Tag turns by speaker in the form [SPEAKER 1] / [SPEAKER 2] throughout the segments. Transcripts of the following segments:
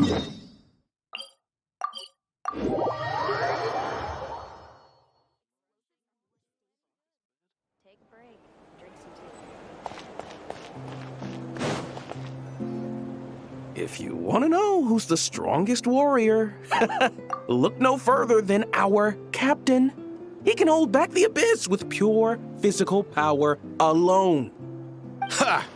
[SPEAKER 1] Take a break. Drink some tea.
[SPEAKER 2] If you want to know who's the strongest warrior, look no further than our captain. He can hold back the abyss with pure physical power alone.
[SPEAKER 3] Ha!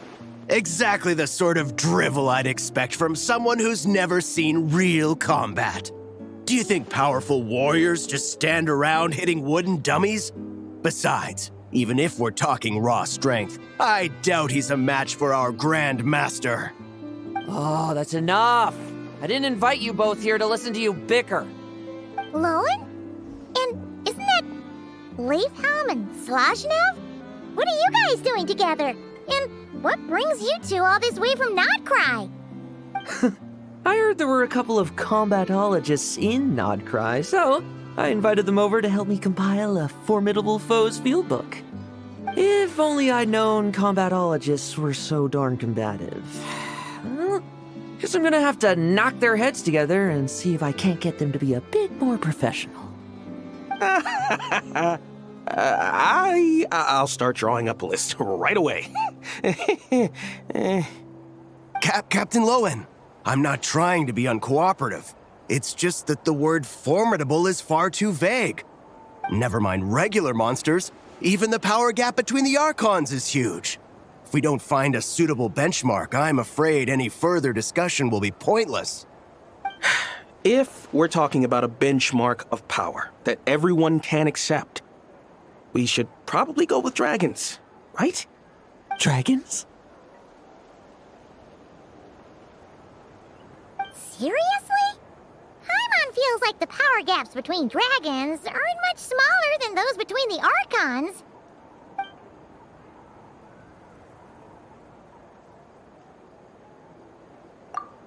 [SPEAKER 3] Exactly the sort of drivel I'd expect from someone who's never seen real combat. Do you think powerful warriors just stand around hitting wooden dummies? Besides, even if we're talking raw strength, I doubt he's a match for our Grand Master.
[SPEAKER 4] Oh, that's enough! I didn't invite you both here to listen to you bicker.
[SPEAKER 5] Lowen? And isn't that Leifhelm and Slashnev? What are you guys doing together? And what brings you two all this way from Nodcry?
[SPEAKER 4] I heard there were a couple of combatologists in Nodcry, so I invited them over to help me compile a formidable foes field book. If only I'd known combatologists were so darn combative. Well, guess I'm gonna have to knock their heads together and see if I can't get them to be a bit more professional.
[SPEAKER 2] I'll start drawing up a list right away.
[SPEAKER 3] Captain Lowen, I'm not trying to be uncooperative. It's just that the word formidable is far too vague. Never mind regular monsters, even the power gap between the Archons is huge. If we don't find a suitable benchmark, I'm afraid any further discussion will be pointless.
[SPEAKER 2] If we're talking about a benchmark of power that everyone can accept, we should probably go with dragons, right?
[SPEAKER 4] Dragons?
[SPEAKER 5] Seriously? Paimon feels like the power gaps between dragons aren't much smaller than those between the Archons.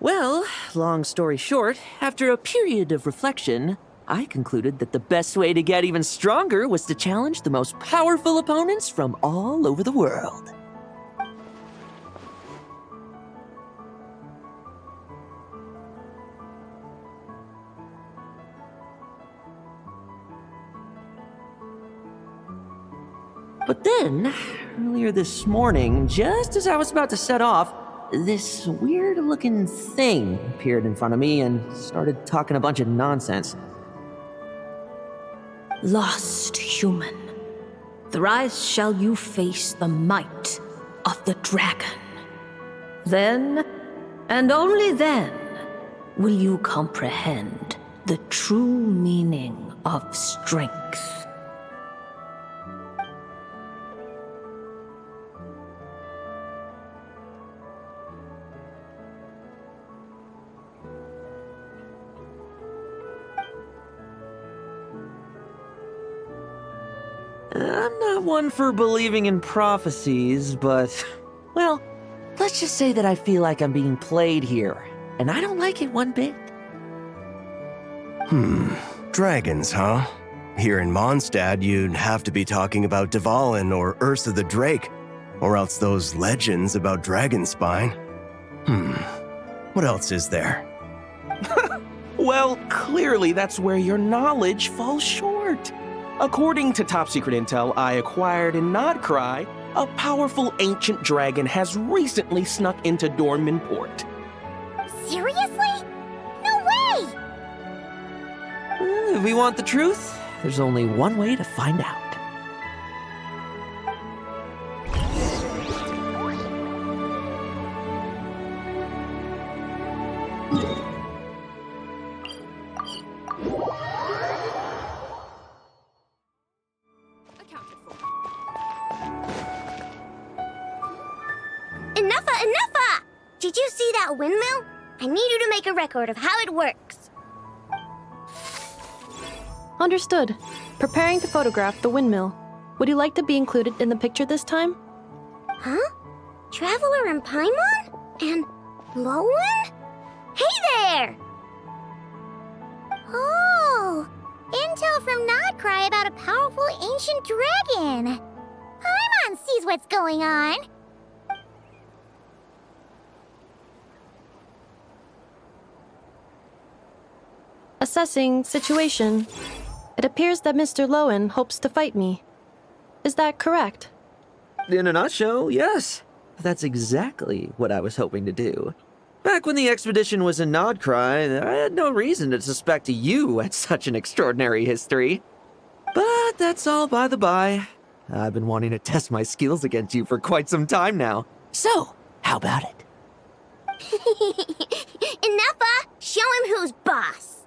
[SPEAKER 4] Well, long story short, after a period of reflection, I concluded that the best way to get even stronger was to challenge the most powerful opponents from all over the world. But then, earlier this morning, just as I was about to set off, this weird-looking thing appeared in front of me and started talking a bunch of nonsense.
[SPEAKER 6] Lost human, thrice shall you face the might of the dragon. Then, and only then, will you comprehend the true meaning of strength.
[SPEAKER 4] I'm not one for believing in prophecies, but, well, let's just say that I feel like I'm being played here, and I don't like it one bit.
[SPEAKER 3] Dragons, huh? Here in Mondstadt, you'd have to be talking about Dvalin or Ursa the Drake, or else those legends about Dragonspine. What else is there?
[SPEAKER 2] Well, clearly that's where your knowledge falls short. According to top-secret intel I acquired in Nodcry, a powerful ancient dragon has recently snuck into Dornman Port.
[SPEAKER 5] Seriously? No way!
[SPEAKER 4] If we want the truth, there's only one way to find out.
[SPEAKER 5] Enough! Did you see that windmill? I need you to make a record of how it works.
[SPEAKER 1] Understood. Preparing to photograph the windmill. Would you like to be included in the picture this time?
[SPEAKER 5] Huh? Traveler and Paimon? And Lowen? Hey there! Oh, intel from Nodcry about a powerful ancient dragon. Paimon sees what's going on.
[SPEAKER 1] Assessing situation. It appears that Mr. Lowen hopes to fight me. Is that correct?
[SPEAKER 4] In a nutshell, yes. That's exactly what I was hoping to do. Back when the expedition was in Nodcry, I had no reason to suspect you had such an extraordinary history. But that's all by the by. I've been wanting to test my skills against you for quite some time now. So, how about it?
[SPEAKER 5] Enough, show him who's boss.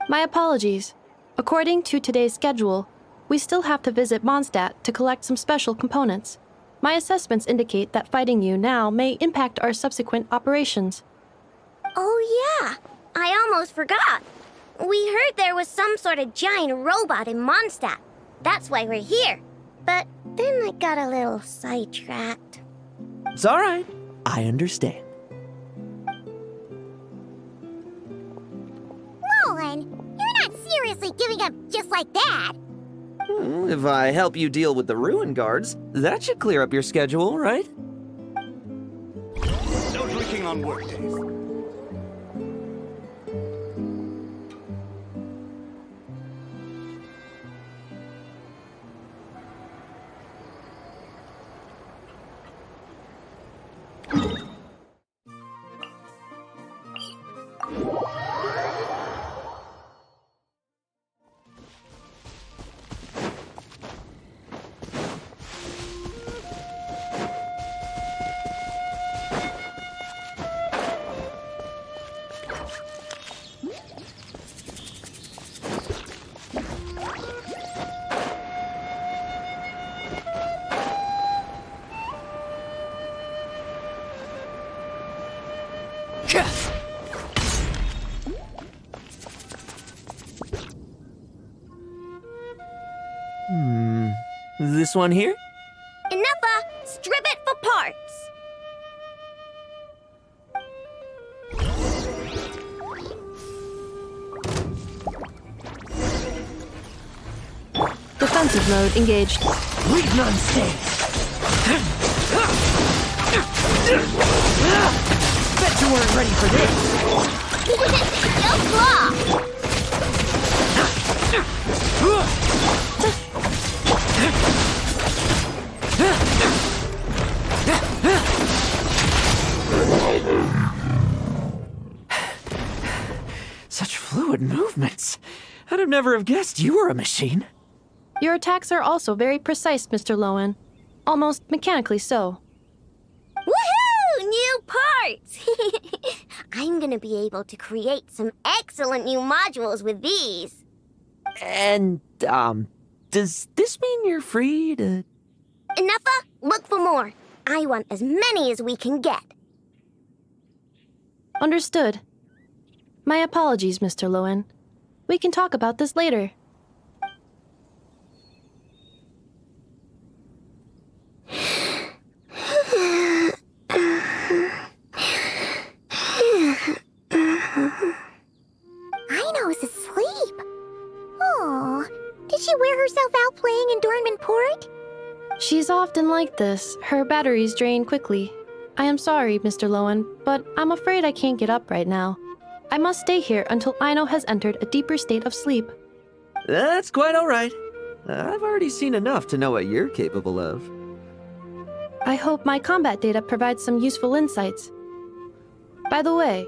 [SPEAKER 1] My apologies. According to today's schedule, we still have to visit Mondstadt to collect some special components. My assessments indicate that fighting you now may impact our subsequent operations.
[SPEAKER 5] Oh yeah, I almost forgot. We heard there was some sort of giant robot in Mondstadt. That's why we're here. But then I got a little sidetracked.
[SPEAKER 4] It's all right. I understand.
[SPEAKER 5] Nolan, you're not seriously giving up just like that.
[SPEAKER 4] If I help you deal with the ruin guards, that should clear up your schedule, right?
[SPEAKER 3] No drinking on workdays.
[SPEAKER 4] This one here?
[SPEAKER 5] Enough, strip it for parts.
[SPEAKER 1] Defensive mode engaged.
[SPEAKER 4] Leave none stay. Bet you weren't ready for this.
[SPEAKER 5] Yo, claw.
[SPEAKER 4] Such fluid movements. I'd have never have guessed you were a machine.
[SPEAKER 1] Your attacks are also very precise, Mr. Lowen. Almost mechanically so.
[SPEAKER 5] Woohoo! New parts! I'm gonna be able to create some excellent new modules with these.
[SPEAKER 4] And, does this mean you're free to...
[SPEAKER 5] Enough, look for more. I want as many as we can get.
[SPEAKER 1] Understood. My apologies, Mr. Lowen. We can talk about this later.
[SPEAKER 5] Aino's asleep. Oh, did she wear herself out playing in Dornman Port?
[SPEAKER 1] She's often like this. Her batteries drain quickly. I am sorry, Mr. Lowen, but I'm afraid I can't get up right now. I must stay here until Aino has entered a deeper state of sleep.
[SPEAKER 4] That's quite all right. I've already seen enough to know what you're capable of.
[SPEAKER 1] I hope my combat data provides some useful insights. By the way,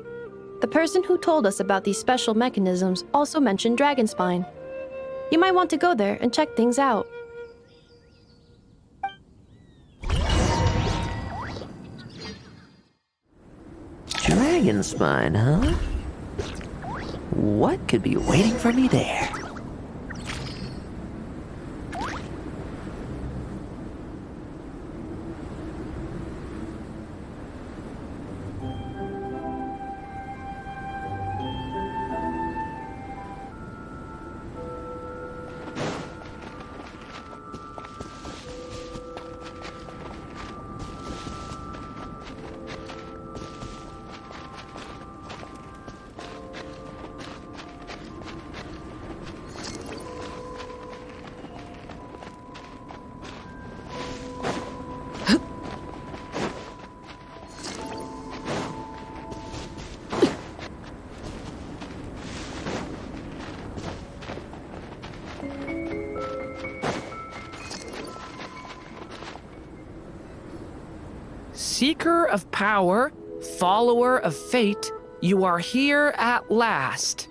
[SPEAKER 1] the person who told us about these special mechanisms also mentioned Dragonspine. You might want to go there and check things out.
[SPEAKER 4] Dragonspine, huh? What could be waiting for me there?
[SPEAKER 7] seeker of power, follower of fate, you are here at last.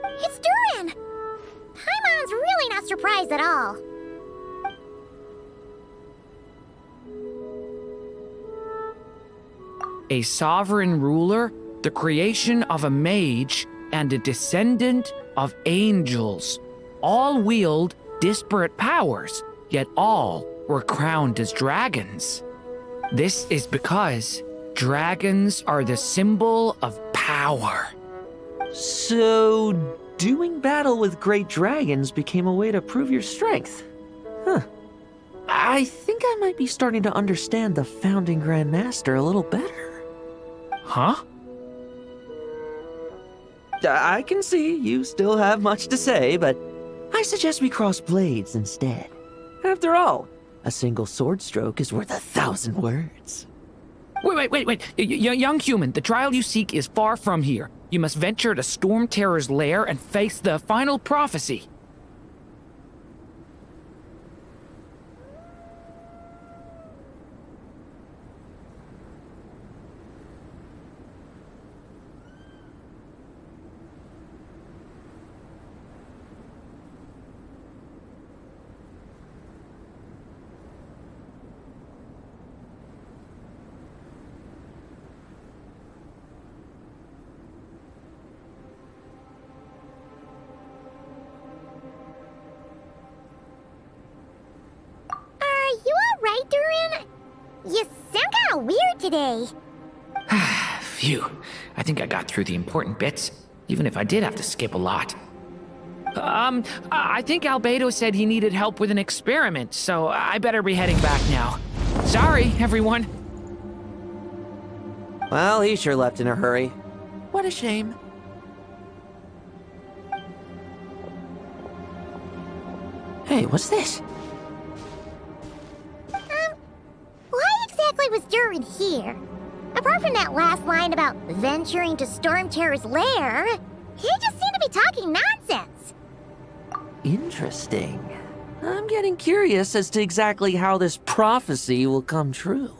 [SPEAKER 5] It's Durin! Paimon's really not surprised at all.
[SPEAKER 7] A sovereign ruler, the creation of a mage, and a descendant of angels. All wield disparate powers, yet all were crowned as dragons. This is because dragons are the symbol of power.
[SPEAKER 4] So, doing battle with great dragons became a way to prove your strength. Huh. I think I might be starting to understand the founding Grand Master a little better.
[SPEAKER 7] Huh?
[SPEAKER 4] I can see you still have much to say, but I suggest we cross blades instead. After all, a single sword stroke is worth 1,000 words.
[SPEAKER 7] Wait. Young human, the trial you seek is far from here. You must venture to Storm Terror's lair and face the final prophecy.
[SPEAKER 5] Are you alright, Durin? You sound kinda weird today.
[SPEAKER 7] Phew. I think I got through the important bits, even if I did have to skip a lot. I think Albedo said he needed help with an experiment, so I better be heading back now. Sorry, everyone.
[SPEAKER 4] Well, he sure left in a hurry. What a shame. Hey, what's this?
[SPEAKER 5] Why exactly was Durin here? Apart from that last line about venturing to Storm Terror's lair, he just seemed to be talking nonsense.
[SPEAKER 4] Interesting. I'm getting curious as to exactly how this prophecy will come true.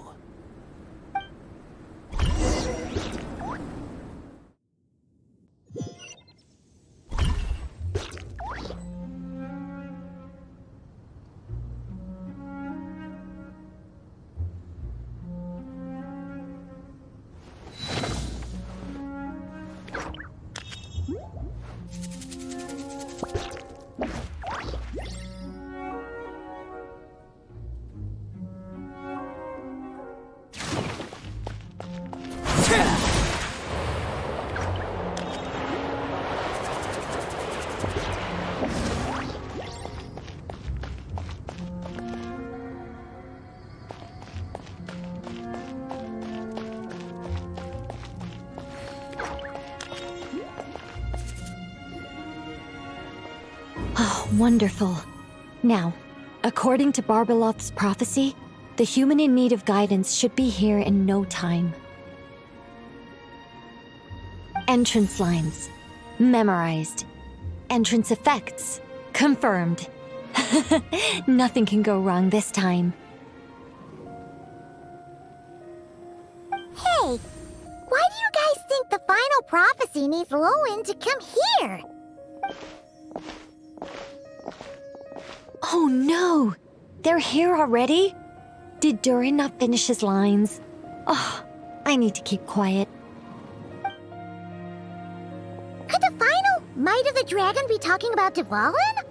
[SPEAKER 8] Oh, wonderful. Now, according to Barbeloth's prophecy, the human in need of guidance should be here in no time. Entrance lines. Memorized. Entrance effects. Confirmed. Nothing can go wrong this time.
[SPEAKER 5] Hey, why do you guys think the final prophecy needs Lowen to come here?
[SPEAKER 8] Oh no! They're here already? Did Durin not finish his lines? Oh, I need to keep quiet.
[SPEAKER 5] Could the final Might of the Dragon be talking about Dvalin?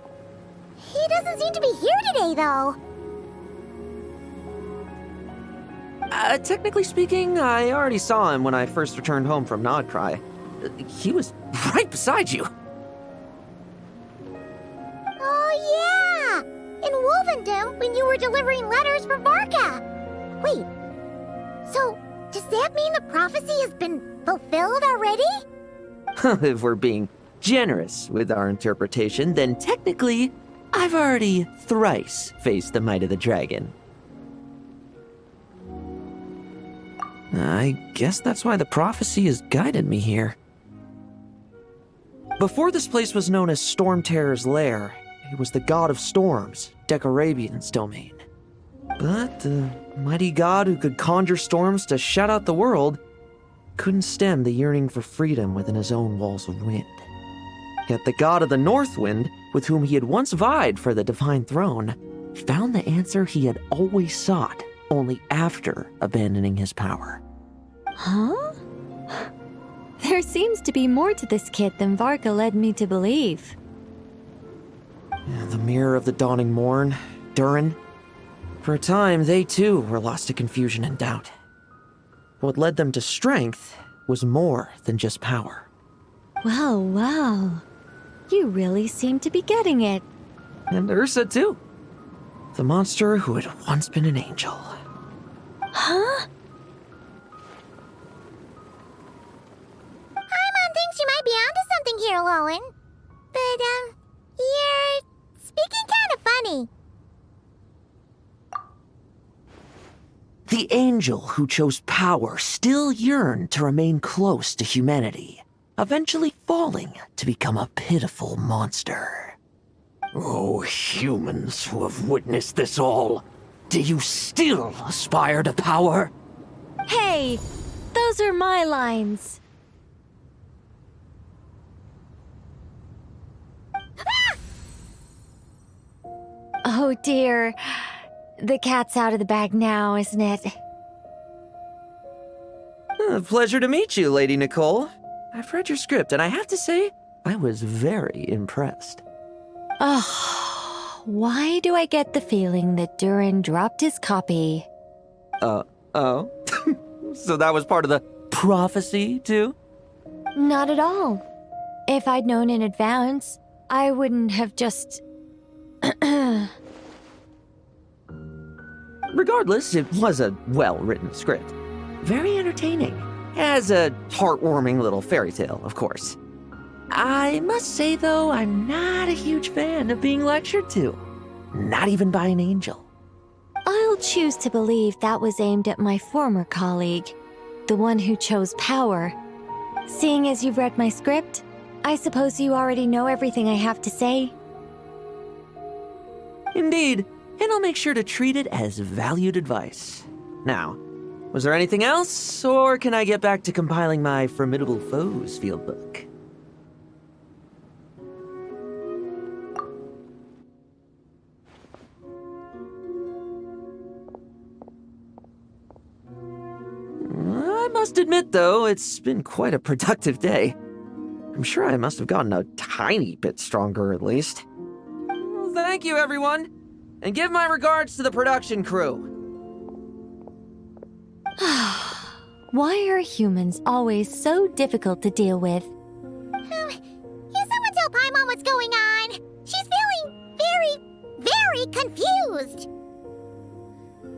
[SPEAKER 5] He doesn't seem to be here today, though.
[SPEAKER 4] Technically speaking, I already saw him when I first returned home from Nodcry. He was right beside you.
[SPEAKER 5] Oh, yeah! In Wolvendom, when you were delivering letters for Varka. Wait, so does that mean the prophecy has been fulfilled already?
[SPEAKER 4] If we're being generous with our interpretation, then technically, I've already thrice faced the Might of the Dragon. I guess that's why the prophecy has guided me here. Before this place was known as Storm Terror's lair, it was the god of storms, Decorabian's domain. But the mighty god who could conjure storms to shut out the world couldn't stem the yearning for freedom within his own walls of wind. Yet the god of the north wind, with whom he had once vied for the divine throne, found the answer he had always sought only after abandoning his power.
[SPEAKER 8] Huh? There seems to be more to this kid than Varka led me to believe.
[SPEAKER 4] The mirror of the dawning morn, Durin. For a time, they too were lost to confusion and doubt. What led them to strength was more than just power.
[SPEAKER 8] Wow. You really seem to be getting it.
[SPEAKER 4] And Ursa too. The monster who had once been an angel.
[SPEAKER 8] Huh?
[SPEAKER 5] Paimon thinks you might be onto something here, Lowen. But, you're speaking kind of funny.
[SPEAKER 4] The angel who chose power still yearned to remain close to humanity, eventually falling to become a pitiful monster. Oh, humans who have witnessed this all, do you still aspire to power?
[SPEAKER 8] Hey, those are my lines. Oh dear. The cat's out of the bag now, isn't it?
[SPEAKER 4] Pleasure to meet you, Lady Nicole. I've read your script, and I have to say, I was very impressed.
[SPEAKER 8] Oh, why do I get the feeling that Durin dropped his copy?
[SPEAKER 4] Oh? So that was part of the prophecy, too?
[SPEAKER 8] Not at all. If I'd known in advance, I wouldn't have just...
[SPEAKER 4] Regardless, it was a well-written script. Very entertaining. As a heartwarming little fairy tale, of course. I must say, though, I'm not a huge fan of being lectured to. Not even by an angel.
[SPEAKER 8] I'll choose to believe that was aimed at my former colleague, the one who chose power. Seeing as you've read my script, I suppose you already know everything I have to say?
[SPEAKER 4] Indeed, and I'll make sure to treat it as valued advice. Now, was there anything else, or can I get back to compiling my Formidable Foes fieldbook? I must admit, though, it's been quite a productive day. I'm sure I must have gotten a tiny bit stronger, at least. Well, thank you, everyone. And give my regards to the production crew.
[SPEAKER 8] Why are humans always so difficult to deal with?
[SPEAKER 5] Can someone tell Paimon what's going on? She's feeling very confused.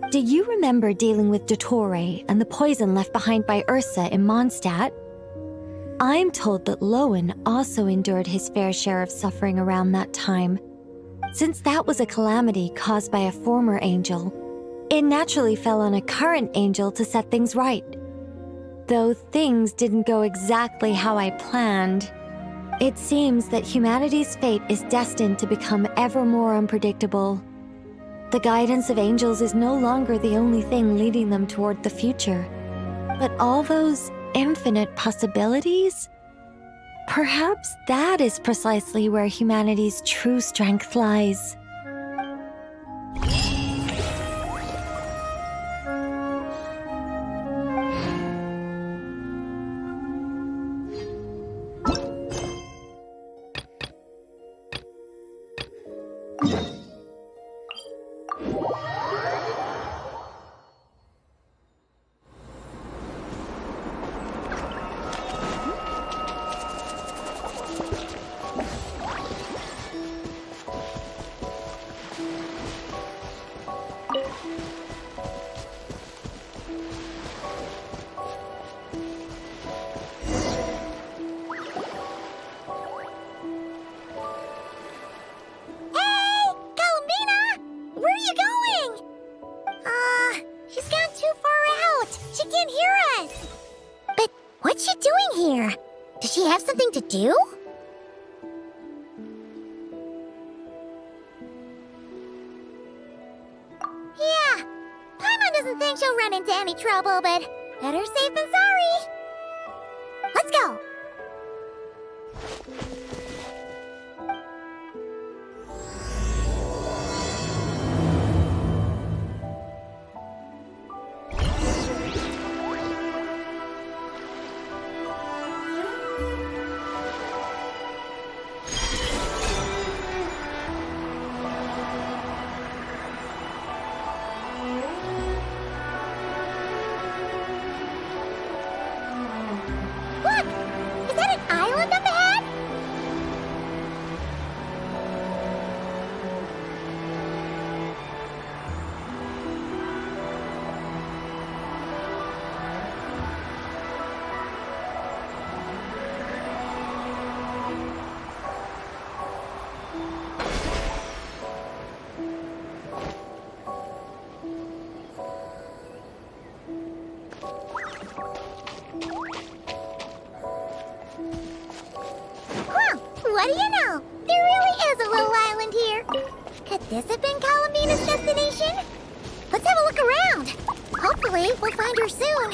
[SPEAKER 8] Do you remember dealing with Dottore and the poison left behind by Ursa in Mondstadt? I'm told that Lowen also endured his fair share of suffering around that time. Since that was a calamity caused by a former angel, it naturally fell on a current angel to set things right. Though things didn't go exactly how I planned, it seems that humanity's fate is destined to become ever more unpredictable. The guidance of angels is no longer the only thing leading them toward the future, but all those infinite possibilities? Perhaps that is precisely where humanity's true strength lies.
[SPEAKER 5] What's she doing here? Does she have something to do? Yeah, think she'll run into any trouble, but better safe than sorry. Let's go. Look! Is that an island up ahead? Huh, what do you know? There really is a little island here. Could this have been Columbina's destination? Let's have a look around. Hopefully, we'll find her soon.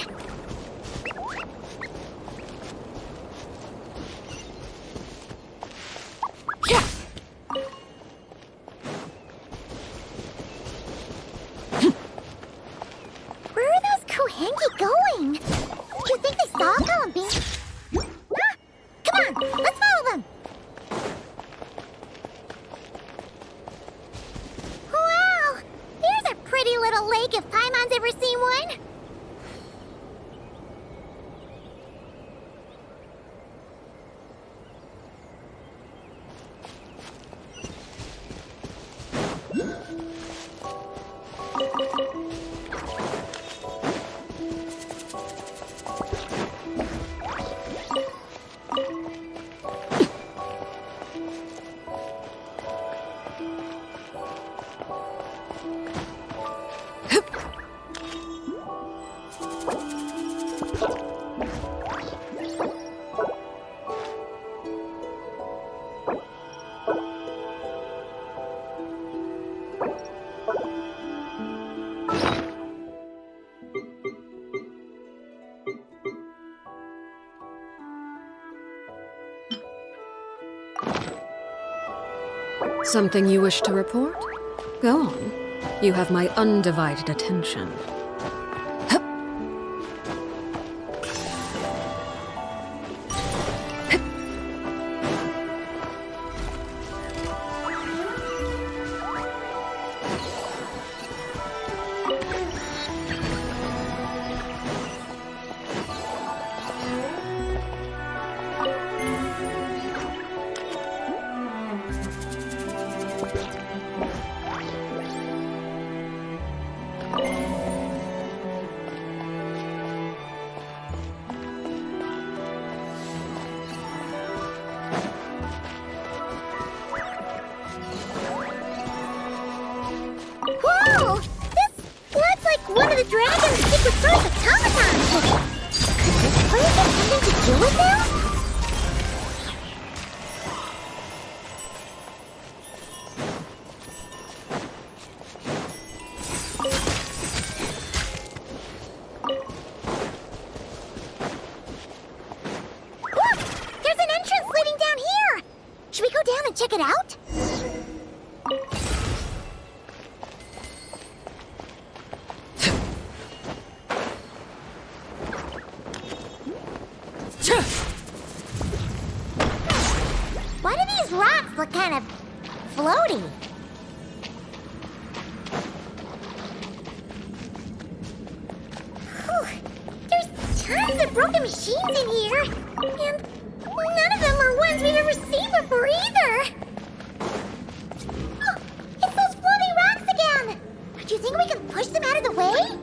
[SPEAKER 5] Where are those Kohenki going? Do you think they saw Columbine? Ah, come on, let's follow them. Wow, there's a pretty little lake if Paimon's ever seen one.
[SPEAKER 9] Something you wish to report? Go on. You have my undivided attention.
[SPEAKER 5] Whoa! This looks like one of the dragon's secret source automatons. Are you something to do with them? Look! There's an entrance leading down here! Should we go down and check it out? Why do these rocks look kind of floaty? Whew. There's tons of broken machines in here, and none of them are ones we've ever seen before either. Oh, it's those floating rocks again! Do you think we can push them out of the way?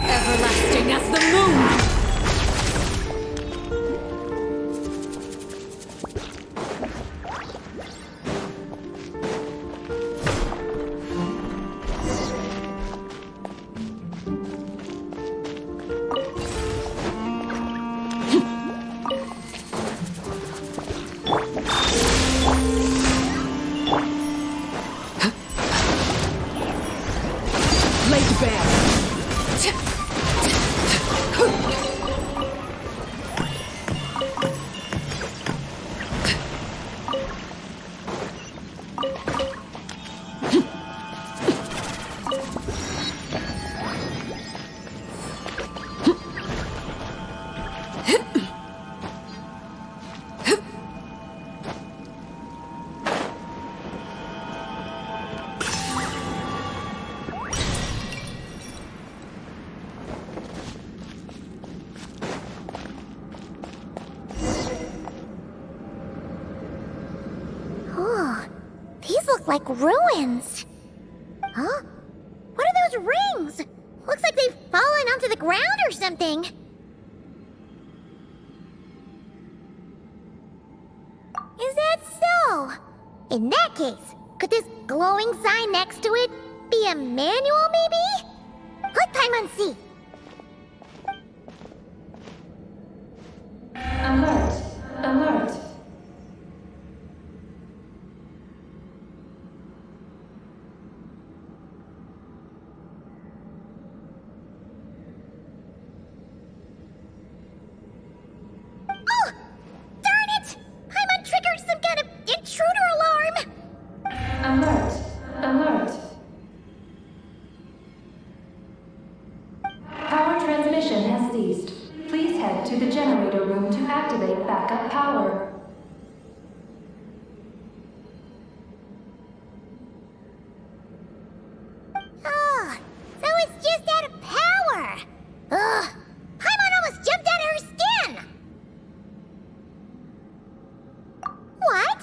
[SPEAKER 9] Everlasting as the moon!
[SPEAKER 5] look like ruins. Huh? What are those rings? Looks like they've fallen onto the ground or something. Is that so? In that case, could this glowing sign next to it be a manual, maybe? Let Paimon see.
[SPEAKER 1] Alert! Alert!
[SPEAKER 5] Oh! Darn it! Paimon triggered some kind of intruder alarm!
[SPEAKER 1] Alert! Alert! Power transmission has ceased. Please head to the generator room to activate backup power.
[SPEAKER 5] Oh, so it's just out of power! Ugh! Paimon almost jumped out of her skin! What?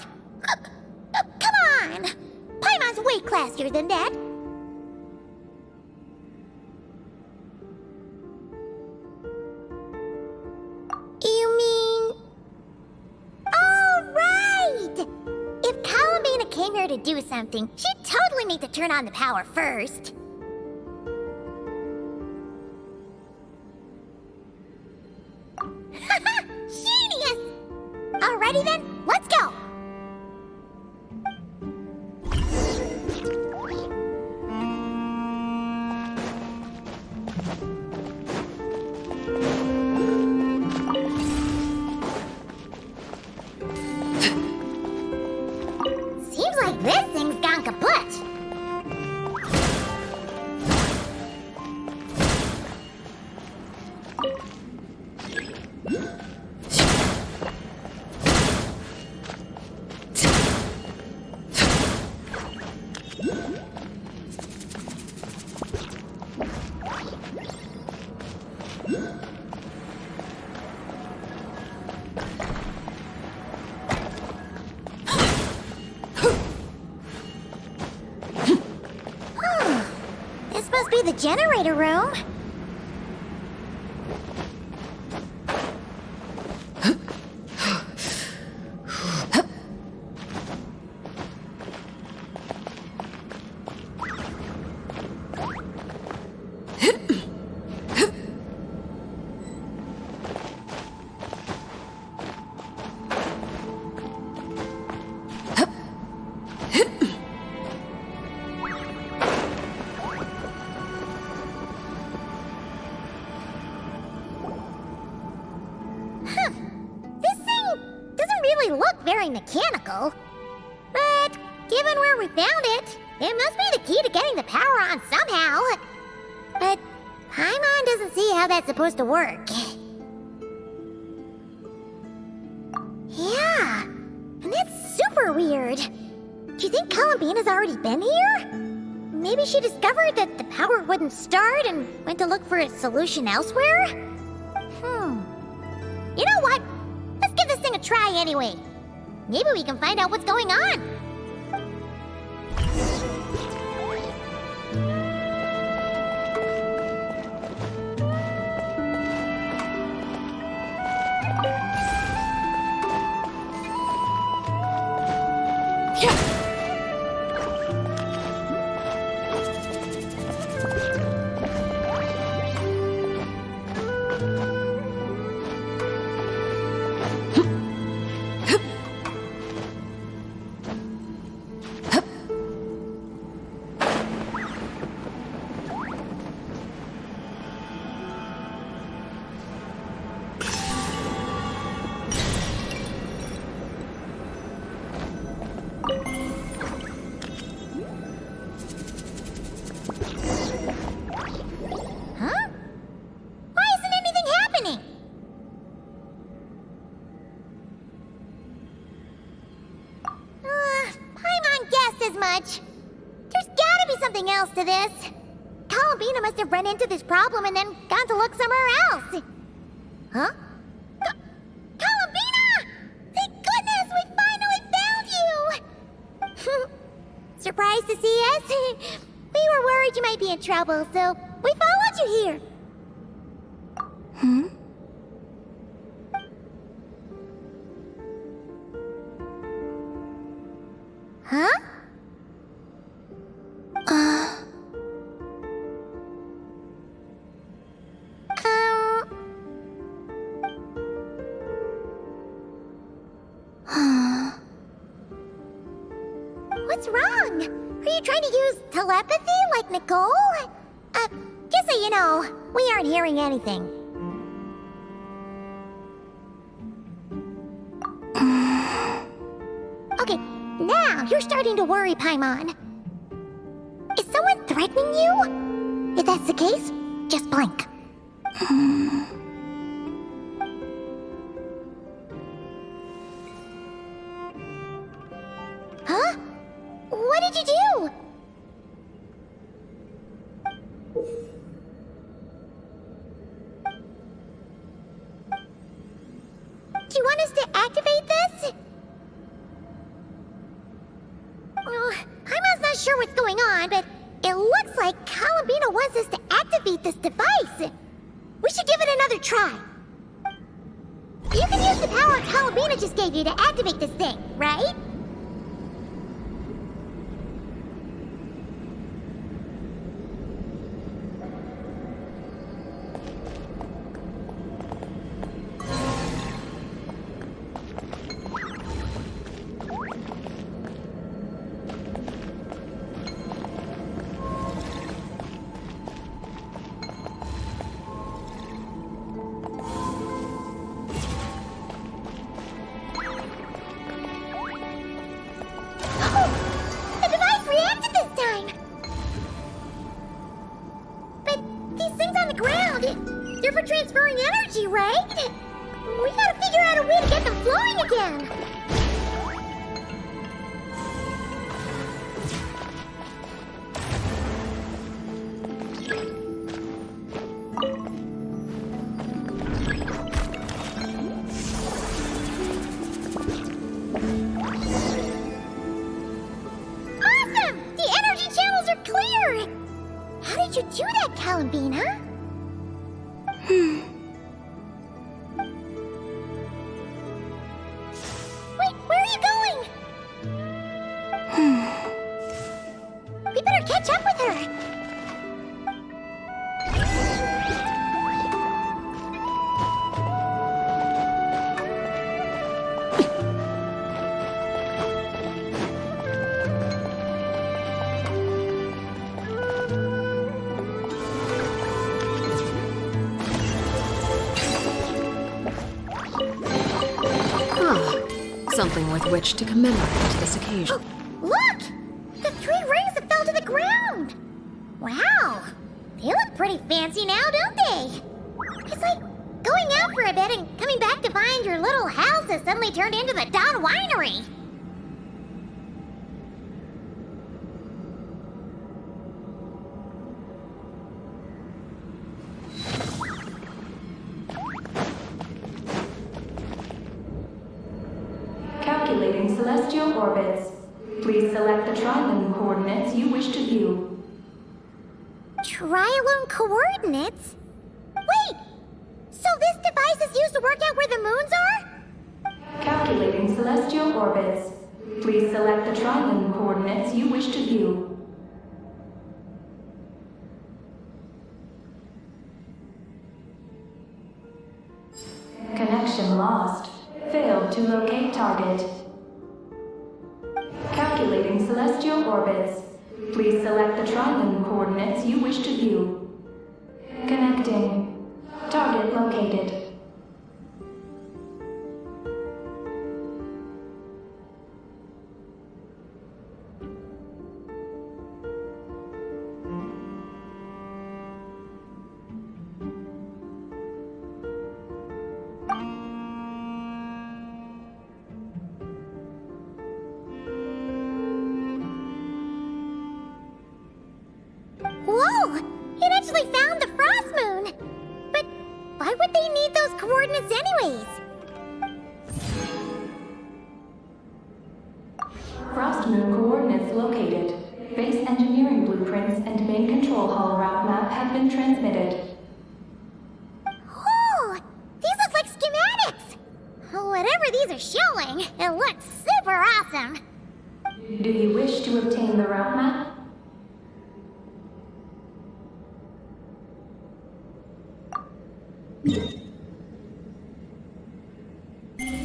[SPEAKER 5] Come on! Paimon's way classier than that. You mean... Oh, right! If Columbina came here to do something, she'd totally need to turn on the power first. Genius! Alrighty then, let's go! Seems like this thing's gone kaput. This must be the generator room. This thing doesn't really look very mechanical. But given where we found it, it must be the key to getting the power on somehow. But Paimon doesn't see how that's supposed to work. Yeah, and that's super weird. Do you think Columbina's already been here? Maybe she discovered that the power wouldn't start and went to look for a solution elsewhere? You know what? Let's give this thing a try anyway. Maybe we can find out what's going on. much. There's gotta be something else to this. Columbina must have run into this problem and then gone to look somewhere else. Huh? Columbina! Thank goodness we finally found you! to see us. We were worried you might be in trouble, so we followed you here. Hmm? Huh? What's wrong? Are you trying to use telepathy like Nicole? Just so you know, we aren't hearing anything. Okay, now you're starting to worry, Paimon. Is someone threatening you? If that's the case, just blink. Huh? What did you do? Do you want us to activate this? Well, I'm not sure what's going on, but it looks like Columbina wants us to activate this device. We should give it another try. You can use the power Columbina just gave you to activate this thing, right? They're for transferring energy, right? We gotta figure out a way to get them flowing again. Awesome! The energy channels are clear! How did you do that, Columbina? Wait, where are you going? We better catch up with her.
[SPEAKER 9] Something with which to commemorate this occasion.
[SPEAKER 5] Oh, look! The 3 rings that fell to the ground! Wow! They look pretty fancy now, don't they? It's like going out for a bit and coming back to find your little house has suddenly turned into the Dawn Winery.
[SPEAKER 10] Calculating celestial orbits. Please select the trilane coordinates you wish to view.
[SPEAKER 5] Trilane coordinates? Wait! So this device is used to work out where the moons are?
[SPEAKER 10] Calculating celestial orbits. Please select the trilane coordinates you wish to view. Connection lost. Failed to locate target. Calculating celestial orbits. Please select the trilane coordinates you wish to view. Connecting. Target located.
[SPEAKER 5] Whoa! It actually found the frost moon! But why would they need those coordinates anyways?
[SPEAKER 10] Frost moon coordinates located. base engineering blueprints and main control hall route map have been transmitted.
[SPEAKER 5] Oh, these look like schematics! Whatever these are showing, it looks super awesome.
[SPEAKER 10] Do you wish to obtain the route map?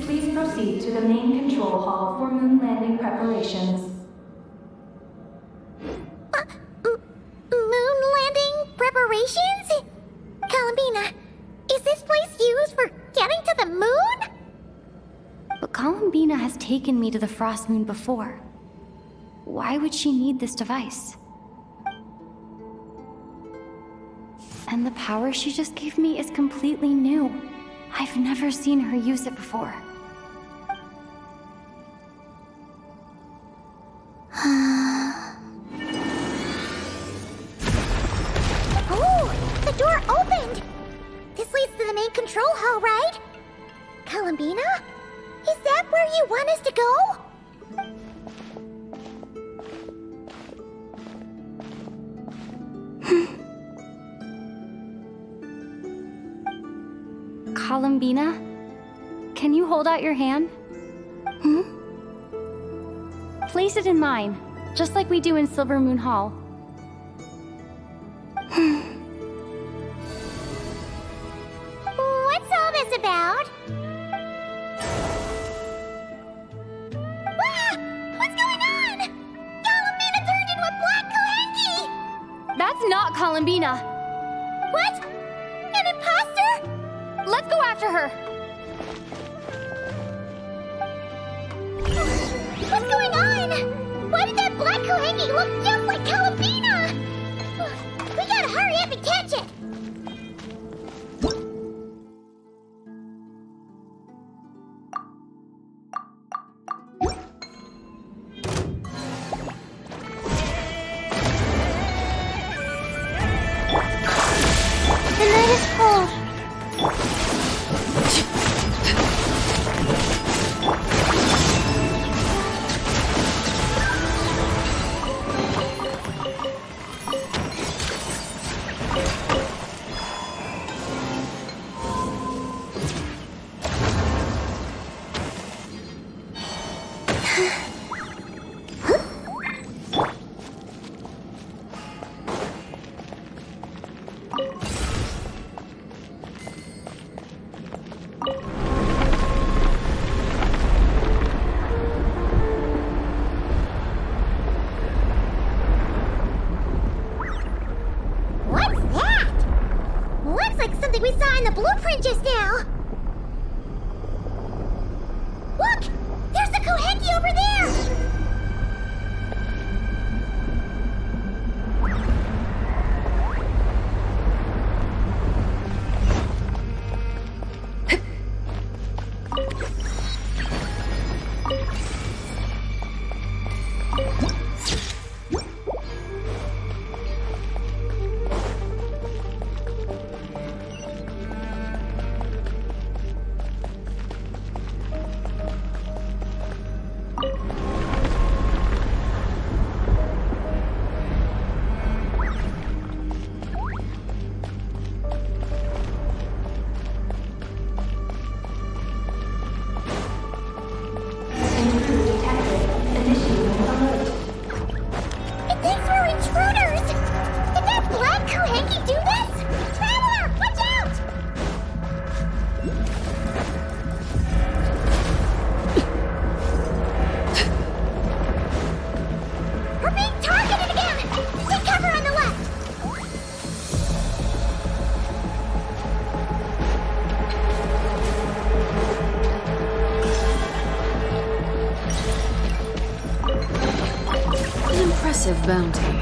[SPEAKER 10] Please proceed to the main control hall for moon landing preparations.
[SPEAKER 5] Moon landing preparations? Columbina, is this place used for getting to the moon?
[SPEAKER 8] But Columbina has taken me to the Frost Moon before. Why would she need this device? And the power she just gave me is completely new. I've never seen her use it before.
[SPEAKER 5] Oh, the door opened! This leads to the main control hall, right? Columbina? Is that where you want us to go?
[SPEAKER 8] Columbina? Can you hold out your hand? Place it in mine, just like we do in Silver Moon Hall.
[SPEAKER 5] What's all this about? Ah! What's going on? Columbina turned into a black Kohenki!
[SPEAKER 8] That's not Columbina!
[SPEAKER 5] What? An imposter?
[SPEAKER 8] Let's go after her!
[SPEAKER 5] What's going on? Why did that black Kohenki look just like Columbina? We gotta hurry up and catch it! The night is cold. What's that? Looks like something we saw in the blueprint just now. Look! There's the Kohenki over there!
[SPEAKER 10] Intruder detected. Initiating alert.
[SPEAKER 5] It thinks we're intruders! Did that black Kohenki do this? Traveler, watch out! We're being targeted again! Take cover on the left!
[SPEAKER 9] An impressive bounty.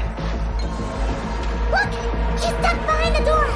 [SPEAKER 5] Look! She's stuck behind the door!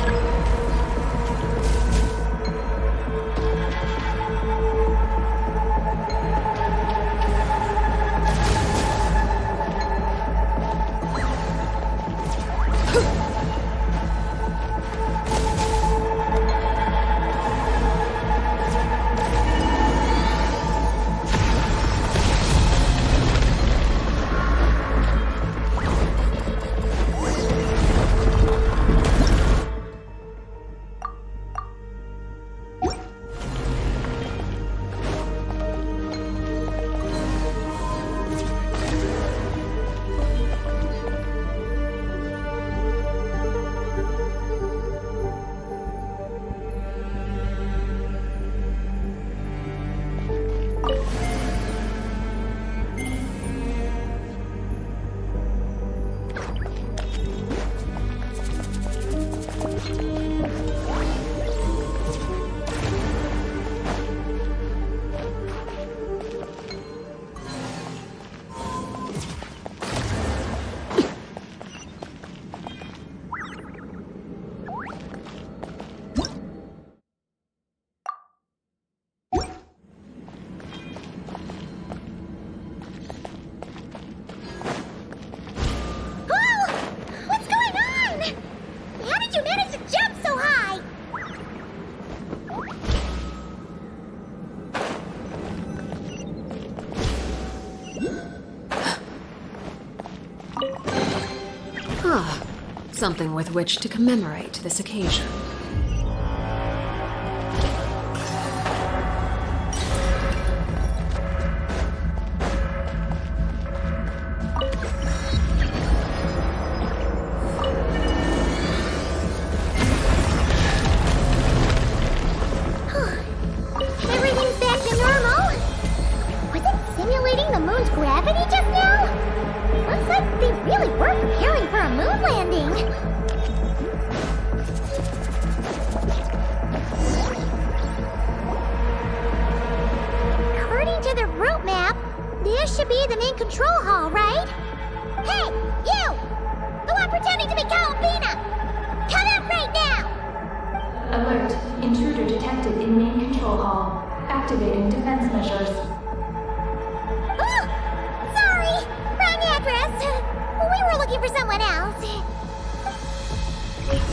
[SPEAKER 9] Something with which to commemorate this occasion.
[SPEAKER 5] Everything's back to normal. Was it simulating the moon's gravity just now? Looks like they really were preparing for a moon landing. According to the route map, this should be the main control hall, right? Hey, you! The one pretending to be Calabina! Come out right now!
[SPEAKER 10] Alert. Intruder detected in main control hall. Activating defense measures.
[SPEAKER 5] Oh! Sorry! Wrong address! We were looking for someone else. Phew.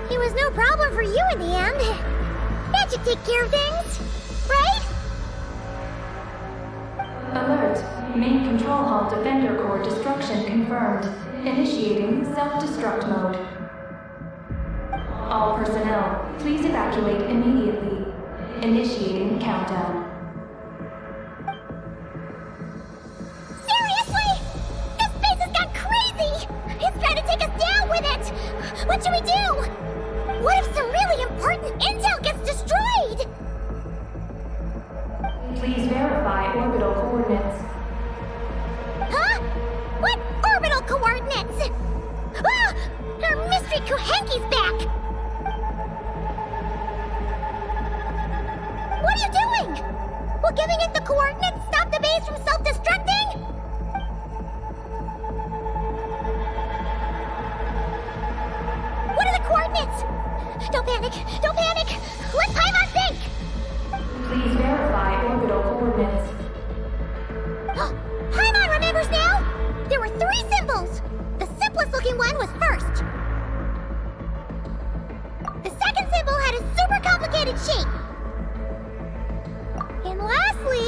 [SPEAKER 5] It was no problem for you in the end. That should take care of things, right?
[SPEAKER 10] Alert. Main control hall defender core destruction confirmed. Initiating self-destruct mode. All personnel, please evacuate immediately. Initiating countdown.
[SPEAKER 5] Seriously? This place has gone crazy! It's trying to take us down with it! What should we do? What if some really important intel gets destroyed?
[SPEAKER 10] Please verify orbital coordinates.
[SPEAKER 5] Huh? What orbital coordinates? Ah! Our mystery Kuhenki's back! What are you doing? Will giving it the coordinates stop the base from self-destructing? What are the coordinates? Don't panic! Don't panic! Let Paimon think!
[SPEAKER 10] Please verify orbital coordinates.
[SPEAKER 5] Paimon remembers now! There were 3 symbols! The simplest looking one was first. The second symbol had a super complicated shape. And lastly...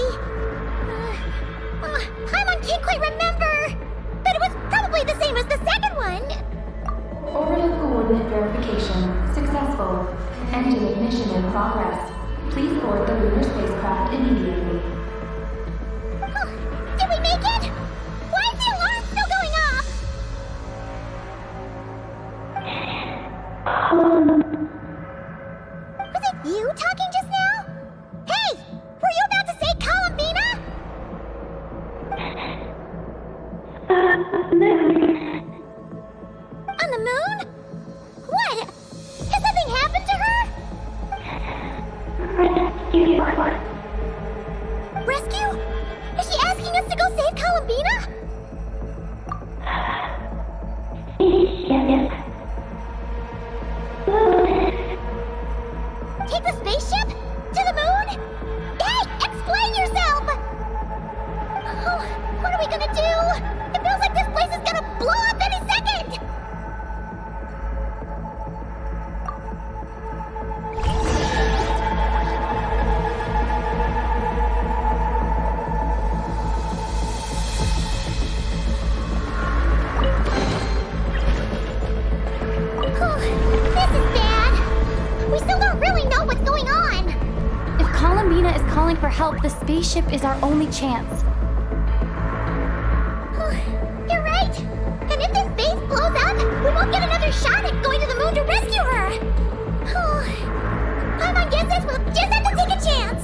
[SPEAKER 5] Paimon can't quite remember! But it was probably the same as the second one!
[SPEAKER 10] Orbital coordinate verification successful. Engine ignition in progress. Please board the lunar spacecraft immediately.
[SPEAKER 5] Did we make it? Why is the alarm still going off? Was it you talking just now? Hey! Were you about to say Calabina? On the moon? What? Has something happened to her? Rescue? Is she asking us to go save Calabina? Take the spaceship? To the moon? Hey, explain yourself! Oh, what are we gonna do? It feels like this place is gonna blow up any second! This is bad. We still don't really know what's going on.
[SPEAKER 11] If Calabina is calling for help, the spaceship is our only chance.
[SPEAKER 5] You're right. And if this base blows up, we won't get another shot at going to the moon to rescue her. Paimon guesses we'll just have to take a chance.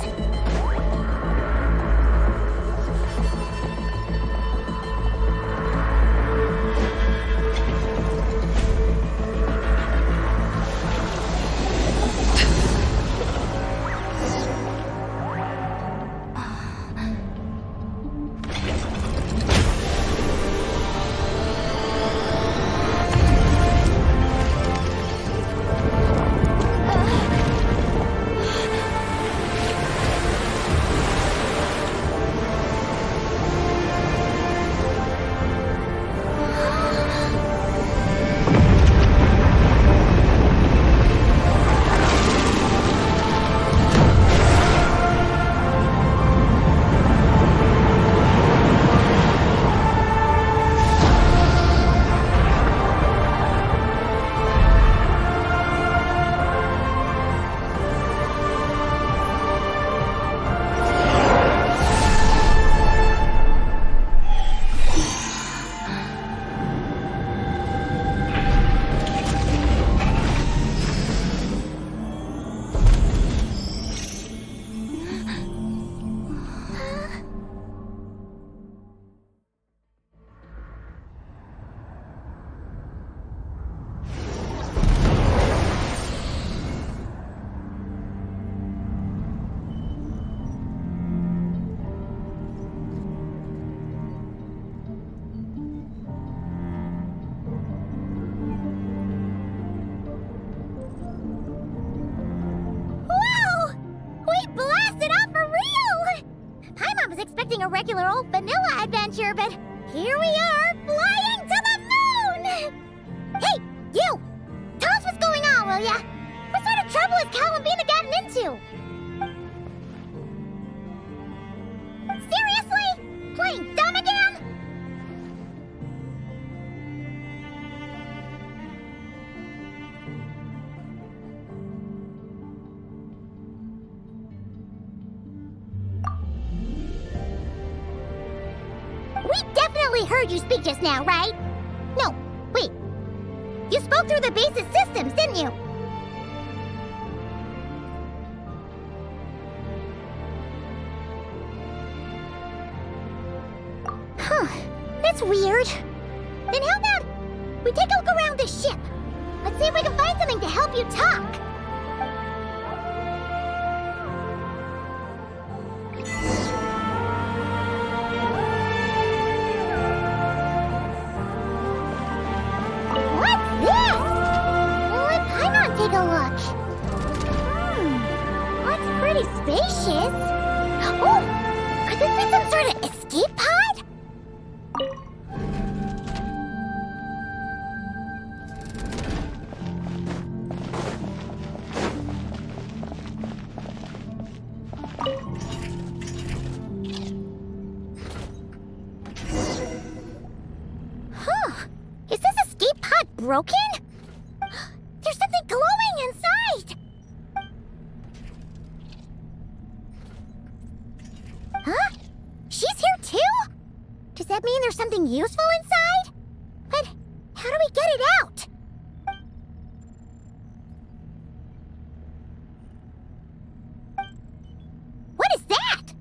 [SPEAKER 5] a regular old vanilla adventure, but here we are, flying to the moon! Hey, you! Tell us what's going on, will ya? What sort of trouble has Columbina gotten into? Seriously? Playing dumb again? We definitely heard you speak just now, right? No, wait. You spoke through the base's systems, didn't you? Huh, that's weird. Then how about we take a look around the ship? Let's see if we can find something to help you talk. What's this? Let Paimon take a look. Looks pretty spacious. Oh, could this be some sort of escape pod? Huh. Is this escape pod broken? There's something glowing inside! Huh? She's here too? Does that mean there's something useful inside? But how do we get it out? What is that?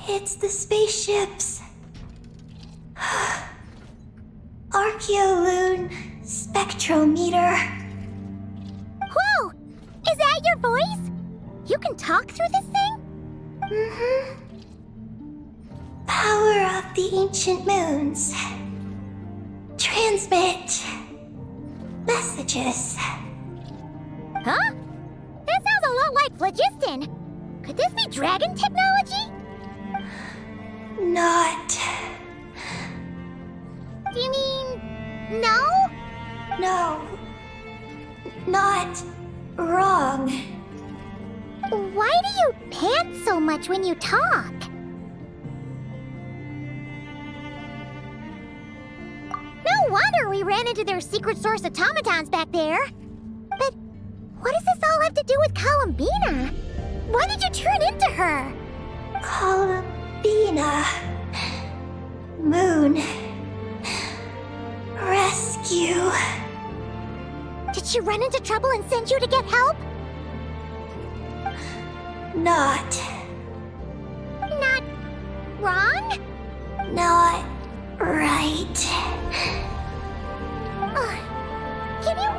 [SPEAKER 8] It's the spaceships. Archeoloon spectrometer.
[SPEAKER 5] Whoa! Is that your voice? You can talk through this thing?
[SPEAKER 8] Mm-hmm. Power of the ancient moons. Transmit messages.
[SPEAKER 5] Huh? That sounds a lot like phlogiston. Could this be dragon technology?
[SPEAKER 8] Not.
[SPEAKER 5] Do you mean no?
[SPEAKER 8] No. Not wrong.
[SPEAKER 5] Why do you pant so much when you talk? No wonder we ran into their secret source automatons back there. But what does this all have to do with Columbina? Why did you turn into her?
[SPEAKER 8] Columbina. Moon. Rescue.
[SPEAKER 5] Did she run into trouble and send you to get help?
[SPEAKER 8] Not.
[SPEAKER 5] Not wrong?
[SPEAKER 8] Not right.
[SPEAKER 5] Can you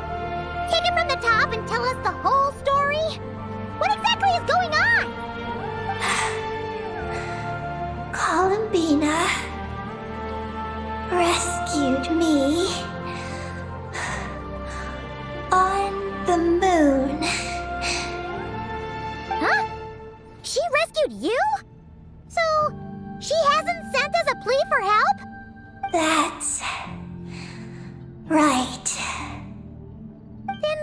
[SPEAKER 5] take it from the top and tell us the whole story? What exactly is going on?
[SPEAKER 8] Columbina rescued me on the moon.
[SPEAKER 5] Huh? She rescued you? So, she hasn't sent us a plea for help?
[SPEAKER 8] That's right.
[SPEAKER 5] Then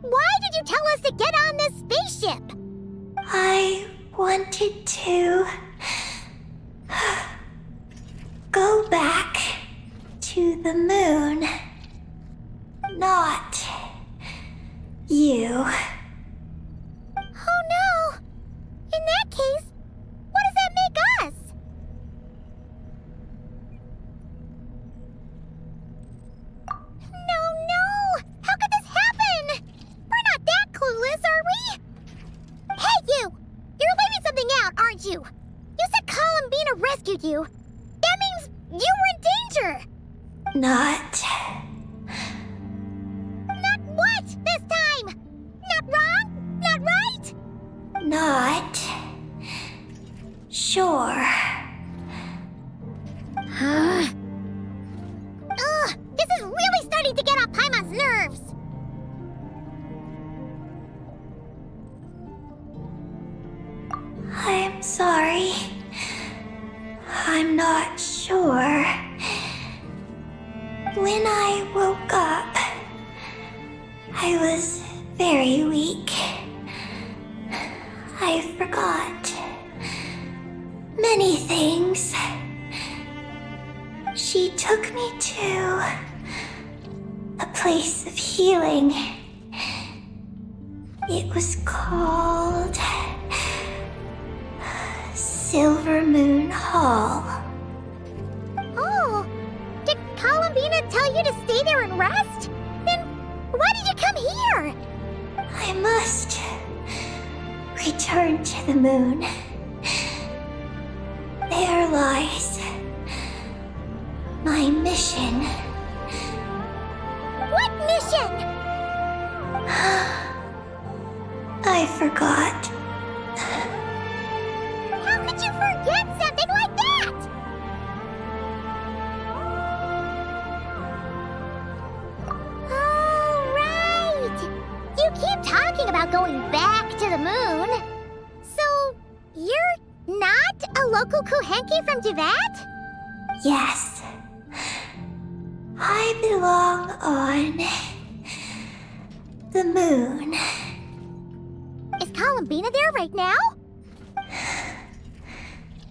[SPEAKER 5] why did you tell us to get on this spaceship?
[SPEAKER 8] I wanted to go back to the moon. Not you.
[SPEAKER 5] Oh no! In that case, what does that make us? No! How could this happen? We're not that clueless, are we? Hey, you! You're leaving something out, aren't you? You said Columbina rescued you. That means you were in danger!
[SPEAKER 8] Not.
[SPEAKER 5] Not what this time? Not wrong? Not right?
[SPEAKER 8] Not. Sure.
[SPEAKER 5] Ugh, this is really starting to get on Paimon's nerves. Sorry. I'm not sure. When I woke up, I was very weak. I forgot many things. She took me to a place of healing. It was called Silver Moon Hall.
[SPEAKER 12] Oh, did Columbina tell you to stay there and rest? Then why did you come here?
[SPEAKER 5] I must return to the moon. There lies my mission.
[SPEAKER 12] What mission?
[SPEAKER 5] I forgot.
[SPEAKER 12] How could you forget something like that? Oh, right! You keep talking about going back to the moon. So, you're not a local Kuhenki from Tivat?
[SPEAKER 5] Yes. I belong on the moon.
[SPEAKER 12] Is Columbina there right now?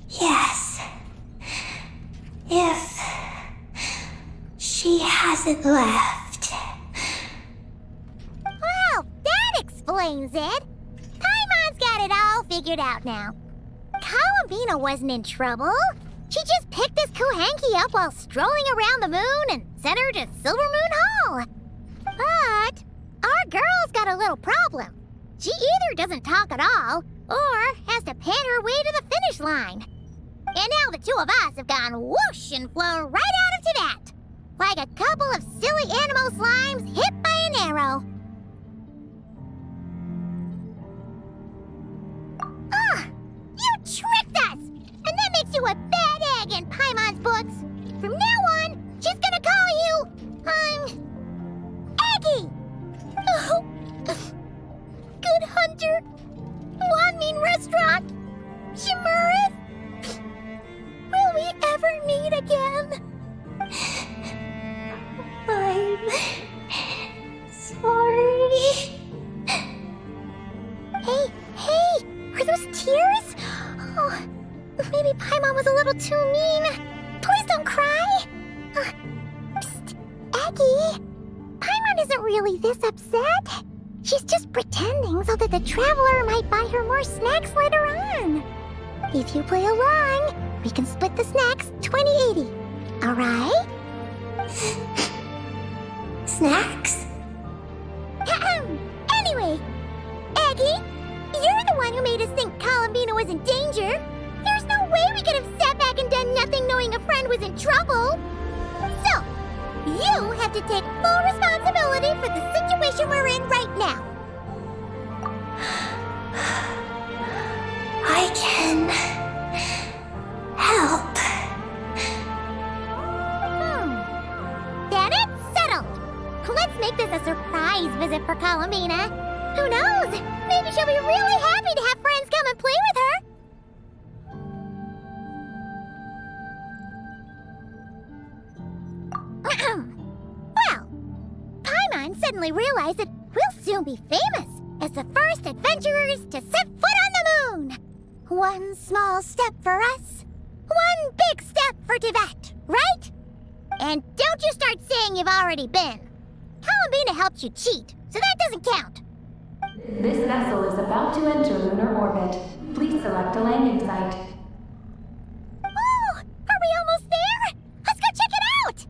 [SPEAKER 5] Yes. If she hasn't left.
[SPEAKER 12] Well, that explains it. Paimon's got it all figured out now. Columbina wasn't in trouble. She just picked this Kuhenki up while strolling around the moon and sent her to Silver Moon Hall. But our girl's got a little problem. She either doesn't talk at all, or has to pant her way to the finish line. And now the two of us have gone whoosh and flown right out of Tivat, like a couple of silly animal slimes hit by an arrow. Ah, you tricked us! And that makes you a bad egg in Paimon's books. From now on, she's gonna call you, Eggy! Oh, Good Hunter, Wanmin Restaurant, Shimurith. Will we ever meet again?
[SPEAKER 5] I'm sorry.
[SPEAKER 12] Hey, are those tears? Oh, maybe Paimon was a little too mean. Please don't cry. Psst, Eggy. Paimon isn't really this upset. She's just pretending so that the Traveler might buy her more snacks later on. If you play along, we can split the snacks 20-80. All right?
[SPEAKER 5] Snacks?
[SPEAKER 12] Anyway, Eggy, you're the one who made us think Columbina was in danger. There's no way we could have sat back and done nothing knowing a friend was in trouble. So, you have to take full responsibility for the situation we're in right now.
[SPEAKER 5] I can help.
[SPEAKER 12] Then it's settled. Let's make this a surprise visit for Columbina. Who knows? Maybe she'll be really happy to have friends come and play with her. Well, Paimon suddenly realized that we'll soon be famous as the first adventurers to set foot on the moon. One small step for us, one big step for Tivat, right? And don't you start saying you've already been. Columbina helped you cheat, so that doesn't count.
[SPEAKER 10] This vessel is about to enter lunar orbit. Please select a landing site.
[SPEAKER 12] Oh, are we almost there? Let's go check it out!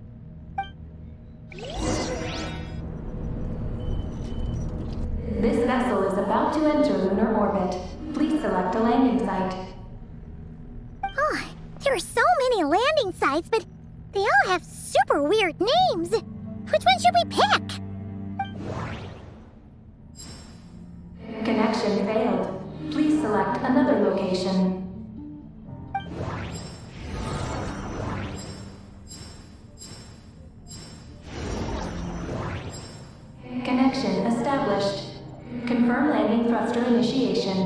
[SPEAKER 10] This vessel is about to enter lunar orbit. Please select a landing site.
[SPEAKER 12] Oh, there are so many landing sites, but they all have super weird names. Which one should we pick?
[SPEAKER 10] Connection failed. Please select another location. Connection established. Confirm landing thruster initiation.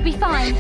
[SPEAKER 11] You'll be fine.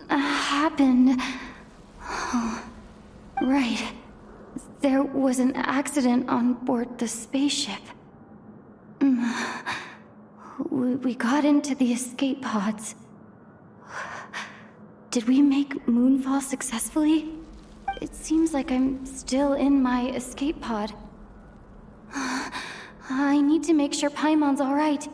[SPEAKER 11] What happened? Oh, right. There was an accident on board the spaceship. We got into the escape pods. Did we make moonfall successfully? It seems like I'm still in my escape pod. I need to make sure Paimon's all right.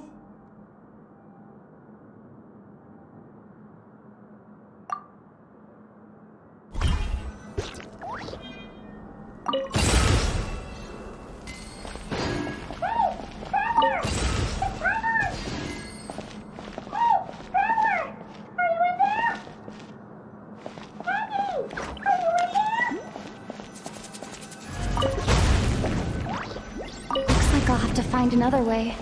[SPEAKER 11] Looks like I'll have to find another way.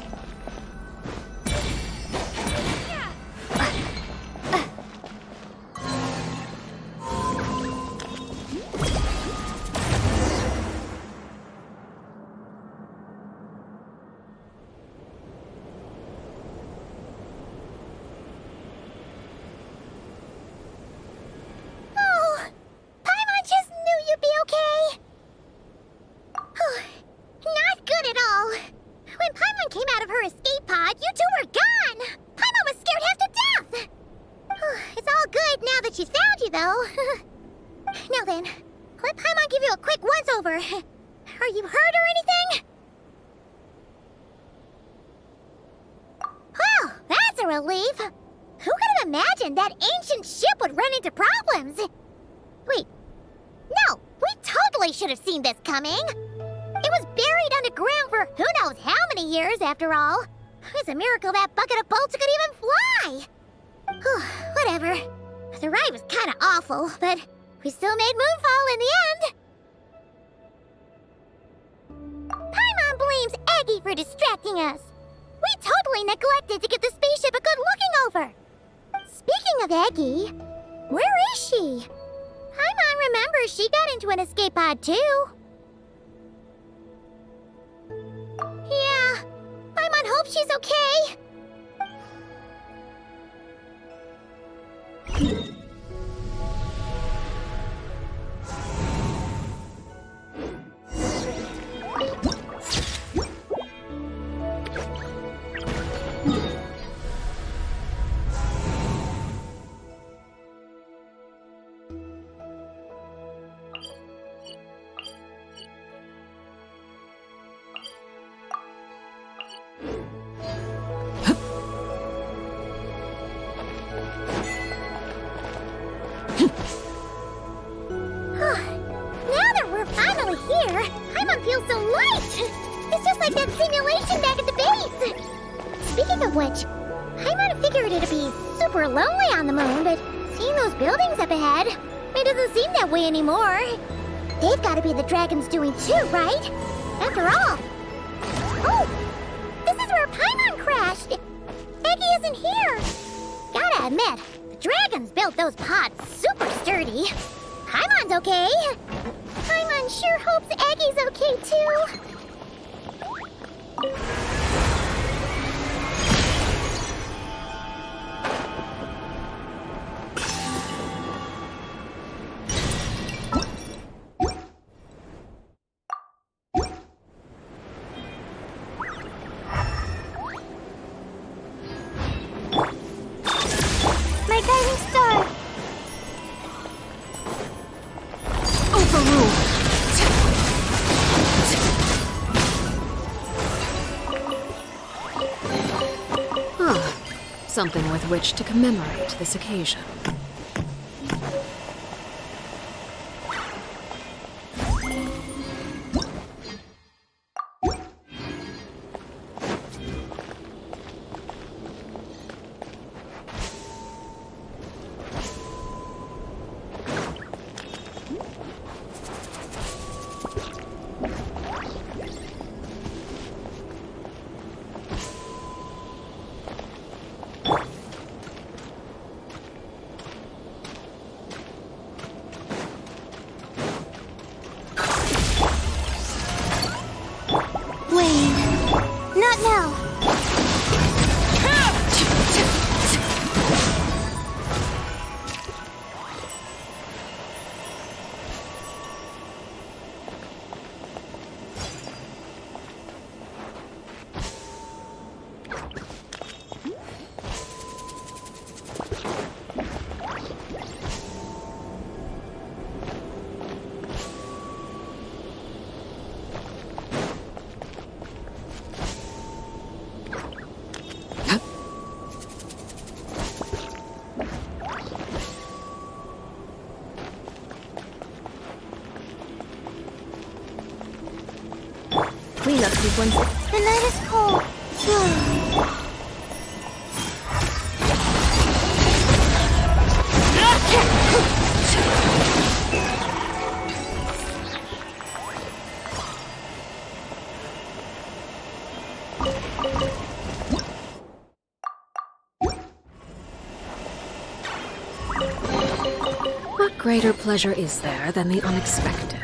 [SPEAKER 12] Now then, let Paimon give you a quick once-over. Are you hurt or anything? Oh, that's a relief. Who could have imagined that ancient ship would run into problems? Wait, no, we totally should have seen this coming. It was buried underground for who knows how many years, after all. It's a miracle that bucket of bolts could even fly. Whatever. The ride was kind of awful, but we still made Moonfall in the end. Paimon blames Eggy for distracting us. We totally neglected to give the spaceship a good looking over. Speaking of Eggy, where is she? Paimon remembers she got into an escape pod too. Yeah, Paimon hopes she's okay. Now that we're finally here, Paimon feels so light! It's just like that simulation back at the base! Speaking of which, Paimon figured it'd be super lonely on the moon, but seeing those buildings up ahead, it doesn't seem that way anymore. They've gotta be the dragon's doing too, right? After all. Oh! This is where Paimon crashed! Eggy isn't here! Gotta admit, the dragons built those pods super sturdy. Paimon's okay. Paimon sure hopes Eggy's okay too.
[SPEAKER 11] My guiding star!
[SPEAKER 9] Something with which to commemorate this occasion.
[SPEAKER 1] cleanup sequence.
[SPEAKER 12] The night is cold.
[SPEAKER 9] What greater pleasure is there than the unexpected?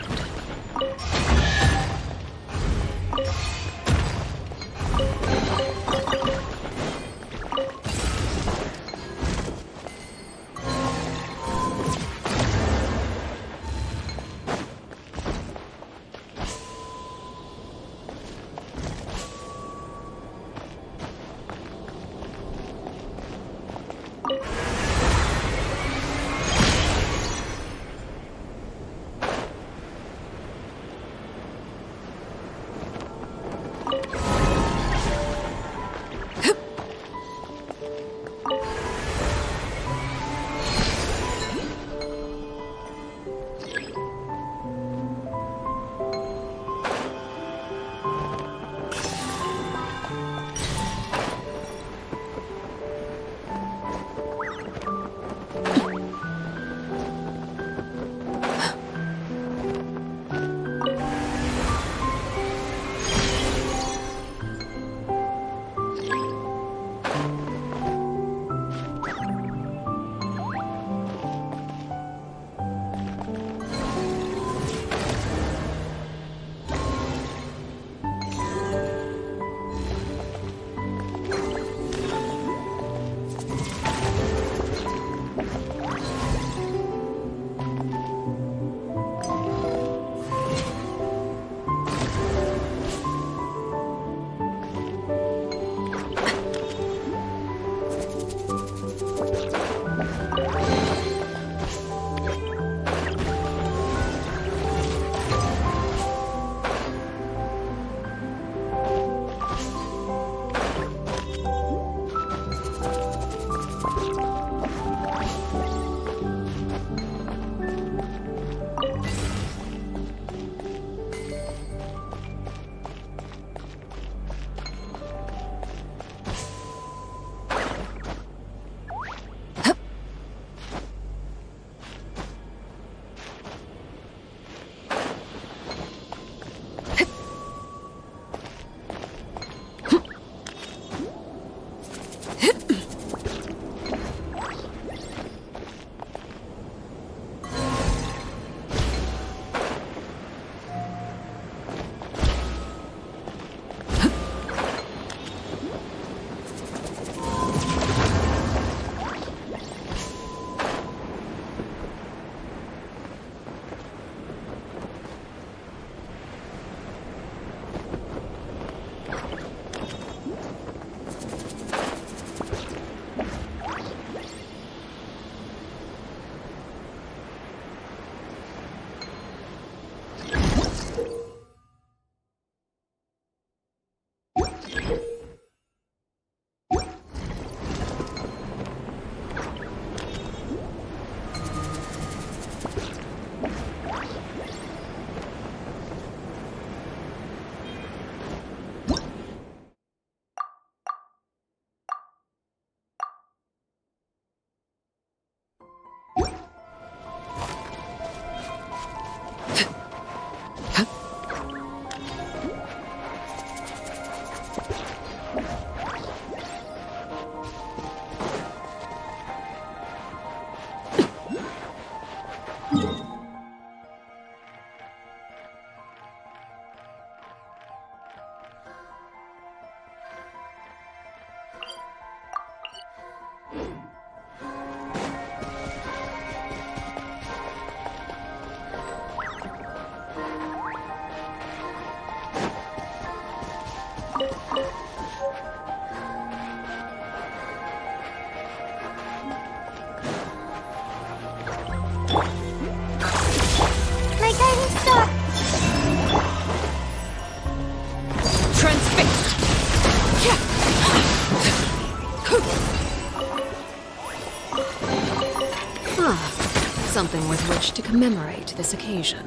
[SPEAKER 9] Something with which to commemorate this occasion.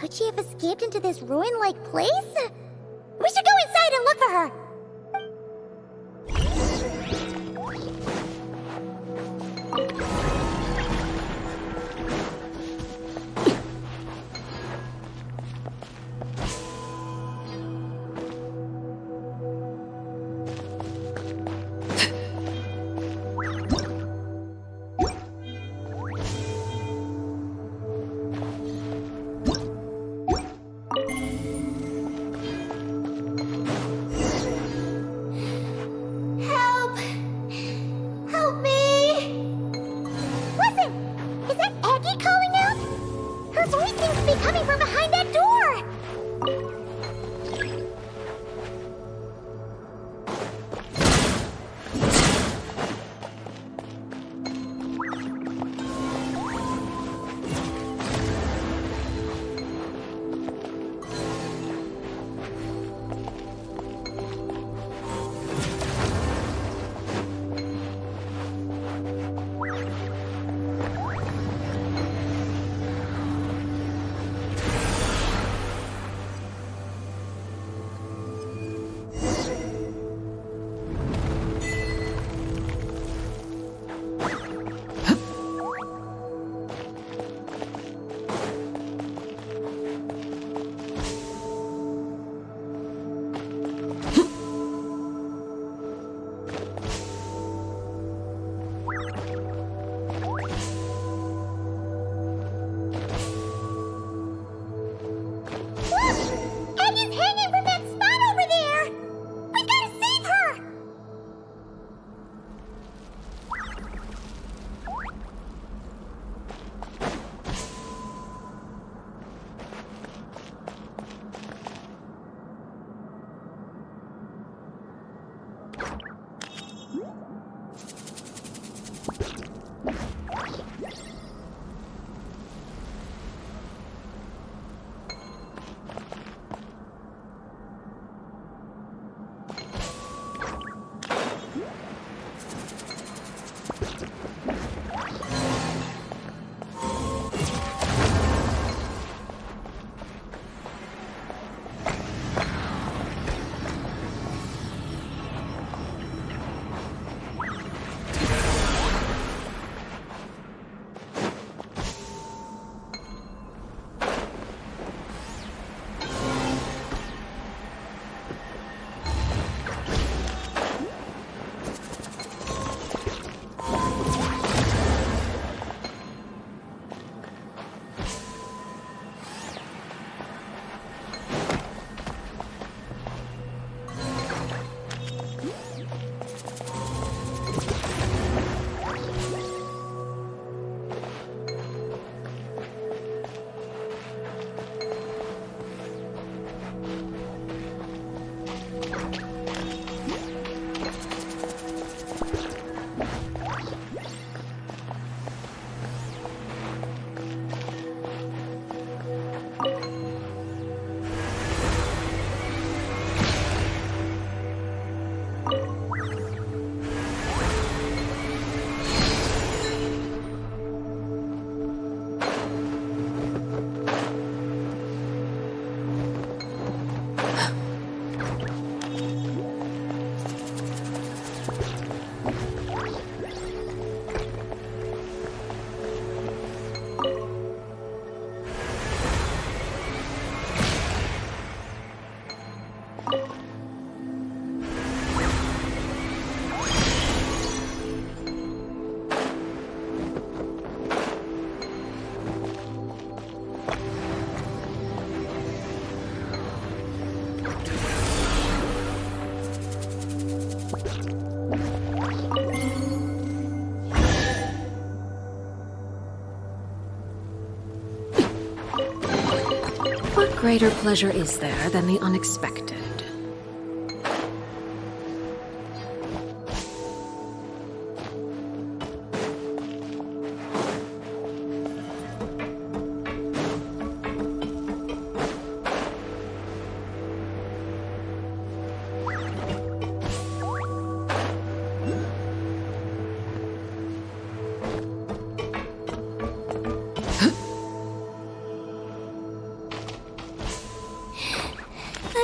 [SPEAKER 12] Could she have escaped into this ruin-like place? We should go inside and look for her! Help! Help me! Listen! Is that Aggie calling out? Her voice seems to be coming from behind that door! Look! Aggie's hanging from that spot over there! We've gotta save her!
[SPEAKER 9] What greater pleasure is there than the unexpected?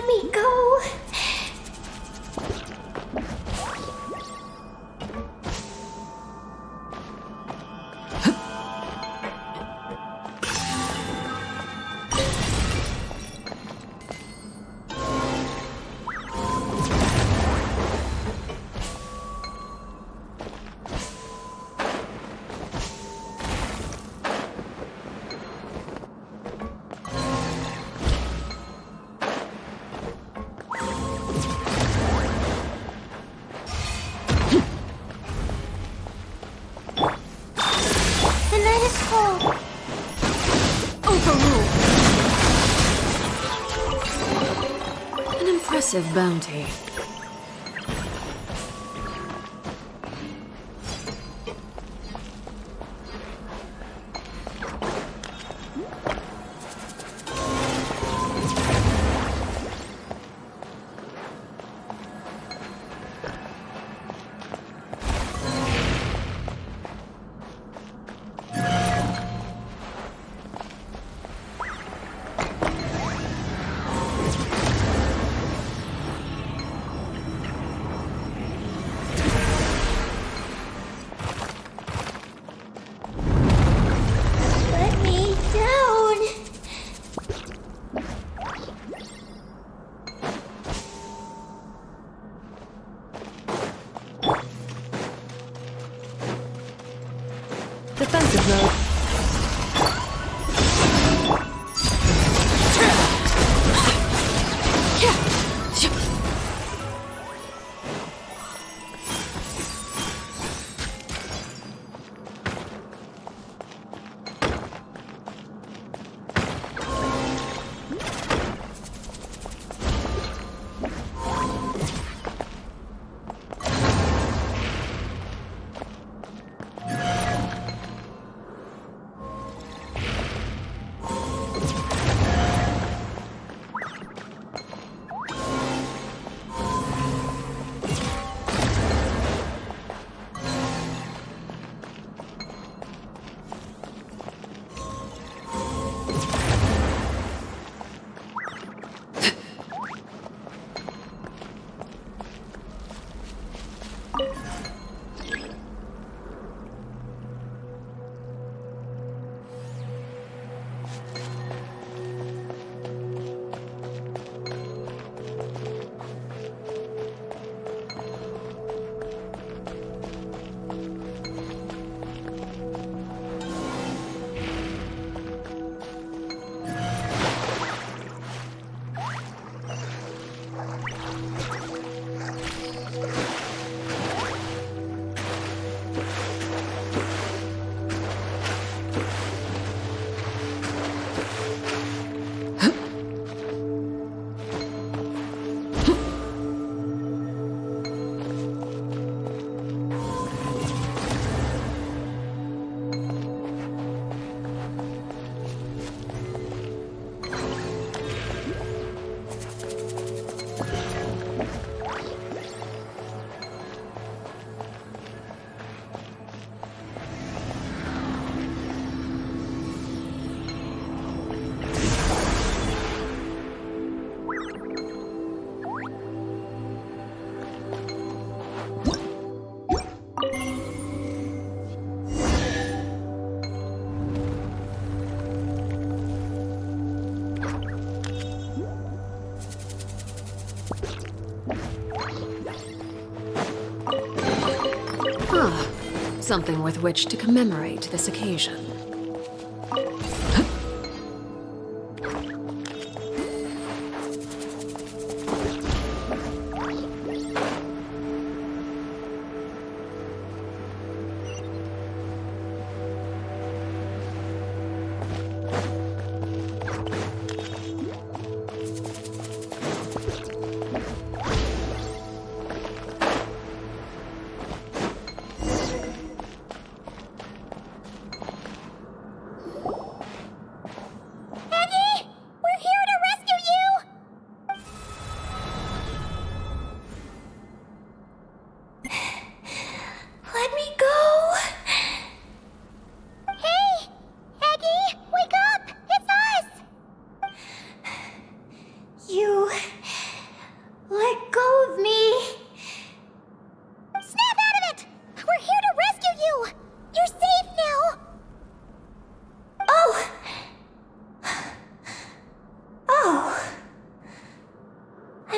[SPEAKER 11] Let me go.
[SPEAKER 12] The night is cold.
[SPEAKER 9] Overruled. An impressive bounty.
[SPEAKER 12] Let me down.
[SPEAKER 1] Defensive mode.
[SPEAKER 9] Something with which to commemorate this occasion.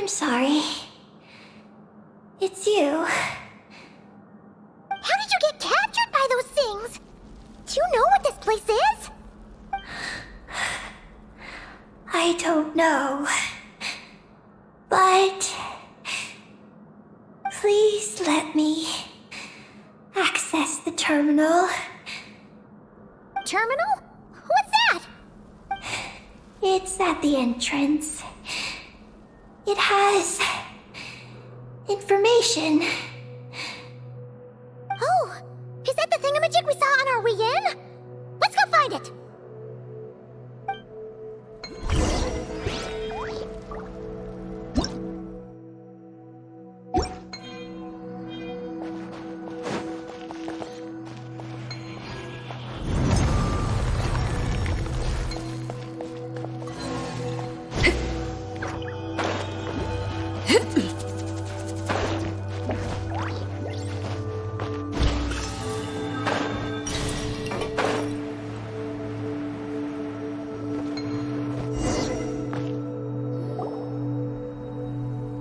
[SPEAKER 8] I'm sorry. It's you.
[SPEAKER 12] How did you get captured by those things? Do you know what this place is?
[SPEAKER 8] I don't know. But please let me access the terminal.
[SPEAKER 12] Terminal? What's that?
[SPEAKER 8] It's at the entrance. It has information.
[SPEAKER 12] Oh, is that the thingamajig we saw on our way in? Let's go find it.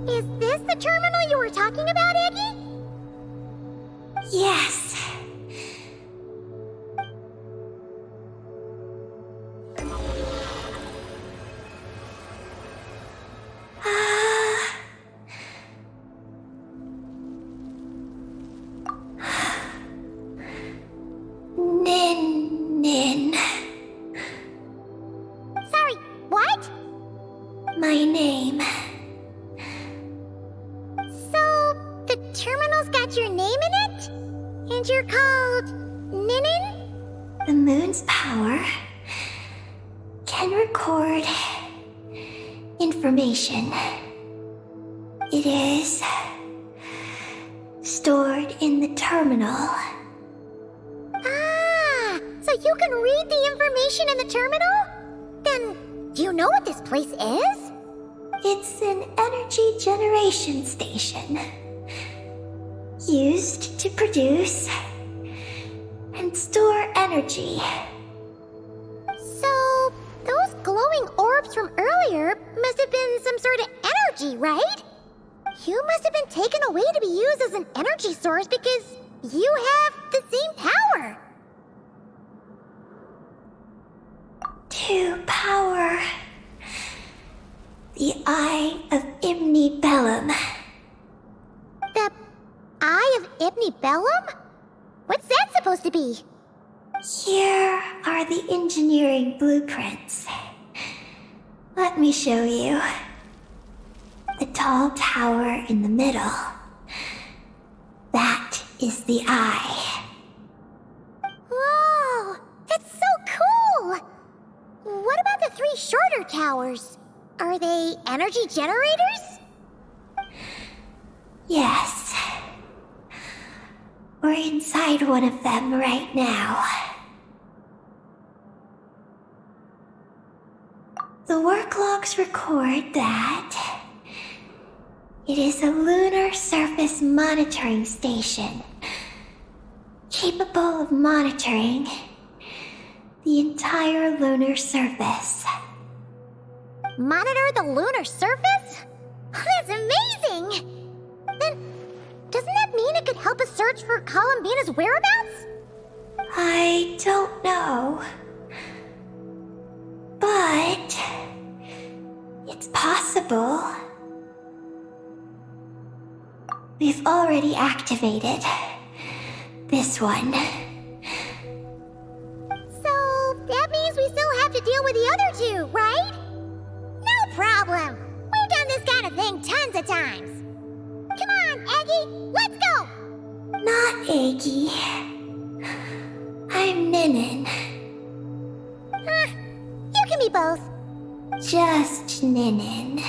[SPEAKER 12] Is this the terminal you were talking about, Eggy?
[SPEAKER 8] Yes. Nin.
[SPEAKER 12] Sorry, what?
[SPEAKER 8] My name.
[SPEAKER 12] So, the terminal's got your name in it? And you're called Ninin?
[SPEAKER 8] The moon's power can record information. It is stored in the terminal.
[SPEAKER 12] Ah, so you can read the information in the terminal? Then, do you know what this place is?
[SPEAKER 8] It's an energy generation station used to produce and store energy.
[SPEAKER 12] So, those glowing orbs from earlier must have been some sort of energy, right? You must have been taken away to be used as an energy source because you have the same power.
[SPEAKER 8] To power the Eye of Imni Bellum.
[SPEAKER 12] The Eye of Ibni Bellum? What's that supposed to be?
[SPEAKER 8] Here are the engineering blueprints. Let me show you. The tall tower in the middle. That is the eye.
[SPEAKER 12] Whoa, that's so cool! What about the three shorter towers? Are they energy generators?
[SPEAKER 8] Yes. We're inside one of them right now. The work logs record that it is a lunar surface monitoring station, capable of monitoring the entire lunar surface.
[SPEAKER 12] Monitor the lunar surface? That's amazing! Then, doesn't that mean it could help us search for Columbina's whereabouts?
[SPEAKER 8] I don't know. But it's possible. We've already activated this one.
[SPEAKER 12] So, that means we still have to deal with the other two, right? No problem! We've done this kind of thing tons of times. Come on, Eggy, let's go!
[SPEAKER 8] Not Eggy. I'm Ninin.
[SPEAKER 12] You can be both.
[SPEAKER 8] Just Ninin.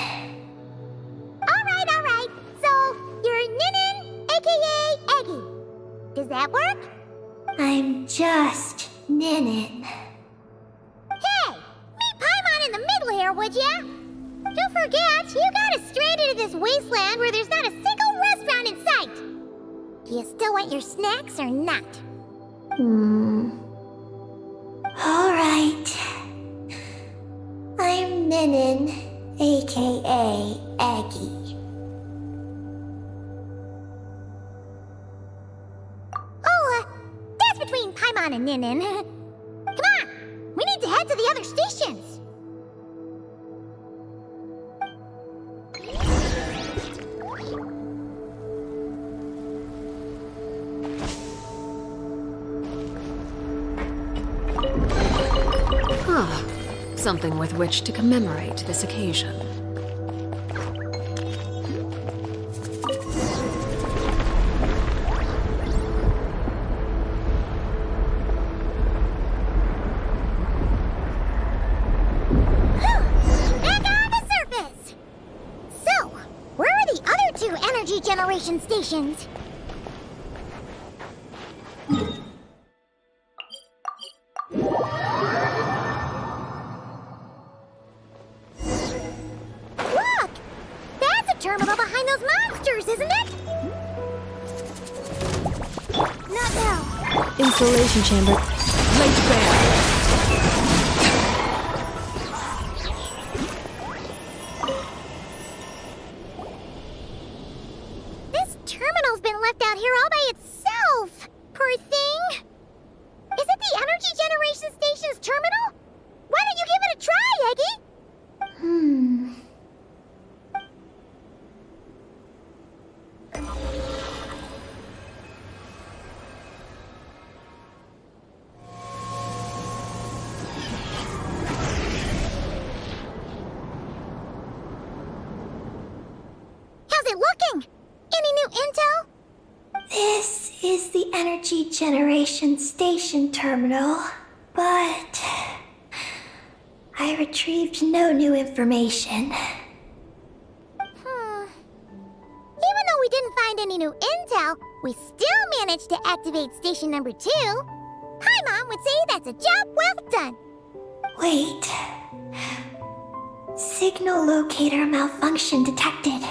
[SPEAKER 12] Alright. So, you're Ninin, aka Eggy. Does that work?
[SPEAKER 8] I'm just Ninin.
[SPEAKER 12] Hey, meet Paimon in the middle here, would ya? Don't forget, you got us stranded in this wasteland where there's not a single restaurant in sight. Do you still want your snacks or not?
[SPEAKER 8] Alright. I'm Ninin,
[SPEAKER 12] AKA Aggie. Oh, that's between Paimon and Ninin. Come on! We need to head to the other stations!
[SPEAKER 9] Ah, something with which to commemorate this occasion.
[SPEAKER 12] Back on the surface! So, where are the other two energy generation stations? Look! That's a terminal behind those monsters, isn't it? Not now.
[SPEAKER 1] Installation chamber.
[SPEAKER 9] Laid bare.
[SPEAKER 12] This terminal's been left out here all by itself. Poor thing. Is it the energy generation station's terminal? Why don't you give it a try, Eggie? How's it looking? Any new intel?
[SPEAKER 13] This is the energy generation station terminal, but I retrieved no new information.
[SPEAKER 12] Even though we didn't find any new intel, we still managed to activate station number 2. Paimon would say that's a job well done.
[SPEAKER 13] Wait. Signal locator malfunction detected.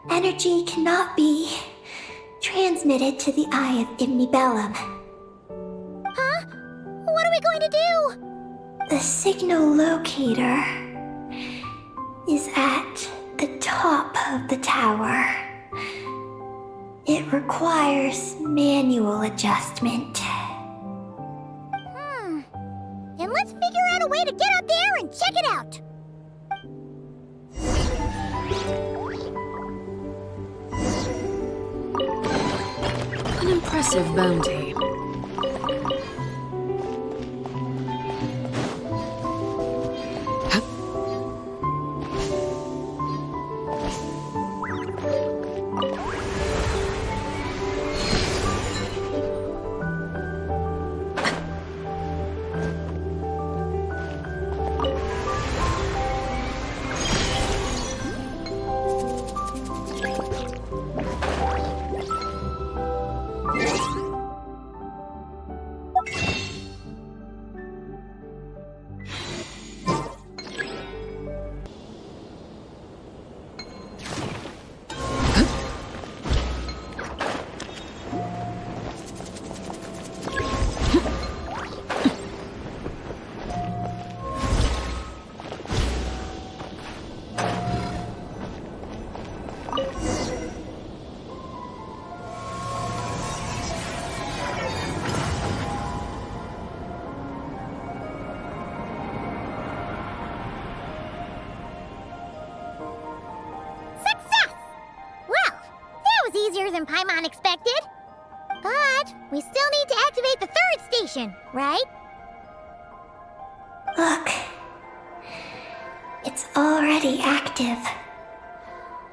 [SPEAKER 13] Energy cannot be transmitted to the eye of Imnibellum.
[SPEAKER 12] Huh? What are we going to do?
[SPEAKER 13] The signal locator is at the top of the tower. It requires manual adjustment.
[SPEAKER 12] Then let's figure out a way to get up there and check it out.
[SPEAKER 9] An impressive bounty.
[SPEAKER 12] Easier than Paimon expected. But we still need to activate the 3rd station, right?
[SPEAKER 13] Look. It's already active.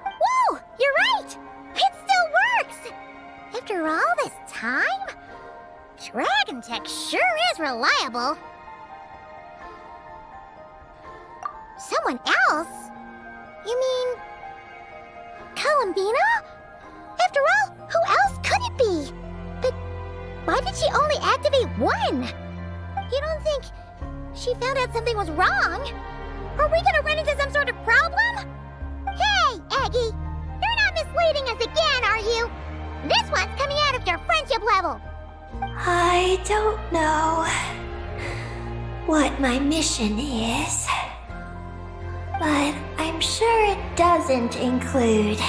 [SPEAKER 12] Whoa! You're right! It still works! After all this time? Dragon Tech sure is reliable. Someone else? You mean... Columbina? After all, who else could it be? But why did she only activate 1? You don't think she found out something was wrong? Are we gonna run into some sort of problem? Hey, Aggie! You're not misleading us again, are you? This one's coming out of your friendship level.
[SPEAKER 13] I don't know what my mission is, but doesn't include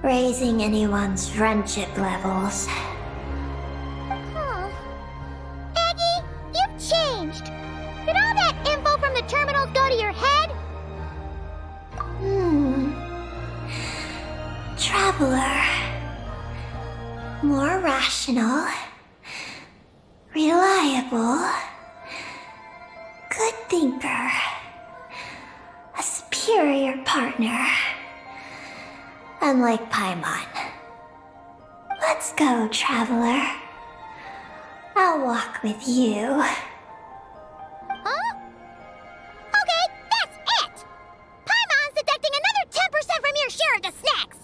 [SPEAKER 13] raising anyone's friendship levels.
[SPEAKER 12] Oh. Eggie, you've changed. Did all that info from the terminals go to your head?
[SPEAKER 13] Traveler. More rational. Reliable. Good thinker. A superior partner. Unlike Paimon. Let's go, Traveler. I'll walk with you.
[SPEAKER 12] Huh? Okay, that's it! Paimon's deducting another 10% from your share of the snacks!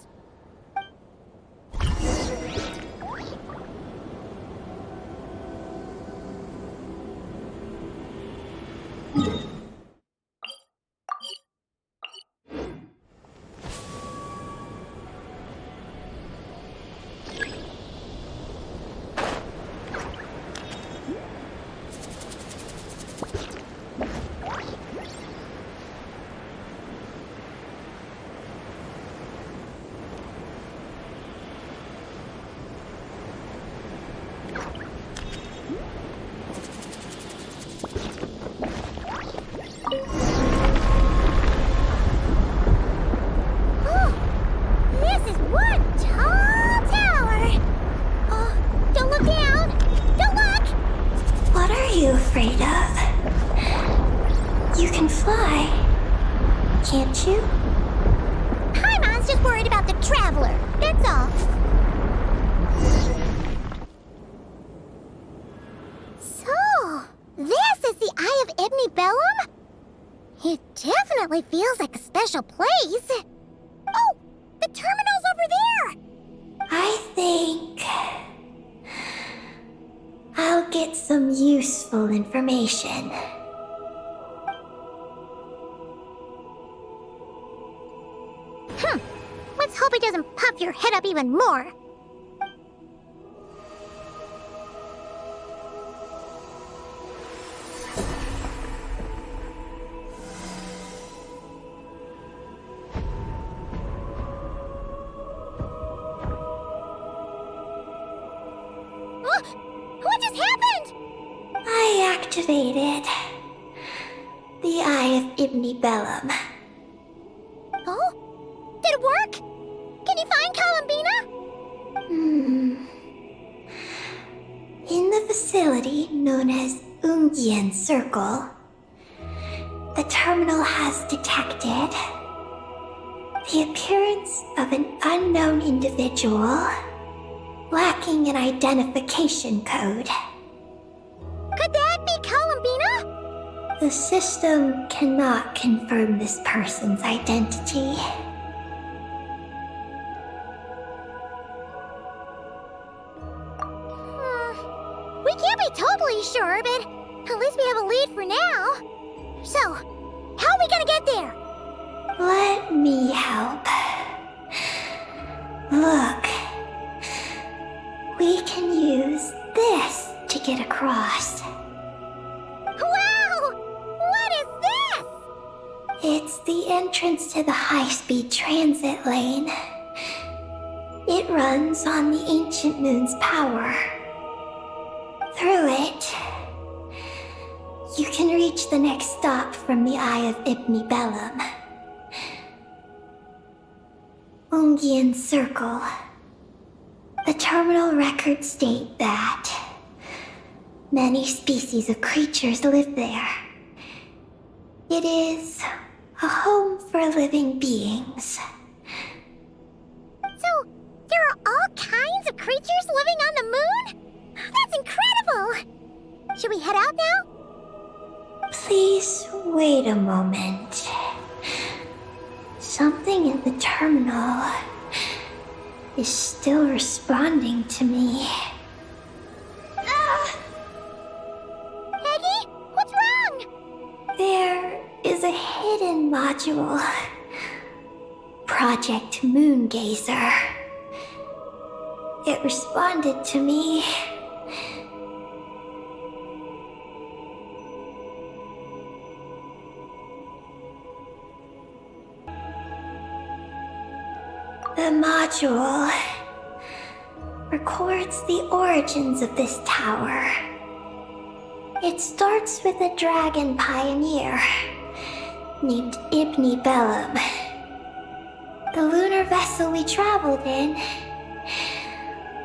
[SPEAKER 13] Can't you?
[SPEAKER 12] Paimon's just worried about the Traveler, that's all. So, this is the Eye of Ibni Bellum? It definitely feels like a special place. Oh, the terminal's over there!
[SPEAKER 13] I think I'll get some useful information.
[SPEAKER 12] Let's hope it doesn't pop your head up even more. What just happened?
[SPEAKER 13] I activated the Eye of Ibni Bellum.
[SPEAKER 12] Oh? Did it work? Can you find Columbina?
[SPEAKER 13] In the facility known as Ungian Circle, the terminal has detected the appearance of an unknown individual lacking an identification code.
[SPEAKER 12] Could that be Columbina?
[SPEAKER 13] The system cannot confirm this person's identity.
[SPEAKER 12] We can't be totally sure, but at least we have a lead for now. So, how are we gonna get there?
[SPEAKER 13] Let me help. Look. We can use this to get across.
[SPEAKER 12] Wow! What is this?
[SPEAKER 13] It's the entrance to the high-speed transit lane. It runs on the ancient moon's power. Through it, you can reach the next stop from the Eye of Ibni Bellum. Ungian Circle. The terminal records state that many species of creatures live there. It is a home for living beings.
[SPEAKER 12] So, there are all kinds of creatures living on the moon? That's incredible! Should we head out now?
[SPEAKER 13] Please wait a moment. Something in the terminal is still responding to me.
[SPEAKER 12] Peggy, what's wrong?
[SPEAKER 13] There is a hidden module. Project Moongazer. It responded to me. The module records the origins of this tower. It starts with a dragon pioneer named Ibni Bellum. The lunar vessel we traveled in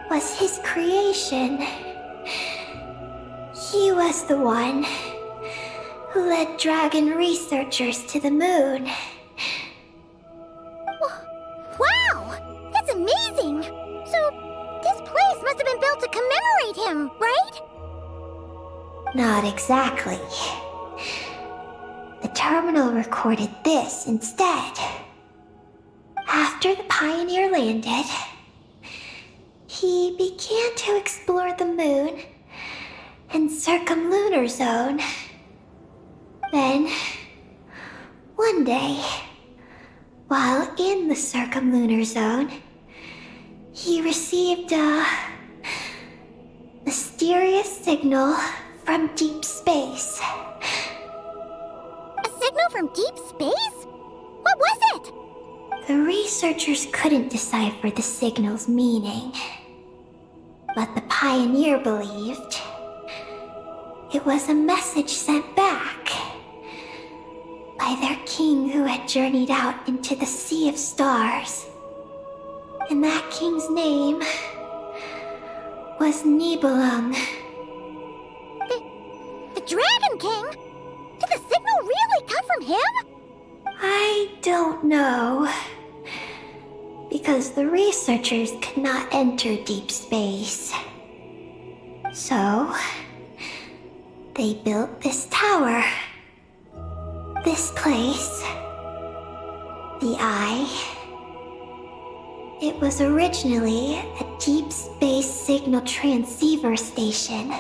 [SPEAKER 13] was his creation. He was the one who led dragon researchers to the moon.
[SPEAKER 12] Wow! That's amazing! So, this place must have been built to commemorate him, right?
[SPEAKER 13] Not exactly. The terminal recorded this instead. After the Pioneer landed, he began to explore the moon and circumlunar zone. Then, one day, while in the circumlunar zone, he received a mysterious signal from deep space.
[SPEAKER 12] A signal from deep space? What was it?
[SPEAKER 13] The researchers couldn't decipher the signal's meaning, but the Pioneer believed it was a message sent back by their king who had journeyed out into the Sea of Stars. And that king's name was Nibelung.
[SPEAKER 12] The Dragon King? Did the signal really come from him?
[SPEAKER 13] I don't know. Because the researchers could not enter deep space. So, they built this tower. This place. The Eye. It was originally a deep space signal transceiver station,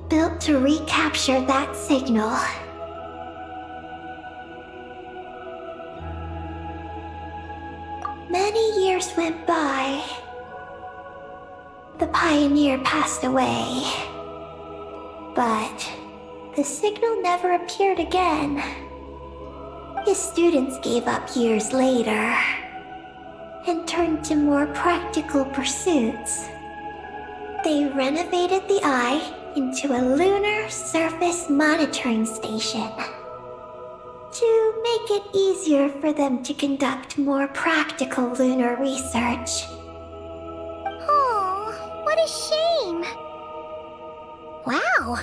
[SPEAKER 13] built to recapture that signal. Many years went by. The Pioneer passed away. But the signal never appeared again. His students gave up years later and turned to more practical pursuits. They renovated the Eye into a lunar surface monitoring station to make it easier for them to conduct more practical lunar research.
[SPEAKER 12] Oh, what a shame. Wow.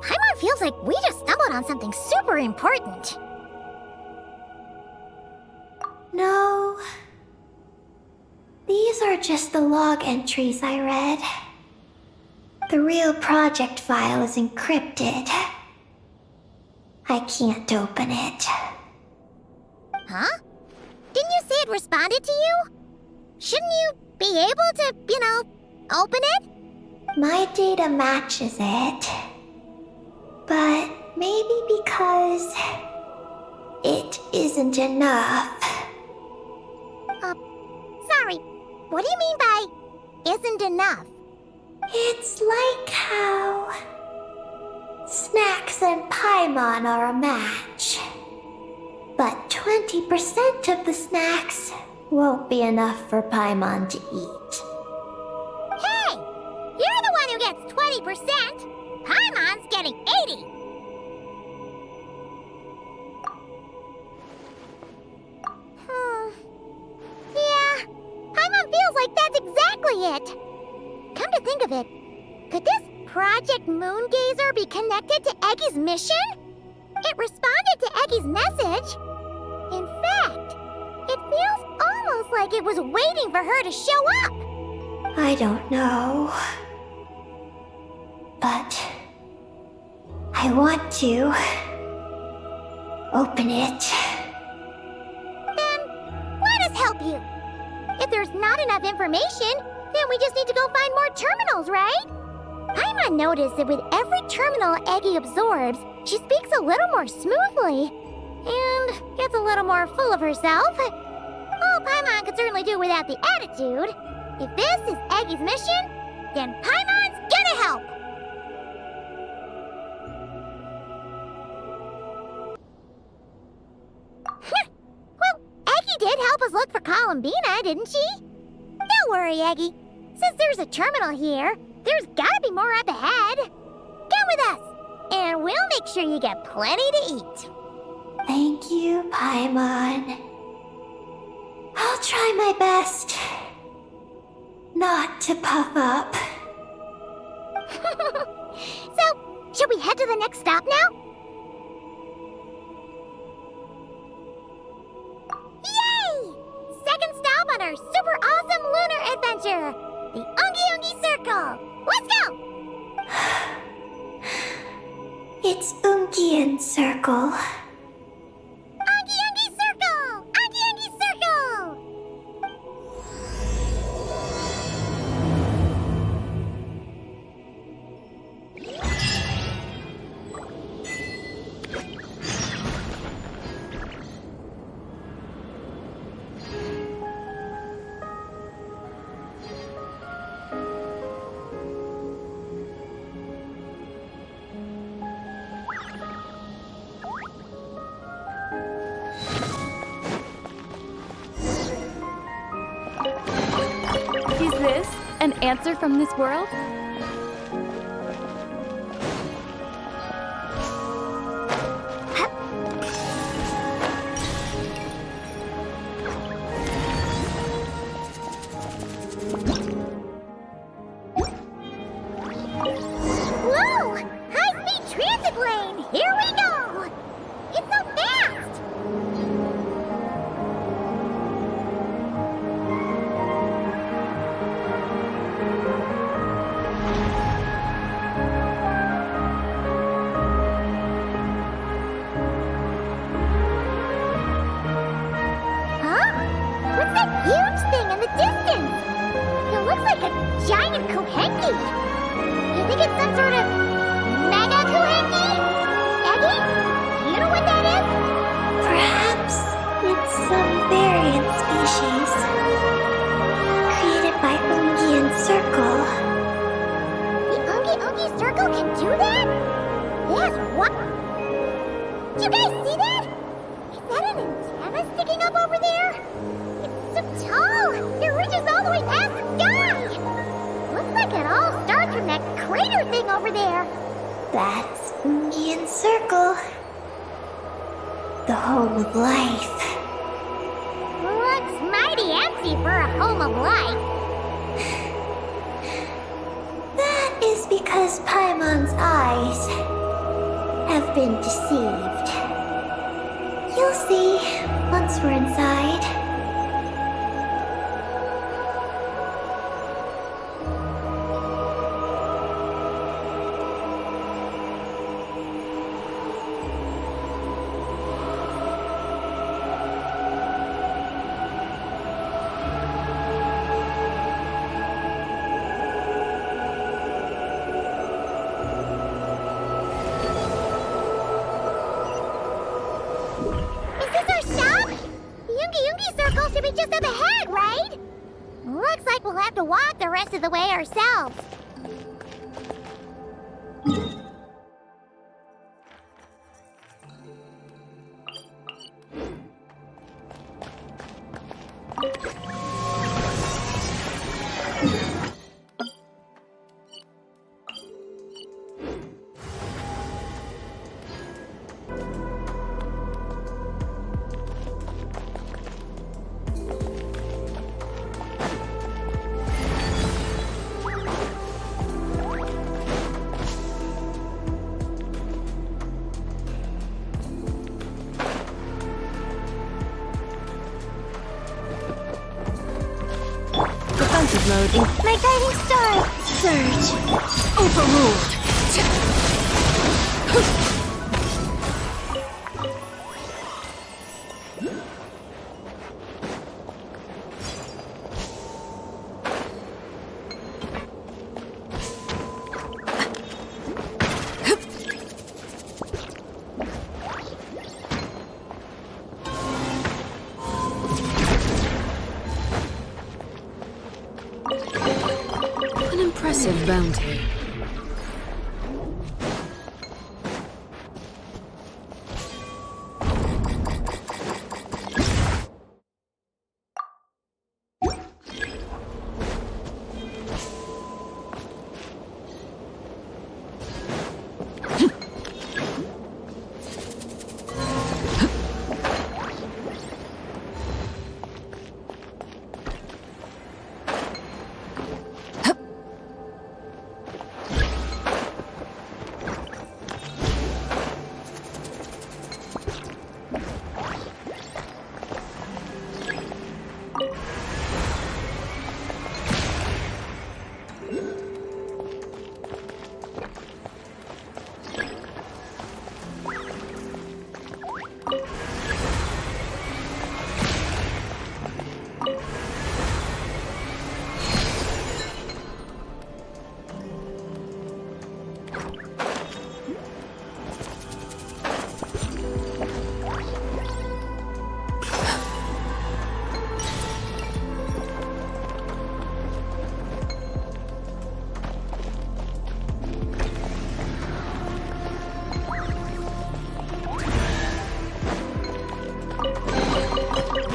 [SPEAKER 12] Paimon feels like we just stumbled on something super important.
[SPEAKER 13] No. These are just the log entries I read. The real project file is encrypted. I can't open it.
[SPEAKER 12] Huh? Didn't you say it responded to you? Shouldn't you be able to, open it?
[SPEAKER 13] My data matches it. But maybe because it isn't enough.
[SPEAKER 12] Sorry. What do you mean by isn't enough?
[SPEAKER 13] It's like how Snacks and Paimon are a match. But 20% of the snacks won't be enough for Paimon to eat.
[SPEAKER 12] Hey! You're the one who gets 20%! Paimon's getting 80! Yeah, Paimon feels like that's exactly it! Come to think of it, could this Project Moongazer be connected to Eggy's mission? It responded to Eggy's message. In fact, it feels almost like it was waiting for her to show up.
[SPEAKER 13] I don't know. But I want to open it.
[SPEAKER 12] Then let us help you. If there's not enough information, then we just need to go find more terminals, right? Paimon noticed that with every terminal Eggy absorbs, she speaks a little more smoothly and gets a little more full of herself. Oh, Paimon could certainly do without the attitude. If this is Eggy's mission, then Paimon's gonna help. Well, Eggy She did help us look for Columbina, didn't she? Don't worry, Eggy. Since there's a terminal here, there's gotta be more up ahead. Come with us, and we'll make sure you get plenty to eat.
[SPEAKER 13] Thank you, Paimon. I'll try my best not to puff up.
[SPEAKER 12] So, should we head to the next stop now? Yay! Second stop on our super awesome lunar adventure, the Ungi Ungi Circle. Let's go!
[SPEAKER 13] It's Ungian Circle.
[SPEAKER 12] Ungi Ungi Circle! Ungi Ungi Circle!
[SPEAKER 11] Is this an answer from this world?
[SPEAKER 12] Whoa! High-speed transit lane! Here we go! It's so fast! Huh? What's that huge thing in the distance? It looks like a giant Kohenki. You think it's some sort of mega Kohenki? Eggy? Do you know what that is?
[SPEAKER 13] Perhaps it's some variant species created by Ungian Circle.
[SPEAKER 12] The Ungi Ungi Circle can do that? Yes, what? You guys see that? Is that an antenna sticking up over there? It's so tall! It reaches all the way past the sky! Looks like it all starts from that crater thing over there.
[SPEAKER 13] That's Ungian Circle. The home of life.
[SPEAKER 12] Looks mighty empty for a home of life.
[SPEAKER 13] That is because Paimon's eyes have been deceived. You'll see once we're inside.
[SPEAKER 12] Is this our stop? The Ungi Ungi Circle should be just up ahead, right? Looks like we'll have to walk the rest of the way ourselves.
[SPEAKER 1] Defensive mode.
[SPEAKER 12] My guiding star!
[SPEAKER 13] Surge.
[SPEAKER 9] Overruled! An impressive bounty.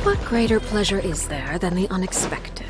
[SPEAKER 9] What greater pleasure is there than the unexpected?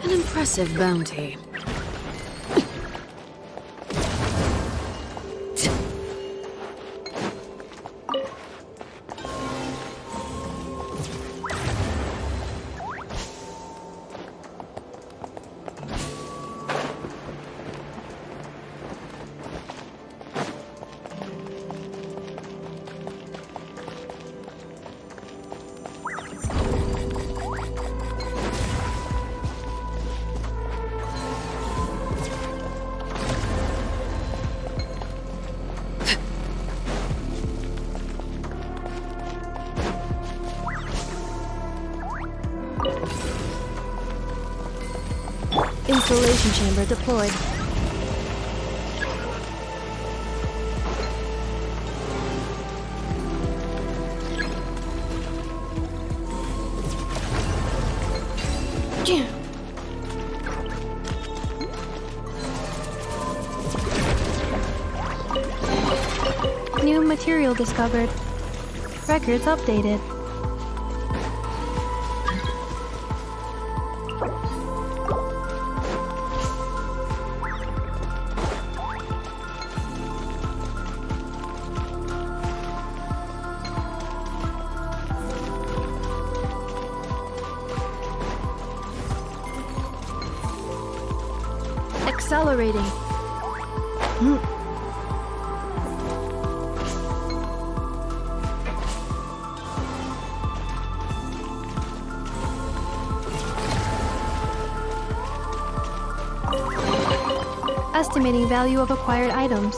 [SPEAKER 9] An impressive bounty.
[SPEAKER 1] Installation chamber deployed. New material discovered. Records updated. Accelerating. Estimating value of acquired items.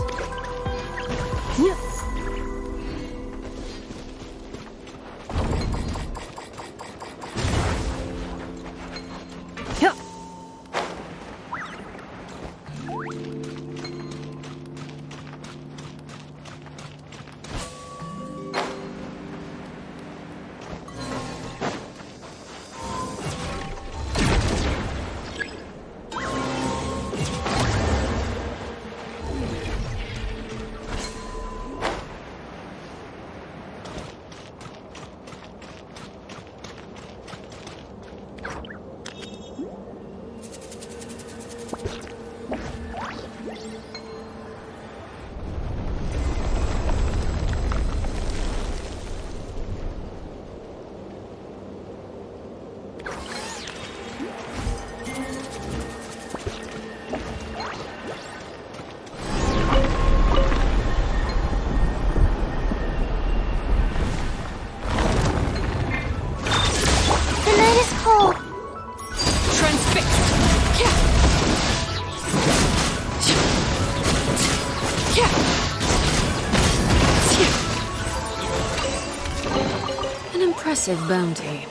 [SPEAKER 9] An impressive bounty.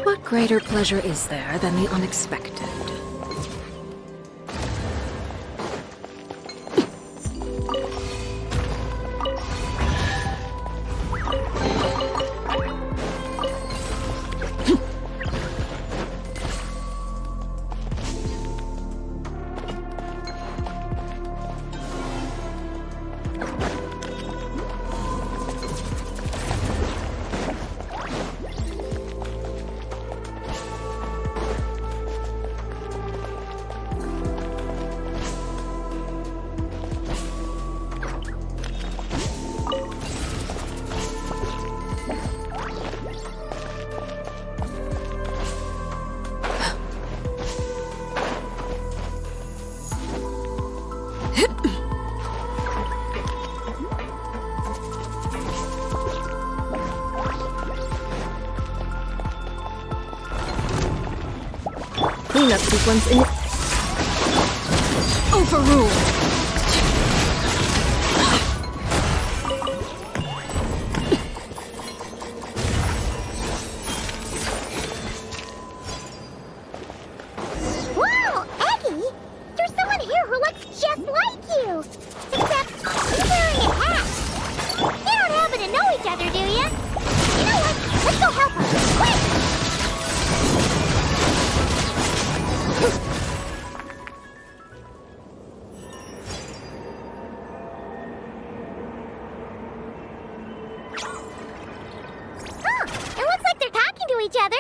[SPEAKER 9] What greater pleasure is there than the unexpected?
[SPEAKER 1] Cleanup sequence in.
[SPEAKER 9] Overruled!
[SPEAKER 12] Wow, Eggy! There's someone here who looks just like you! Except, you're wearing a hat! You don't happen to know each other, do you? You know what? Let's go help her! Quick! Huh, it looks like they're talking to each other.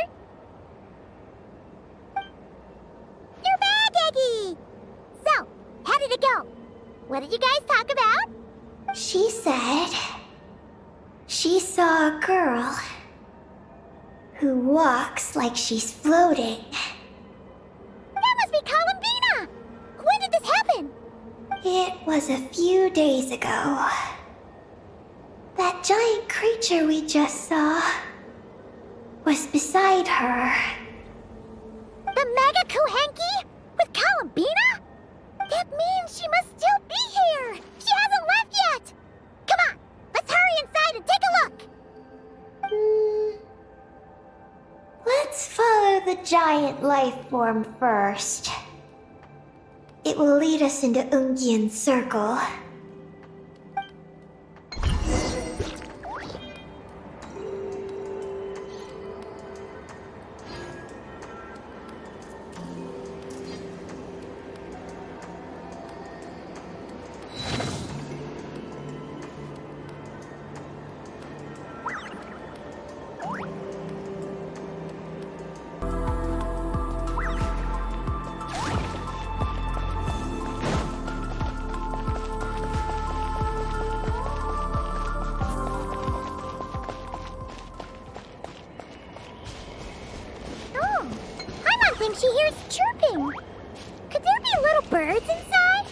[SPEAKER 12] You're back, Eggy! So, how did it go? What did you guys talk about?
[SPEAKER 13] She said she saw a girl who walks like she's floating.
[SPEAKER 12] That must be Columbina! When did this happen?
[SPEAKER 13] It was a few days ago. That giant creature we just saw was beside her.
[SPEAKER 12] The Mega Kuhenki? With Columbina? That means she must still be here! She hasn't left yet! Come on, let's hurry inside and take a look!
[SPEAKER 13] Let's follow the giant life form first. It will lead us into Ungyen's circle.
[SPEAKER 12] Oh, Paimon thinks she hears chirping. Could there be little birds inside?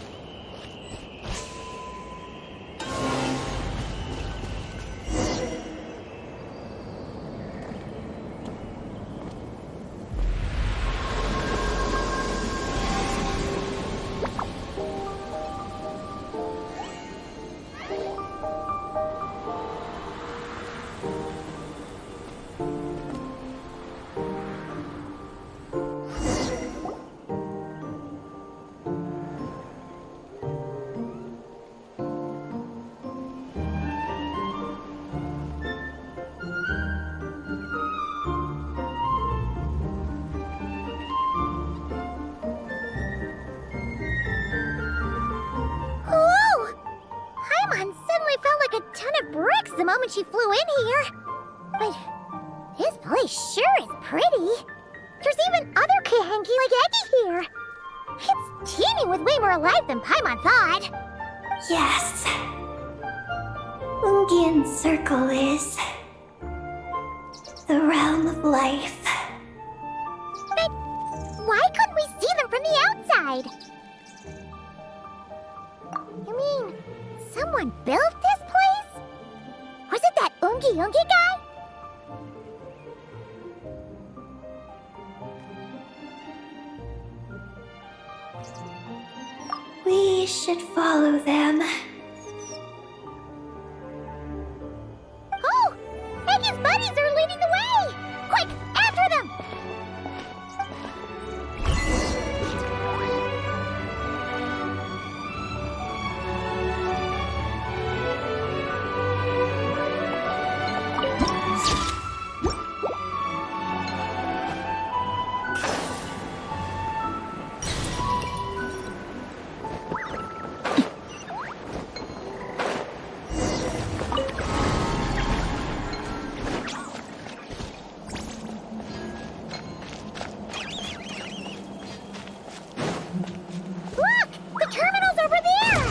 [SPEAKER 12] bricks the moment she flew in here. But this place sure is pretty. There's even other Kahanki like Eggy here. It's teeming with way more life than Paimon thought.
[SPEAKER 13] Yes. Ungian's circle is the realm of life.
[SPEAKER 12] But why couldn't we see them from the outside? You mean someone built this place? Was it that Ungi guy?
[SPEAKER 13] We should follow them.
[SPEAKER 12] Oh! Eggy's buddies are leading the way! Quick, after them! Look! The terminal's over there!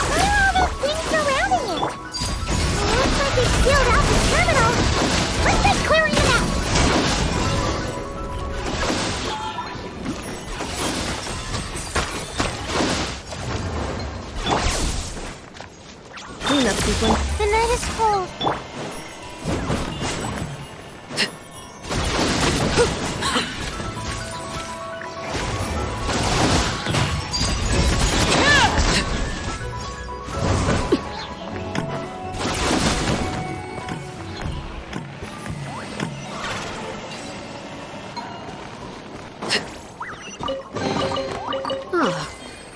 [SPEAKER 12] What are all those things surrounding it? Looks like they sealed out the terminal. Let's get clearing it out!
[SPEAKER 1] Cleanup sequence.
[SPEAKER 12] The night is cold.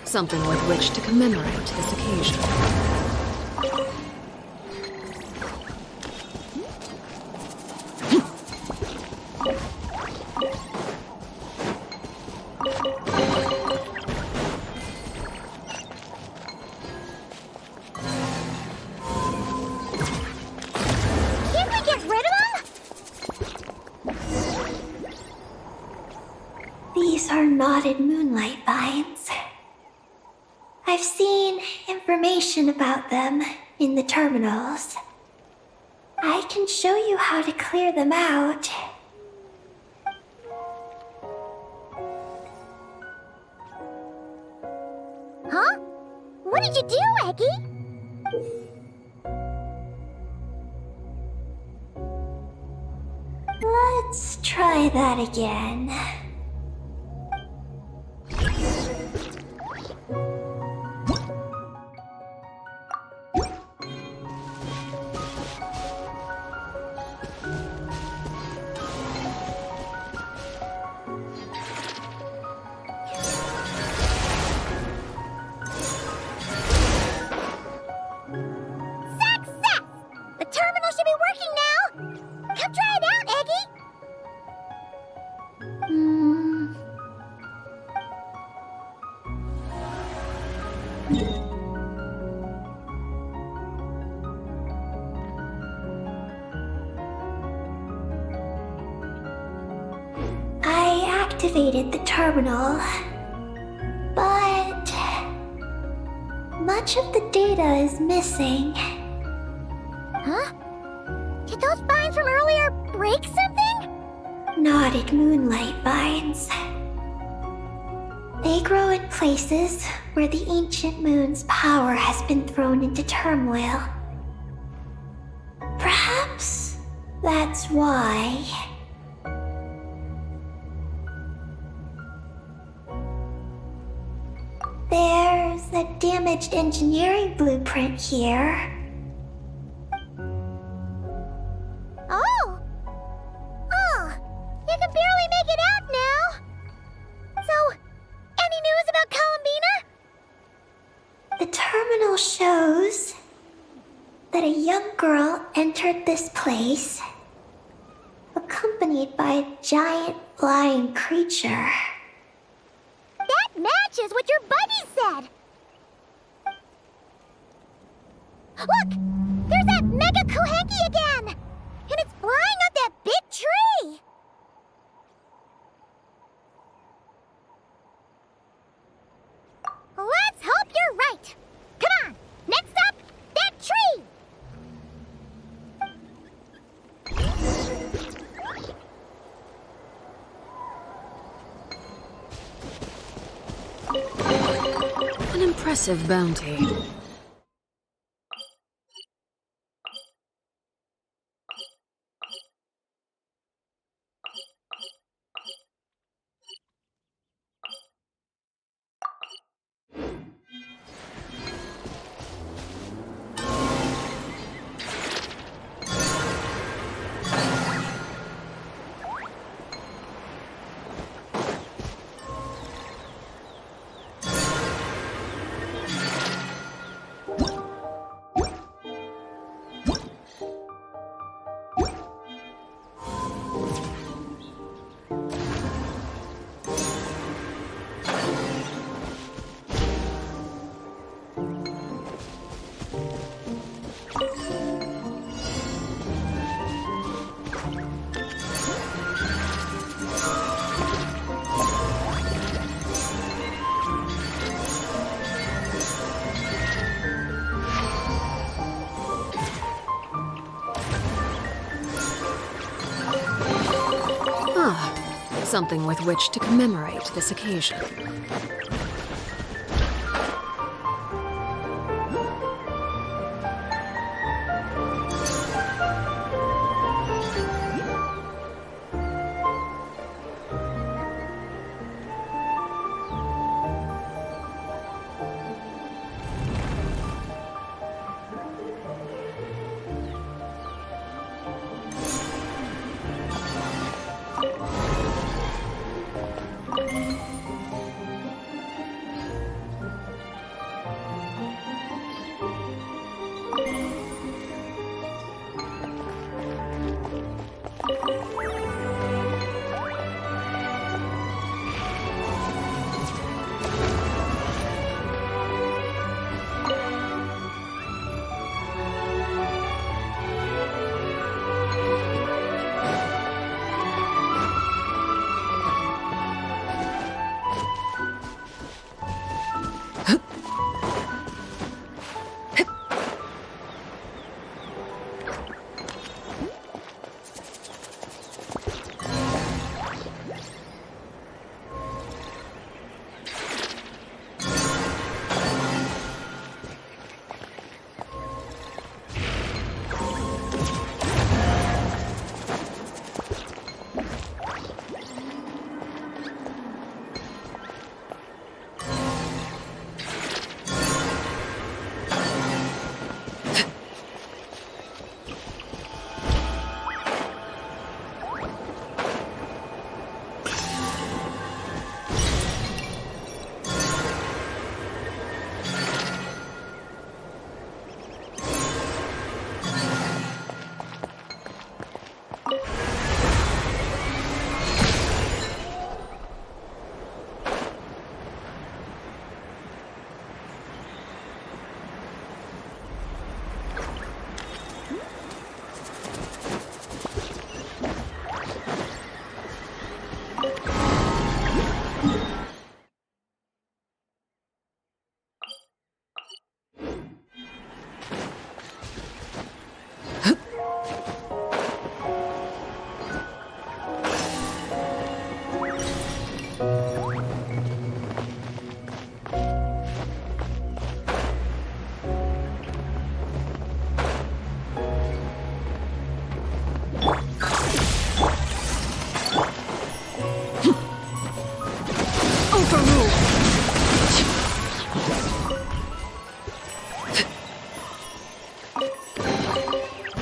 [SPEAKER 9] Something with which to commemorate this occasion.
[SPEAKER 12] Can't we get rid of them?
[SPEAKER 13] These are knotted moonlight vines. I've seen information about them in the terminals. I can show you how to clear them out.
[SPEAKER 12] Huh? What did you do, Eggy?
[SPEAKER 13] Let's try that again.
[SPEAKER 12] Success! The terminal should be working now! Come try it out, Eggy!
[SPEAKER 13] I activated the terminal, but much of the data is missing.
[SPEAKER 12] Huh? Did those vines from earlier break something?
[SPEAKER 13] Knotted moonlight vines. They grow in places where the ancient moon's power has been thrown into turmoil. Perhaps that's why. There's a damaged engineering blueprint here.
[SPEAKER 12] Oh! Oh! You can barely make it out now! So, any news about Columbina?
[SPEAKER 13] The terminal shows that a young girl entered this place, accompanied by a giant flying creature.
[SPEAKER 12] That matches what your buddy said! Look! There's that Mega Kohenki again! And it's flying up that big tree!
[SPEAKER 9] impressive bounty. Something with which to commemorate this occasion.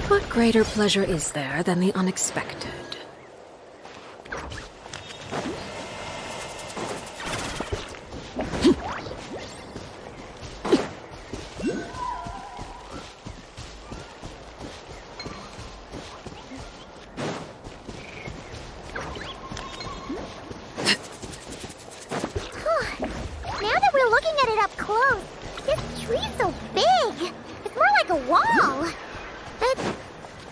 [SPEAKER 9] What greater pleasure is there than the unexpected?
[SPEAKER 12] Now that we're looking at it up close, this tree's so big. It's more like a wall. But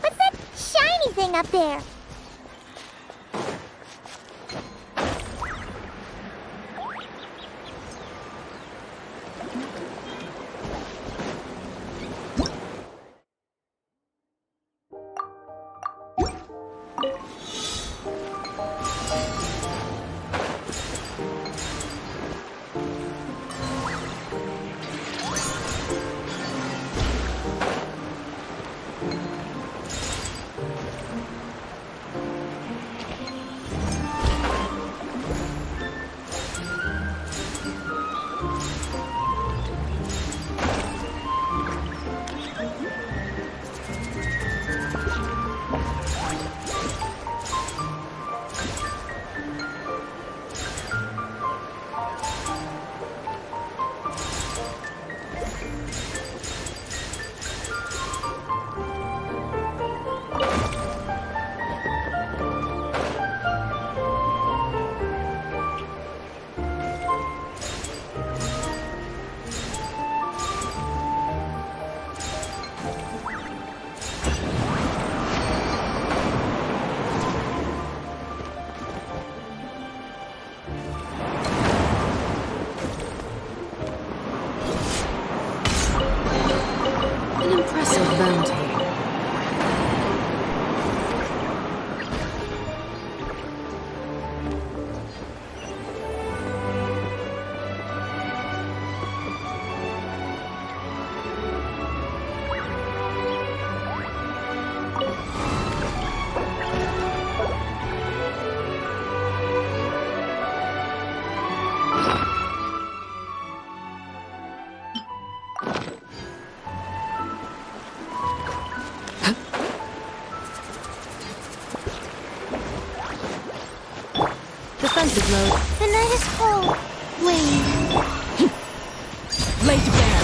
[SPEAKER 12] what's that shiny thing up there?
[SPEAKER 1] Defensive mode.
[SPEAKER 12] The night is cold. Wait.
[SPEAKER 6] Laid bare.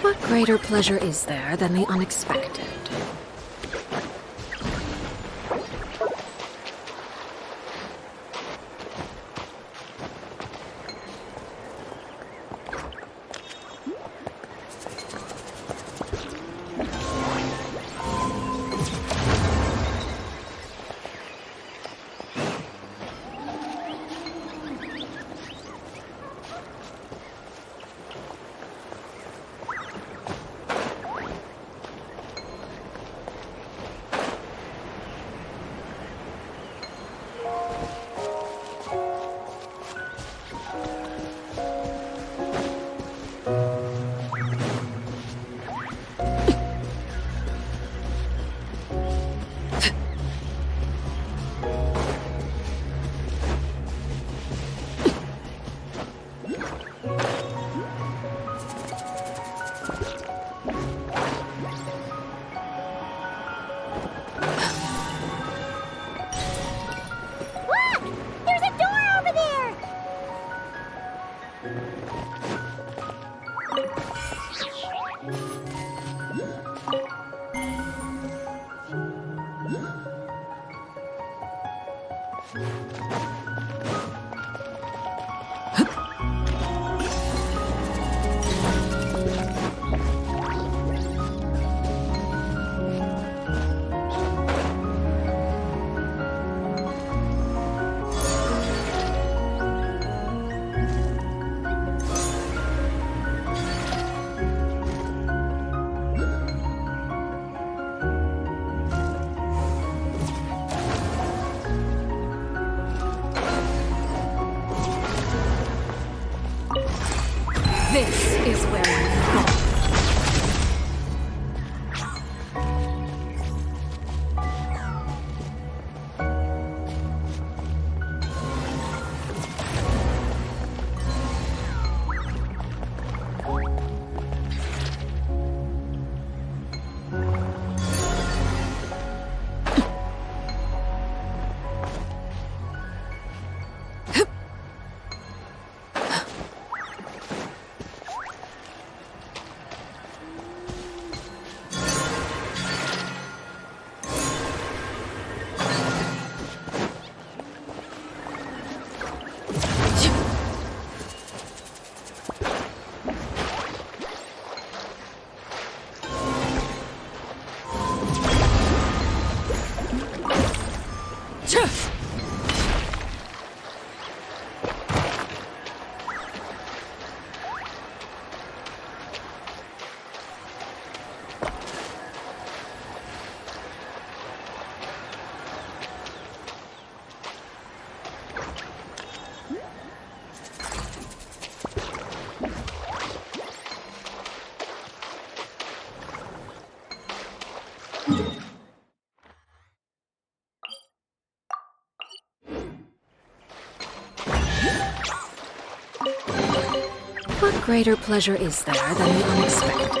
[SPEAKER 9] What greater pleasure is there than the unexpected? This is where you fall. What greater pleasure is there than the unexpected?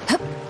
[SPEAKER 6] Hup.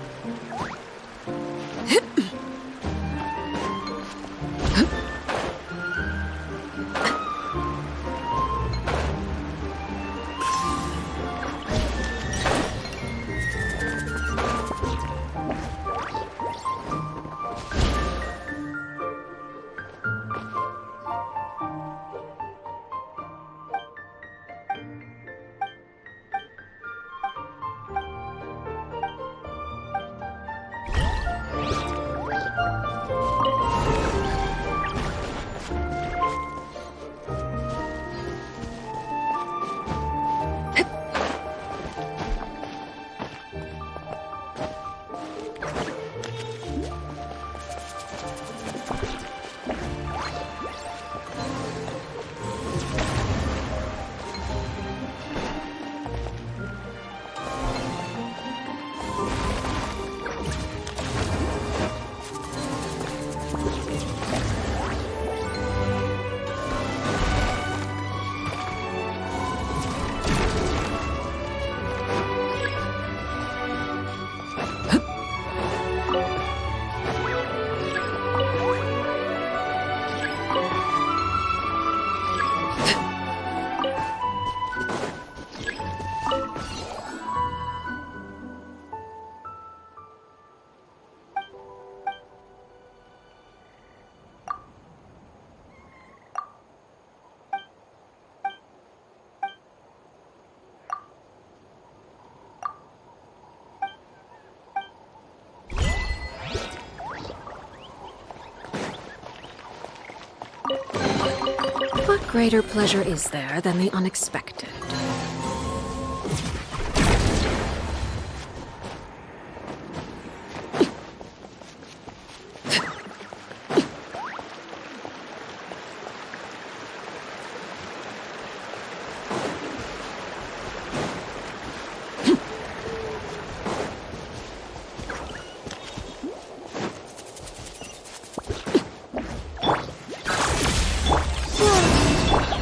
[SPEAKER 9] greater pleasure is there than the unexpected?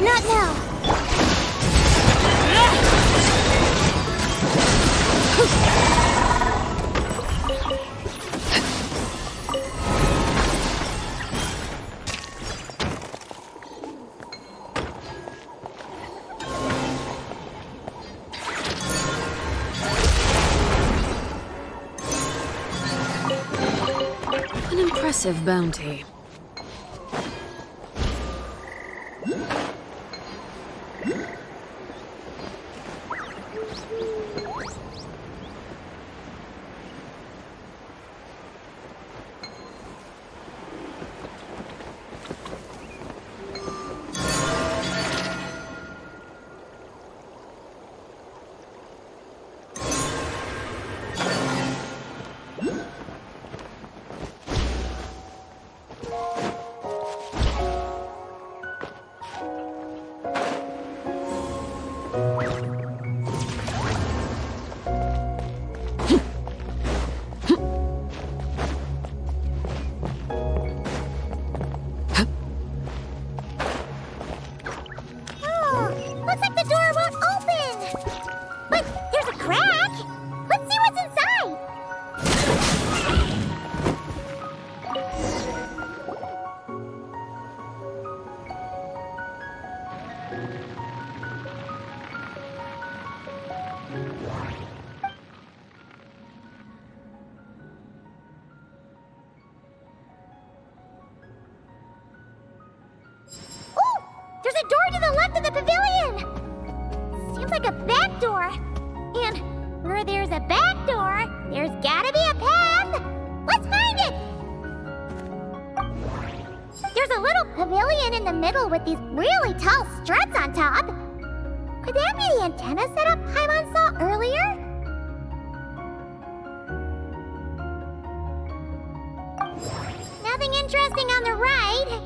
[SPEAKER 12] Not now!
[SPEAKER 9] An impressive bounty.
[SPEAKER 12] Looks like the door won't open! But there's a crack! Let's see what's inside! Ooh! There's a door to the left of the pavilion! Seems like a back door. And where there's a back door, there's gotta be a path! Let's find it! There's a little pavilion in the middle with these really tall struts on top. Could that be the antenna setup Paimon saw earlier? Nothing interesting on the right.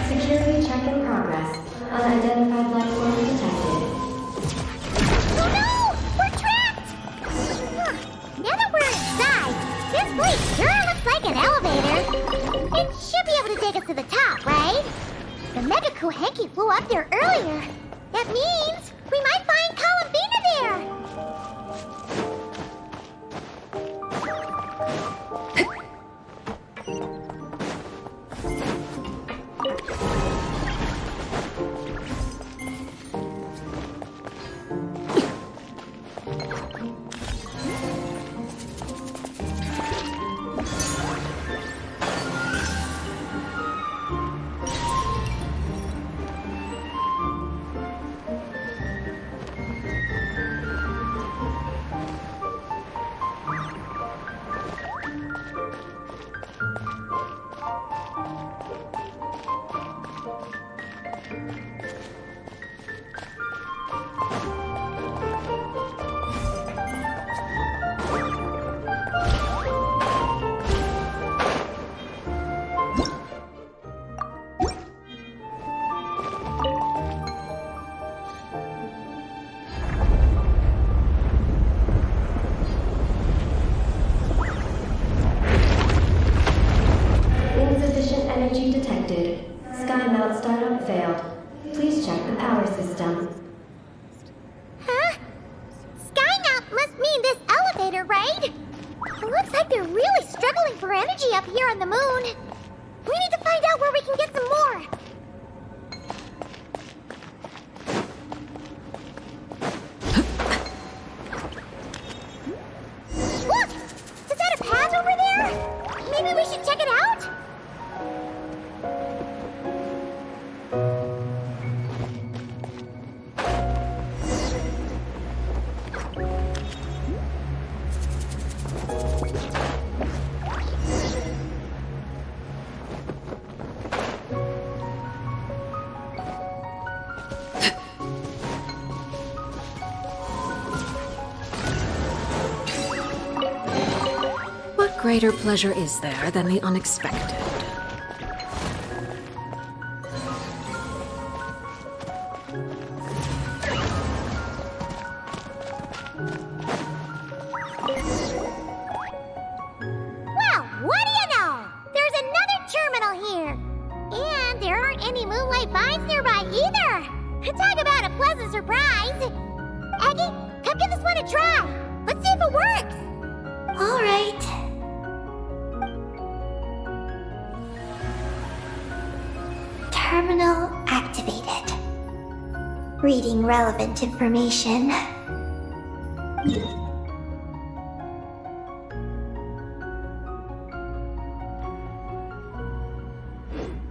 [SPEAKER 10] Security check in progress. Unidentified life form detected.
[SPEAKER 12] Oh no! We're trapped! Huh. Now that we're inside, this place sure looks like an elevator. It should be able to take us to the top, right? The Mega Kohenki flew up there earlier. That means we might find Columbina there. pulling for energy up here on the moon. We need to find out where we can get some more. Look! Is that a path over there? Maybe we should check it out?
[SPEAKER 9] What greater pleasure is there than the unexpected?
[SPEAKER 12] Well, what do you know? There's another terminal here. And there aren't any moonlight vines nearby either. Talk about a pleasant surprise. Aggie, come give this one a try. Let's see if it works.
[SPEAKER 13] All right. Terminal activated. Reading relevant information.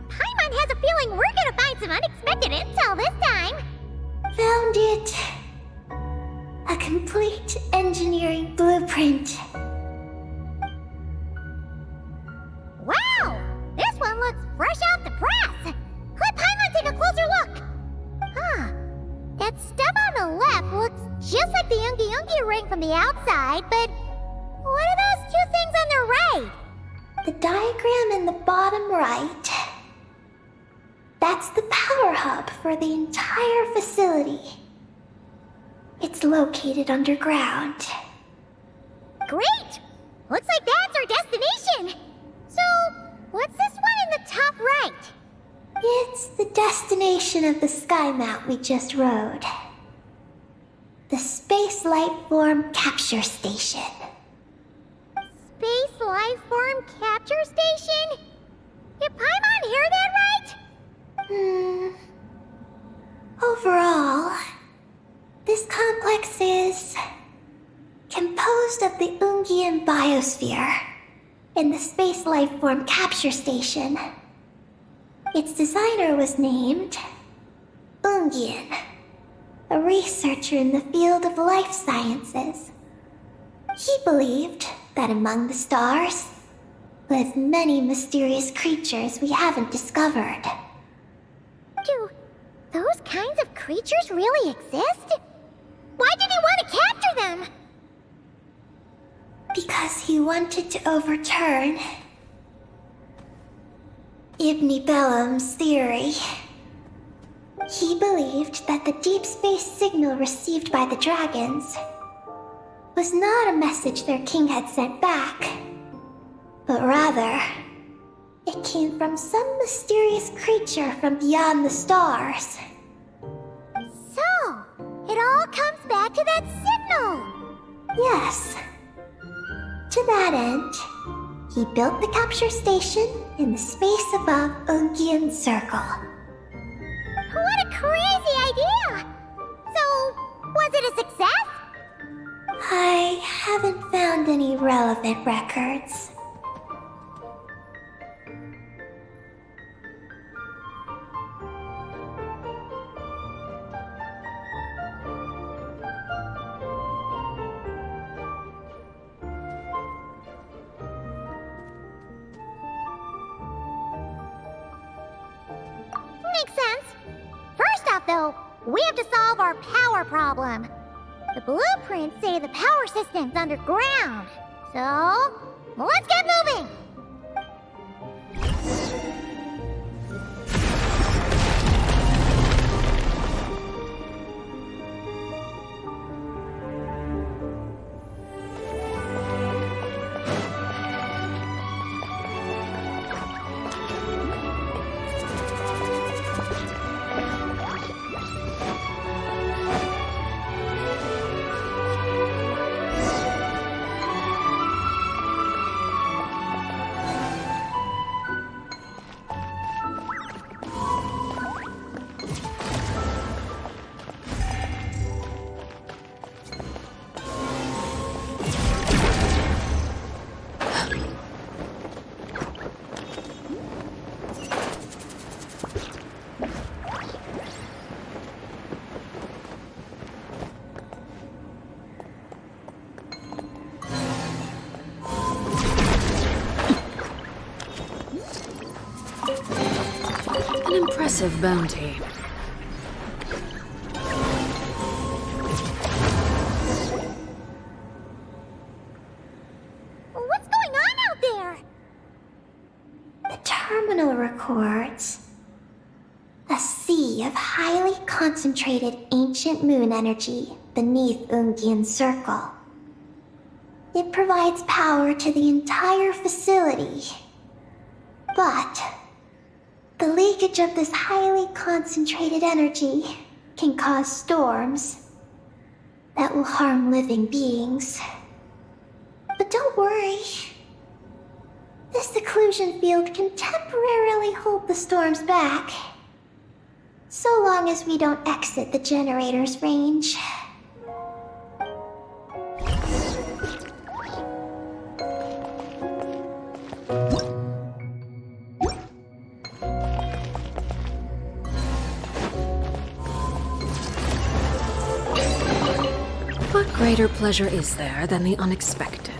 [SPEAKER 12] Paimon has a feeling we're gonna find some unexpected intel this time.
[SPEAKER 13] Found it. A complete engineering blueprint.
[SPEAKER 12] Wow! This one looks fresh out the press. Let Paimon take a closer look. Huh. That stuff on the left looks just like the Ungi ring from the outside, but what are those two things on the right?
[SPEAKER 13] The diagram in the bottom right. That's the power hub for the entire facility. It's located underground.
[SPEAKER 12] Great! Looks like that's our destination. So, what's this one in the top right?
[SPEAKER 13] It's the destination of the sky mount we just rode. The Space Life Form Capture Station.
[SPEAKER 12] Space Life Form Capture Station? Did Paimon hear that right?
[SPEAKER 13] Overall, this complex is composed of the Ungian biosphere and the Space Life Form Capture Station. Its designer was named Ungian, a researcher in the field of life sciences. He believed that among the stars live many mysterious creatures we haven't discovered.
[SPEAKER 12] Do those kinds of creatures really exist? Why did he want to capture them?
[SPEAKER 13] Because he wanted to overturn Ibn Bellum's theory. He believed that the deep space signal received by the dragons was not a message their king had sent back, but rather, it came from some mysterious creature from beyond the stars.
[SPEAKER 12] So, it all comes back to that signal.
[SPEAKER 13] Yes. To that end, he built the capture station in the space above Ungian Circle.
[SPEAKER 12] What a crazy idea! So, was it a success?
[SPEAKER 13] I haven't found any relevant records.
[SPEAKER 12] Makes sense. First off, though, we have to solve our power problem. The blueprints say the power system's underground. So, let's get moving!
[SPEAKER 9] Impressive bounty.
[SPEAKER 12] What's going on out there?
[SPEAKER 13] The terminal records a sea of highly concentrated ancient moon energy beneath Ungian's circle. It provides power to the entire facility. But the leakage of this highly concentrated energy can cause storms that will harm living beings. But don't worry. This seclusion field can temporarily hold the storms back, so long as we don't exit the generator's range.
[SPEAKER 9] What greater pleasure is there than the unexpected?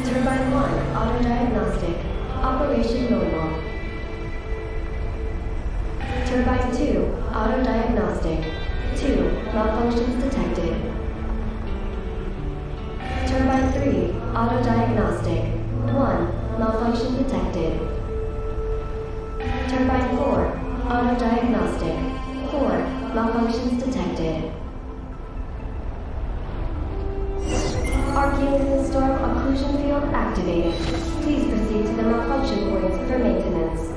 [SPEAKER 10] Turbine 1, auto-diagnostic. Operation normal. Turbine 2, auto-diagnostic. 2, malfunctions detected. Turbine 3, auto-diagnostic. 1, malfunction detected. Turbine 4, auto-diagnostic. 4, malfunctions detected. Arcane storm occlusion field activated. Please proceed to the malfunction points for maintenance.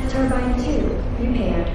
[SPEAKER 10] Turbine 2, repaired.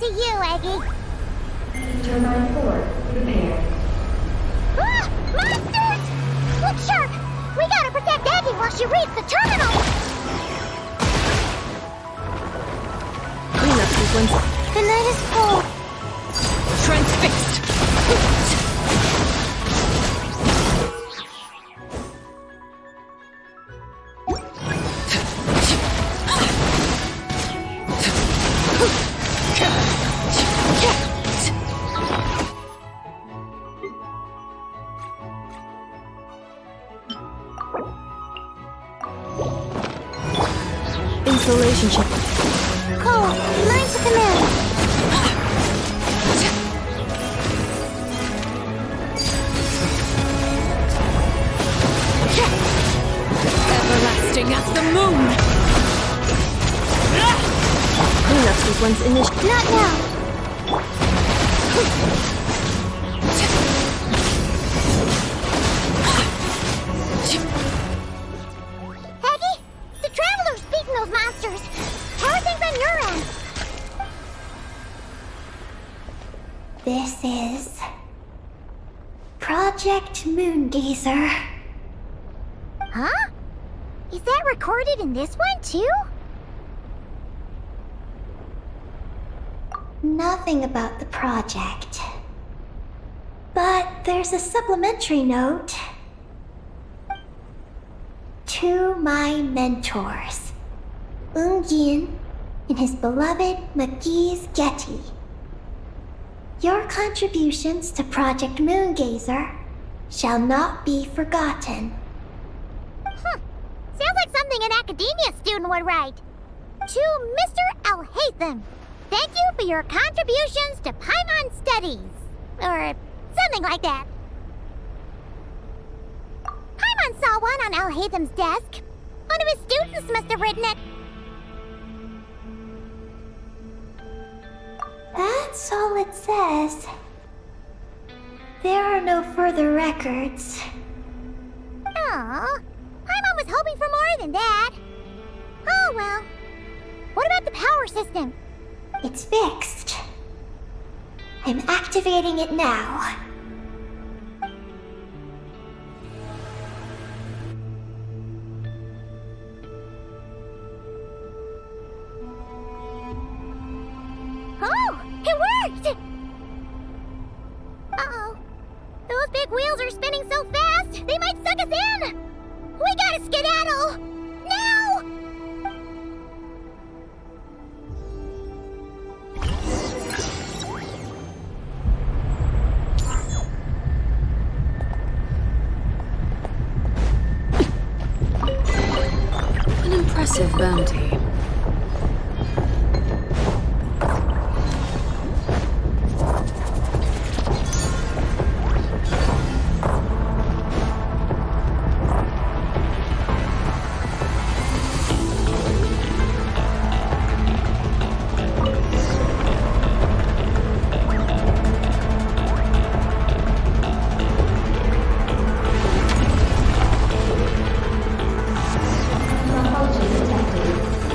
[SPEAKER 12] to you, Eggy.
[SPEAKER 10] Turbine 4, prepared.
[SPEAKER 12] Ah! Monsters! Look sharp! We gotta protect Eggy while she reads the terminal!
[SPEAKER 9] Cleanup sequence.
[SPEAKER 12] The night is cold.
[SPEAKER 9] Transfixed!
[SPEAKER 1] Installation check.
[SPEAKER 12] Cole, mine to command.
[SPEAKER 9] Everlasting as the moon!
[SPEAKER 1] Cleanup sequence initiated.
[SPEAKER 12] Not now. Eggy, the Traveler's beaten those monsters. How are things on your end?
[SPEAKER 13] This is Project Moongazer.
[SPEAKER 12] Huh? Is that recorded in this one, too?
[SPEAKER 13] Nothing about the project. But there's a supplementary note. To my mentors, Ungin and his beloved McGee's Getty. Your contributions to Project Moongazer shall not be forgotten.
[SPEAKER 12] Sounds like something an academia student would write. To Mr. Alhaitham, thank you for your contributions to Paimon Studies. Or something like that. Paimon saw one on Alhaitham's desk. One of his students must have written it.
[SPEAKER 13] That's all it says. There are no further records.
[SPEAKER 12] Aw, Paimon was hoping for more than that. Oh well. What about the power system?
[SPEAKER 13] It's fixed. I'm activating it now.
[SPEAKER 12] Oh, it worked! Uh-oh. Those big wheels are spinning so fast, they might suck us in! We gotta skedaddle! Now!
[SPEAKER 9] An impressive bounty.
[SPEAKER 10] Malfunction detected.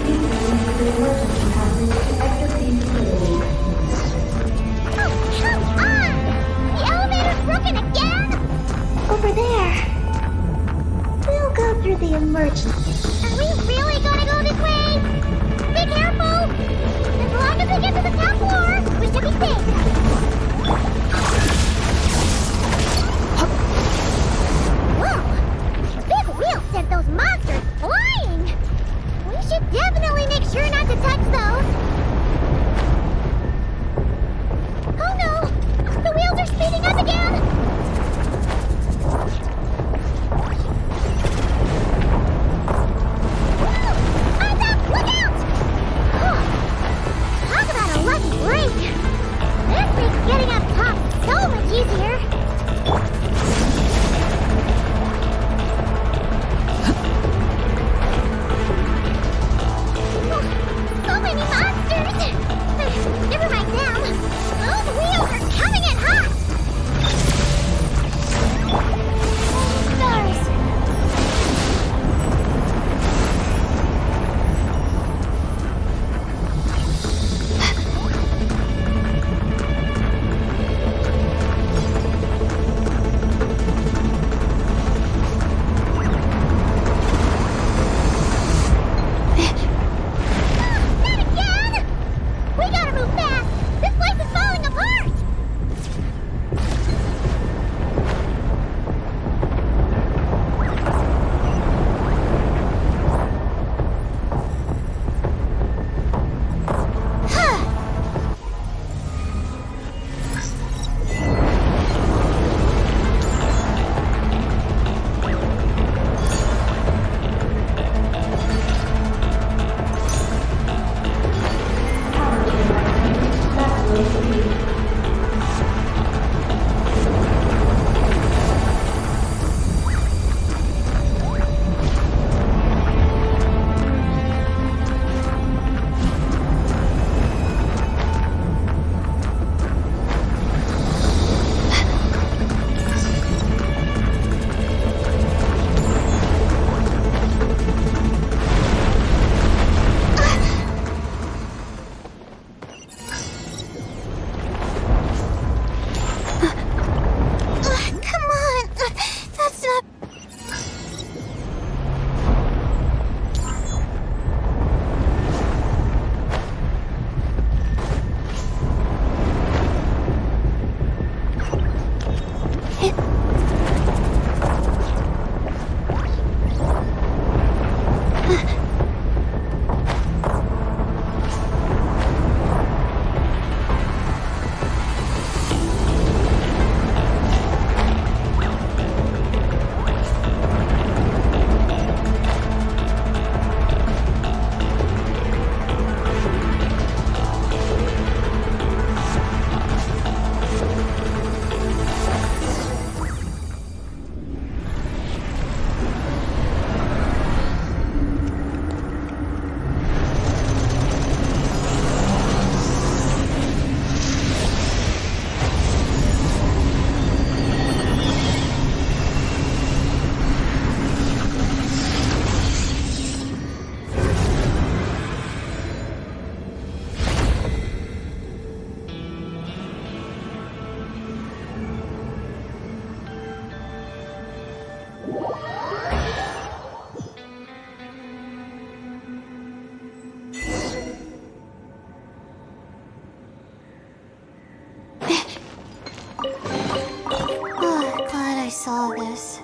[SPEAKER 13] saw this.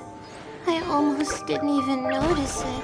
[SPEAKER 13] I almost didn't even notice it.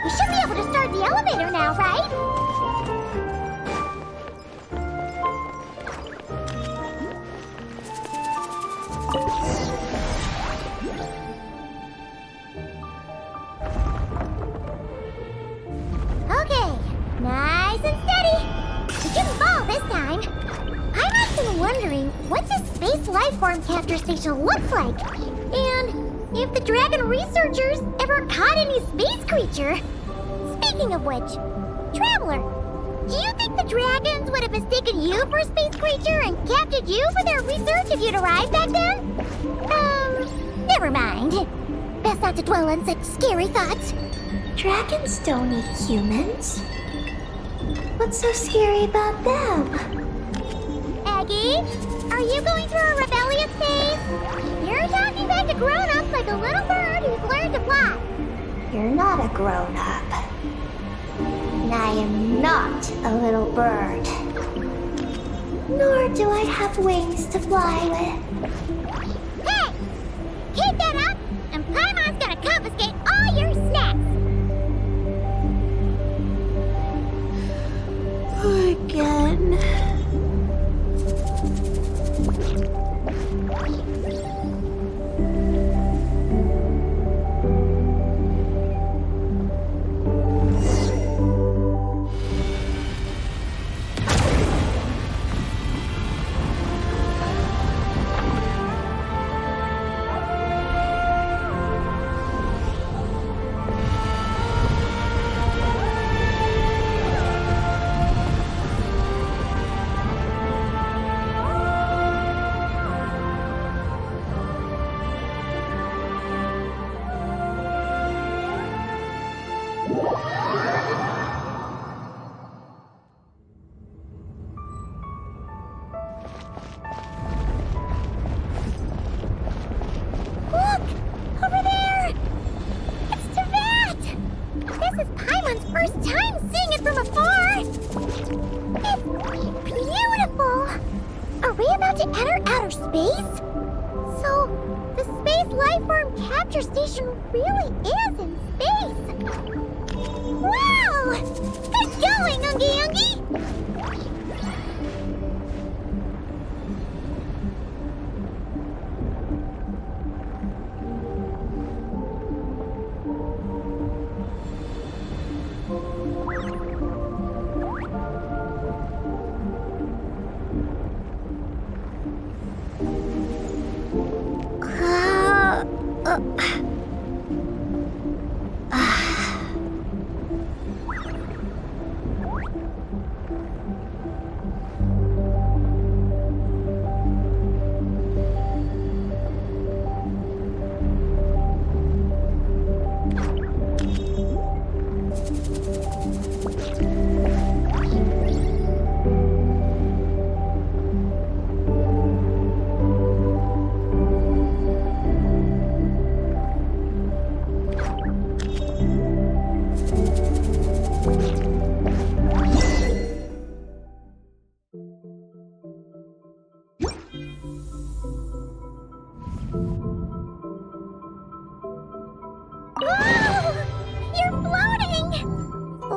[SPEAKER 12] We should be able to start the elevator now, right? Okay, nice and steady. We didn't fall this time. I've been wondering what this space life form capture station looks like, and if the dragon researchers ever caught any space creature. Speaking of which, Traveler, do you think the dragons would have mistaken you for a space creature and captured you for their research if you'd arrived back then? Never mind. Best not to dwell on such scary thoughts.
[SPEAKER 13] Dragons don't eat humans. What's so scary about them?
[SPEAKER 12] Aggie, are you going through a rebellious phase? You're talking back to grown-ups like a little bird who's learned to fly.
[SPEAKER 13] You're not a grown-up. And I am not a little bird. Nor do I have wings to fly with.
[SPEAKER 12] Hey! Keep that up, and Paimon's gonna confiscate all your snacks!
[SPEAKER 13] Again.
[SPEAKER 12] Look! Over there! It's Tevat! This is Paimon's first time seeing it from afar! It's beautiful! Are we about to enter outer space? So, the space lifeform capture station really is in space! Wow! Good going, Ungy Ungy!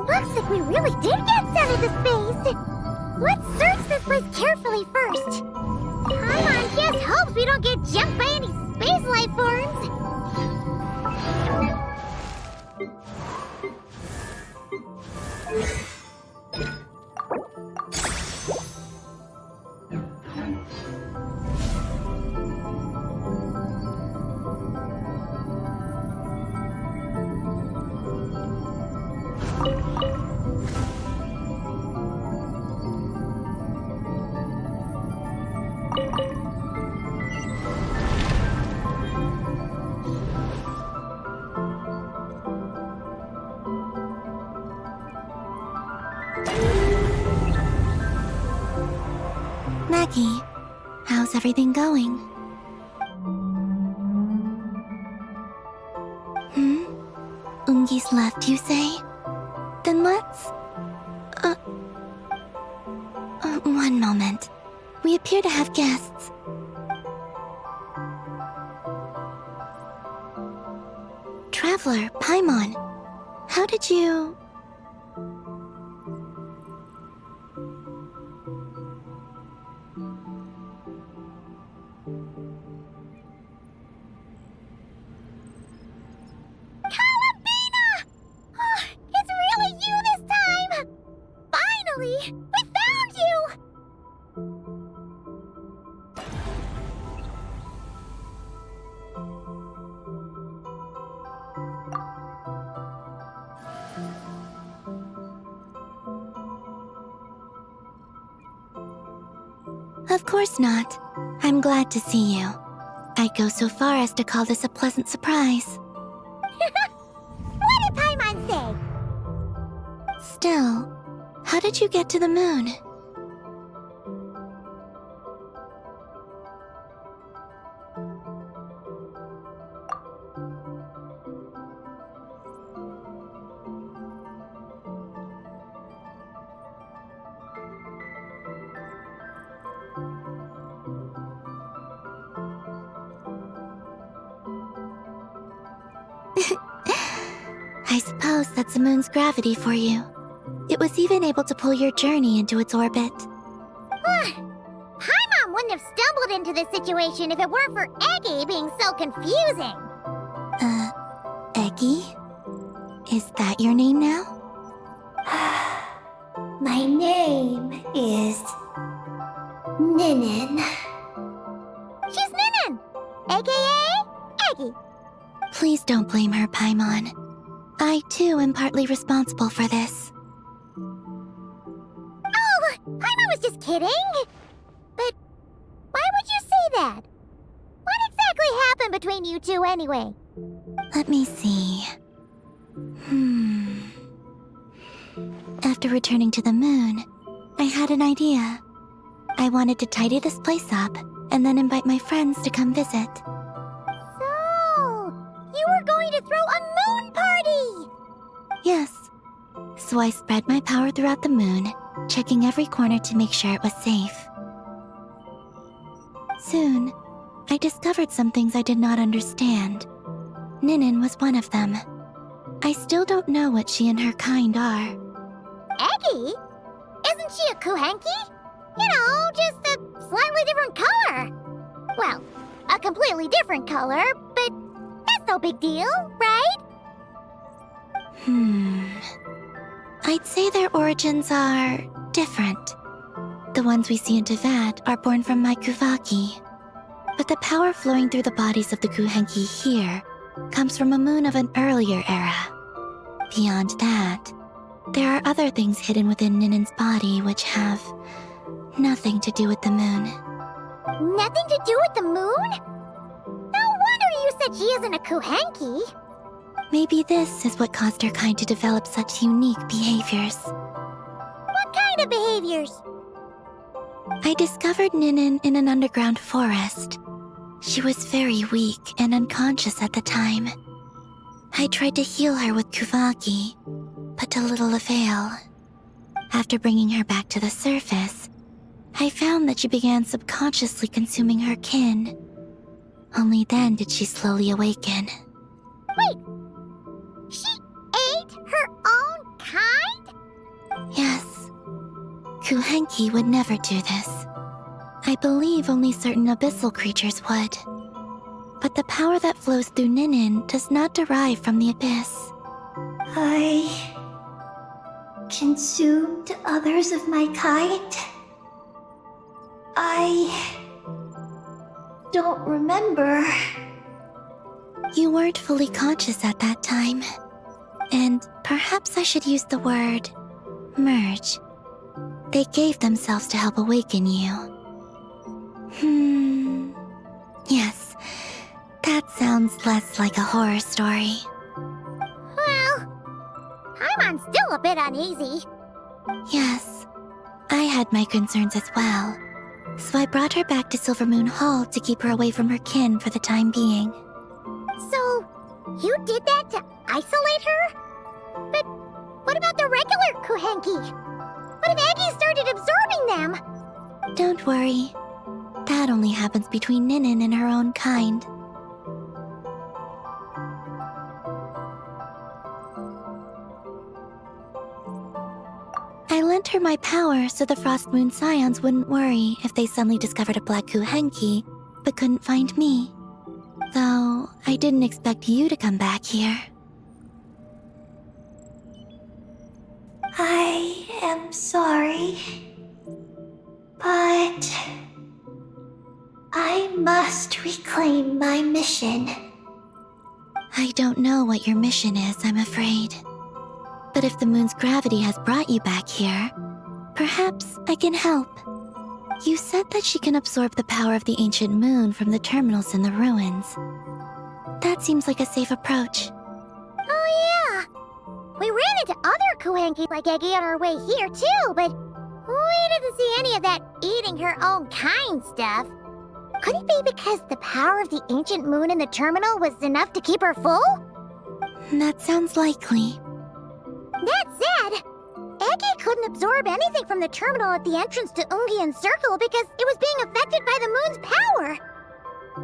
[SPEAKER 12] Looks like we really did get sent into space! Let's search this place carefully first. Paimon just hopes we don't get jumped by any space life forms.
[SPEAKER 13] Kufaki. How's everything going? Ungi's left, you say? Then let's... one moment. We appear to have guests. Traveler, Paimon, how did you...
[SPEAKER 12] It's really you this time! Finally! We found you!
[SPEAKER 13] Of course not. I'm glad to see you. I'd go so far as to call this a pleasant surprise.
[SPEAKER 12] What did Paimon say?
[SPEAKER 13] Still, how did you get to the moon? I suppose that's the moon's gravity for you. It was even able to pull your journey into its orbit.
[SPEAKER 12] Paimon wouldn't have stumbled into this situation if it weren't for Eggy being so confusing.
[SPEAKER 13] Eggy? Is that your name now? My name is... Ninin.
[SPEAKER 12] She's Ninin, aka Eggy.
[SPEAKER 13] Please don't blame her, Paimon. I, too, am partly responsible for this.
[SPEAKER 12] Oh, Paimon was just kidding. But why would you say that? What exactly happened between you two anyway?
[SPEAKER 13] Let me see. After returning to the moon, I had an idea. I wanted to tidy this place up and then invite my friends to come visit.
[SPEAKER 12] So, you were going to throw a moon party!
[SPEAKER 13] Yes. So I spread my power throughout the moon, checking every corner to make sure it was safe. Soon, I discovered some things I did not understand. Ninin was one of them. I still don't know what she and her kind are.
[SPEAKER 12] Eggy? Isn't she a Kuhenki? You know, just a slightly different color. Well, a completely different color, but that's no big deal, right?
[SPEAKER 13] I'd say their origins are different. The ones we see in Tevat are born from my Kuvaki. But the power flowing through the bodies of the Kuhenki here comes from a moon of an earlier era. Beyond that, there are other things hidden within Ninin's body which have nothing to do with the moon.
[SPEAKER 12] Nothing to do with the moon? No wonder you said she isn't a Kuhenki.
[SPEAKER 13] Maybe this is what caused her kind to develop such unique behaviors.
[SPEAKER 12] What kind of behaviors?
[SPEAKER 13] I discovered Ninin in an underground forest. She was very weak and unconscious at the time. I tried to heal her with Kuvaki, but to little avail. After bringing her back to the surface, I found that she began subconsciously consuming her kin. Only then did she slowly awaken.
[SPEAKER 12] Wait! She ate her own kind?
[SPEAKER 13] Yes. Kuhenki would never do this. I believe only certain abyssal creatures would. But the power that flows through Ninin does not derive from the abyss.
[SPEAKER 14] I consumed others of my kind? I don't remember.
[SPEAKER 13] You weren't fully conscious at that time. And perhaps I should use the word merge. They gave themselves to help awaken you. Yes, that sounds less like a horror story.
[SPEAKER 12] Well, Paimon's still a bit uneasy.
[SPEAKER 13] Yes, I had my concerns as well.
[SPEAKER 8] So I brought her back to Silvermoon Hall to keep her away from her kin for the time being.
[SPEAKER 12] So, you did that to isolate her? But what about the regular Kuhenki? What if Eggie started absorbing them?
[SPEAKER 8] Don't worry. That only happens between Ninin and her own kind. I lent her my power so the Frost Moon Scions wouldn't worry if they suddenly discovered a black Kuhenki, but couldn't find me. Though, I didn't expect you to come back here.
[SPEAKER 13] I am sorry, but I must reclaim my mission.
[SPEAKER 8] I don't know what your mission is, I'm afraid. But if the moon's gravity has brought you back here, perhaps I can help. You said that she can absorb the power of the ancient moon from the terminals in the ruins. That seems like a safe approach.
[SPEAKER 12] Oh yeah! We ran into other Kuhenki like Eggie on our way here too, but we didn't see any of that eating her own kind stuff. Could it be because the power of the ancient moon in the terminal was enough to keep her full?
[SPEAKER 8] That sounds likely.
[SPEAKER 12] That said, Eggie couldn't absorb anything from the terminal at the entrance to Ungian Circle because it was being affected by the moon's power.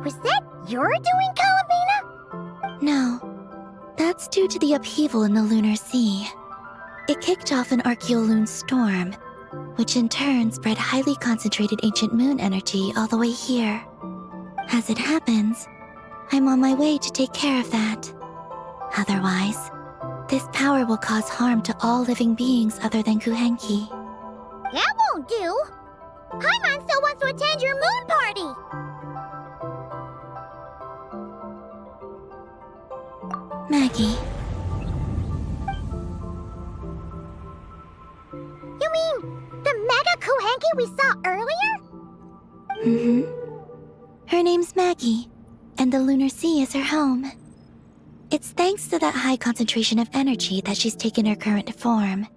[SPEAKER 12] Was that your doing, Columbina?
[SPEAKER 8] No. That's due to the upheaval in the lunar sea. It kicked off an Archeoloon storm, which in turn spread highly concentrated ancient moon energy all the way here. As it happens, I'm on my way to take care of that. Otherwise, this power will cause harm to all living beings other than Kuhenki.
[SPEAKER 12] That won't do! Paimon still wants to attend your moon party!
[SPEAKER 8] Maggie.
[SPEAKER 12] You mean the Mega Kuhenki we saw earlier?
[SPEAKER 8] Mm-hmm. Her name's Maggie, and the lunar sea is her home. It's thanks to that high concentration of energy that she's taken her current form.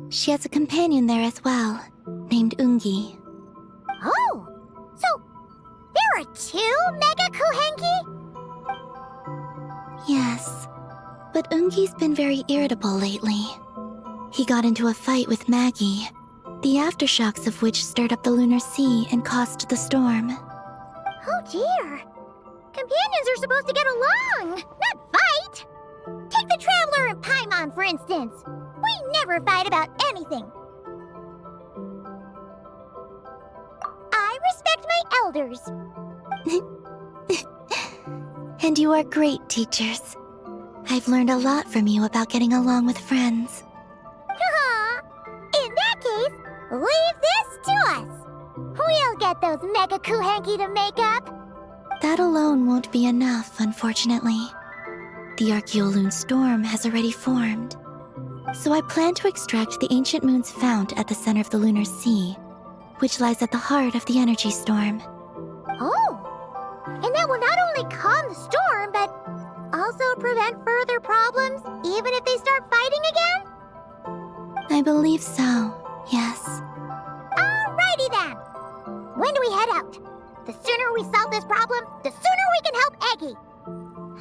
[SPEAKER 8] She has a companion there as well, named Ungi.
[SPEAKER 12] Oh! So, there are two Mega Kuhenki?
[SPEAKER 8] Yes, but Ungi's been very irritable lately. He got into a fight with Maggie, the aftershocks of which stirred up the lunar sea and caused the storm.
[SPEAKER 12] Oh dear! Companions are supposed to get along, not fight! Take the Traveler and Paimon, for instance. We never fight about anything. I respect my elders.
[SPEAKER 8] And you are great teachers. I've learned a lot from you about getting along with friends.
[SPEAKER 12] In that case, leave this to us. We'll get those Mega Kuhenki to make up.
[SPEAKER 8] That alone won't be enough, unfortunately. The Archeoloon storm has already formed. So I plan to extract the ancient moon's fount at the center of the lunar sea, which lies at the heart of the energy storm.
[SPEAKER 12] Oh! And that will not only calm the storm, but also prevent further problems, even if they start fighting again?
[SPEAKER 8] I believe so, yes.
[SPEAKER 12] Alrighty then! When do we head out? The sooner we solve this problem, the sooner we can help Eggie!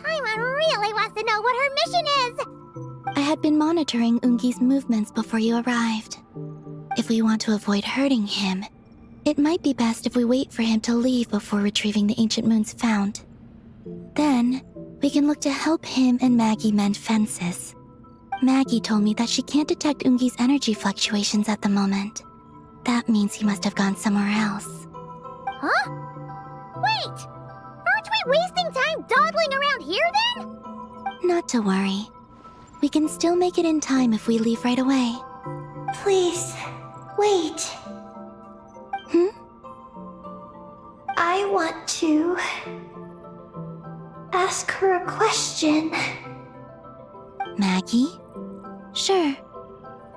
[SPEAKER 12] Paimon really wants to know what her mission is!
[SPEAKER 8] I had been monitoring Ungi's movements before you arrived. If we want to avoid hurting him, it might be best if we wait for him to leave before retrieving the ancient moon's fount. Then, we can look to help him and Maggie mend fences. Maggie told me that she can't detect Ungi's energy fluctuations at the moment. That means he must have gone somewhere else.
[SPEAKER 12] Huh? Wait! Aren't we wasting time dawdling around here then?
[SPEAKER 8] Not to worry. We can still make it in time if we leave right away.
[SPEAKER 13] Please, wait. I want to ask her a question.
[SPEAKER 8] Maggie? Sure,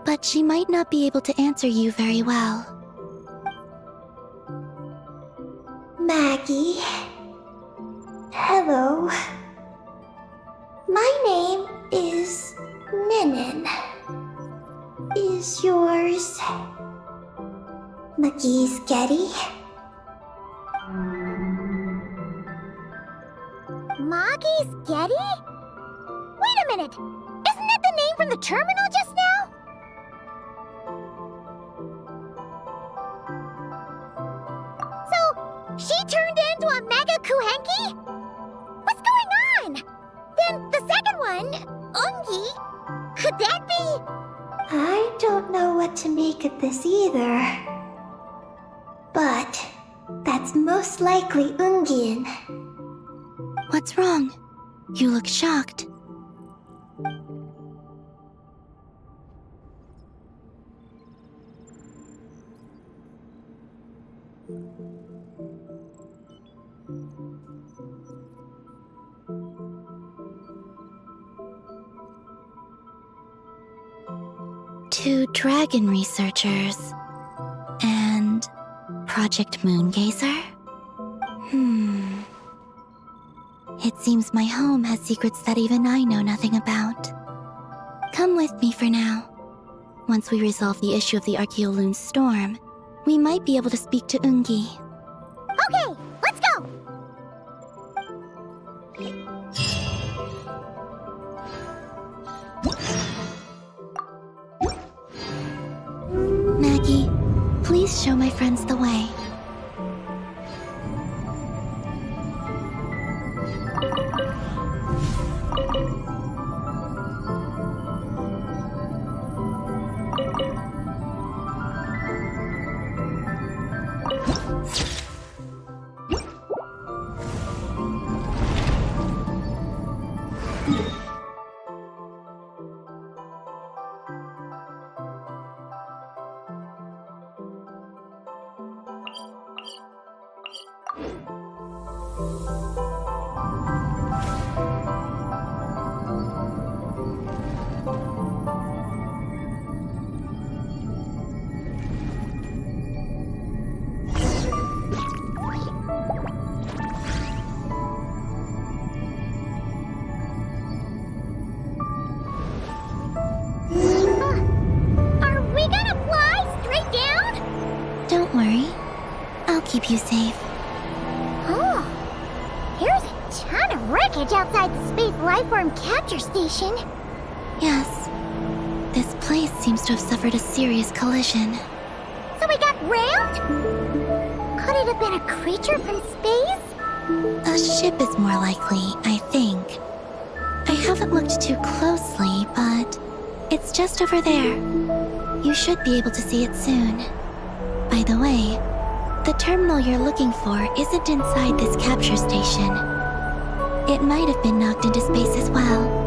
[SPEAKER 8] but she might not be able to answer you very well.
[SPEAKER 13] Maggie. Hello. My name is Ninin. Is yours Maggie's Getty?
[SPEAKER 12] Lucky Sketty? Wait a minute! Isn't that the name from the terminal just now? So, she turned into a Mega Kuhenki? What's going on? Then the second one, Ungi, could that be?
[SPEAKER 13] I don't know what to make of this either. But that's most likely Ungin.
[SPEAKER 8] What's wrong? You look shocked. Two dragon researchers and Project Moongazer? It seems my home has secrets that even I know nothing about. Come with me for now. Once we resolve the issue of the Archeoloon storm, we might be able to speak to Ungi.
[SPEAKER 12] Okay, let's go!
[SPEAKER 8] Maggie, please show my friends the way.
[SPEAKER 12] Are we gonna fly straight down?
[SPEAKER 8] Don't worry. I'll keep you safe.
[SPEAKER 12] Oh, here's a ton of wreckage outside the Space Lifeform Capture Station.
[SPEAKER 8] Yes. This place seems to have suffered a serious collision.
[SPEAKER 12] So we got rammed? Could it have been a creature from space?
[SPEAKER 8] A ship is more likely, I think. I haven't looked too closely, but it's just over there. You should be able to see it soon. By the way, the terminal you're looking for isn't inside this capture station. It might have been knocked into space as well.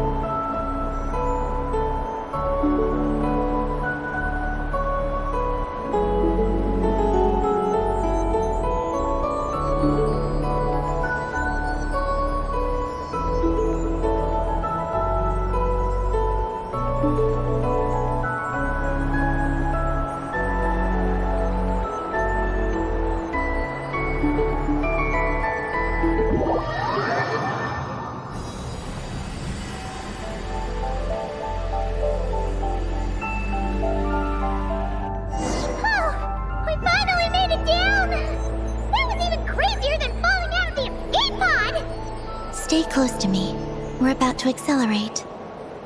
[SPEAKER 8] Stay close to me. We're about to accelerate.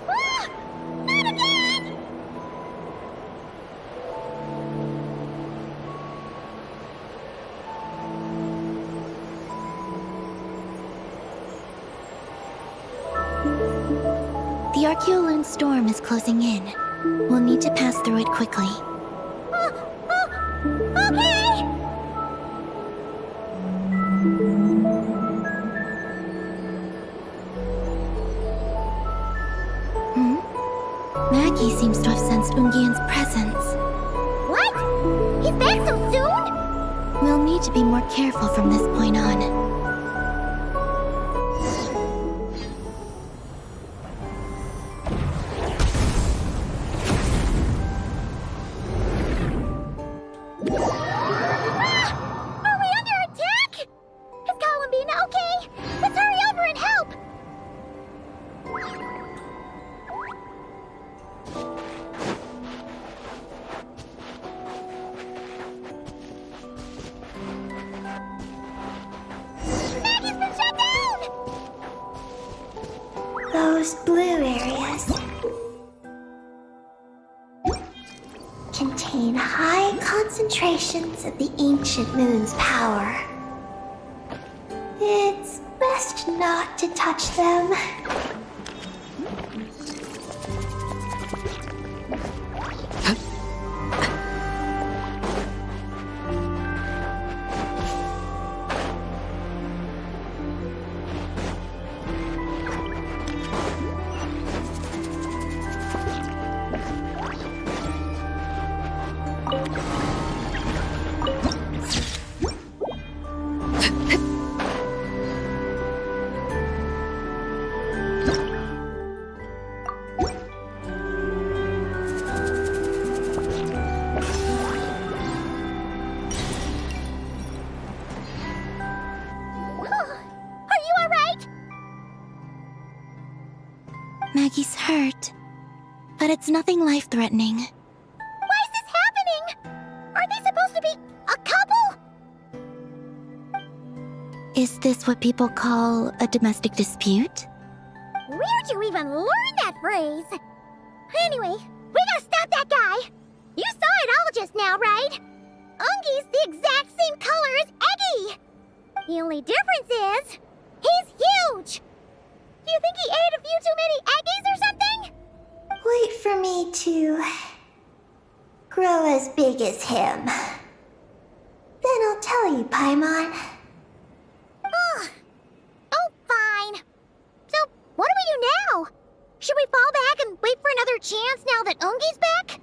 [SPEAKER 12] Ah! Not again!
[SPEAKER 8] The Archeoloon storm is closing in. We'll need to pass through it quickly.
[SPEAKER 12] Okay!
[SPEAKER 8] Maggie seems to have sensed Ungian's presence.
[SPEAKER 12] What? He's back so soon?
[SPEAKER 8] We'll need to be more careful from this point on.
[SPEAKER 12] Are we under attack? Is Columbina okay? Let's hurry over and help!
[SPEAKER 13] most blue areas contain high concentrations of the ancient moon's power. It's best not to touch them.
[SPEAKER 8] Maggie's hurt, but it's nothing life-threatening.
[SPEAKER 12] Why is this happening? Aren't they supposed to be a couple?
[SPEAKER 8] Is this what people call a domestic dispute?
[SPEAKER 12] Where'd you even learn that phrase? Anyway, we gotta stop that guy. You saw it all just now, right? Ungi's the exact same color as Eggy. The only difference is, he's huge. Do you think he ate a few too many Eggies or something?
[SPEAKER 13] Wait for me to grow as big as him. Then I'll tell you, Paimon.
[SPEAKER 12] Oh, fine. So, what do we do now? Should we fall back and wait for another chance now that Ungi's back?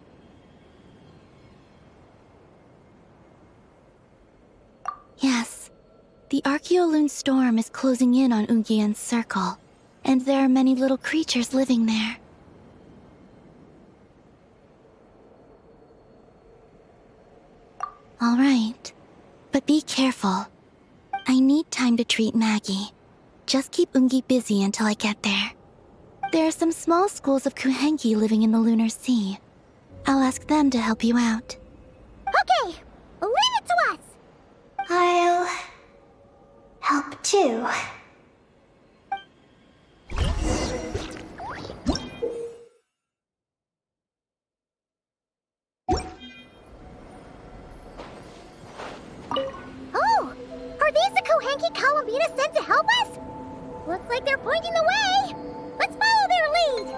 [SPEAKER 8] Yes. The Archeoloon storm is closing in on Ungian's circle, and there are many little creatures living there. All right, but be careful. I need time to treat Maggie. Just keep Ungi busy until I get there. There are some small schools of Kuhenki living in the Lunar Sea. I'll ask them to help you out.
[SPEAKER 12] Okay, leave it to us.
[SPEAKER 13] I'll help too.
[SPEAKER 12] Oh, are these the Kuhenki Kalambina sent to help us? Looks like they're pointing the way. Let's follow their lead.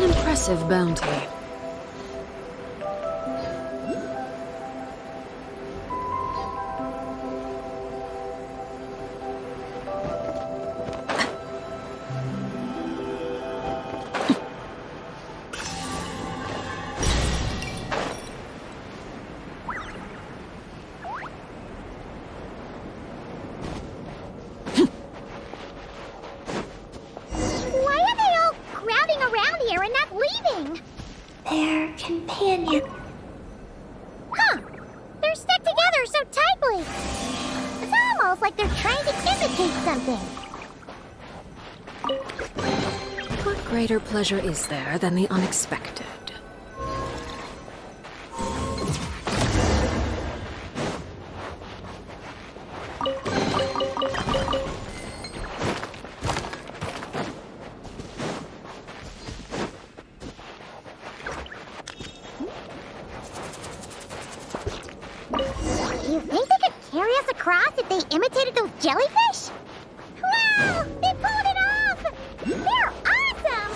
[SPEAKER 9] Impressive bounty.
[SPEAKER 13] Their companion.
[SPEAKER 12] Huh! They're stuck together so tightly. It's almost like they're trying to imitate something.
[SPEAKER 9] What greater pleasure is there than the unexpected?
[SPEAKER 12] across if they imitated those jellyfish? Wow! They pulled it off! They're awesome!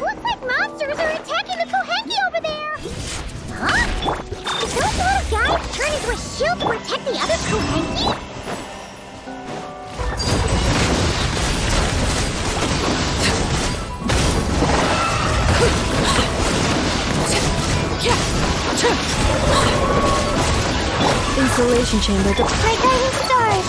[SPEAKER 12] Looks like monsters are attacking the Kohenki over there! Huh? Did those little guys turn into a shield to protect the other Kohenki?
[SPEAKER 1] Insulation chamber.
[SPEAKER 12] My guiding stars!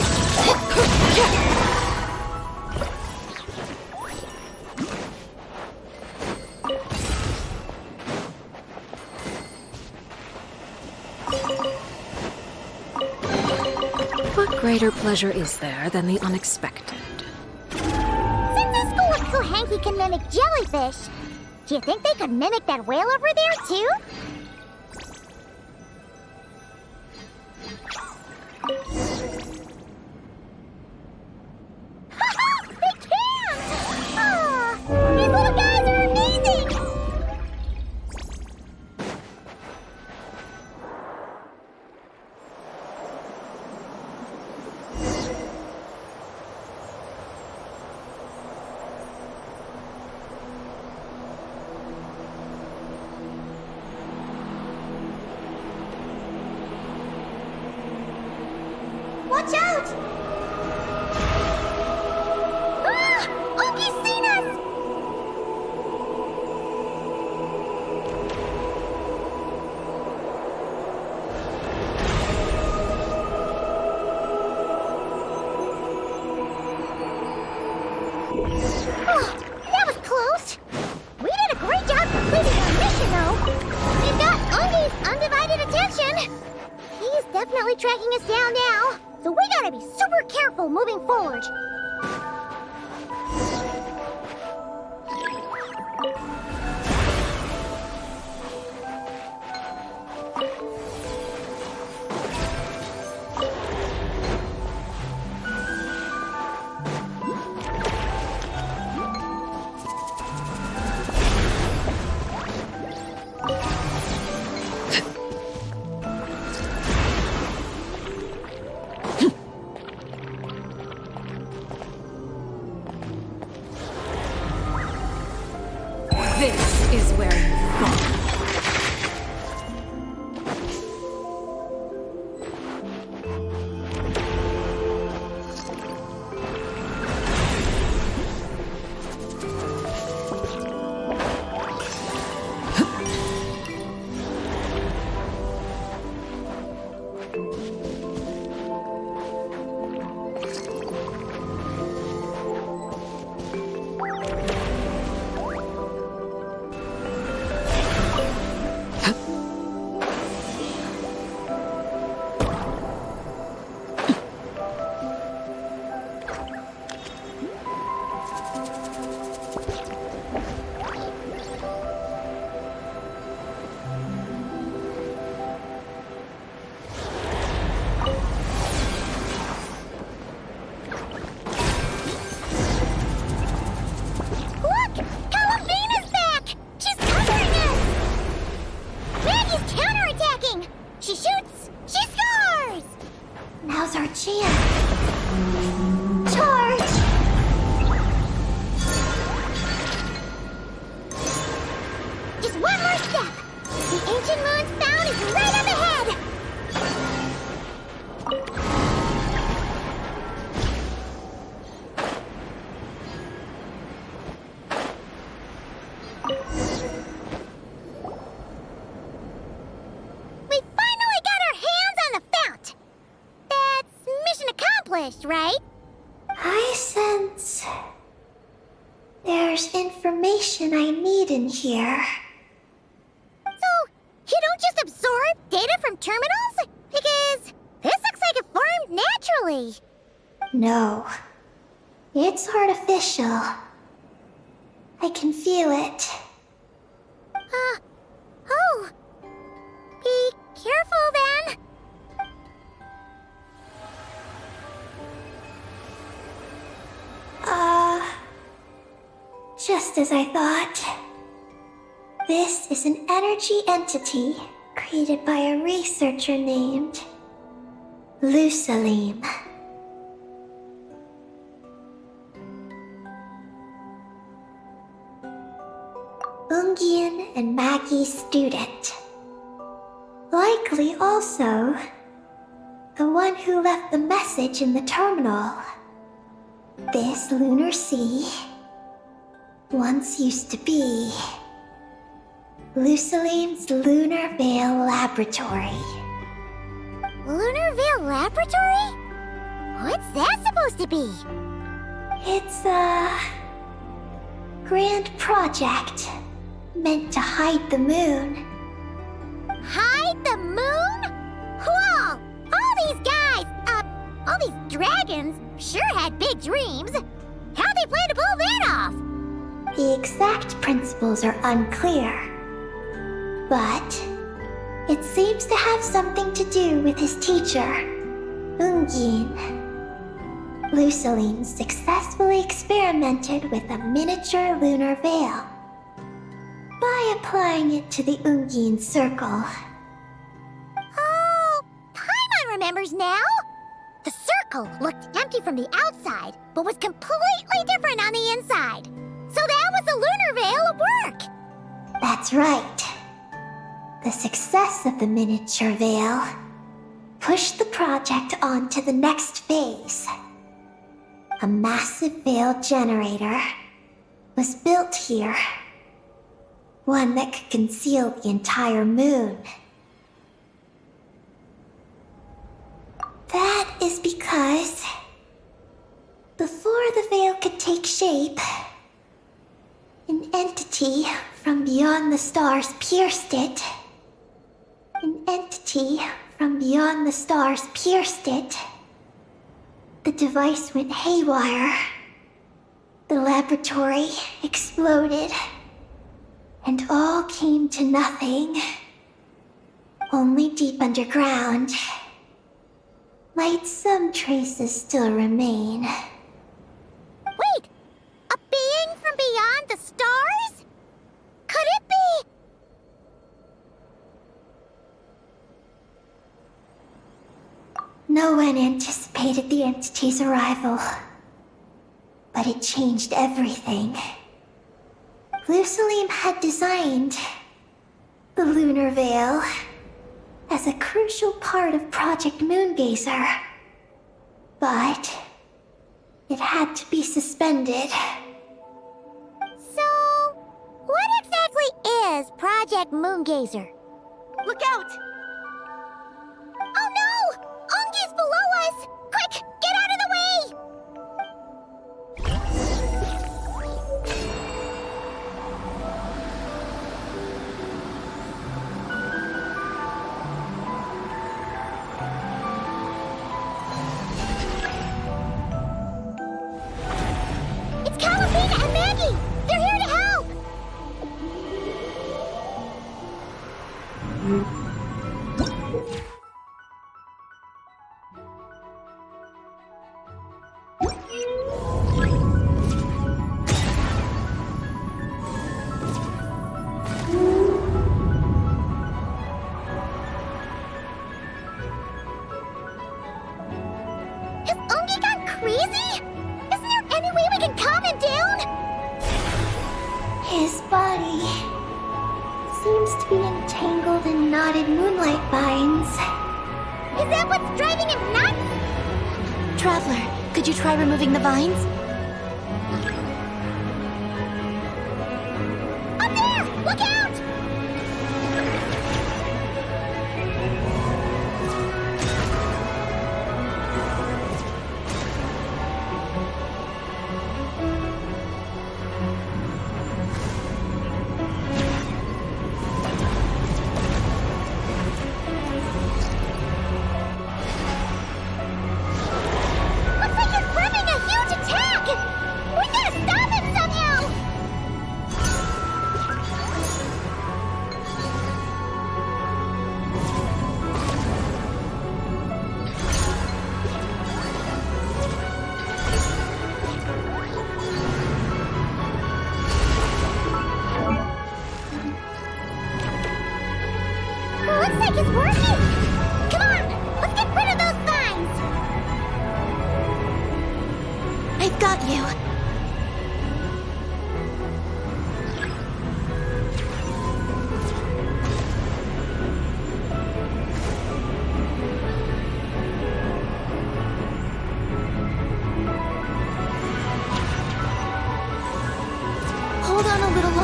[SPEAKER 9] What greater pleasure is there than the unexpected?
[SPEAKER 12] Since this school of Kohenki can mimic jellyfish, do you think they could mimic that whale over there, too? They can! Ah, these little guys are amazing! Watch out! Ah! Oki's seen us! Oh, that was close. We did a great job completing our mission, though. We've got Ungi's undivided attention. He's definitely tracking us down now, so we gotta be super careful moving forward.
[SPEAKER 9] This is where you fall.
[SPEAKER 12] Look! Calabina's back! She's covering us! Maggie's counterattacking! She shoots! She scores!
[SPEAKER 14] Now's our chance. Charge!
[SPEAKER 12] Just one more step! The ancient moon's found is right up ahead! We finally got our hands on the fount! That's mission accomplished, right?
[SPEAKER 14] I sense there's information I need in here.
[SPEAKER 12] So, you don't just absorb data from terminals? Because This looks like it formed naturally.
[SPEAKER 13] No. It's artificial. I can feel it.
[SPEAKER 12] Oh. Be careful then.
[SPEAKER 13] Just as I thought. This is an energy entity created by a researcher named Lusalim. Ungian and Maggie's student. Likely also the one who left the message in the terminal. This lunar sea once used to be Lusalim's Lunar Veil Laboratory.
[SPEAKER 12] Lunar Veil Laboratory? What's that supposed to be?
[SPEAKER 13] It's a grand project meant to hide the moon.
[SPEAKER 12] Hide the moon? Whoa! All these guys, all these dragons sure had big dreams. How'd they plan to pull that off?
[SPEAKER 13] The exact principles are unclear, but it seems to have something to do with his teacher, Ungin. Lusalim successfully experimented with a miniature lunar veil by applying it to the Ungin circle.
[SPEAKER 12] Oh, Paimon remembers now. The circle looked empty from the outside, but was completely different on the inside. So that was the lunar veil at work.
[SPEAKER 13] That's right. The success of the miniature veil pushed the project on to the next phase. A massive veil generator was built here. One that could conceal the entire moon. That is because before the veil could take shape, an entity from beyond the stars pierced it. An entity from beyond the stars pierced it. The device went haywire. The laboratory exploded. And all came to nothing. Only deep underground might some traces still remain.
[SPEAKER 12] Wait! A being from beyond the stars? Could it be?
[SPEAKER 13] No one anticipated the entity's arrival, but it changed everything. Lusalim had designed the lunar veil as a crucial part of Project Moongazer, but it had to be suspended.
[SPEAKER 12] So, what exactly is Project Moongazer? Look out! Oh no! Ungi's below us! Quick, get out of the way! It's Calabina and Maggie! They're here to help! Has Ungi gone crazy? Isn't there any way we can calm him down?
[SPEAKER 13] His body seems to be entangled in knotted moonlight vines.
[SPEAKER 12] Is that what's driving him nuts?
[SPEAKER 8] Traveler, could you try removing the vines?
[SPEAKER 12] Up there! Look out!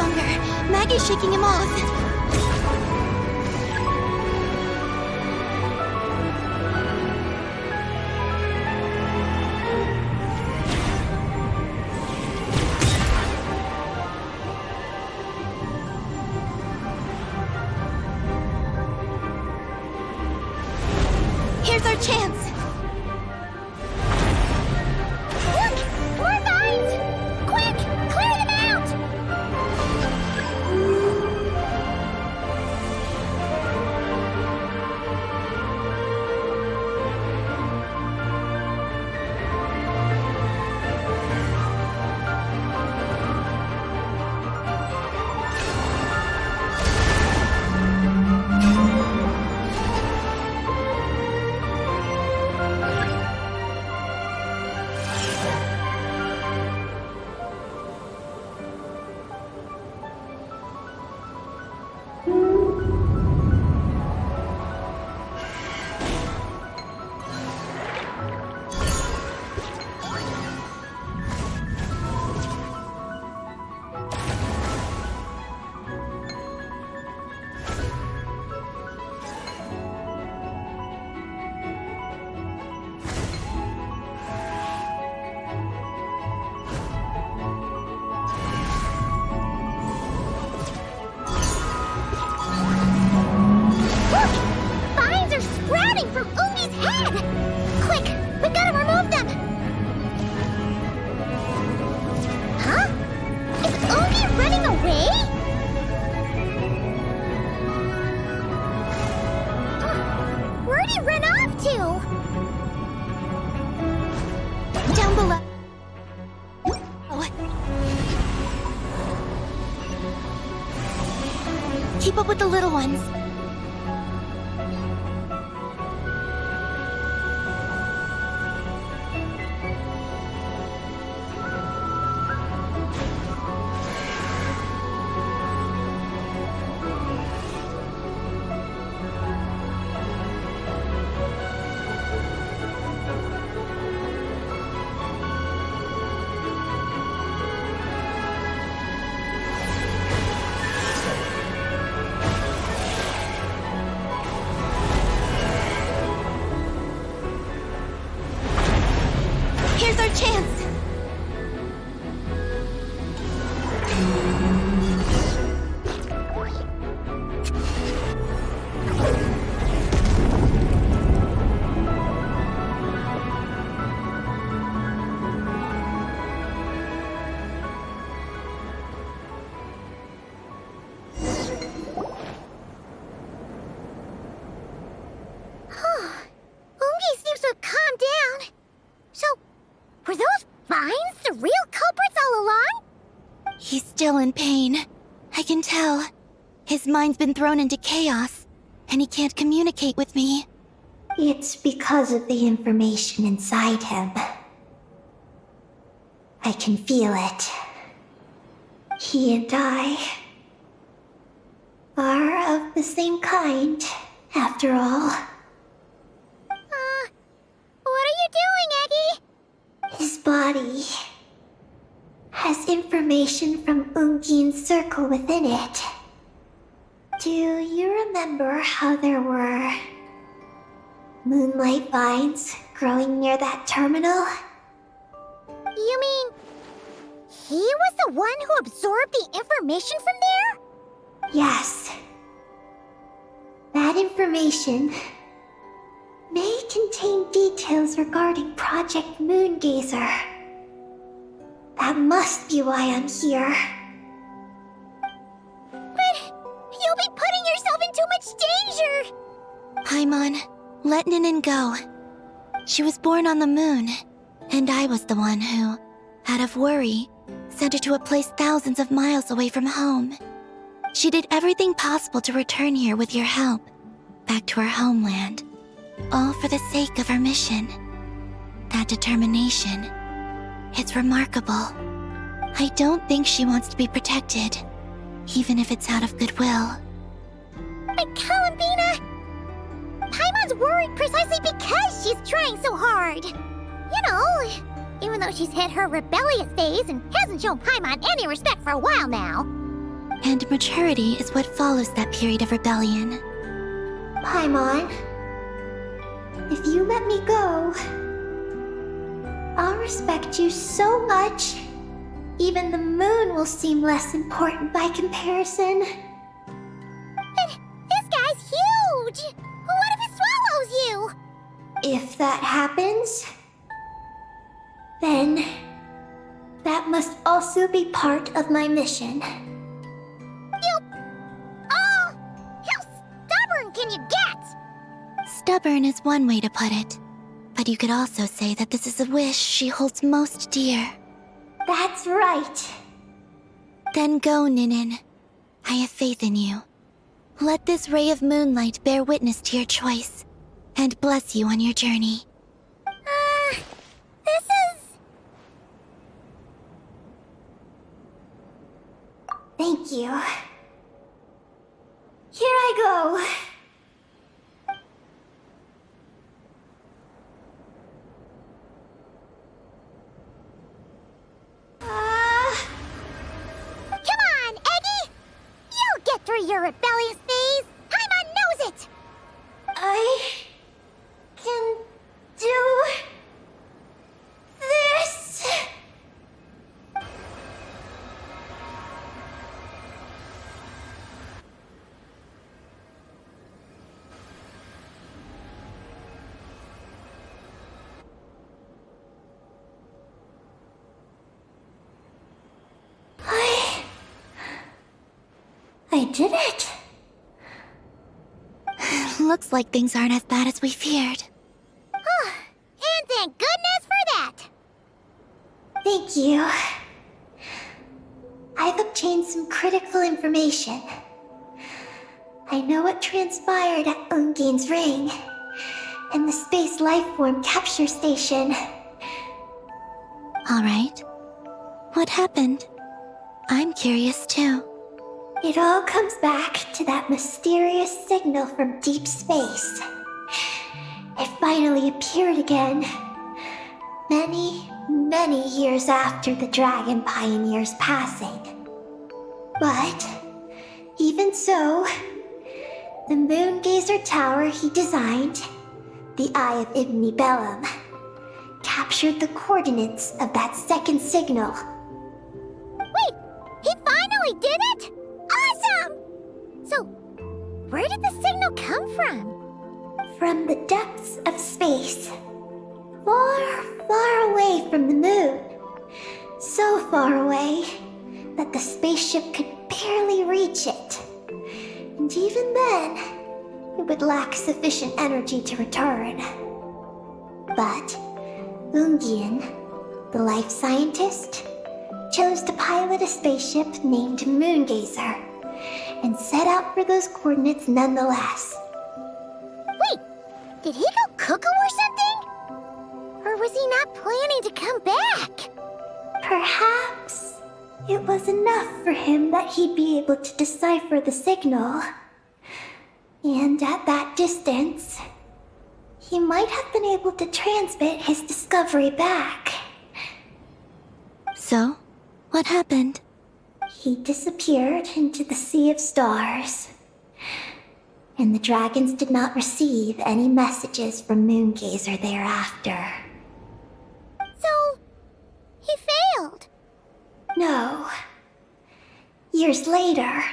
[SPEAKER 12] longer. Maggie's shaking him off. Here's our chance. Look! More vines! Quick! Clear them out! Keep up with the little ones. Here's our chance. Ungi seems to have calmed down. So, were those vines the real culprits all along? He's still in pain. I can tell. His mind's been thrown into chaos, and he can't communicate with me.
[SPEAKER 13] It's because of the information inside him. I can feel it. He and I are of the same kind, after all.
[SPEAKER 12] What are you doing, Eggy?
[SPEAKER 13] His body has information from Ungin's circle within it. Do you remember how there were moonlight vines growing near that terminal?
[SPEAKER 12] You mean he was the one who absorbed the information from there?
[SPEAKER 13] Yes. That information may contain details regarding Project Moongazer. That must be why I'm here.
[SPEAKER 12] But you'll be putting yourself in too much danger!
[SPEAKER 8] Paimon, let Ninin go. She was born on the moon, and I was the one who, out of worry, sent her to a place thousands of miles away from home. She did everything possible to return here with your help, back to her homeland. All for the sake of our mission. That determination, it's remarkable. I don't think she wants to be protected, even if it's out of goodwill.
[SPEAKER 12] But Columbina, Paimon's worried precisely because she's trying so hard. You know, even though she's hit her rebellious phase and hasn't shown Paimon any respect for a while now.
[SPEAKER 13] And maturity is what follows that period of rebellion.
[SPEAKER 14] Paimon, if you let me go, I'll respect you so much, even the moon will seem less important by comparison.
[SPEAKER 12] But this guy's huge! What if it swallows you?
[SPEAKER 14] If that happens, then that must also be part of my mission.
[SPEAKER 12] How stubborn can you get?
[SPEAKER 13] Stubborn is one way to put it, but you could also say that this is a wish she holds most dear.
[SPEAKER 14] That's right.
[SPEAKER 13] Then go, Ninin. I have faith in you. Let this ray of moonlight bear witness to your choice, and bless you on your journey.
[SPEAKER 12] This is...
[SPEAKER 14] Thank you. Here I go.
[SPEAKER 12] Come on, Eggy! You'll get through your rebellious phase! Paimon knows it!
[SPEAKER 14] I can do this. I did it.
[SPEAKER 13] Looks like things aren't as bad as we feared.
[SPEAKER 12] And thank goodness for that!
[SPEAKER 14] Thank you. I've obtained some critical information. I know what transpired at Ungain's ring and the space lifeform capture station.
[SPEAKER 13] All right. What happened? I'm curious too.
[SPEAKER 14] It all comes back to that mysterious signal from deep space. It finally appeared again. Many years after the Dragon Pioneer's passing. But, even so, the Moon Gazer Tower he designed, the Eye of Ibn Bellum, captured the coordinates of that second signal.
[SPEAKER 12] Wait! He finally did it?! Awesome! So, where did the signal come from?
[SPEAKER 14] From the depths of space. Far away from the moon. So far away that the spaceship could barely reach it. And even then, it would lack sufficient energy to return. But Ungian, the life scientist, chose to pilot a spaceship named Moongazer and set out for those coordinates nonetheless.
[SPEAKER 12] Wait, did he go cuckoo or something? Or was he not planning to come back?
[SPEAKER 14] Perhaps it was enough for him that he'd be able to decipher the signal. And at that distance, he might have been able to transmit his discovery back.
[SPEAKER 13] So, what happened?
[SPEAKER 14] He disappeared into the sea of stars. And the dragons did not receive any messages from Moongazer thereafter.
[SPEAKER 12] So, he failed.
[SPEAKER 14] No. Years later,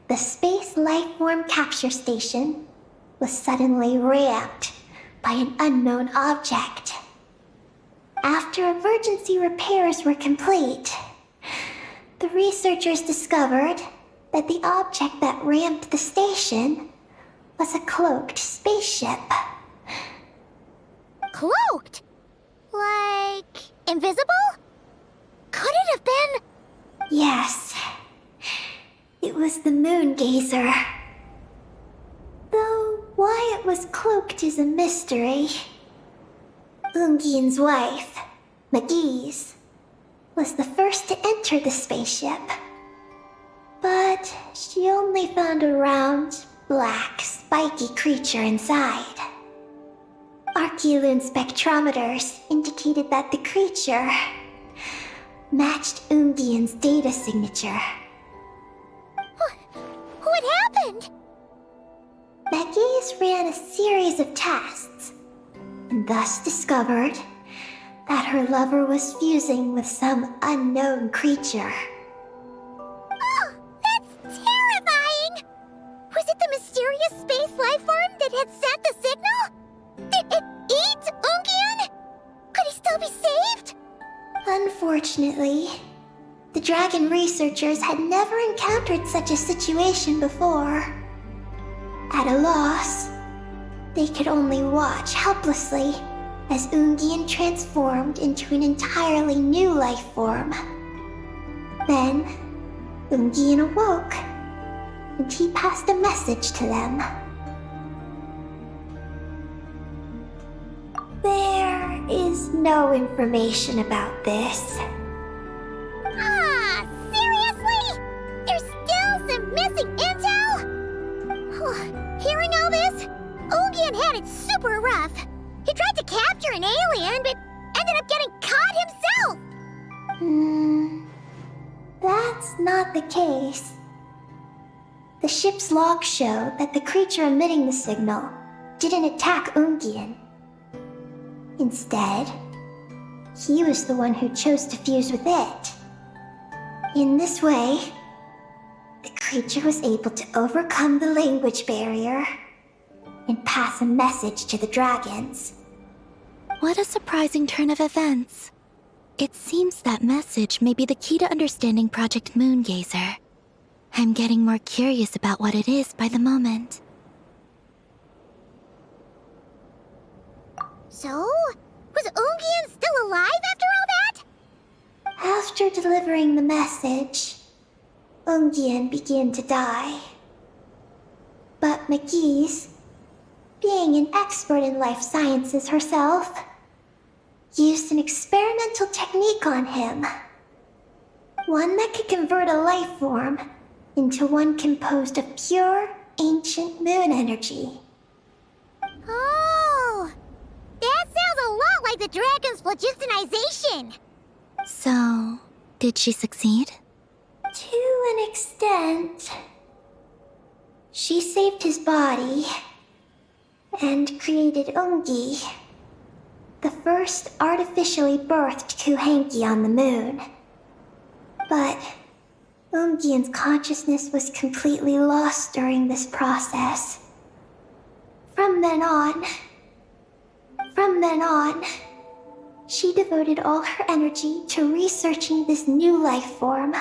[SPEAKER 14] the Space Lifeform Capture Station was suddenly ramped by an unknown object. After emergency repairs were complete, the researchers discovered that the object that ramped the station was a cloaked spaceship.
[SPEAKER 12] Cloaked? Like, invisible? Could it have been...
[SPEAKER 14] Yes. It was the Moongazer. Though why it was cloaked is a mystery. Ungian's wife, McGee's, was the first to enter the spaceship. But she only found a round, black, spiky creature inside. Archeloon spectrometers indicated that the creature matched Ungian's data signature.
[SPEAKER 12] happened?
[SPEAKER 14] Megis ran a series of tests, and thus discovered that her lover was fusing with some unknown creature.
[SPEAKER 12] Oh, that's terrifying! Was it the mysterious space life form that had sent the signal? Did it eat Ungian? Could he still be saved?
[SPEAKER 14] Unfortunately, the dragon researchers had never encountered such a situation before. At a loss, they could only watch helplessly as Ungian transformed into an entirely new life form. Then, Ungian awoke, and he passed a message to them. There is no information about this.
[SPEAKER 12] Ah, seriously? There's still some missing intel? Hearing all this, Ungian had it super rough. He tried to capture an alien, but ended up getting caught himself!
[SPEAKER 14] That's not the case. The ship's logs show that the creature emitting the signal didn't attack Ungian. Instead, he was the one who chose to fuse with it. In this way, the creature was able to overcome the language barrier and pass a message to the dragons.
[SPEAKER 8] What a surprising turn of events. It seems that message may be the key to understanding Project Moongazer. I'm getting more curious about what it is by the moment.
[SPEAKER 12] So, was Ungian still alive after all that?
[SPEAKER 14] After delivering the message, Ungian began to die. But McGee's, being an expert in life sciences herself, used an experimental technique on him. One that could convert a life form into one composed of pure, ancient moon energy.
[SPEAKER 12] Oh, that sounds a lot like the dragon's phlogistonization.
[SPEAKER 8] So, did she succeed?
[SPEAKER 14] To an extent. She saved his body and created Ungi, the first artificially birthed Kuhanki on the moon. But Ungian's consciousness was completely lost during this process. From then on, she devoted all her energy to researching this new life form,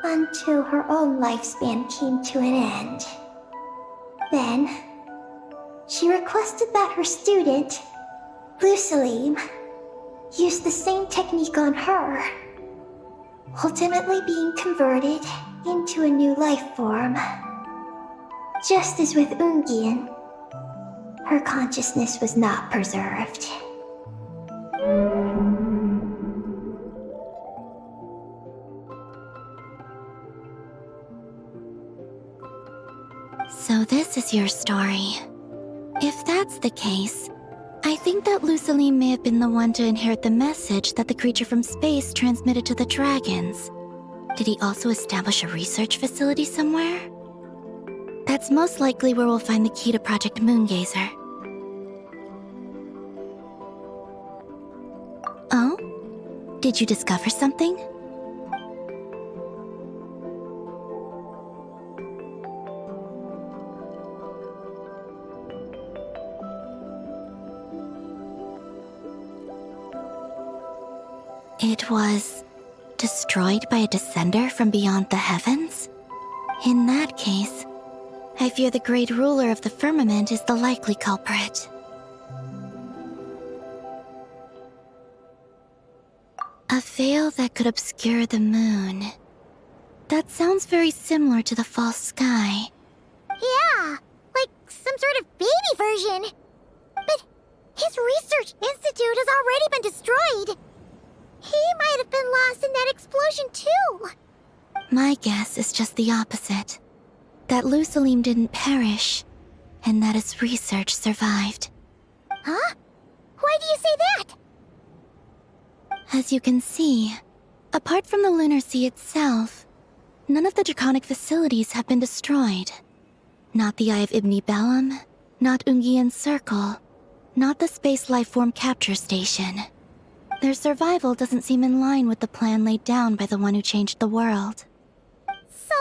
[SPEAKER 14] until her own lifespan came to an end. Then, she requested that her student, Lusalim, use the same technique on her, ultimately being converted into a new life form. Just as with Ungian, her consciousness was not preserved.
[SPEAKER 8] So this is your story. If that's the case, I think that Lusaline may have been the one to inherit the message that the creature from space transmitted to the dragons. Did he also establish a research facility somewhere? That's most likely where we'll find the key to Project Moongazer. Oh? Did you discover something? It was destroyed by a descender from beyond the heavens? In that case, I fear the great ruler of the firmament is the likely culprit. A veil that could obscure the moon. That sounds very similar to the false sky.
[SPEAKER 12] Yeah, like some sort of baby version. But his research institute has already been destroyed. He might have been lost in that explosion too.
[SPEAKER 8] My guess is just the opposite. That Lusalim didn't perish, and that his research survived.
[SPEAKER 12] Huh? Why do you say that?
[SPEAKER 8] As you can see, apart from the lunar sea itself, None of the draconic facilities have been destroyed. Not the Eye of Ibni Bellum, not Ungian's Circle, not the Space Lifeform Capture Station. Their survival doesn't seem in line with the plan laid down by the one who changed the world.
[SPEAKER 12] So,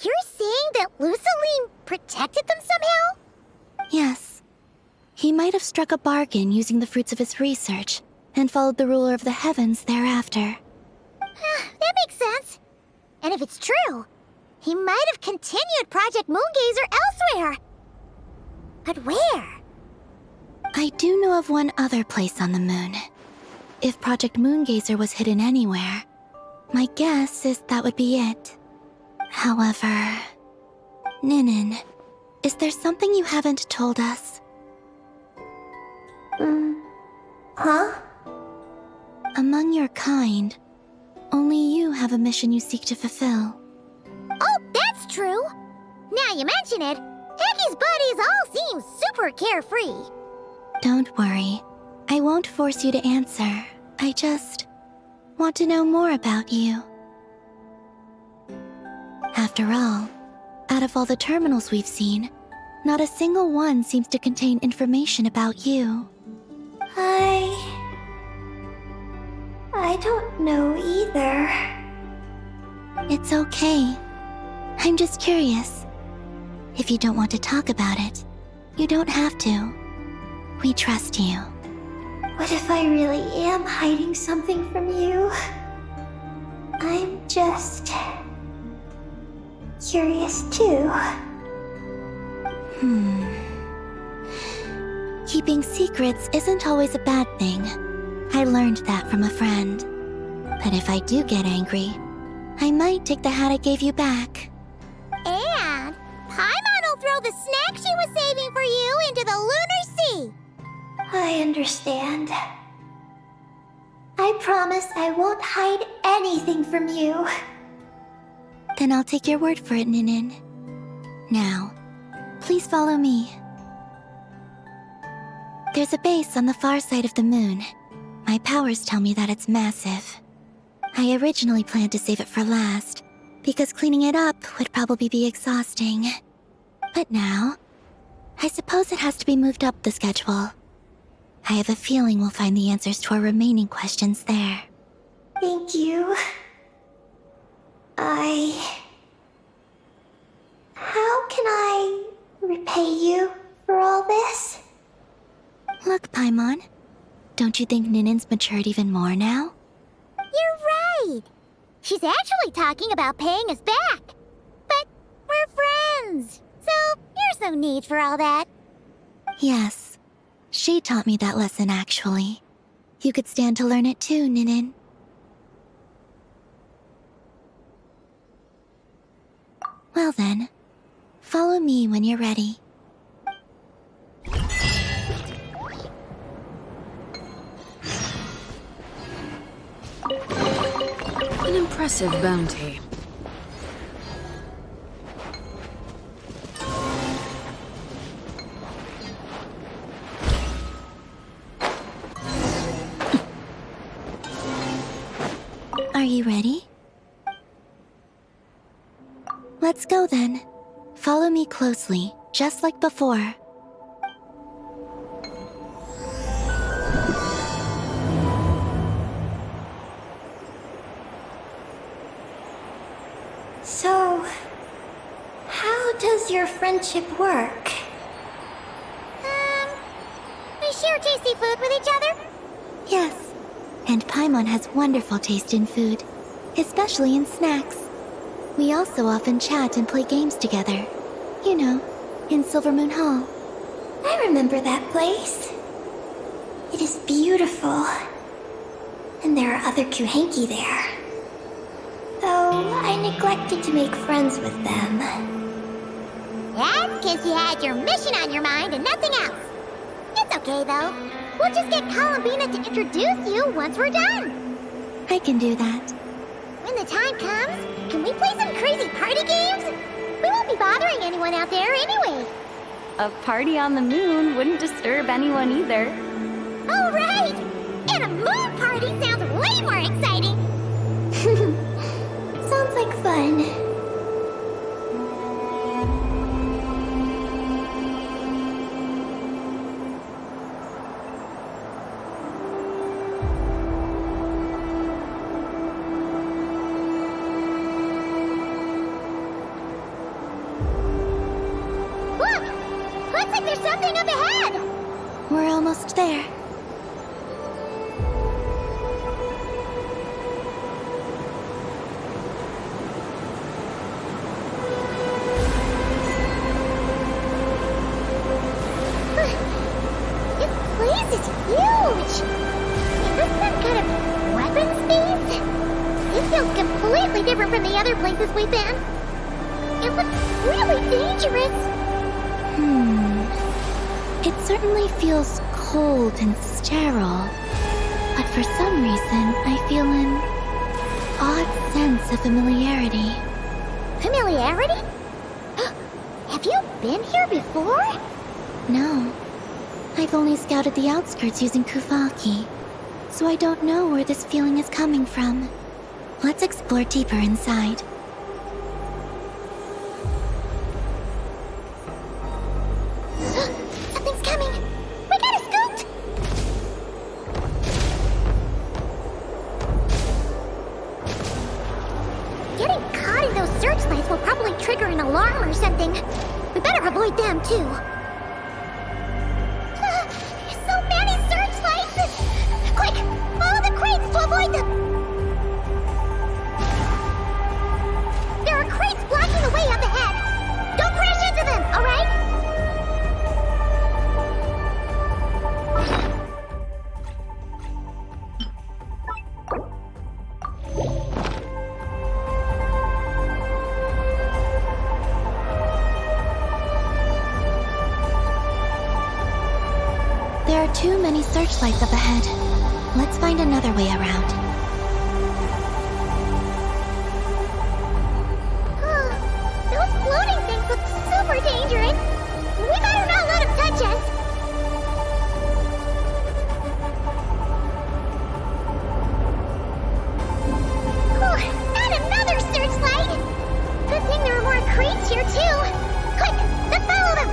[SPEAKER 12] you're saying that Luciline protected them somehow?
[SPEAKER 8] Yes. He might have struck a bargain using the fruits of his research and followed the ruler of the heavens thereafter.
[SPEAKER 12] That makes sense. And if it's true, he might have continued Project Moongazer elsewhere. But where?
[SPEAKER 8] I do know of one other place on the moon. If Project Moongazer was hidden anywhere, my guess is that would be it. However, Ninin, is there something you haven't told us?
[SPEAKER 14] Huh?
[SPEAKER 8] Among your kind, only you have a mission you seek to fulfill.
[SPEAKER 12] Oh, that's true. Now you mention it, Hecky's buddies all seem super carefree.
[SPEAKER 8] Don't worry. I won't force you to answer. I just want to know more about you. After all, out of all the terminals we've seen, not a single one seems to contain information about you.
[SPEAKER 14] I don't know either.
[SPEAKER 8] It's okay. I'm just curious. If you don't want to talk about it, you don't have to. We trust you.
[SPEAKER 14] What if I really am hiding something from you? I'm just curious too.
[SPEAKER 8] Keeping secrets isn't always a bad thing. I learned that from a friend. But if I do get angry, I might take the hat I gave you back.
[SPEAKER 12] And Paimon will throw the snack she was saving for you into the lunar sea.
[SPEAKER 14] I understand. I promise I won't hide anything from you.
[SPEAKER 8] Then I'll take your word for it, Ninin. Now, please follow me. There's a base on the far side of the moon. My powers tell me that it's massive. I originally planned to save it for last, because cleaning it up would probably be exhausting. But now, I suppose it has to be moved up the schedule. I have a feeling we'll find the answers to our remaining questions there.
[SPEAKER 14] Thank you. How can I repay you for all this?
[SPEAKER 8] Look, Paimon. Don't you think Ninin's matured even more now?
[SPEAKER 12] You're right. She's actually talking about paying us back. But we're friends, so there's no need for all that.
[SPEAKER 8] Yes. She taught me that lesson, actually. You could stand to learn it too, Ninin. Well then, follow me when you're ready.
[SPEAKER 9] An impressive bounty.
[SPEAKER 8] Are you ready? Let's go then. Follow me closely, just like before.
[SPEAKER 14] So, how does your friendship work?
[SPEAKER 12] We share tasty food with each other?
[SPEAKER 8] Yes. And Paimon has wonderful taste in food, especially in snacks. We also often chat and play games together. You know, in Silvermoon Hall.
[SPEAKER 14] I remember that place. It is beautiful. And there are other Kuhenki there. Though I neglected to make friends with them.
[SPEAKER 12] That's because you had your mission on your mind and nothing else. It's okay, though. We'll just get Columbina to introduce you once we're done.
[SPEAKER 8] I can do that.
[SPEAKER 12] When the time comes, can we play some crazy party games? We won't be bothering anyone out there anyway.
[SPEAKER 11] A party on the moon wouldn't disturb anyone either.
[SPEAKER 12] Oh, right! And a moon party sounds way more exciting!
[SPEAKER 14] Sounds like
[SPEAKER 13] fun.
[SPEAKER 12] Look! Looks like there's something up ahead!
[SPEAKER 8] We're almost there.
[SPEAKER 12] This place is huge! Is this some kind of weapons base? It feels completely different from the other places we've been. It looks really dangerous.
[SPEAKER 8] It certainly feels cold and sterile. But for some reason, I feel an odd sense of familiarity.
[SPEAKER 12] Familiarity? Have you been here before?
[SPEAKER 8] No. I've only scouted the outskirts using Kuvaki, so I don't know where this feeling is coming from. Let's explore deeper inside.
[SPEAKER 12] Something's coming! We gotta scoot! Getting caught in those searchlights will probably trigger an alarm or something. We better avoid them, too. There's so many searchlights! Quick! Follow the crates to avoid them! There are crates blocking the way up ahead! Don't crash into them, alright?
[SPEAKER 8] There are too many searchlights up ahead. Let's find another way around.
[SPEAKER 12] Those floating things look super dangerous. We better not let them touch us. And another searchlight! Good thing there are more crates here, too. Quick, let's follow them!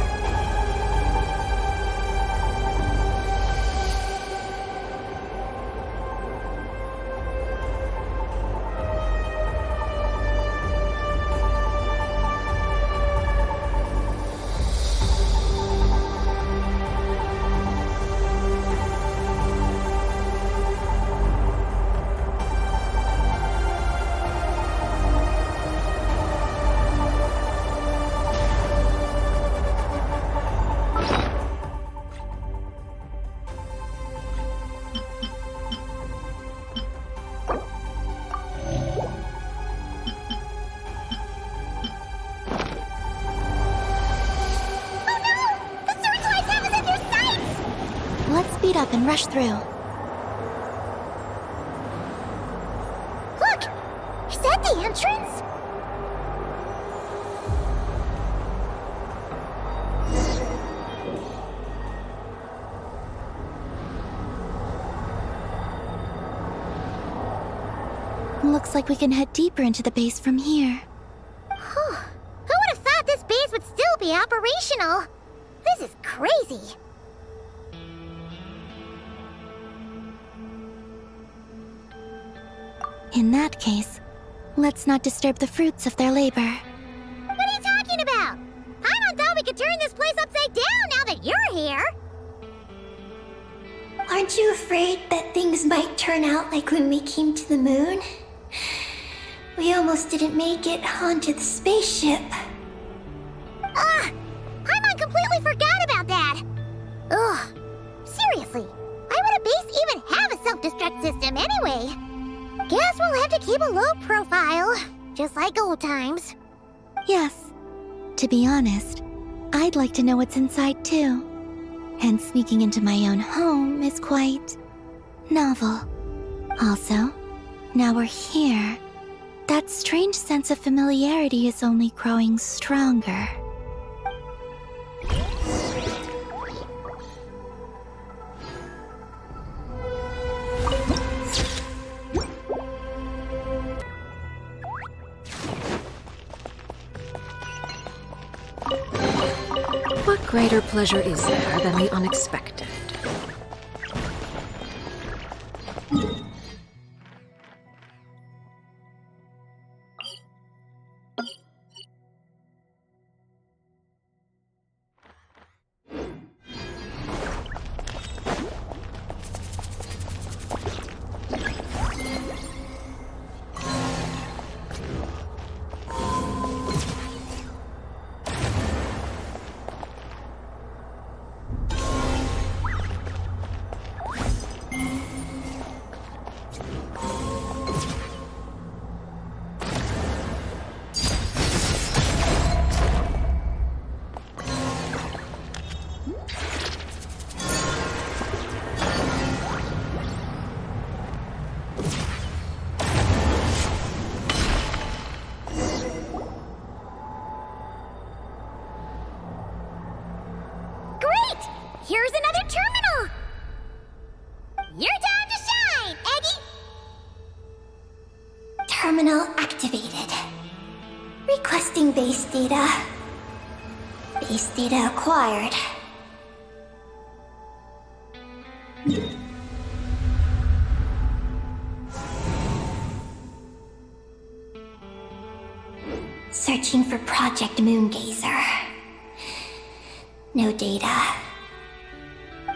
[SPEAKER 8] Speed up and rush through.
[SPEAKER 12] Look! Is that the entrance?
[SPEAKER 8] Looks like we can head deeper into the base from here.
[SPEAKER 12] Who would have thought this base would still be operational? This is crazy.
[SPEAKER 8] In that case, let's not disturb the fruits of their labor.
[SPEAKER 12] What are you talking about? Paimon thought we could turn this place upside down now that you're here.
[SPEAKER 13] Aren't you afraid that things might turn out like when we came to the moon? We almost didn't make it onto the spaceship.
[SPEAKER 12] Paimon completely forgot about that. Ugh. Seriously, why would a base even have a self-destruct system anyway? Guess we'll have to keep a low profile, just like old times.
[SPEAKER 8] Yes. To be honest, I'd like to know what's inside too. And sneaking into my own home is quite novel. Also, now we're here. That strange sense of familiarity is only growing stronger.
[SPEAKER 9] greater pleasure is there than the unexpected?
[SPEAKER 12] Here's another terminal! Your time to shine, Eggy!
[SPEAKER 14] Terminal activated. Requesting base data. Base data acquired. Searching for Project Moongazer. No data.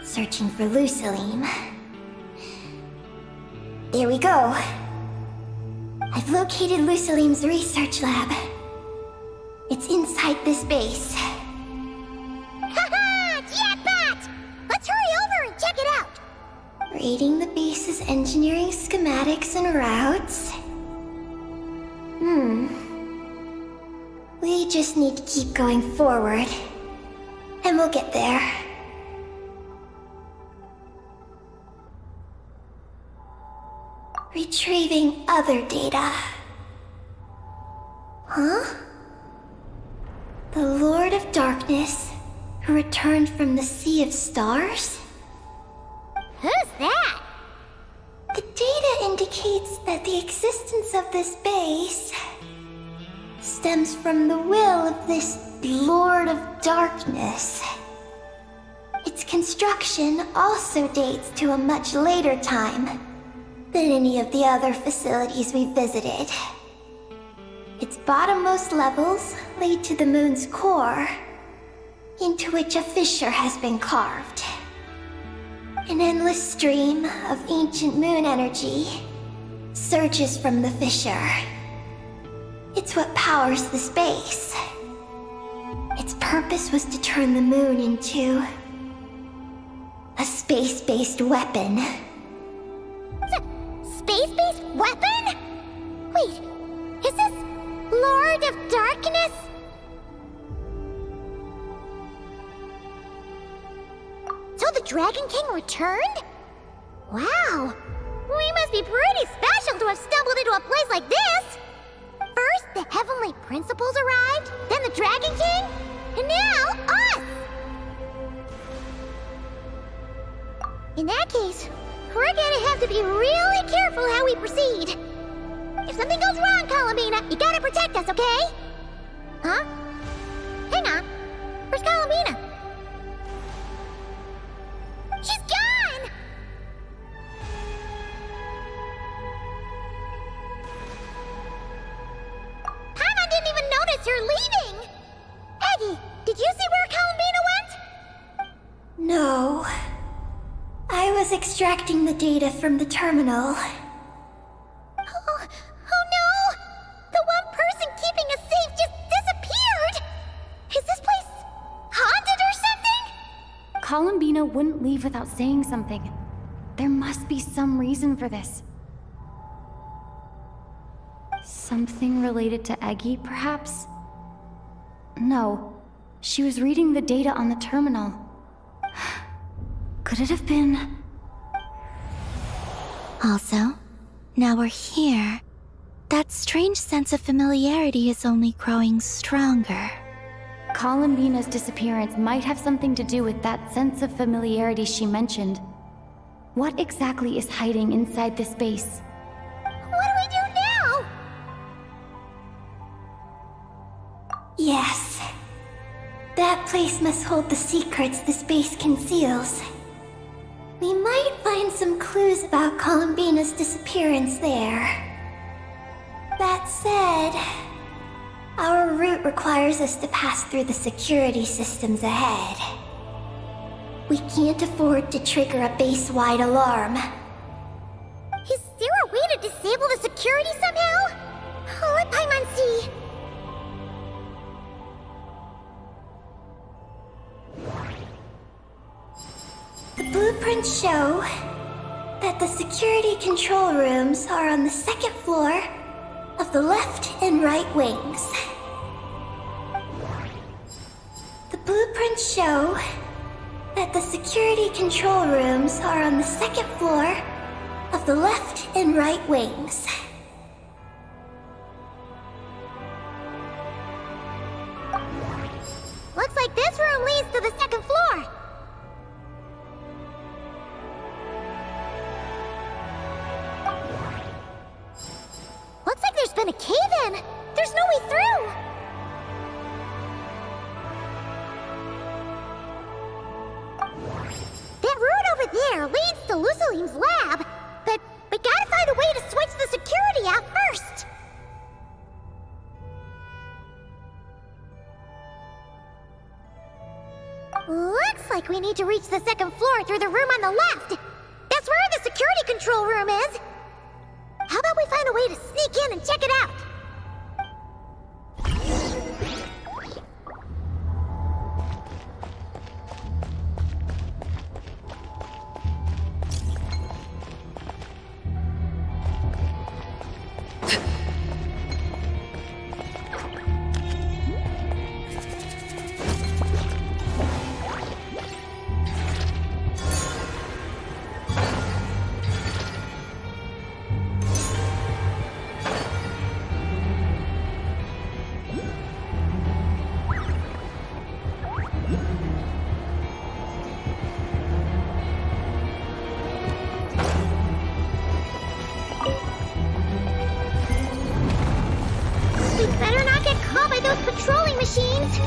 [SPEAKER 14] Searching for Lucilim. There we go. I've located Lucilim's research lab. It's inside this base.
[SPEAKER 12] Haha! Jackpot! Let's hurry over and check it out!
[SPEAKER 14] Reading the base's engineering schematics and routes. We just need to keep going forward. And we'll get there. Retrieving other data. Huh? The Lord of Darkness, who returned from the Sea of Stars?
[SPEAKER 12] Who's that?
[SPEAKER 14] The data indicates that the existence of this base stems from the will of this Lord of Darkness. Its construction also dates to a much later time than any of the other facilities we visited. Its bottommost levels lead to the moon's core, into which a fissure has been carved. An endless stream of ancient moon energy surges from the fissure. It's what powers the space. Its purpose was to turn the moon into a space-based weapon.
[SPEAKER 12] Space-based weapon? Wait, is this Lord of Darkness? So the Dragon King returned? Wow, we must be pretty special to have stumbled into a place like this! First, the Heavenly Principles arrived, then the Dragon King, and now us! In that case, we're gonna have to be really careful how we proceed. If something goes wrong, Colomina, you gotta protect us, okay? Huh? Hang on. Where's Colomina? She's gone! Paimon didn't even notice you're leaving! Eggy, did you see where Colomina went?
[SPEAKER 14] No. I was extracting the data from the terminal.
[SPEAKER 12] Oh no! The one person keeping us safe just disappeared! Is this place haunted or something?
[SPEAKER 11] Columbina wouldn't leave without saying something. There must be some reason for this. Something related to Eggy, perhaps? No. She was reading the data on the terminal. Could it have been...
[SPEAKER 8] Also, now we're here. That strange sense of familiarity is only growing stronger.
[SPEAKER 11] Columbina's disappearance might have something to do with that sense of familiarity she mentioned. What exactly is hiding inside this base?
[SPEAKER 12] What do we do now?
[SPEAKER 14] Yes.
[SPEAKER 13] That place must hold the secrets the space conceals. We might find some clues about Columbina's disappearance there. That said, our route requires us to pass through the security systems ahead. We can't afford to trigger a base-wide alarm.
[SPEAKER 12] Is there a way to disable the security somehow? Let Paimon see.
[SPEAKER 13] The blueprints show that the security control rooms are on the second floor of the left and right wings. The blueprints show that the security control rooms are on the second floor of the left and right wings.
[SPEAKER 12] Looks like this room leads to the second floor. Looks like there's been a cave-in. There's no way through. That route over there leads to Lucilene's lab, but we gotta find a way to switch the security out first. Looks like we need to reach the second floor through the room on the left. That's where the security control room is. How about we find a way to sneak in and check it out? We better not get caught by those patrolling machines!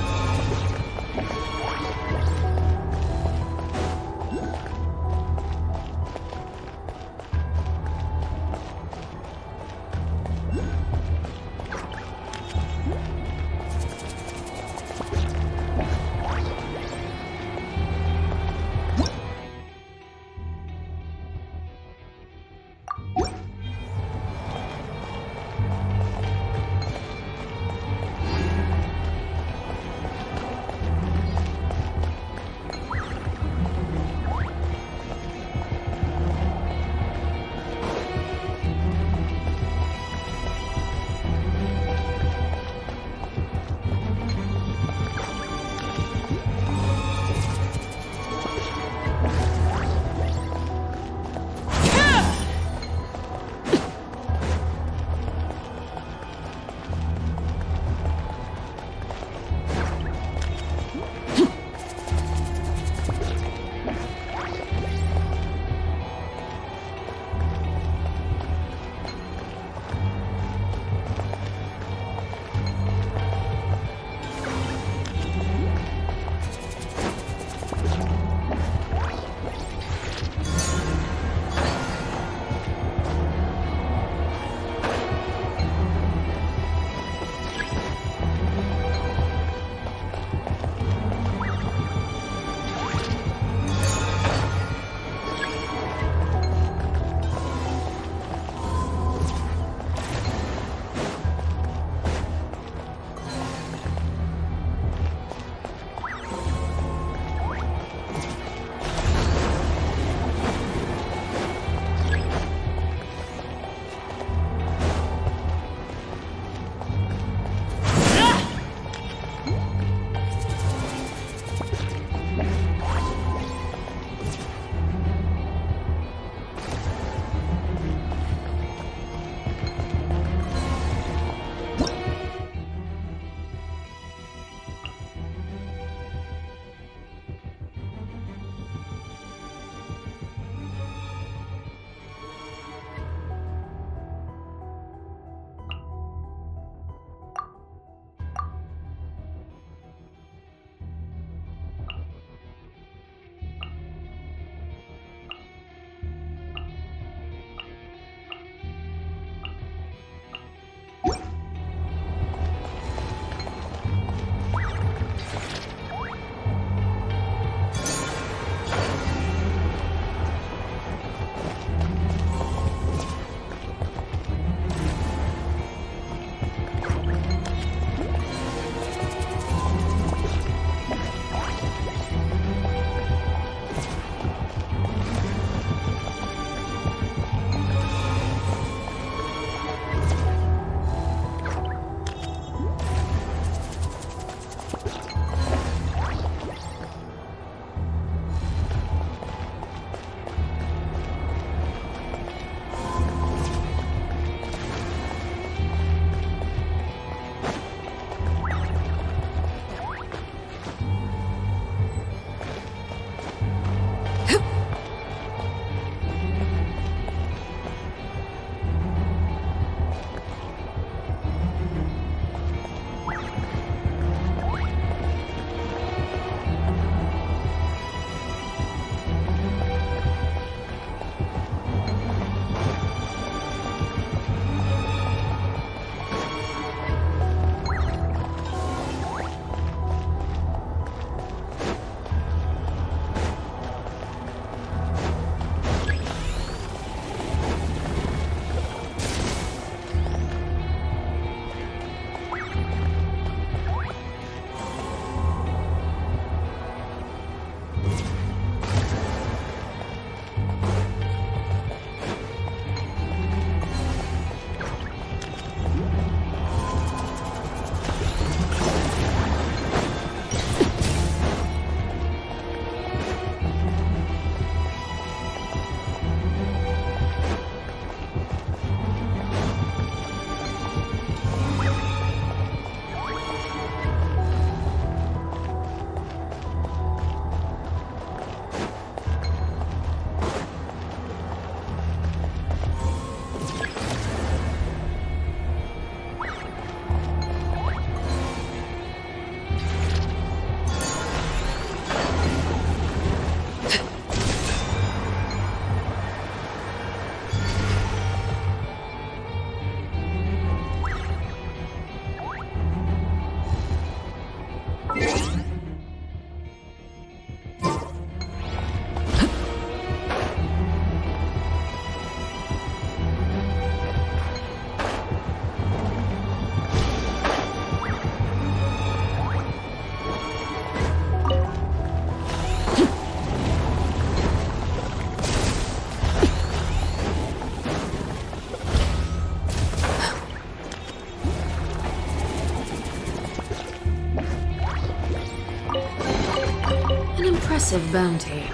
[SPEAKER 9] impressive bounty.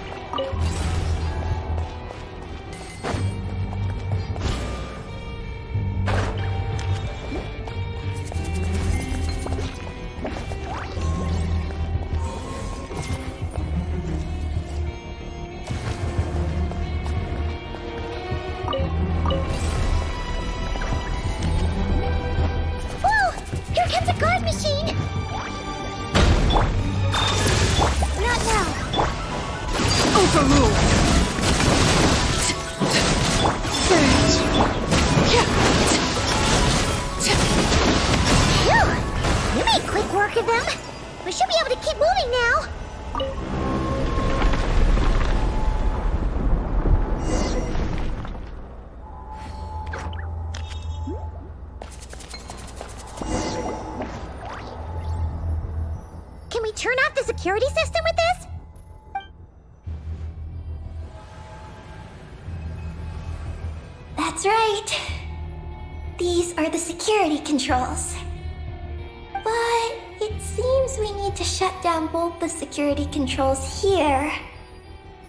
[SPEAKER 12] Whoa! Here comes a guard machine! Not now!
[SPEAKER 9] Overrule!
[SPEAKER 12] Phew! You made quick work of them! We should be able to keep moving now! Can we turn off the security system with this?
[SPEAKER 14] That's right. These are the security controls. But it seems we need to shut down both the security controls here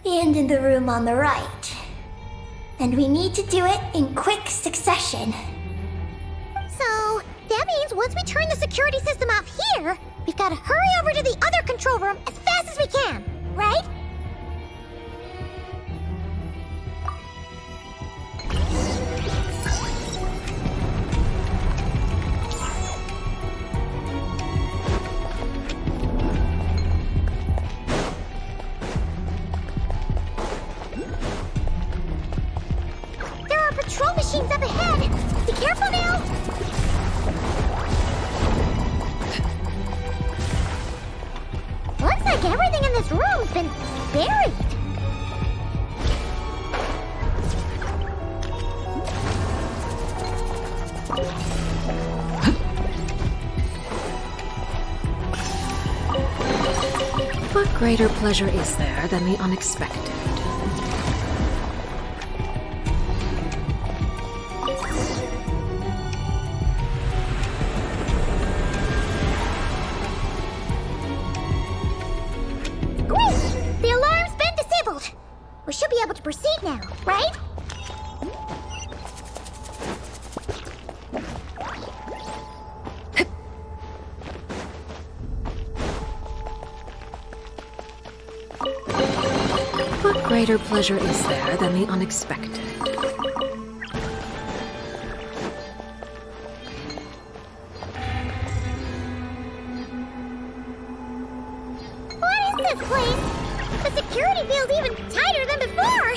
[SPEAKER 14] and in the room on the right. And we need to do it in quick succession.
[SPEAKER 12] So, that means once we turn the security system off here, we've got to hurry over to the other control room as fast as we can, right? There are patrol machines up ahead! Be careful now! Looks like everything in this room's been buried.
[SPEAKER 9] What greater pleasure is there than the unexpected?
[SPEAKER 12] Great! The alarm's been disabled. We should be able to proceed now, right?
[SPEAKER 9] What greater pleasure is there than the unexpected?
[SPEAKER 12] What is this place? The security feels even tighter than before!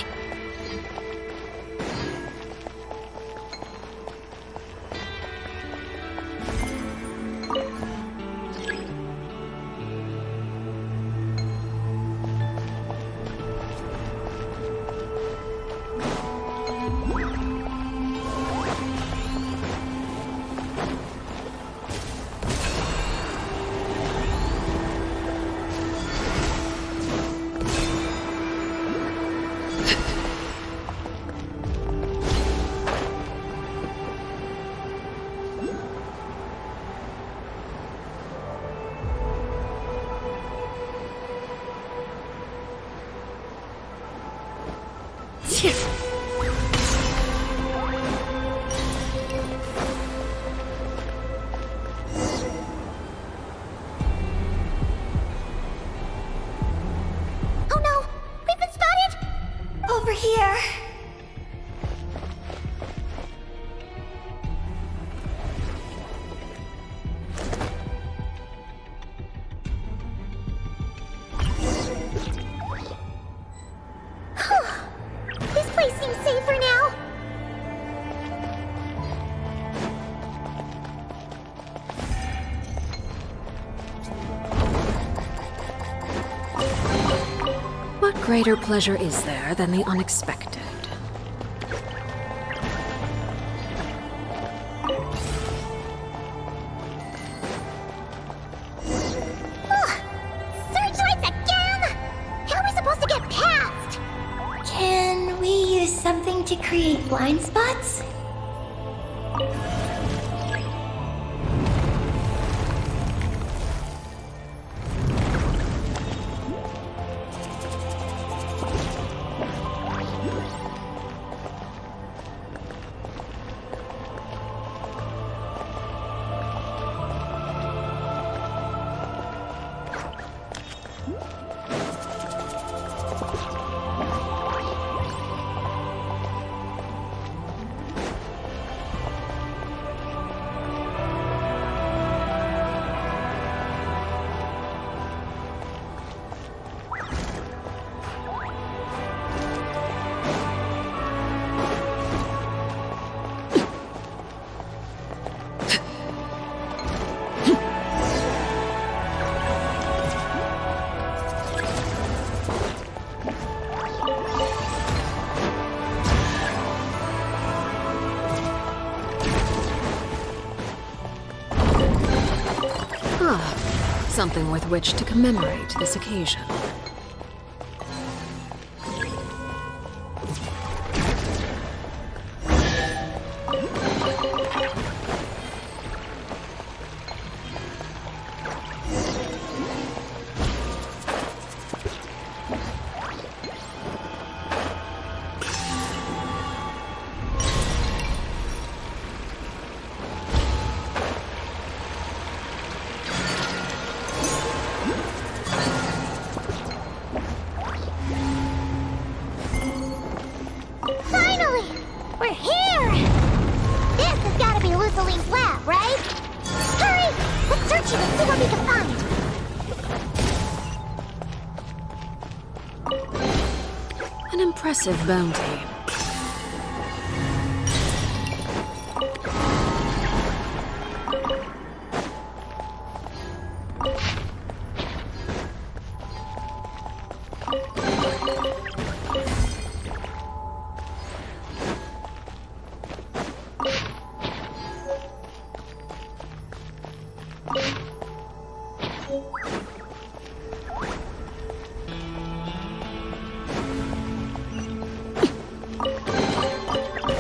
[SPEAKER 12] Oh no! We've been spotted!
[SPEAKER 14] Over here.
[SPEAKER 12] This place seems safer now.
[SPEAKER 9] What greater pleasure is there than the unexpected?
[SPEAKER 12] Searchlights again! How are we supposed to get past?
[SPEAKER 14] Can we use something to create blind spots?
[SPEAKER 9] something with which to commemorate this occasion.
[SPEAKER 12] Finally! We're here! This has got to be Luciline's lab, right? Hurry! Let's search it and see what we can find.
[SPEAKER 9] An impressive bounty.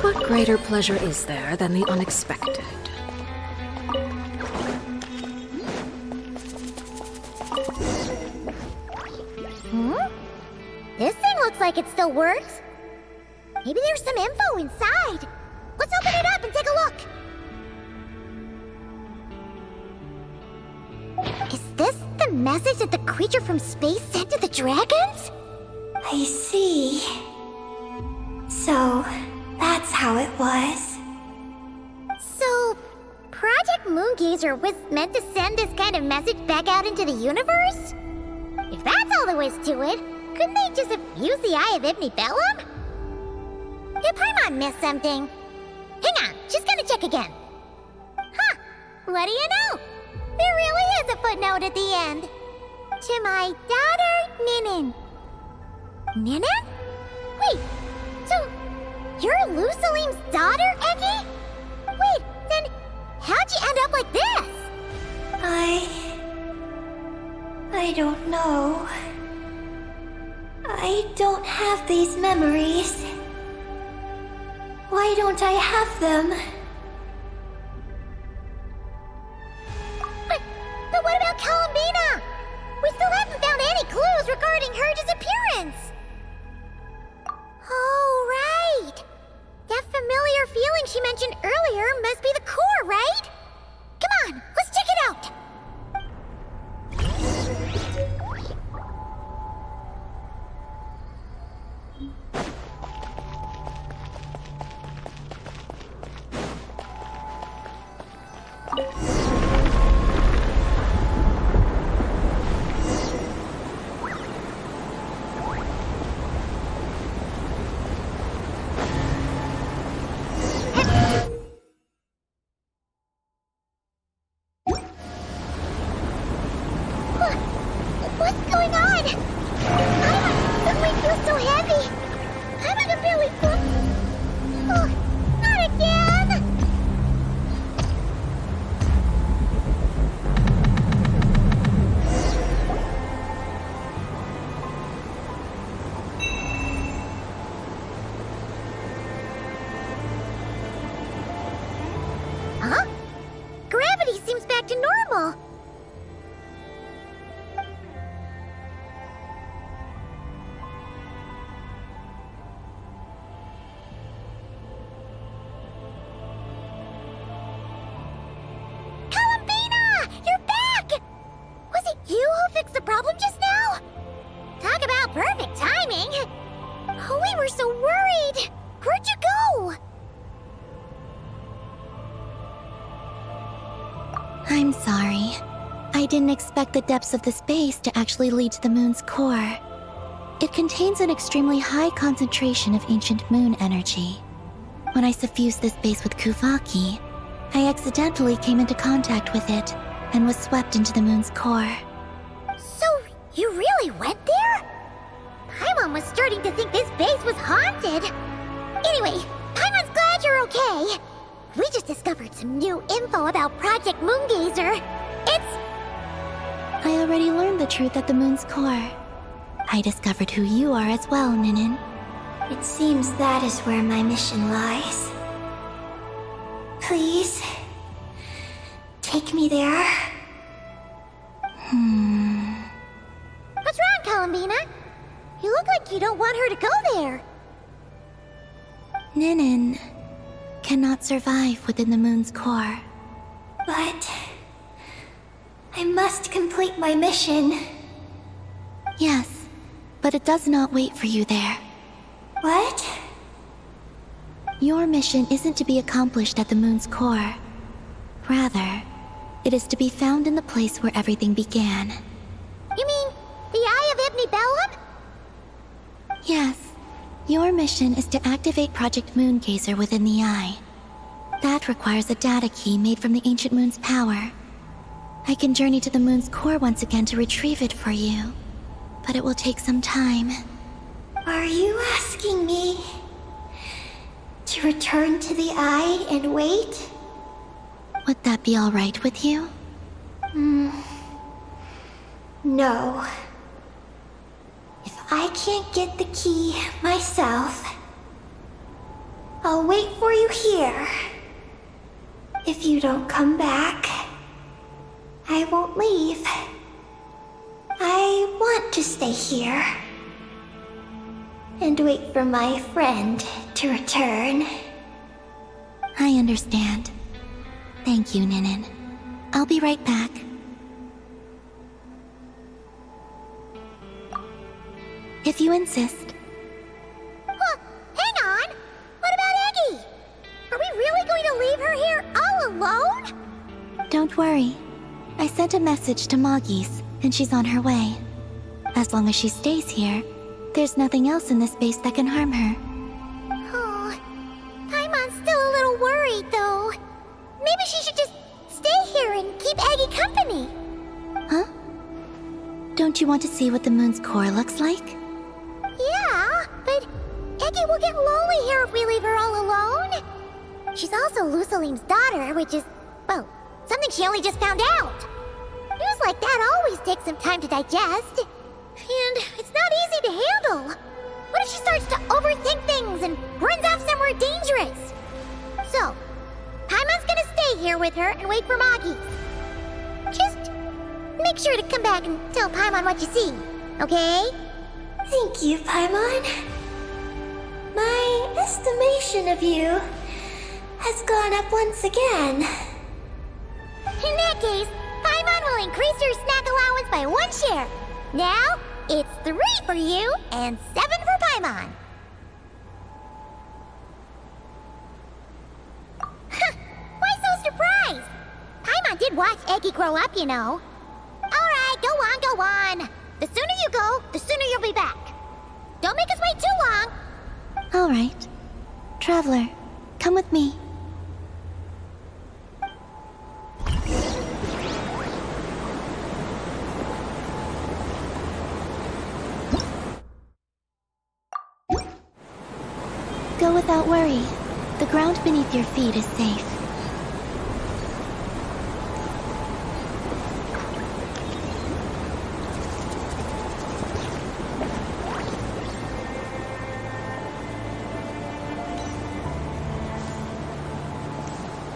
[SPEAKER 9] What greater pleasure is there than the unexpected?
[SPEAKER 12] This thing looks like it still works. Maybe there's some info inside. Let's open it up and take a look. Is this the message that the creature from space sent to the dragons?
[SPEAKER 14] I see. So, that's how it was.
[SPEAKER 12] So, Project Moongazer was meant to send this kind of message back out into the universe? If that's all there was to it, couldn't they just have used the Eye of Ibn Bellum? Did Paimon miss something? Hang on, just gonna check again. Huh, what do you know? There really is a footnote at the end. To my daughter, Ninin. Ninin? Wait, so you're Luciline's daughter, Eggy? Wait, then how'd you end up like this?
[SPEAKER 14] I don't know. I don't have these memories. Why don't I have them?
[SPEAKER 12] But what about Columbina? We still haven't found any clues regarding her disappearance. Oh, right. That familiar feeling she mentioned earlier must be the core, right? Come on, let's check it out. What's going on? Suddenly feels so heavy. I'm gonna barely fall. Oh, not again! Huh? Gravity seems back to normal. You who fixed the problem just now? Talk about perfect timing! Oh, we were so worried! Where'd you go?
[SPEAKER 8] I'm sorry. I didn't expect the depths of the space to actually lead to the moon's core. It contains an extremely high concentration of ancient moon energy. When I suffused this base with Kuvaki, I accidentally came into contact with it and was swept into the moon's core.
[SPEAKER 12] So, you really went there? Paimon was starting to think this base was haunted. Anyway, Paimon's glad you're okay. We just discovered some new info about Project Moongazer.
[SPEAKER 8] I already learned the truth at the moon's core. I discovered who you are as well, Ninin.
[SPEAKER 13] It seems that is where my mission lies. Please, take me there.
[SPEAKER 12] What's wrong, Columbina? You look like you don't want her to go there.
[SPEAKER 8] Ninin cannot survive within the moon's core.
[SPEAKER 13] But I must complete my mission.
[SPEAKER 8] Yes, but it does not wait for you there.
[SPEAKER 13] What?
[SPEAKER 8] Your mission isn't to be accomplished at the moon's core. Rather, it is to be found in the place where everything began.
[SPEAKER 12] You mean the Eye of Ibn Bellum?
[SPEAKER 8] Yes. Your mission is to activate Project Moongazer within the Eye. That requires a data key made from the ancient moon's power. I can journey to the moon's core once again to retrieve it for you, but it will take some time.
[SPEAKER 13] Are you asking me to return to the Eye and wait?
[SPEAKER 8] Would that be all right with you?
[SPEAKER 13] No. If I can't get the key myself, I'll wait for you here. If you don't come back, I won't leave. I want to stay here and wait for my friend to return.
[SPEAKER 8] I understand. Thank you, Ninin. I'll be right back. If you insist.
[SPEAKER 12] Huh, hang on! What about Eggie? Are we really going to leave her here all alone?
[SPEAKER 8] Don't worry. I sent a message to Moggy's, and she's on her way. As long as she stays here, there's nothing else in this base that can harm her.
[SPEAKER 12] Oh, Paimon's still a little worried, though. Maybe she should just stay here and keep Eggie company.
[SPEAKER 8] Huh? Don't you want to see what the moon's core looks like?
[SPEAKER 12] Yeah, but Eggie will get lonely here if we leave her all alone. She's also Lusalim's daughter, which is, well, something she only just found out. News like that always takes some time to digest. And it's not easy to handle. What if she starts to overthink things and runs off somewhere dangerous? So, Paimon's gonna stay here with her and wait for Moggy. Just make sure to come back and tell Paimon what you see, okay?
[SPEAKER 13] Thank you, Paimon. My estimation of you has gone up once again.
[SPEAKER 12] In that case, Paimon will increase your snack allowance by 1 share. Now, it's 3 for you and 7 for Paimon. Why so surprised? Paimon did watch Eggie grow up, you know. Alright, go on. The sooner you go, the sooner you'll be back. Don't make us wait too long.
[SPEAKER 8] All right. Traveler, come with me. Go without worry. The ground beneath your feet is safe.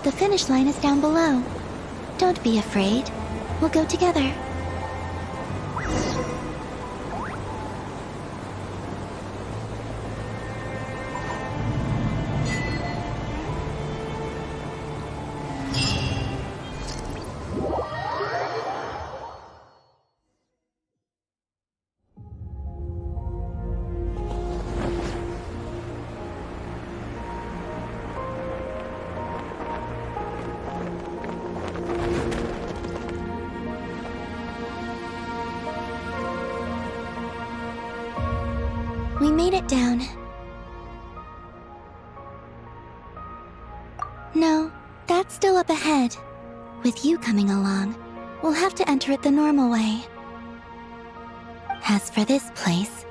[SPEAKER 8] The finish line is down below. Don't be afraid. We'll go together. We made it down. No, that's still up ahead. With you coming along, we'll have to enter it the normal way. As for this place,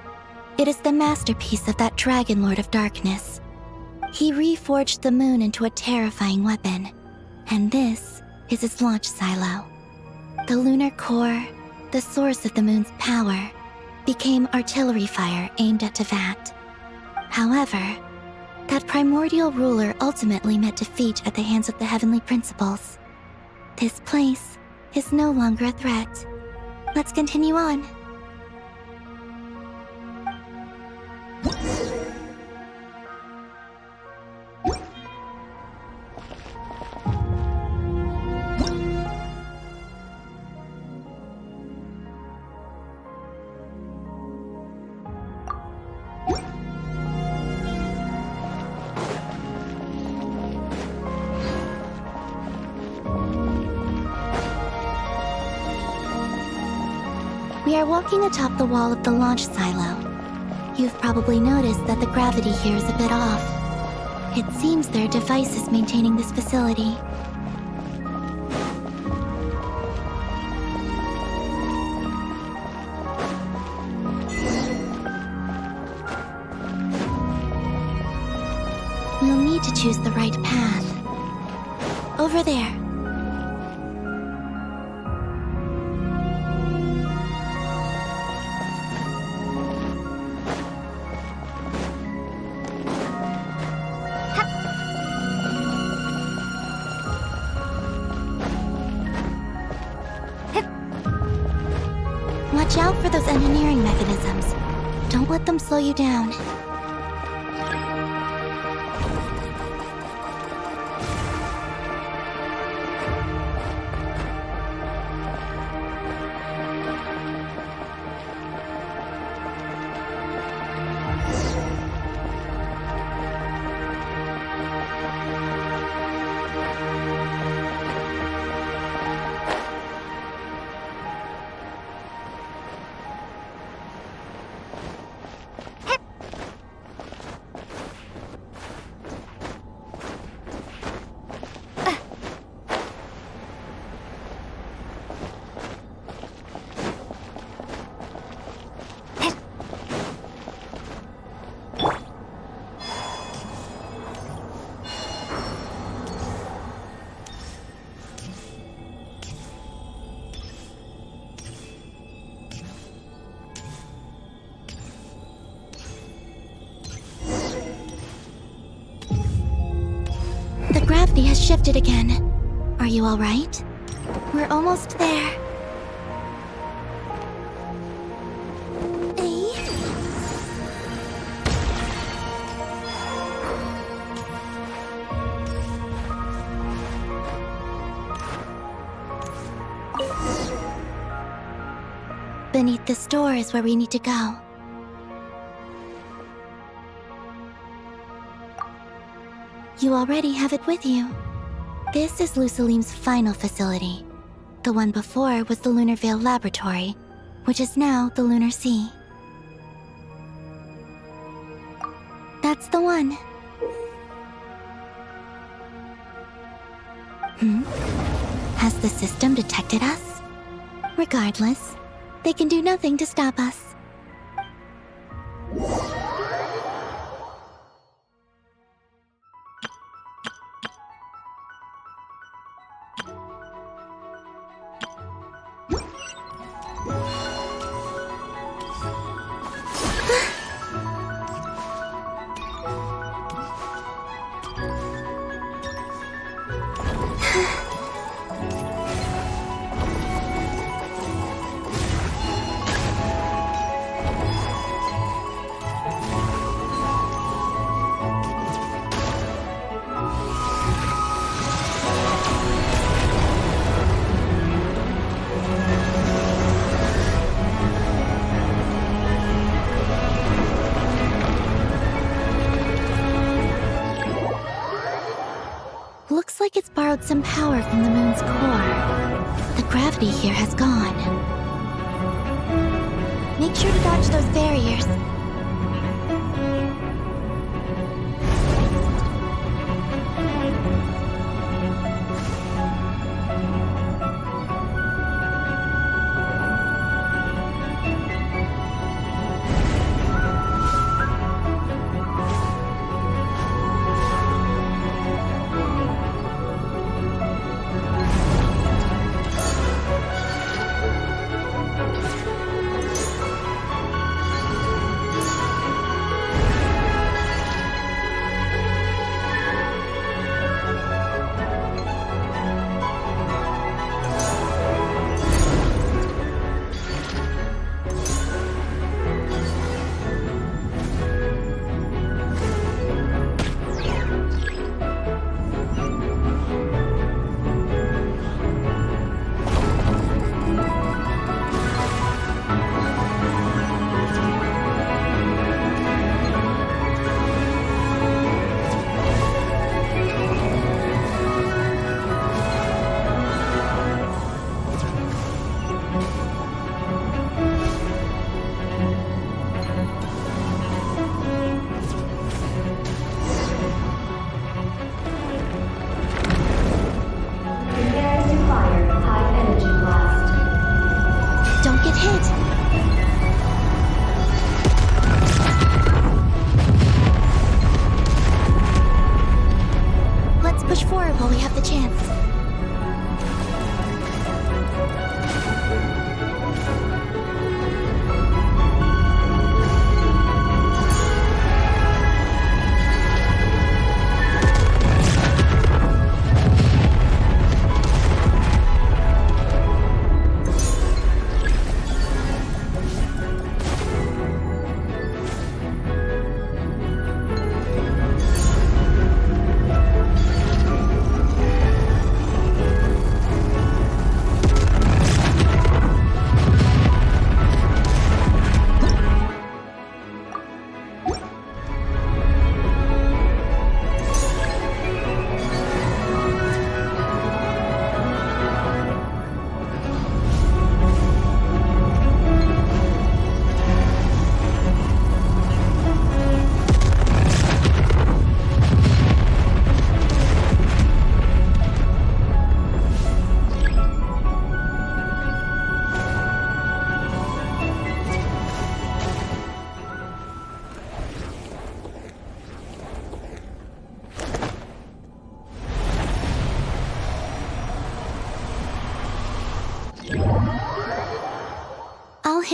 [SPEAKER 8] it is the masterpiece of that Dragon Lord of Darkness. He reforged the moon into a terrifying weapon, and this is his launch silo. The lunar core, the the source of the moon's power, became artillery fire aimed at Tevat. However, that primordial ruler ultimately met defeat at the hands of the heavenly principles. This place is no longer a threat. Let's continue on. We are walking atop the wall of the launch silo. You've probably noticed that the gravity here is a bit off. It seems there are devices maintaining this facility. We'll need to choose the right path. Over there. Watch out for those engineering mechanisms. Don't let them slow you down. The gravity has shifted again. Are you all right? We're almost there. Beneath this door is where we need to go. You already have it with you. This is Lusalim's final facility. The one before was the Lunar Veil Laboratory, which is now the Lunar Sea. That's the one. Has the system detected us? Regardless, they can do nothing to stop us. Looks like it's borrowed some power from the moon's core. The gravity here has gone. Make sure to dodge those barriers.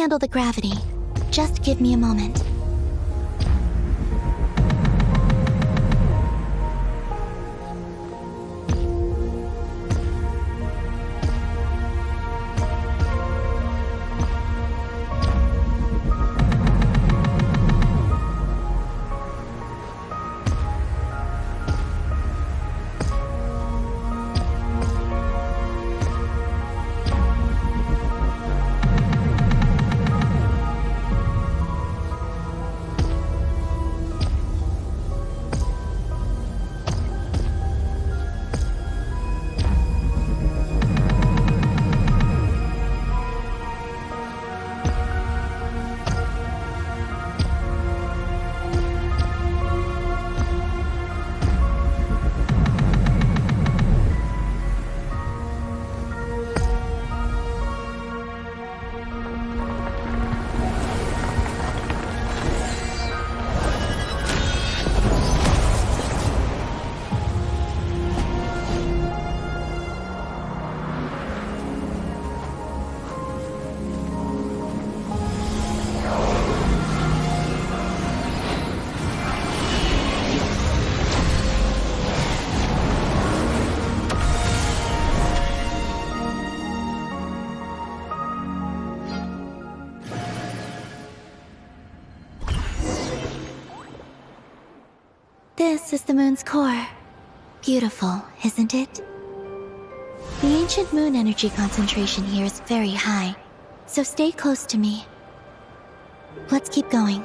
[SPEAKER 14] handle the gravity. Just give me a moment. This is the moon's core. Beautiful, isn't it? The ancient moon energy concentration here is very high, so stay close to me. Let's keep going.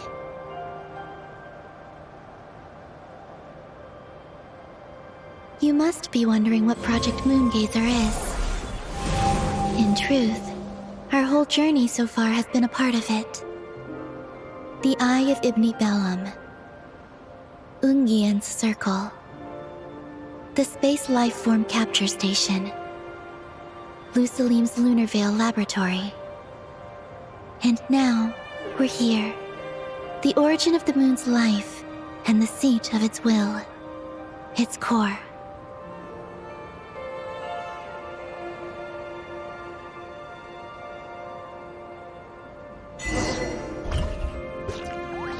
[SPEAKER 14] You must be wondering what Project Moongazer is. In truth, our whole journey so far has been a part of it. The Eye of Ibni Bellum, Ungian's Circle, the Space Lifeform Capture Station, Lucilim's Lunar Veil Laboratory. And now, we're here. The origin of the moon's life, and the seat of its will. Its core.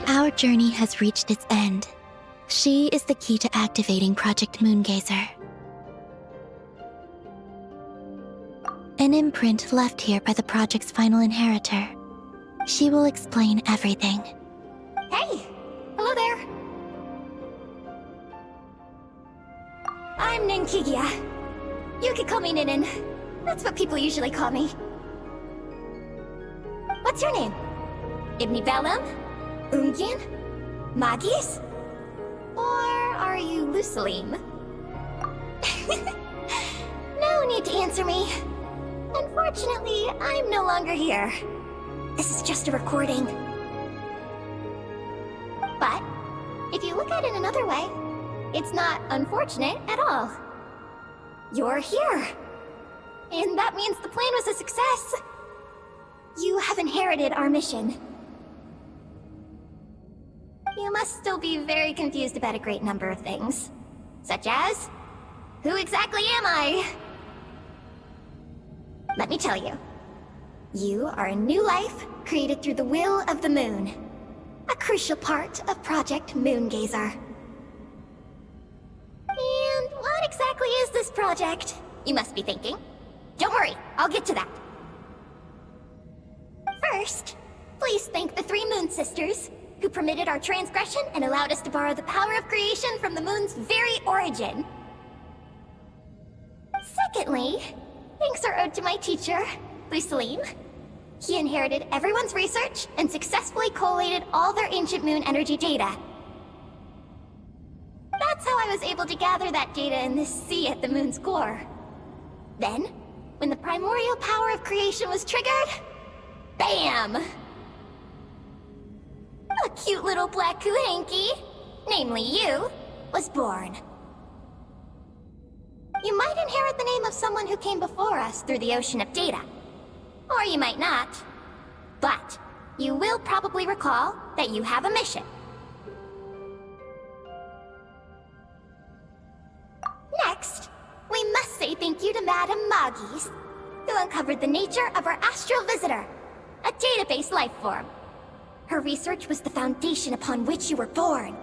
[SPEAKER 14] Our journey has reached its end. She is the key to activating Project Moongazer. An imprint left here by the project's final inheritor. She will explain everything.
[SPEAKER 12] Hey! Hello there! I'm Ninkigia. You could call me Ninin. That's what people usually call me. What's your name? Ibni Bellum? Ungian? Magis? Or are you Lucilim? No need to answer me. Unfortunately, I'm no longer here. This is just a recording. But, if you look at it another way, it's not unfortunate at all. You're here. And that means the plan was a success. You have inherited our mission. You must still be very confused about a great number of things. Such as, who exactly am I? Let me tell you. You are a new life created through the will of the moon. A crucial part of Project Moongazer. And what exactly is this project? You must be thinking. Don't worry, I'll get to that. First, please thank the 3 Moon Sisters, who permitted our transgression and allowed us to borrow the power of creation from the moon's very origin. Secondly, thanks are owed to my teacher, Lucilim. He inherited everyone's research and successfully collated all their ancient moon energy data. That's how I was able to gather that data in this sea at the moon's core. Then, when the primordial power of creation was triggered, BAM! A cute little black kuhanki, namely you, was born. You might inherit the name of someone who came before us through the ocean of data. Or you might not. But you will probably recall that you have a mission. Next, we must say thank you to Madame Magis, who uncovered the nature of our astral visitor, a
[SPEAKER 14] database life form. Her research was the foundation upon which you were born.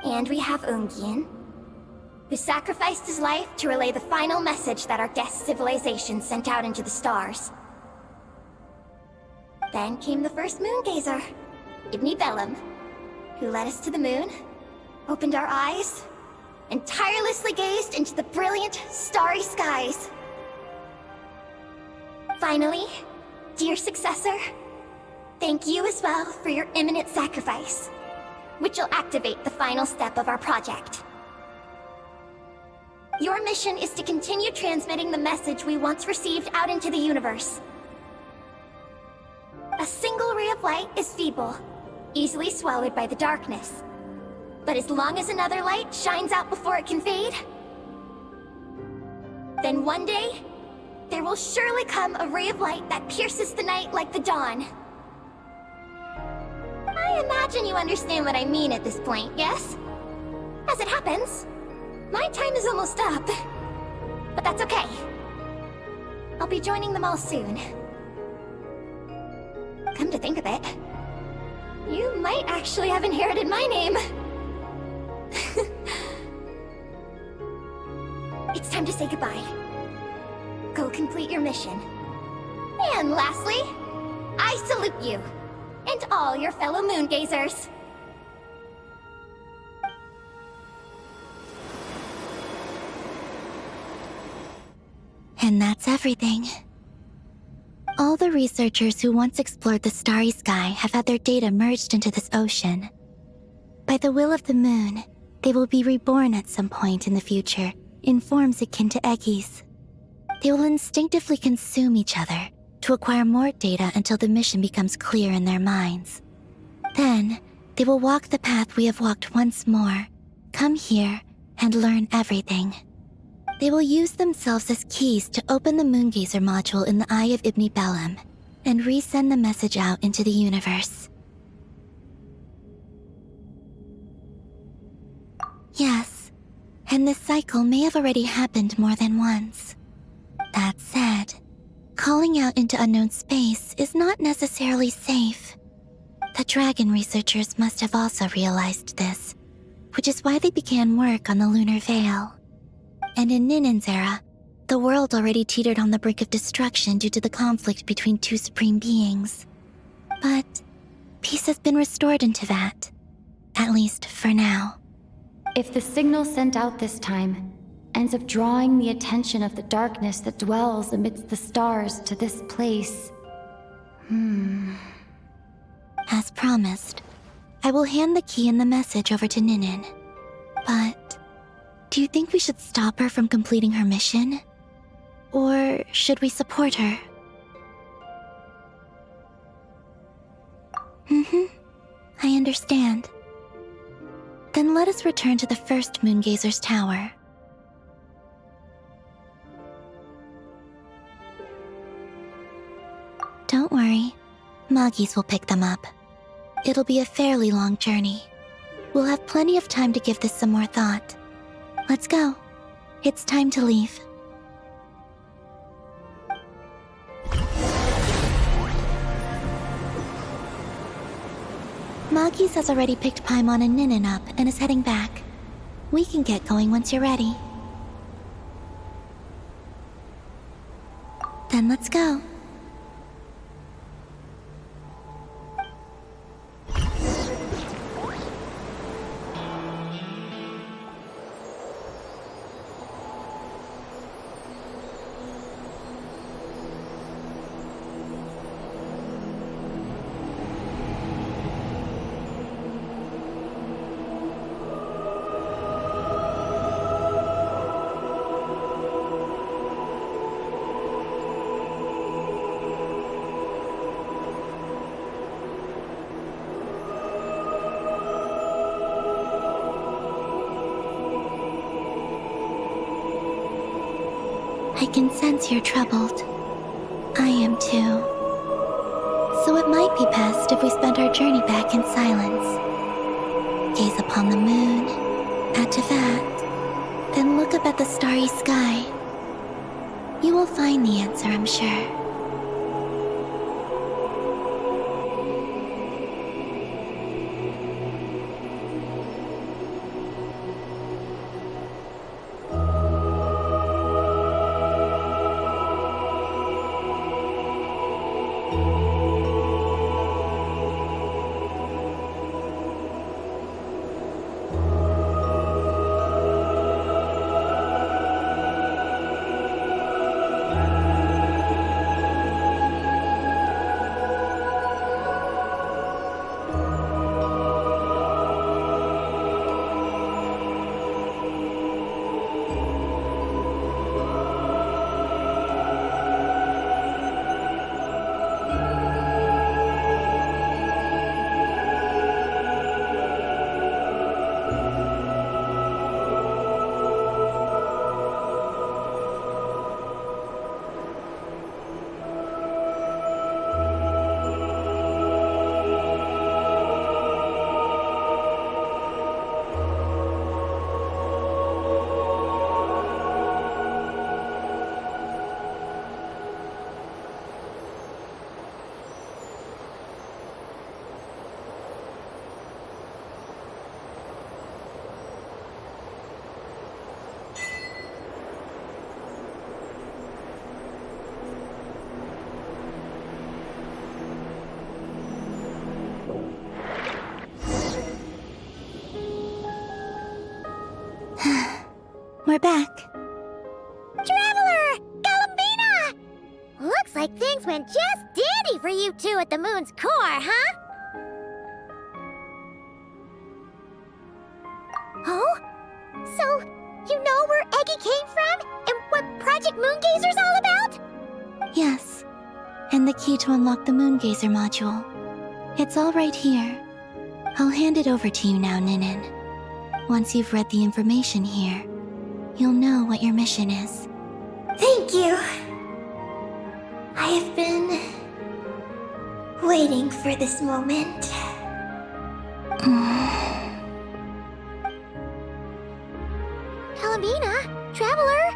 [SPEAKER 14] And we have Ungien, who sacrificed his life to relay the final message that our guest civilization sent out into the stars. Then came the first moongazer, Ibni Bellum, who led us to the moon, opened our eyes, and tirelessly gazed into the brilliant, starry skies. Finally, dear successor, thank you as well for your imminent sacrifice, which will activate the final step of our project. Your mission is to continue transmitting the message we once received out into the universe. A single ray of light is feeble, easily swallowed by the darkness. But as long as another light shines out before it can fade, then one day, there will surely come a ray of light that pierces the night like the dawn. I imagine you understand what I mean at this point, yes? As it happens, my time is almost up. But that's okay. I'll be joining them all soon. Come to think of it, you might actually have inherited my name. It's time to say goodbye. Go complete your mission. And lastly, I salute you, and all your fellow moongazers.
[SPEAKER 8] And that's everything. All the researchers who once explored the starry sky have had their data merged into this ocean. By the will of the moon, they will be reborn at some point in the future, in forms akin to Eggies. They will instinctively consume each other to acquire more data until the mission becomes clear in their minds. Then, they will walk the path we have walked once more, come here, and learn everything. They will use themselves as keys to open the Moongazer module in the Eye of Ibni Bellum, and resend the message out into the universe. Yes, and this cycle may have already happened more than once. That said, calling out into unknown space is not necessarily safe. The dragon researchers must have also realized this, which is why they began work on the lunar veil. And in Ninen's era, the world already teetered on the brink of destruction due to the conflict between two supreme beings. But peace has been restored into that, at least for now.
[SPEAKER 11] If the signal sent out this time ends up drawing the attention of the darkness that dwells amidst the stars to this place...
[SPEAKER 8] As promised, I will hand the key and the message over to Ninen. But do you think we should stop her from completing her mission? Or should we support her? I understand. Then let us return to the first Moongazer's tower. Don't worry, Moggies will pick them up. It'll be a fairly long journey. We'll have plenty of time to give this some more thought. Let's go. It's time to leave. Moggies has already picked Paimon and Ninen up and is heading back. We can get going once you're ready. Then let's go. I can sense you're troubled. I am too. So it might be best if we spend our journey back in silence. Gaze upon the moon, add to that, then look up at the starry sky. You will find the answer, I'm sure. we're back.
[SPEAKER 12] Traveler! Galambina! Looks like things went just dandy for you two at the moon's core, huh? Oh? So, you know where Eggy came from? And what Project Moongazer's all about?
[SPEAKER 8] Yes, and the key to unlock the Moongazer module. It's all right here. I'll hand it over to you now, Ninin. Once you've read the information here, you'll know what your mission is.
[SPEAKER 14] Thank you. I have been waiting for this moment.
[SPEAKER 12] Galambina, Traveler,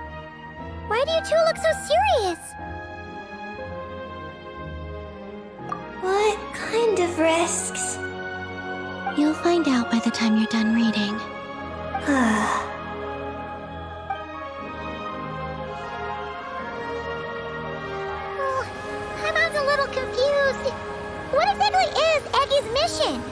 [SPEAKER 12] why do you two look so serious?
[SPEAKER 14] What kind of risks?
[SPEAKER 8] You'll find out by the time you're done reading.
[SPEAKER 12] Paimon's a little confused. What exactly is Eggy's mission?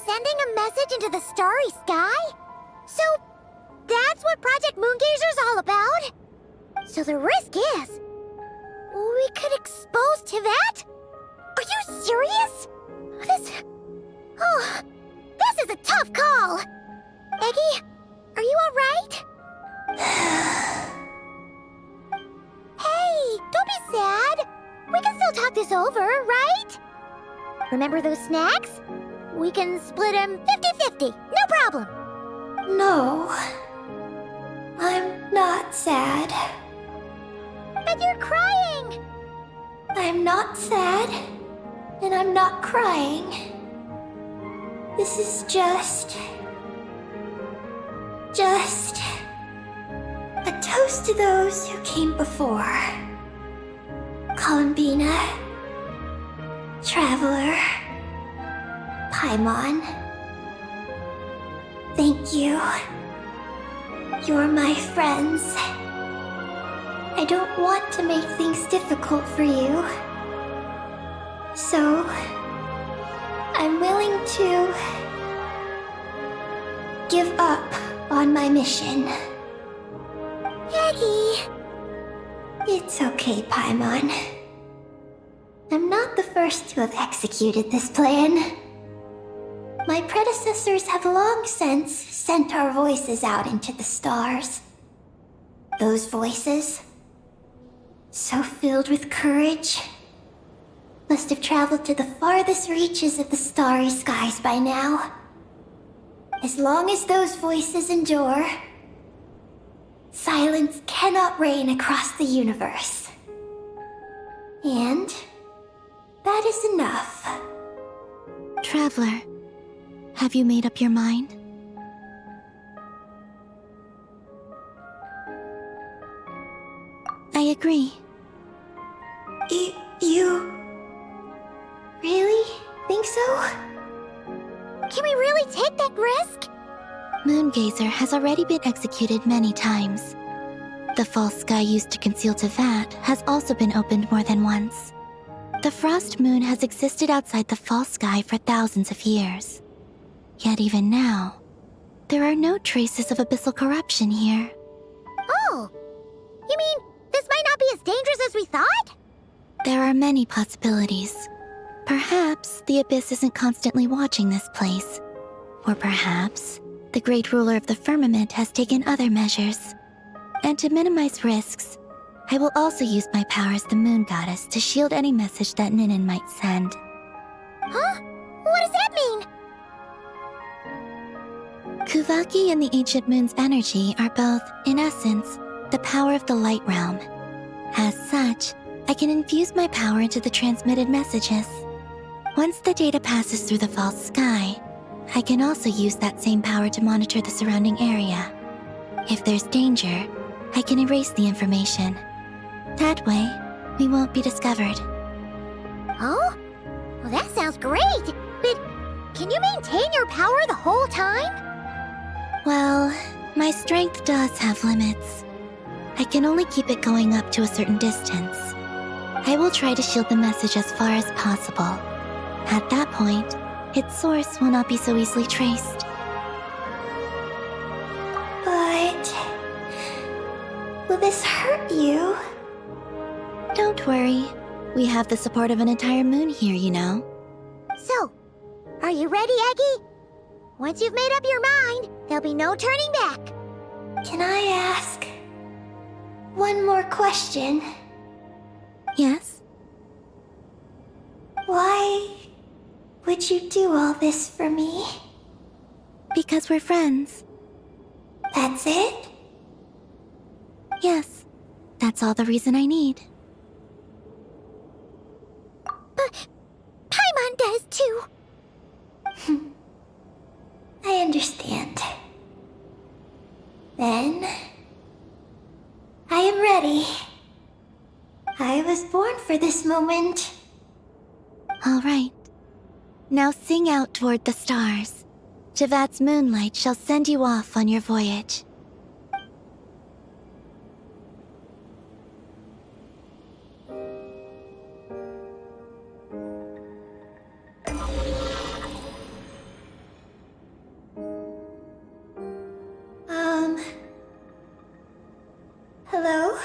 [SPEAKER 12] Sending a message into the starry sky? So, that's what Project Moongazer's all about? So the risk is, we could expose Tivat? Are you serious? This is a tough call. Eggy, are you all right? Hey, don't be sad. We can still talk this over, right? Remember those snacks? We can split them 50-50, no problem.
[SPEAKER 14] No. I'm not sad.
[SPEAKER 12] But you're crying!
[SPEAKER 14] I'm not sad, and I'm not crying. This is just a toast to those who came before. Galambina, Traveler, Paimon. Thank you. You're my friends. I don't want to make things difficult for you. So, I'm willing to give up on my mission.
[SPEAKER 12] Eggy!
[SPEAKER 14] It's okay, Paimon. I'm not the first to have executed this plan. My predecessors have long since sent our voices out into the stars. Those voices, so filled with courage, must have traveled to the farthest reaches of the starry skies by now. As long as those voices endure, silence cannot reign across the universe. And that is enough.
[SPEAKER 8] Traveler, have you made up your mind? I agree.
[SPEAKER 14] You really think so?
[SPEAKER 12] Can we really take that risk?
[SPEAKER 8] Moongazer has already been executed many times. The false sky used to conceal Tivat has also been opened more than once. The frost moon has existed outside the false sky for thousands of years. Yet even now, there are no traces of abyssal corruption here.
[SPEAKER 12] Oh! You mean, this might not be as dangerous as we thought?
[SPEAKER 8] There are many possibilities. Perhaps the Abyss isn't constantly watching this place. Or perhaps the Great Ruler of the Firmament has taken other measures. And to minimize risks, I will also use my power as the Moon Goddess to shield any message that Ninin might send.
[SPEAKER 12] Huh? What does that mean?
[SPEAKER 8] Kuvaki and the Ancient Moon's energy are both, in essence, the power of the Light Realm. As such, I can infuse my power into the transmitted messages. Once the data passes through the false sky, I can also use that same power to monitor the surrounding area. If there's danger, I can erase the information. That way, we won't be discovered.
[SPEAKER 12] Oh? Well, that sounds great! But can you maintain your power the whole time?
[SPEAKER 8] Well, my strength does have limits. I can only keep it going up to a certain distance. I will try to shield the message as far as possible. At that point, its source will not be so easily traced.
[SPEAKER 13] But... will this hurt you?
[SPEAKER 8] Don't worry. We have the support of an entire moon here, you know.
[SPEAKER 12] So, are you ready, Eggy? Once you've made up your mind, there'll be no turning back.
[SPEAKER 13] Can I ask one more question?
[SPEAKER 8] Yes?
[SPEAKER 13] Why would you do all this for me?
[SPEAKER 8] Because we're friends.
[SPEAKER 13] That's it?
[SPEAKER 8] Yes. That's all the reason I need.
[SPEAKER 12] But Paimon does too.
[SPEAKER 13] I understand. Then... I am ready. I was born for this moment.
[SPEAKER 8] All right. Now sing out toward the stars. Javat's moonlight shall send you off on your voyage.
[SPEAKER 13] Hello?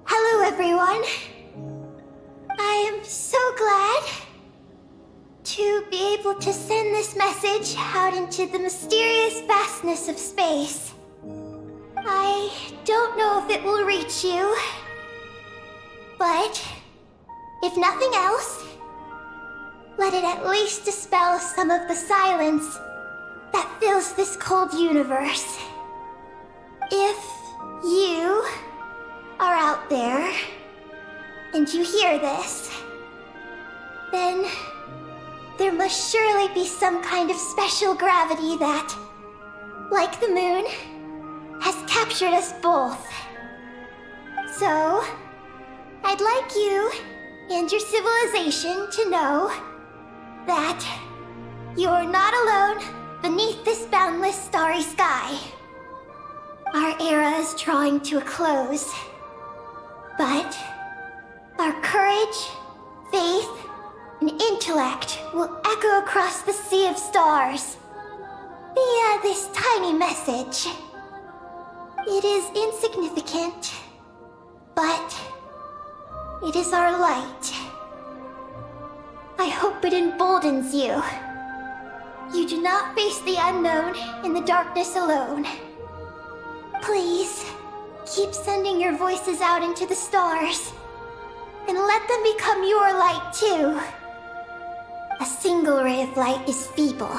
[SPEAKER 13] Hello, everyone. I am so glad to be able to send this message out into the mysterious vastness of space. I don't know if it will reach you, but if nothing else, let it at least dispel some of the silence that fills this cold universe. If you are out there and you hear this, then there must surely be some kind of special gravity that, like the moon, has captured us both. So, I'd like you and your civilization to know that you're not alone beneath this boundless starry sky. Our era is drawing to a close, but our courage, faith, and intellect will echo across the sea of stars via this tiny message. It is insignificant, but it is our light. I hope it emboldens you. You do not face the unknown in the darkness alone. Please, keep sending your voices out into the stars, and let them become your light too. A single ray of light is feeble,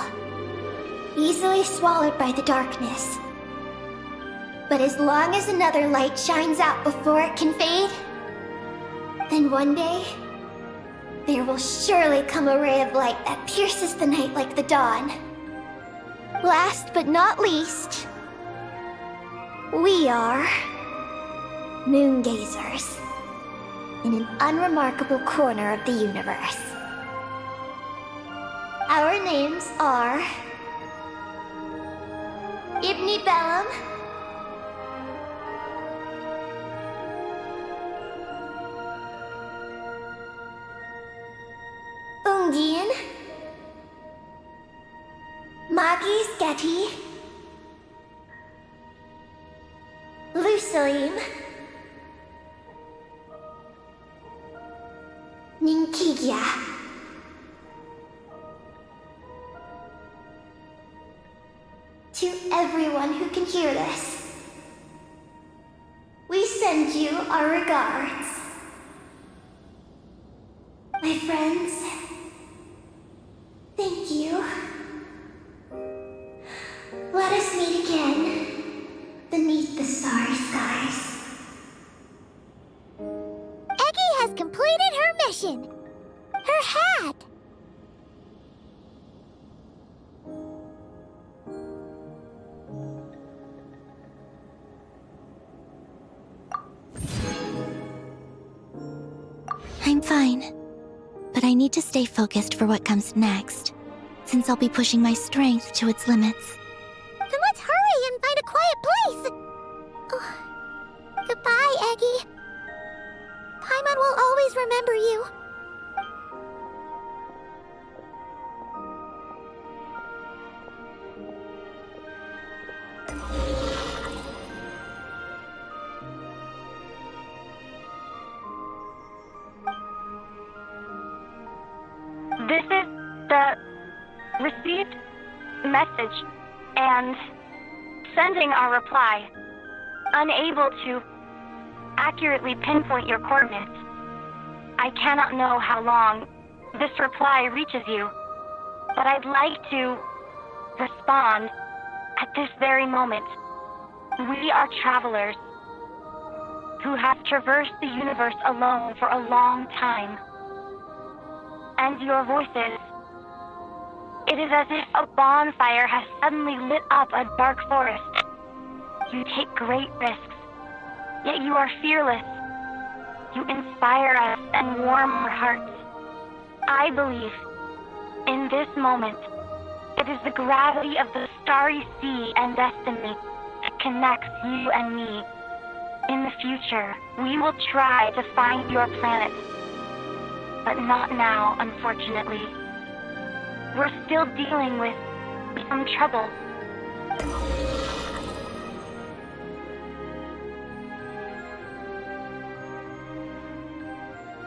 [SPEAKER 13] easily swallowed by the darkness. But as long as another light shines out before it can fade, then one day, there will surely come a ray of light that pierces the night like the dawn. Last but not least, we are moon gazers in an unremarkable corner of the universe. Our names are Ibni Bellum, Ungien, Magis Getty, Lusalim, Ninkigia. To everyone who can hear this, we send you our regards. My friends, thank you. Let us meet again beneath the starry skies.
[SPEAKER 12] Eggy has completed her mission. Her hat.
[SPEAKER 8] I'm fine. But I need to stay focused for what comes next, since I'll be pushing my strength to its limits.
[SPEAKER 12] Then let's hurry and find a quiet place. Oh, goodbye, Eggy. Paimon will always remember you.
[SPEAKER 15] This is the received message and sending our reply. Unable to accurately pinpoint your coordinates. I cannot know how long this reply reaches you, but I'd like to respond at this very moment. We are travelers who have traversed the universe alone for a long time. And your voices, it is as if a bonfire has suddenly lit up a dark forest. You take great risks, yet you are fearless. You inspire us and warm our hearts. I believe, in this moment, it is the gravity of the starry sea and destiny that connects you and me. In the future, we will try to find your planet. But not now, unfortunately. We're still dealing with some trouble.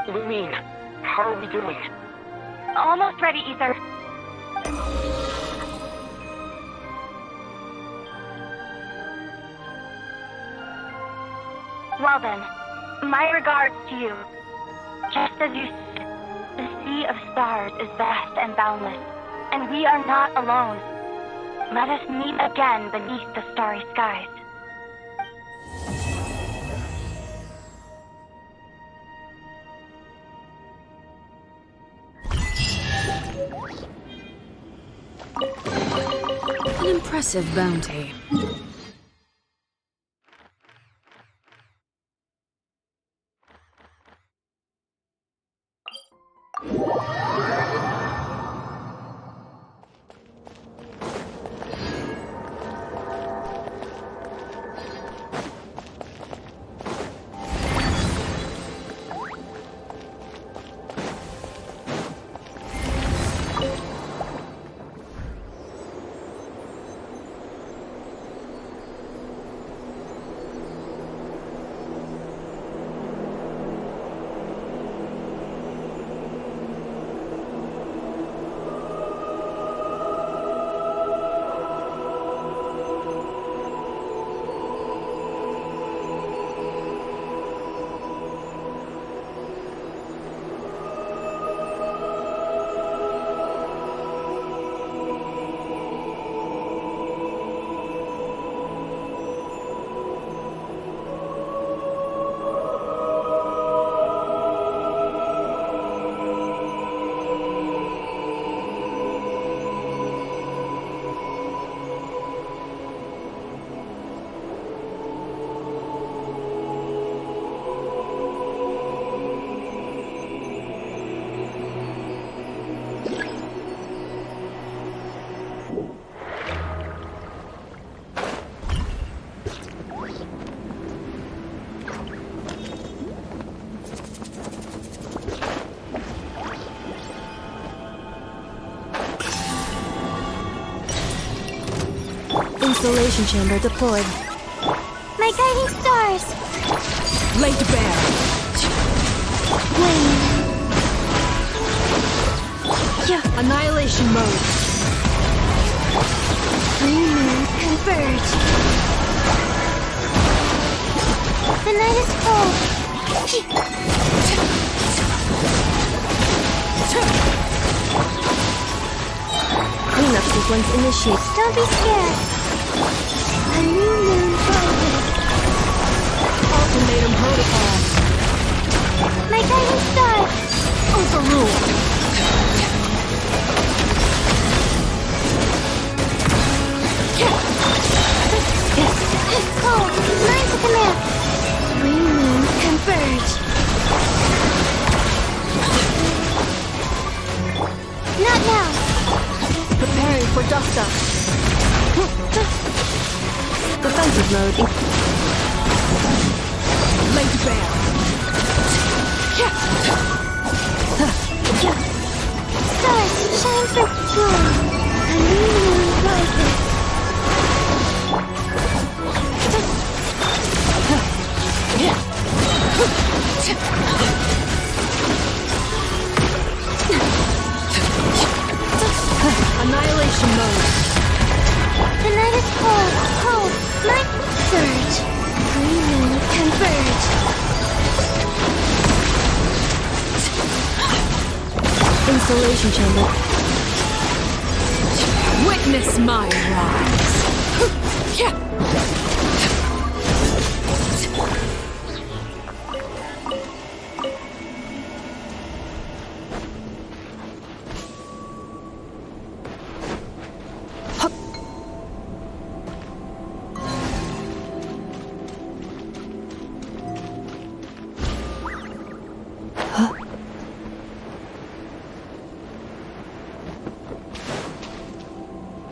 [SPEAKER 15] Lumine, how are we doing? Almost ready, Ether. Well then, my regards to you. Just as you said, the sea of stars is vast and boundless, and we are not alone. Let us meet again beneath the starry skies.
[SPEAKER 9] An impressive bounty.
[SPEAKER 1] Installation chamber deployed.
[SPEAKER 12] My guiding stars!
[SPEAKER 6] Laid bare.
[SPEAKER 1] Yeah.
[SPEAKER 6] Annihilation mode.
[SPEAKER 12] Green moon converge. The night is cold.
[SPEAKER 1] Cleanup sequence initiated.
[SPEAKER 12] Don't be scared. A new moon rises.
[SPEAKER 6] Ultimatum protocol.
[SPEAKER 12] My guiding star!
[SPEAKER 6] Overruled.
[SPEAKER 12] Cold, mine to command. Green moons converge. Not now.
[SPEAKER 1] Preparing for dust up. Defensive mode.
[SPEAKER 6] Laid bare.
[SPEAKER 12] Stars, shine for joy. A new moon rises.
[SPEAKER 1] isolation chamber.
[SPEAKER 6] Witness my rise.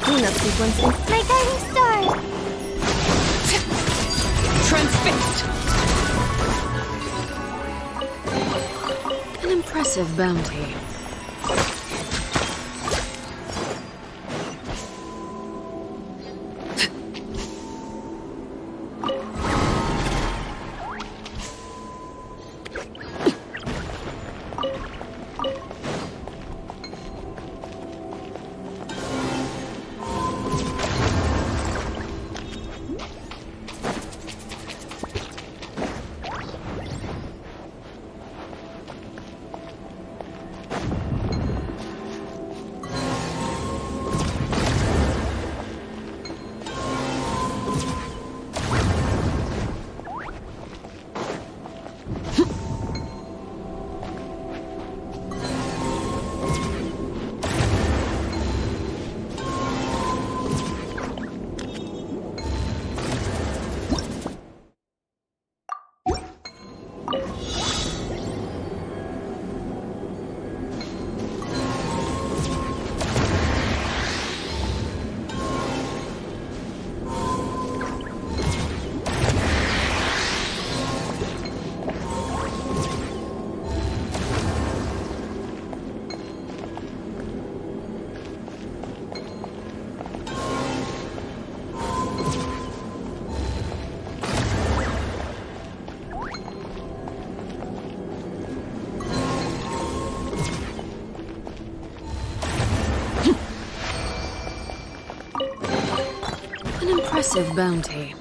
[SPEAKER 1] Cleanup sequencing.
[SPEAKER 12] My guiding stars!
[SPEAKER 6] Transfixed. An impressive bounty. Impressive bounty.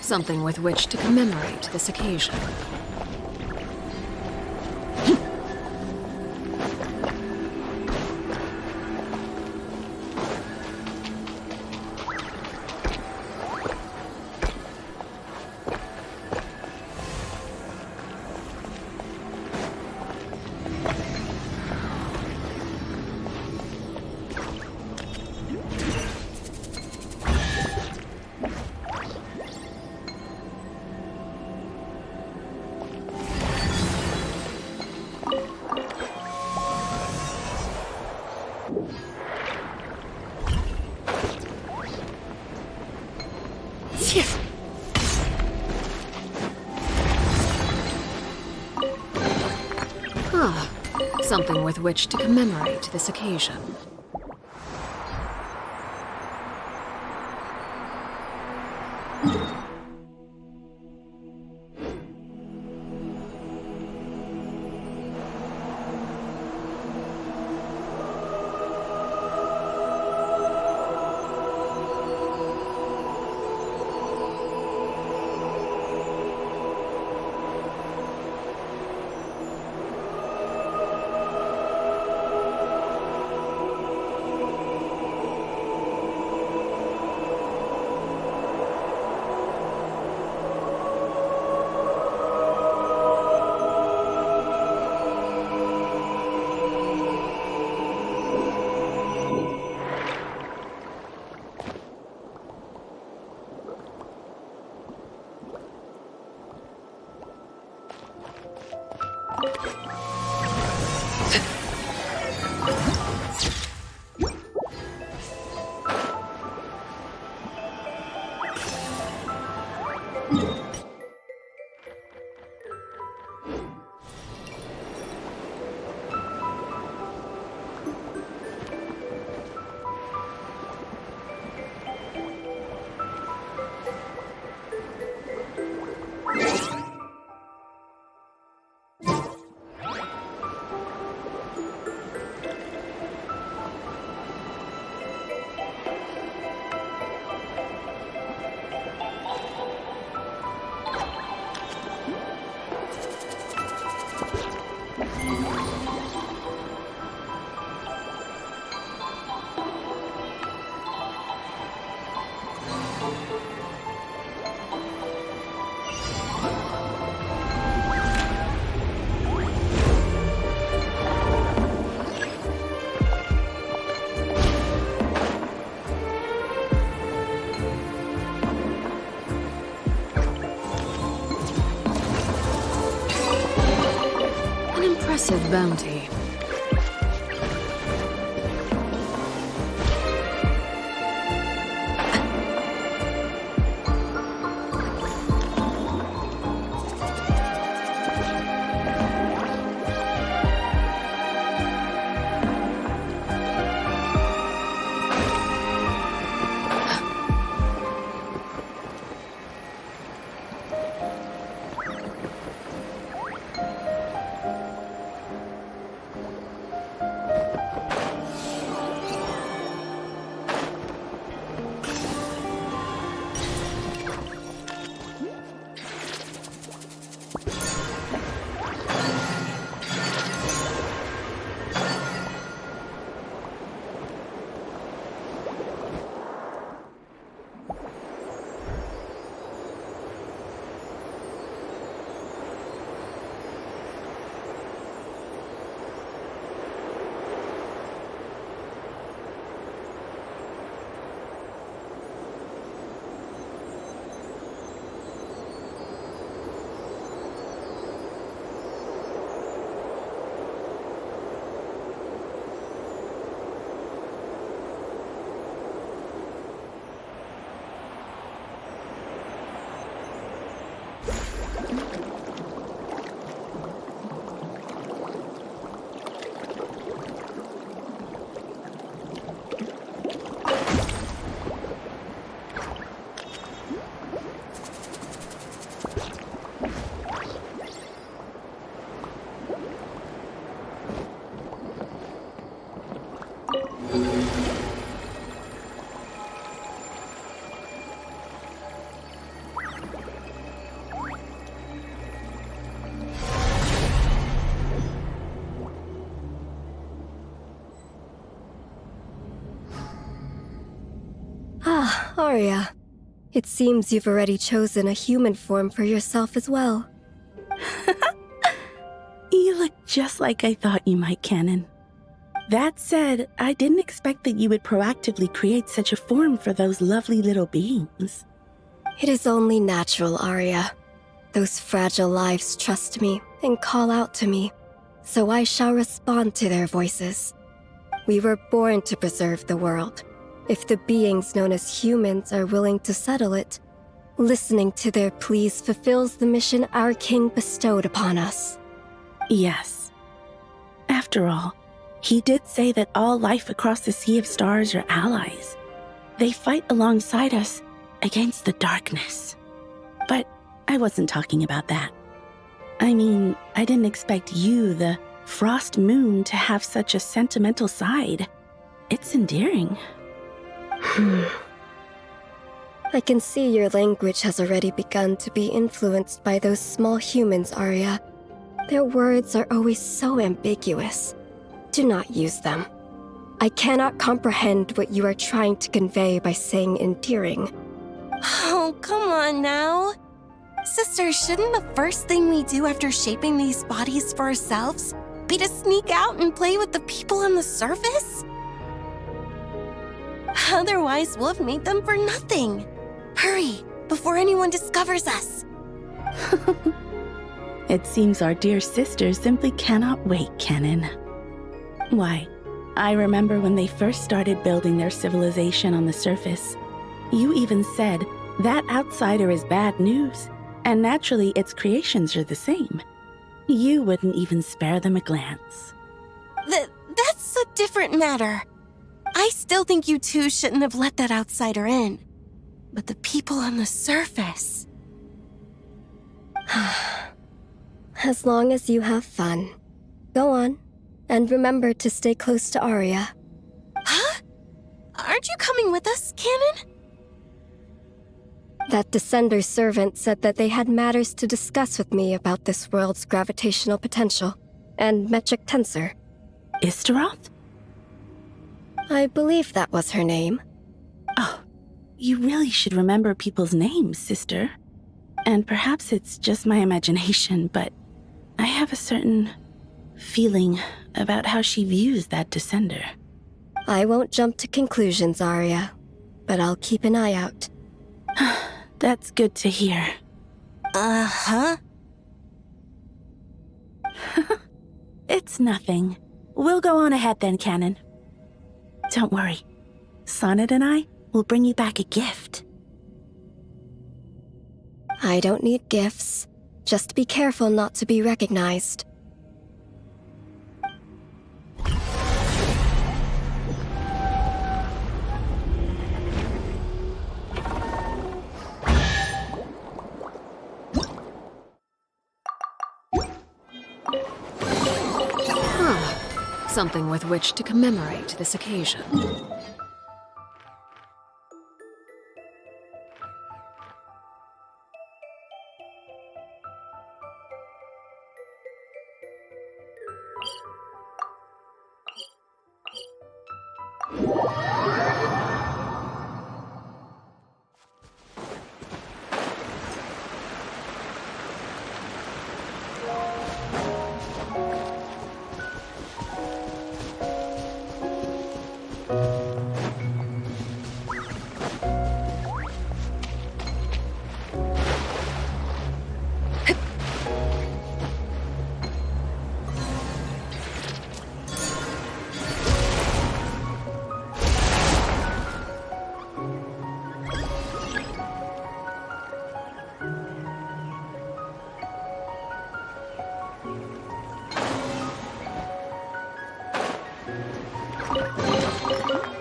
[SPEAKER 6] Something with which to commemorate this occasion. Something with which to commemorate this occasion. Impressive bounty.
[SPEAKER 16] Ah, Arya. It seems you've already chosen a human form for yourself as well.
[SPEAKER 17] You look just like I thought you might, Canon. That said, I didn't expect that you would proactively create such a form for those lovely little beings.
[SPEAKER 16] It is only natural, Arya. Those fragile lives trust me and call out to me, so I shall respond to their voices. We were born to preserve the world. If the beings known as humans are willing to settle it, listening to their pleas fulfills the mission our king bestowed upon us.
[SPEAKER 17] Yes. After all, he did say that all life across the Sea of Stars are allies. They fight alongside us against the darkness. But I wasn't talking about that. I mean, I didn't expect you, the Frost Moon, to have such a sentimental side. It's endearing.
[SPEAKER 16] I can see your language has already begun to be influenced by those small humans, Arya. Their words are always so ambiguous. Do not use them. I cannot comprehend what you are trying to convey by saying endearing.
[SPEAKER 18] Oh, come on now. Sister, shouldn't the first thing we do after shaping these bodies for ourselves be to sneak out and play with the people on the surface? Otherwise, we'll have made them for nothing. Hurry, before anyone discovers us.
[SPEAKER 17] It seems our dear sister simply cannot wait, Kennen. Why, I remember when they first started building their civilization on the surface. You even said, that outsider is bad news, and naturally its creations are the same. You wouldn't even spare them a glance.
[SPEAKER 18] That's a different matter. I still think you two shouldn't have let that outsider in. But the people on the surface...
[SPEAKER 16] As long as you have fun. Go on, and remember to stay close to Arya.
[SPEAKER 18] Huh? Aren't you coming with us, Canon?
[SPEAKER 16] That Descender's servant said that they had matters to discuss with me about this world's gravitational potential and metric tensor.
[SPEAKER 17] Istaroth?
[SPEAKER 16] I believe that was her name.
[SPEAKER 17] Oh, you really should remember people's names, sister. And perhaps it's just my imagination, but I have a certain feeling about how she views that Descender.
[SPEAKER 16] I won't jump to conclusions, Arya, but I'll keep an eye out.
[SPEAKER 17] That's good to hear.
[SPEAKER 18] Uh-huh.
[SPEAKER 17] It's nothing. We'll go on ahead then, Canon. Don't worry. Sonnet and I will bring you back a gift.
[SPEAKER 16] I don't need gifts. Just be careful not to be recognized.
[SPEAKER 6] Something with which to commemorate this occasion.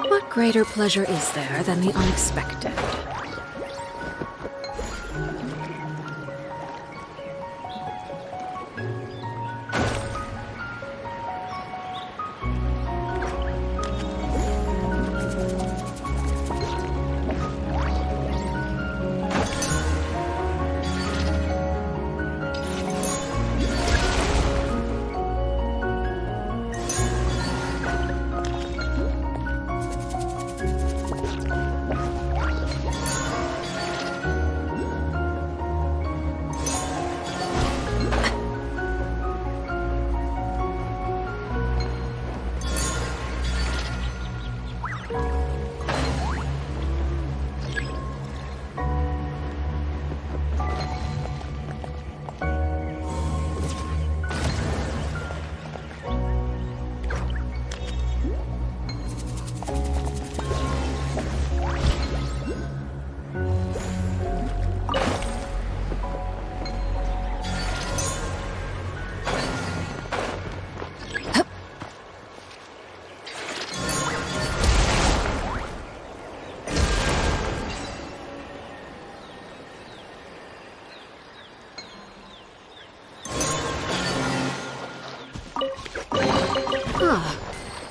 [SPEAKER 6] What greater pleasure is there than the unexpected?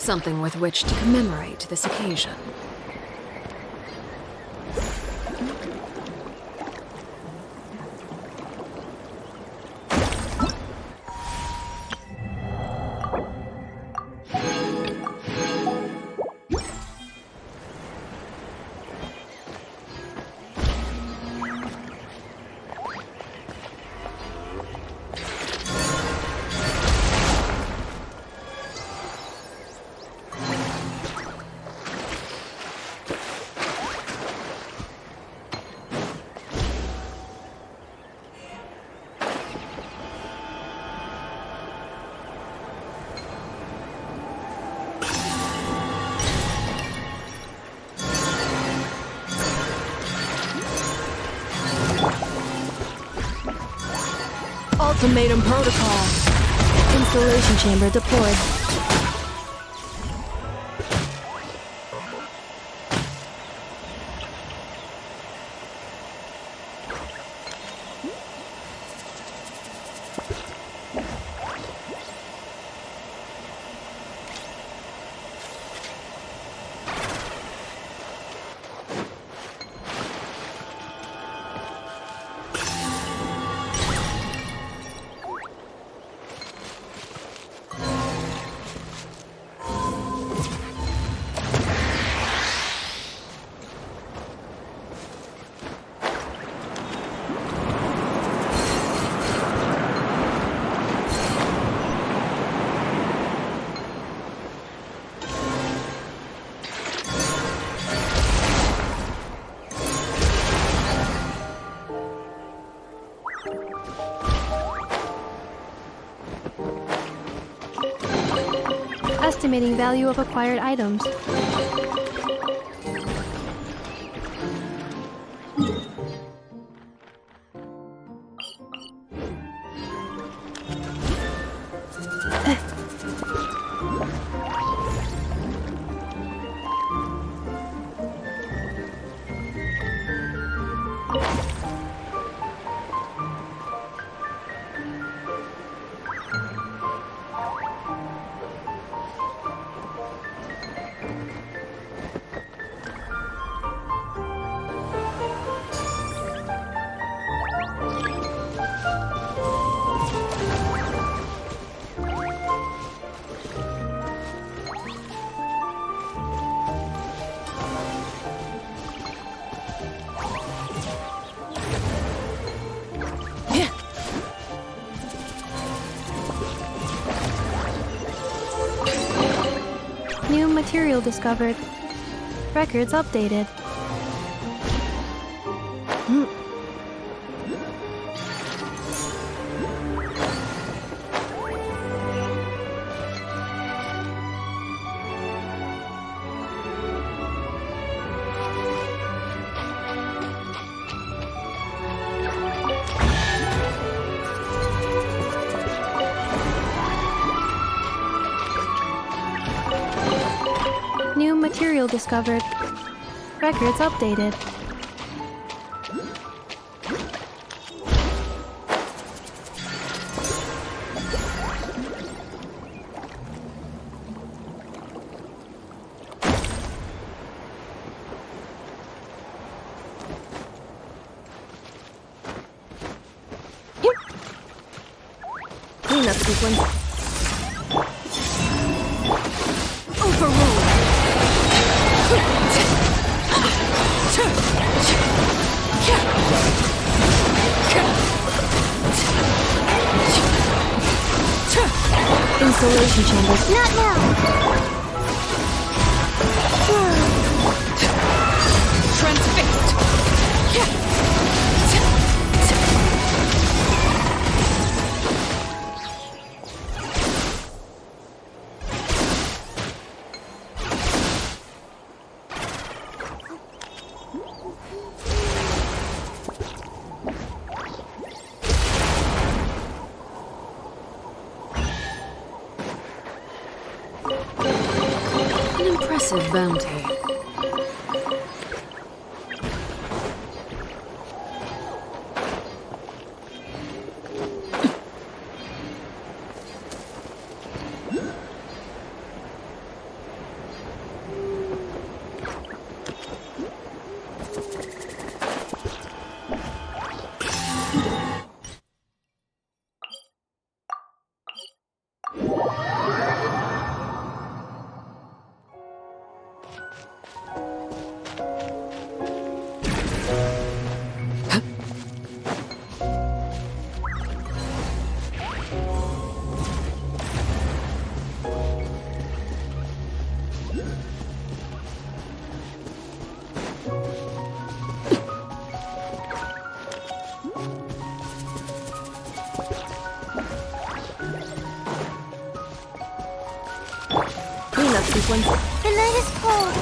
[SPEAKER 6] Something with which to commemorate this occasion.
[SPEAKER 1] Ultimatum protocol. Installation chamber deployed. Estimating value of acquired items. New material discovered. Records updated. New material discovered. Records updated. Cleanup sequence. Overruled. Installation chambers.
[SPEAKER 12] Not now!
[SPEAKER 6] Transfixed! An impressive bounty.
[SPEAKER 1] sequence.
[SPEAKER 12] The night is cold.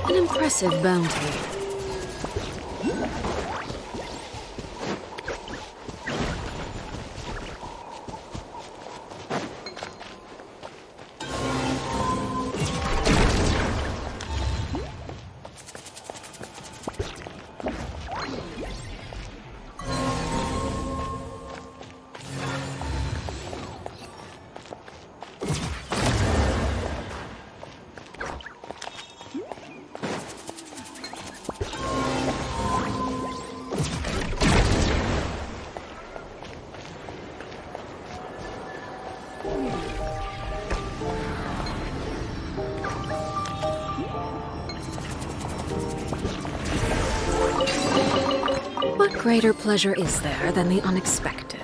[SPEAKER 6] An impressive bounty. What greater pleasure is there than the unexpected?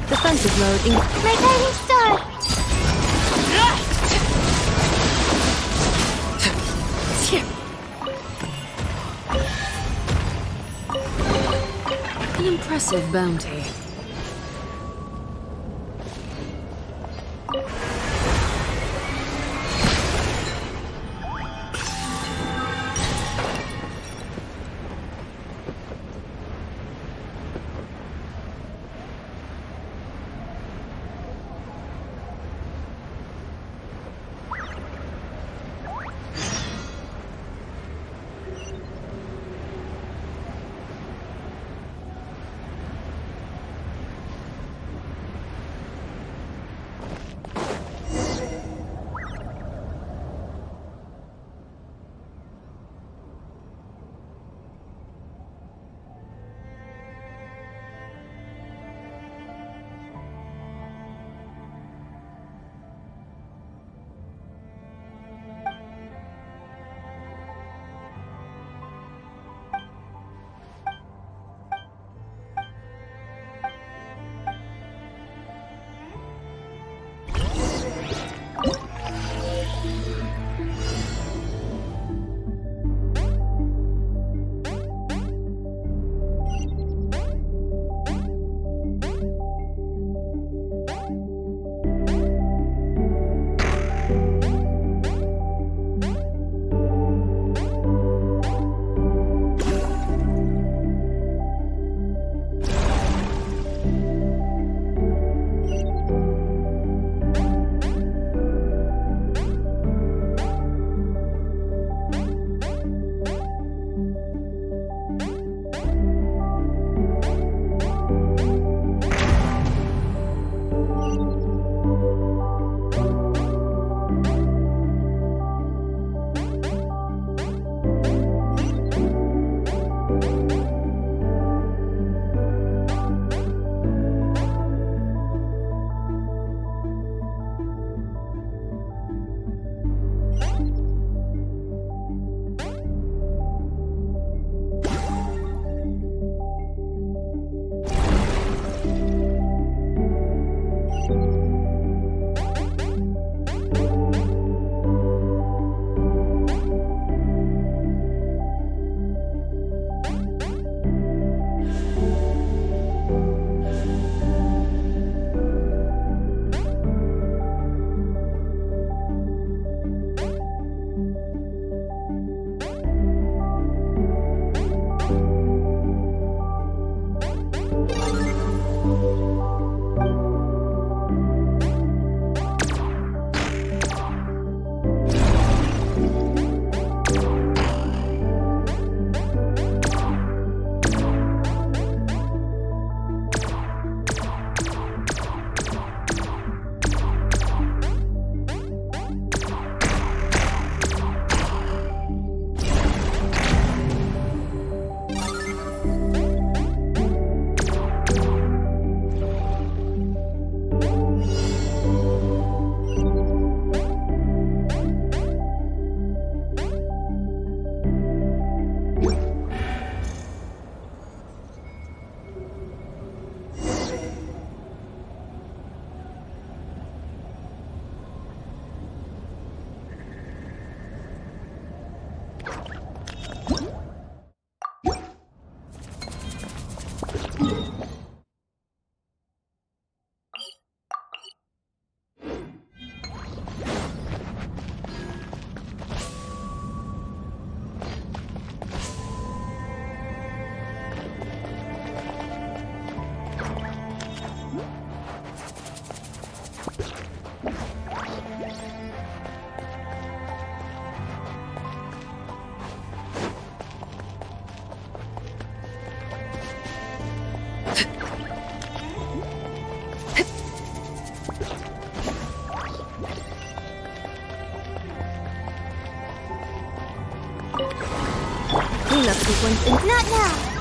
[SPEAKER 1] Defensive mode in
[SPEAKER 12] My guiding star!
[SPEAKER 6] An impressive bounty.
[SPEAKER 5] Cleanup sequence in... Not now!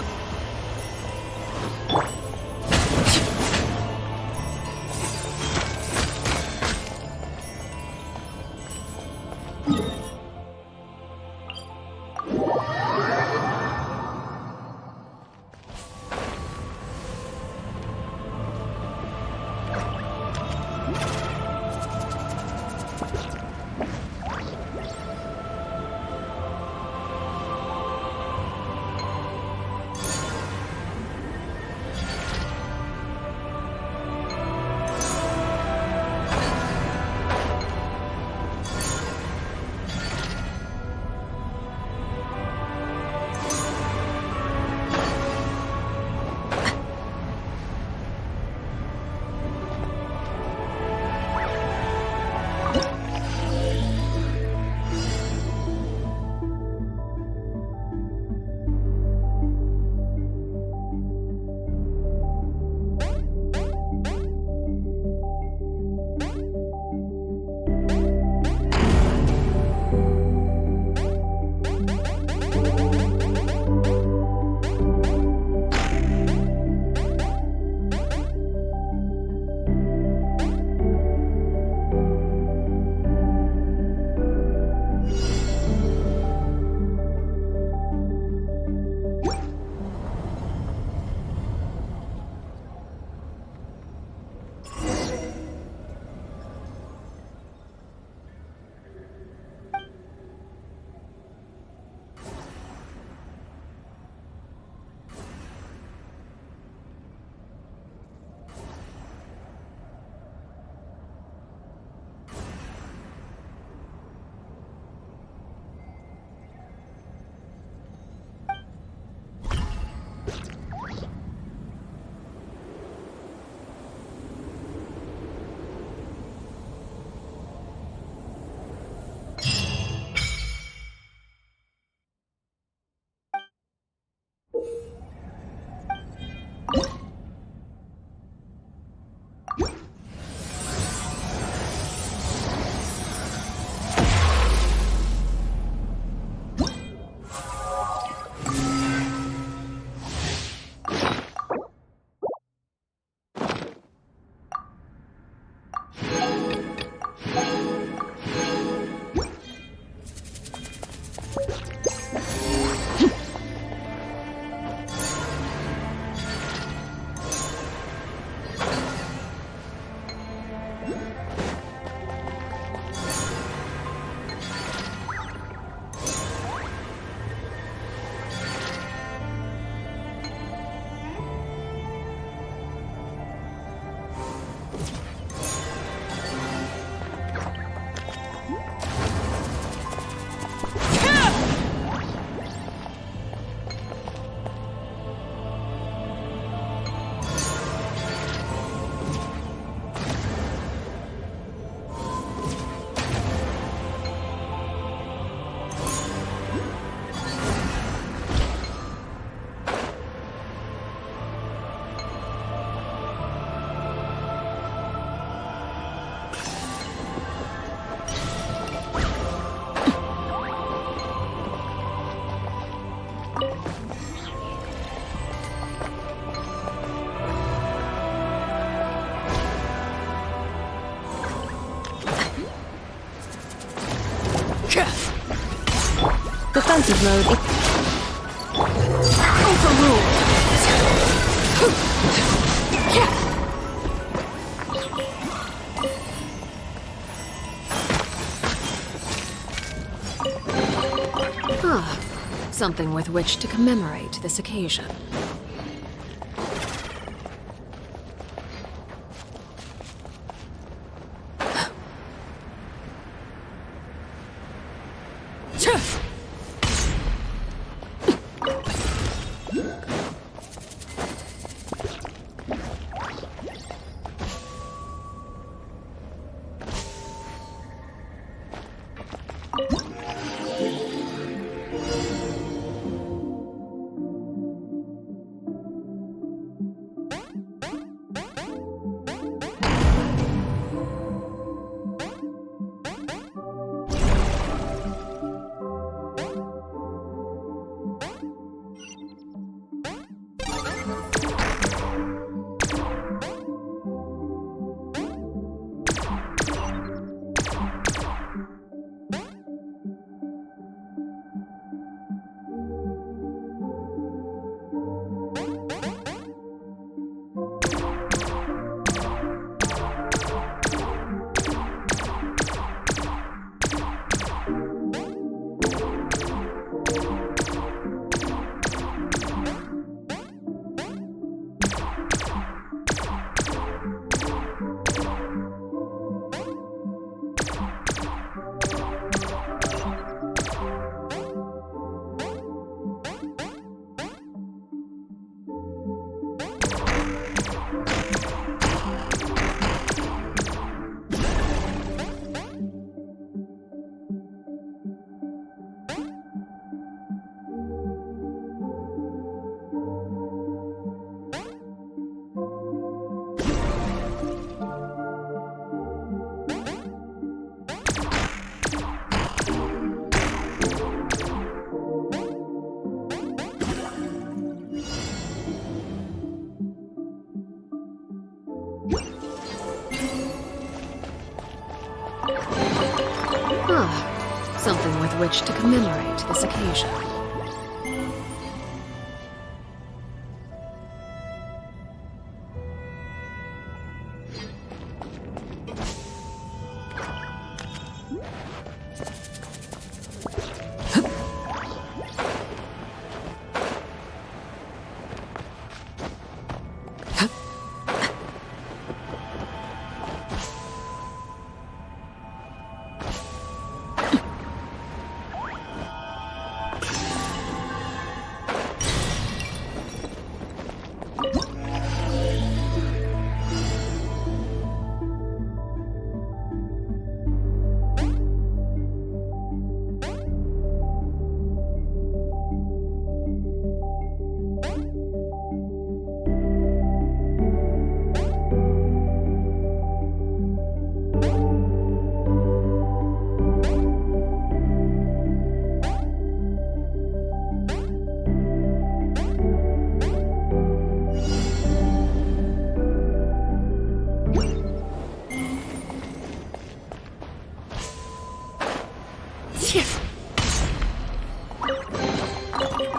[SPEAKER 1] defensive mode.
[SPEAKER 6] Ah, something with which to commemorate this occasion. Something with which to commemorate this occasion.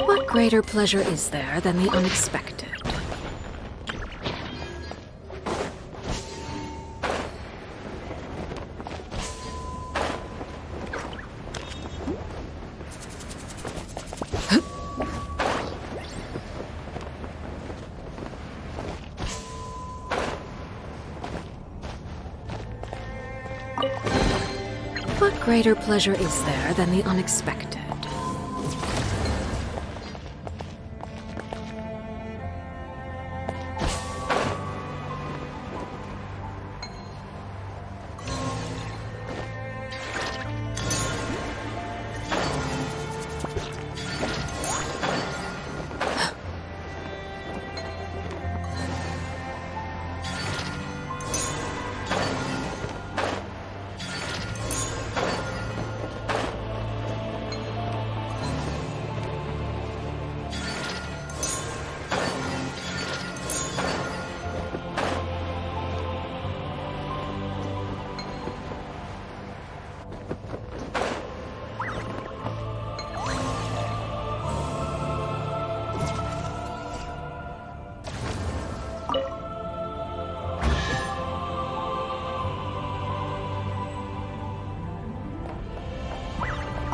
[SPEAKER 6] What greater pleasure is there than the unexpected? What greater pleasure is there than the unexpected?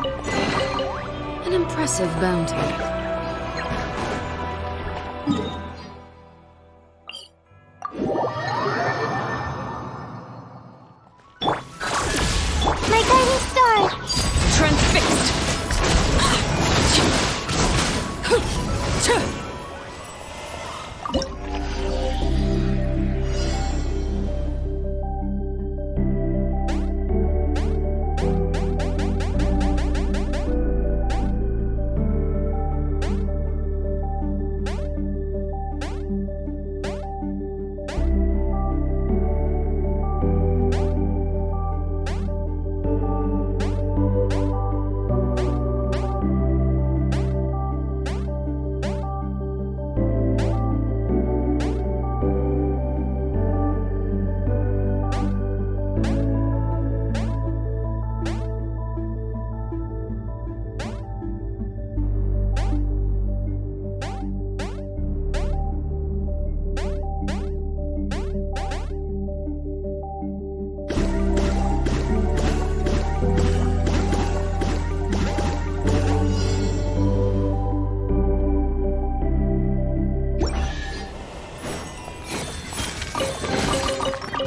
[SPEAKER 6] An impressive bounty.
[SPEAKER 12] My guiding star!
[SPEAKER 6] Transfixed!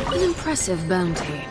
[SPEAKER 6] An impressive bounty.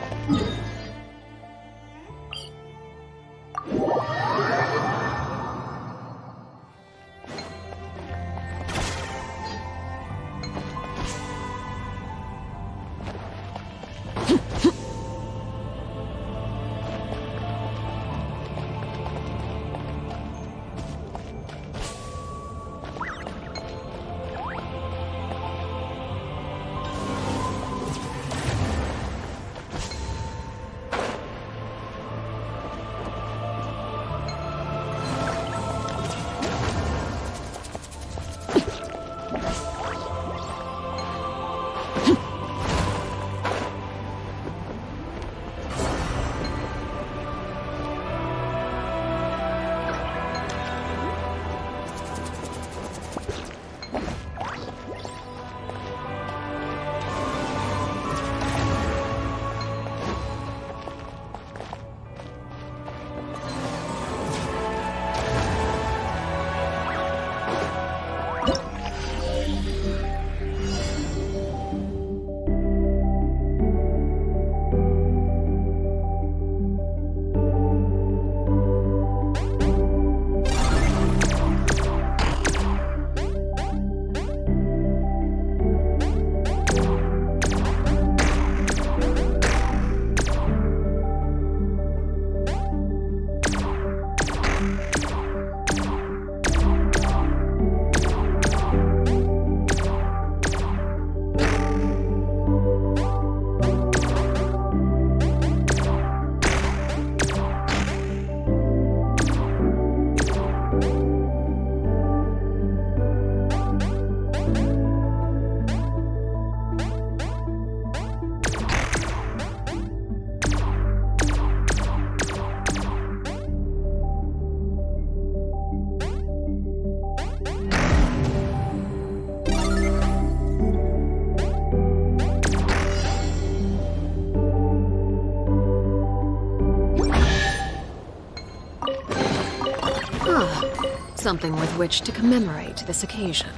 [SPEAKER 6] Something with which to commemorate this occasion.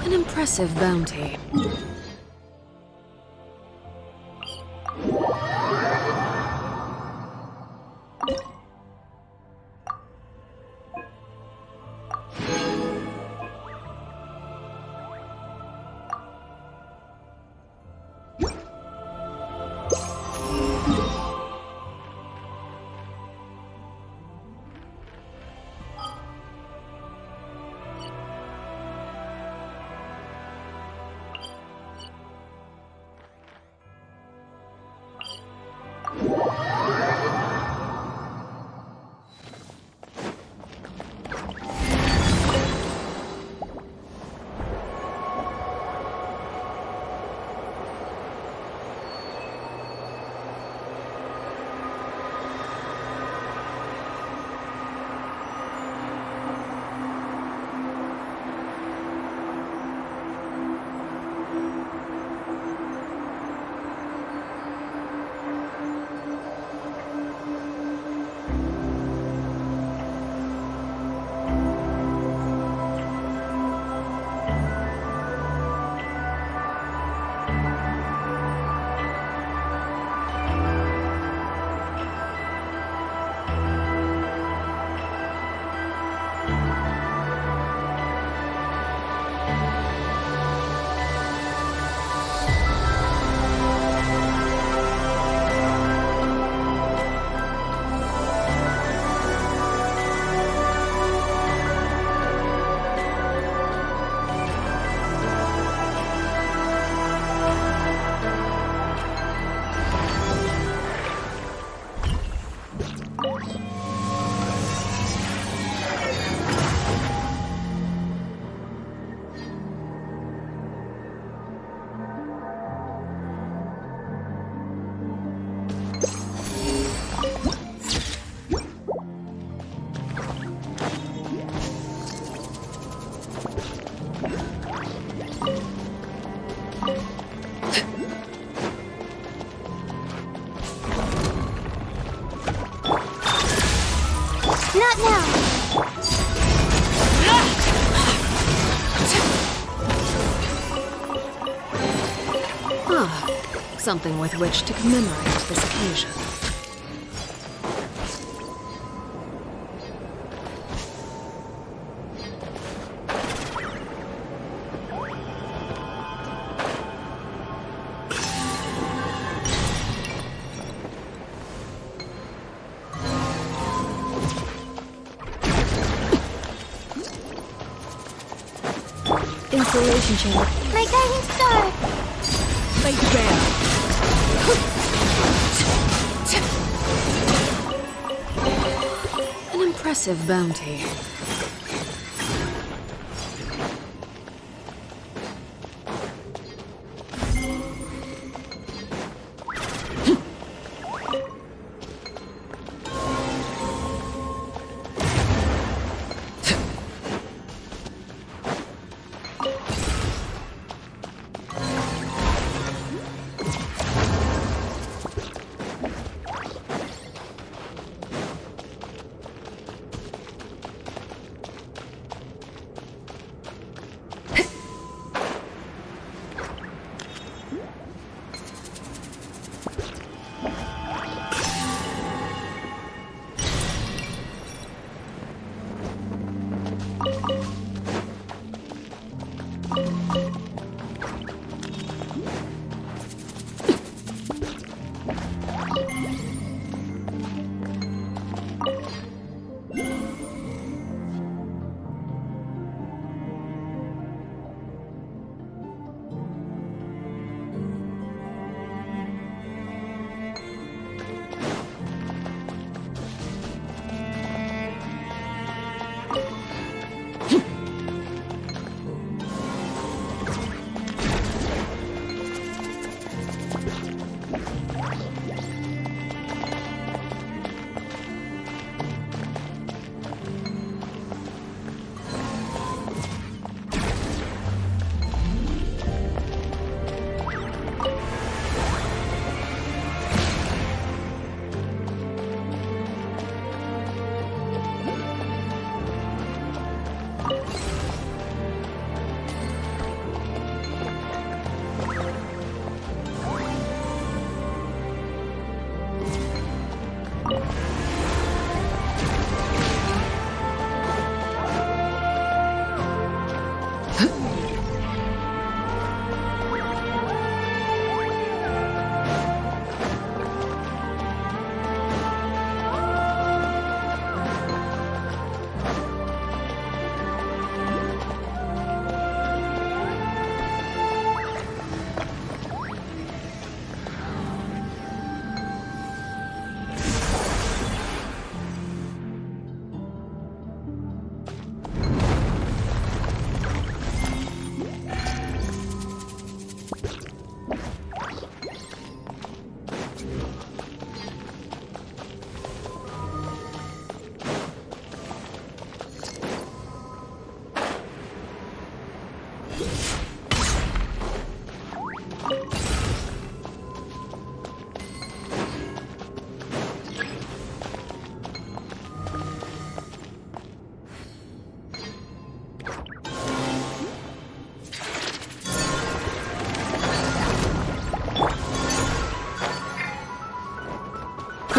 [SPEAKER 6] An impressive bounty.
[SPEAKER 12] Not now!
[SPEAKER 6] Ah, something with which to commemorate this occasion.
[SPEAKER 1] Insulation chamber.
[SPEAKER 12] My guiding star!
[SPEAKER 6] Fate bear! An impressive bounty.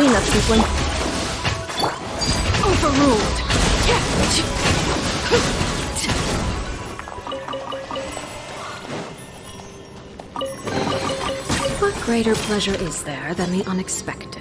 [SPEAKER 1] Clean up, Tiefling.
[SPEAKER 6] Overruled. What greater pleasure is there than the unexpected?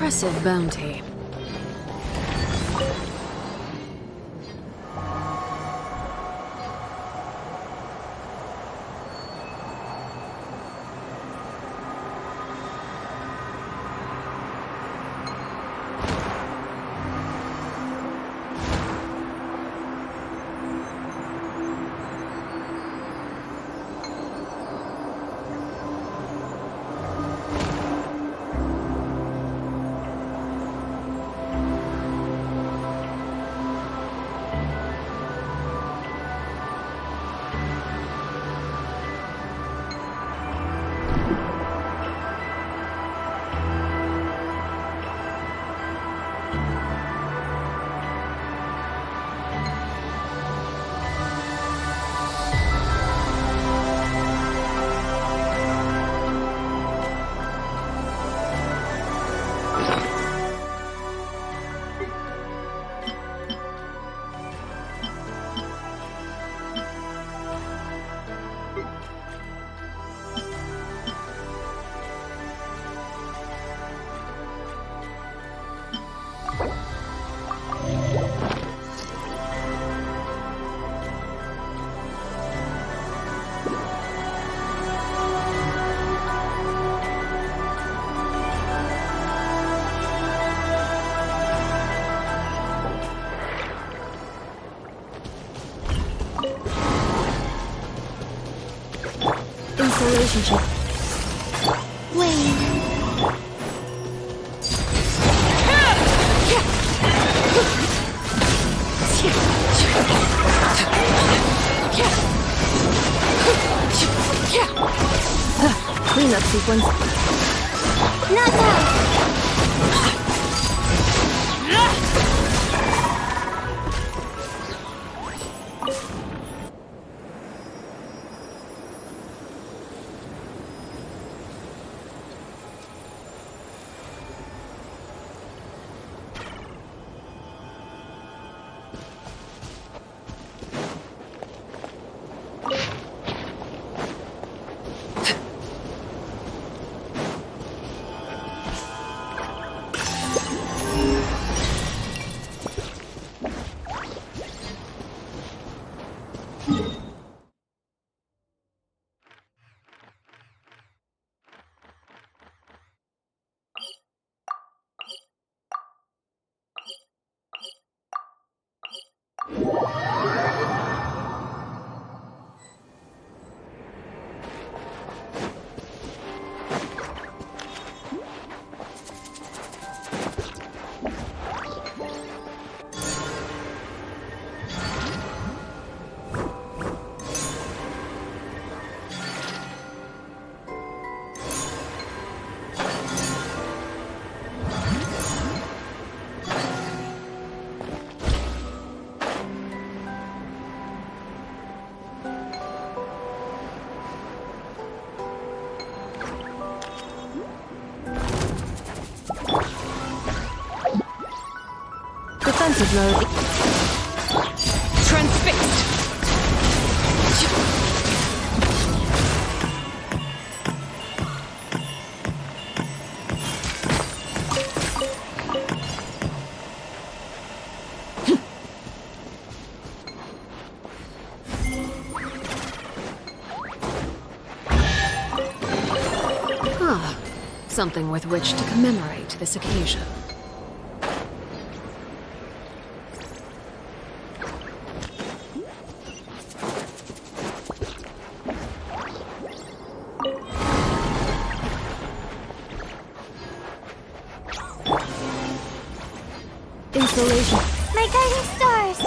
[SPEAKER 6] impressive bounty.
[SPEAKER 8] Relationship.
[SPEAKER 12] Wait.
[SPEAKER 1] Cleanup sequence.
[SPEAKER 12] Not now.
[SPEAKER 1] Defensive mode.
[SPEAKER 6] Transfixed! Something with which to commemorate this occasion.
[SPEAKER 1] Installation.
[SPEAKER 12] My guiding stars.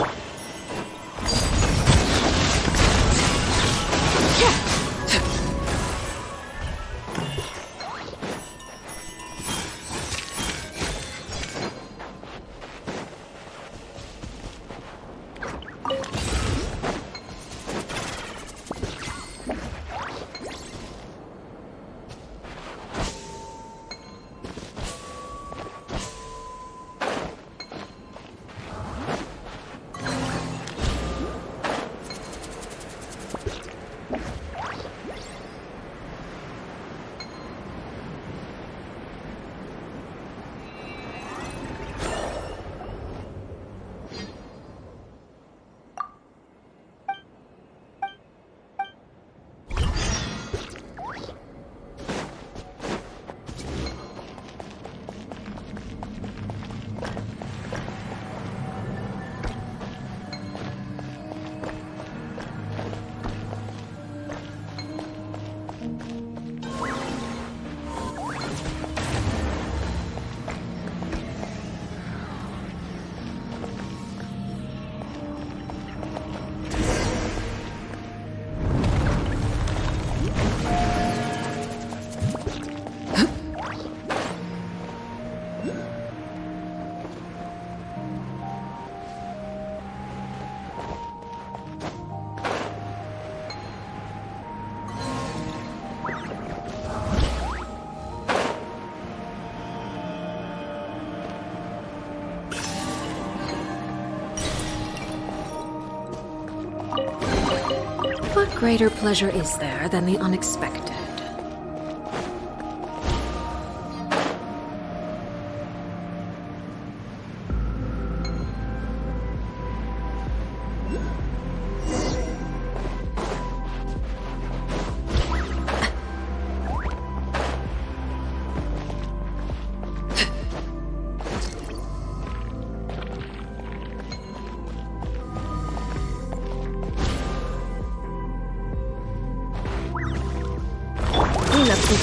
[SPEAKER 6] What greater pleasure is there than the unexpected?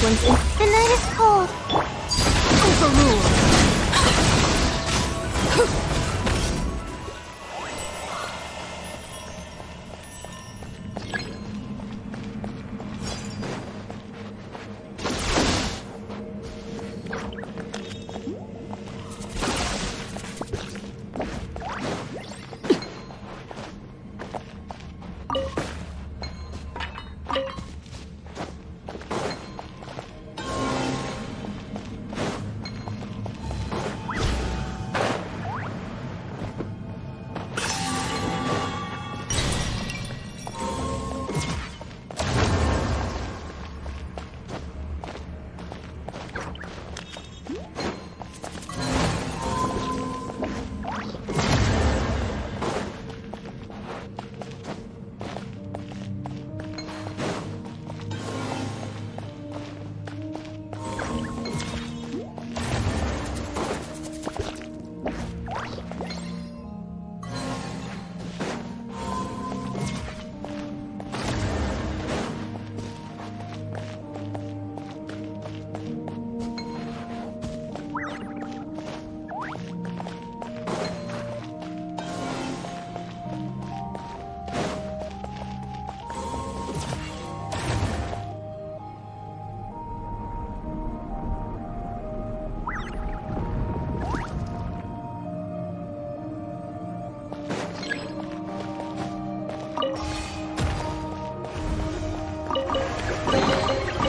[SPEAKER 12] The night is cold.
[SPEAKER 6] Overruled.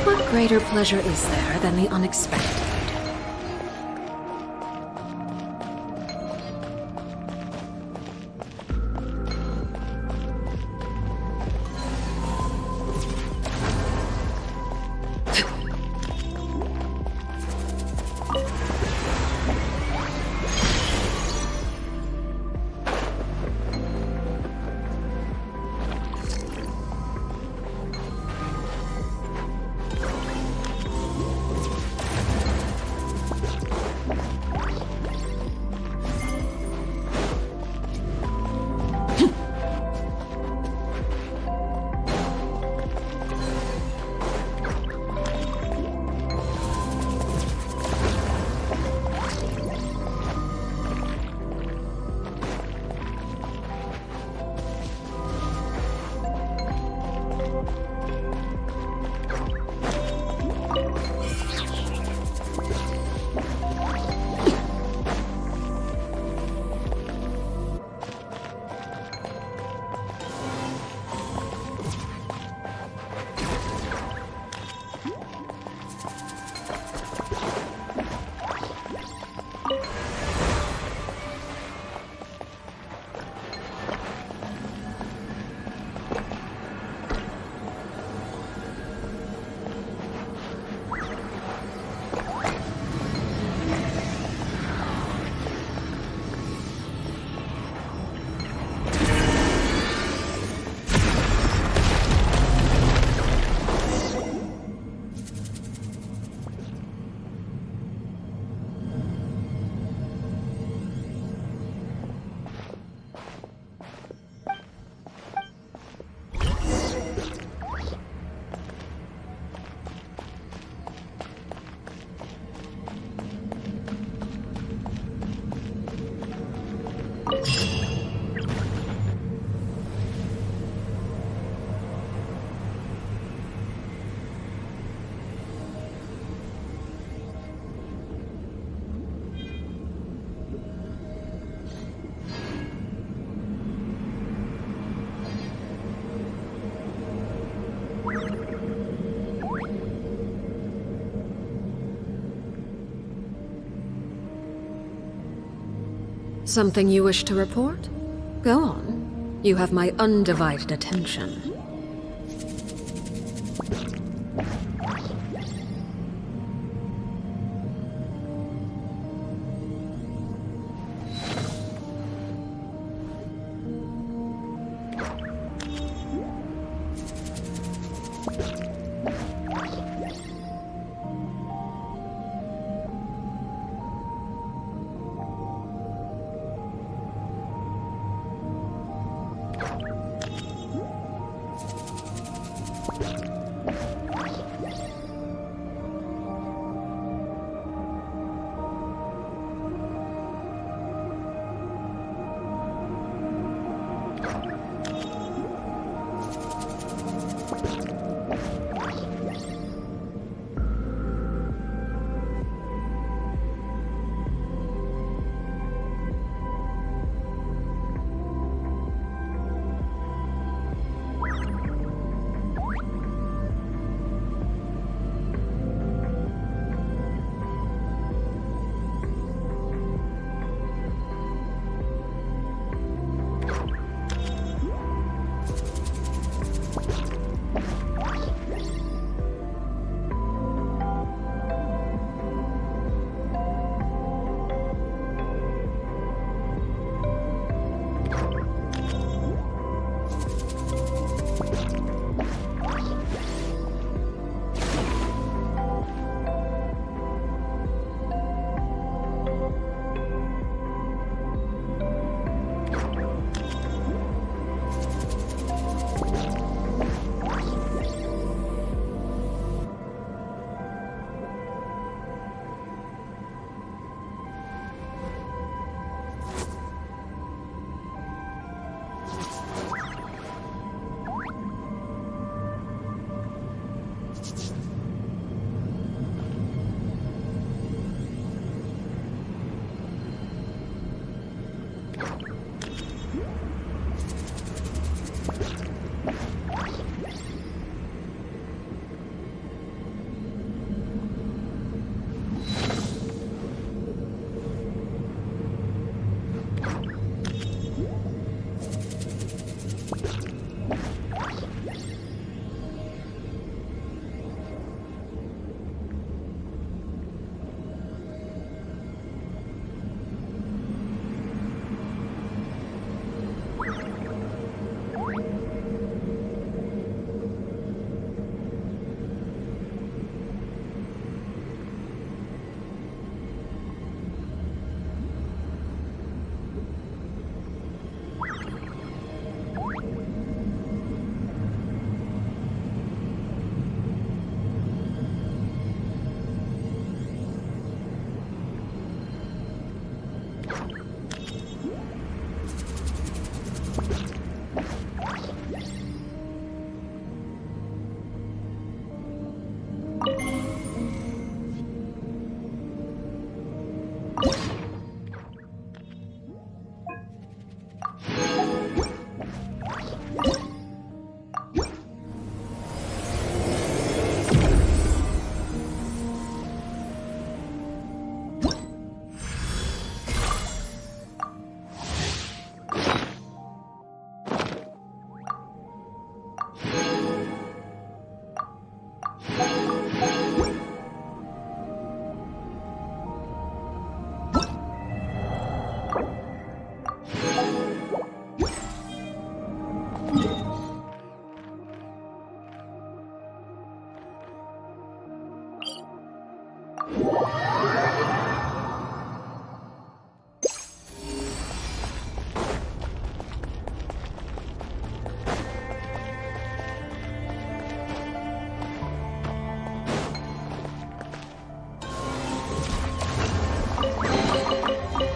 [SPEAKER 6] What greater pleasure is there than the unexpected? Something you wish to report? Go on. You have my undivided attention.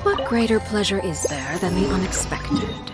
[SPEAKER 6] What greater pleasure is there than the unexpected?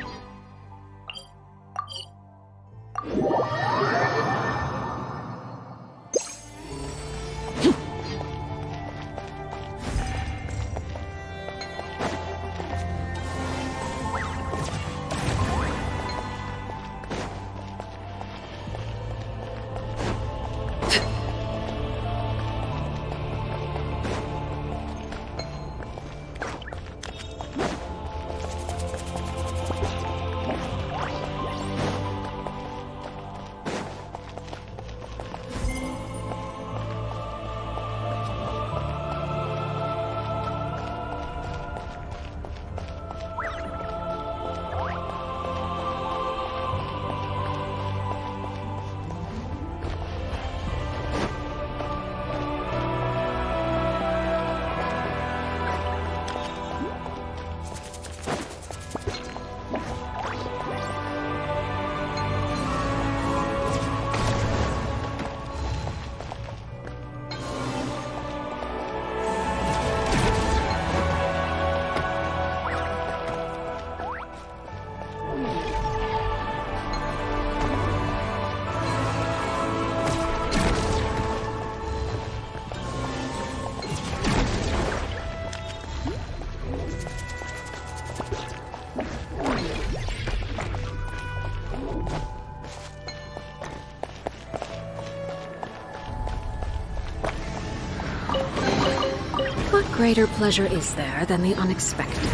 [SPEAKER 6] What greater pleasure is there than the unexpected?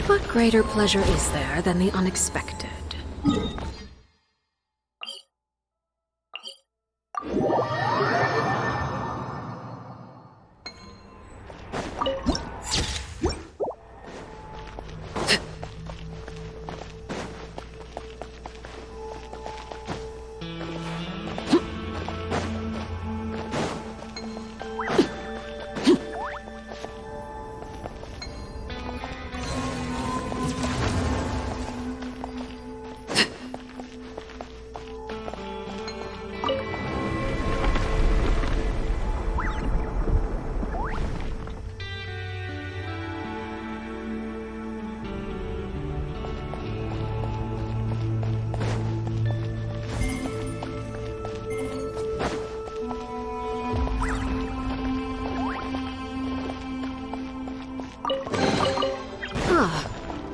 [SPEAKER 6] What greater pleasure is there than the unexpected?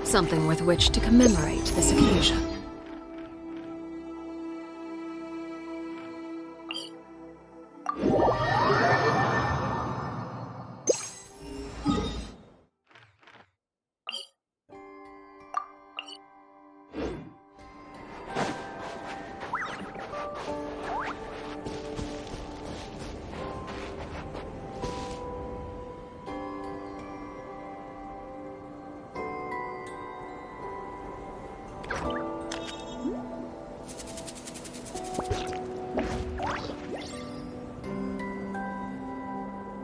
[SPEAKER 6] Something with which to commemorate this occasion.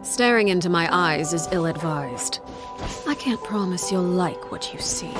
[SPEAKER 6] Staring into my eyes is ill-advised. I can't promise you'll like what you see.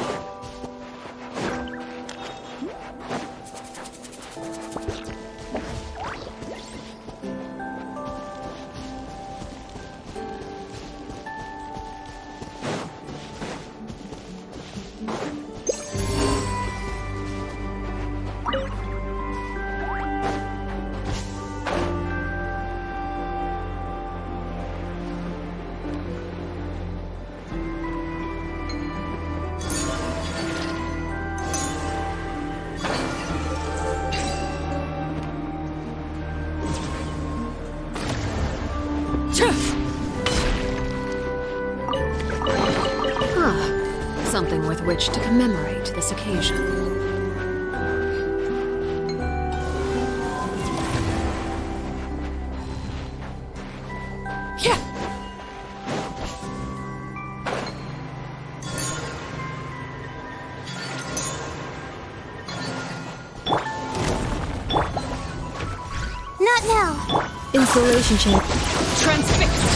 [SPEAKER 9] which to commemorate this occasion.
[SPEAKER 12] Not now.
[SPEAKER 1] Insulation chamber.
[SPEAKER 18] Transfixed!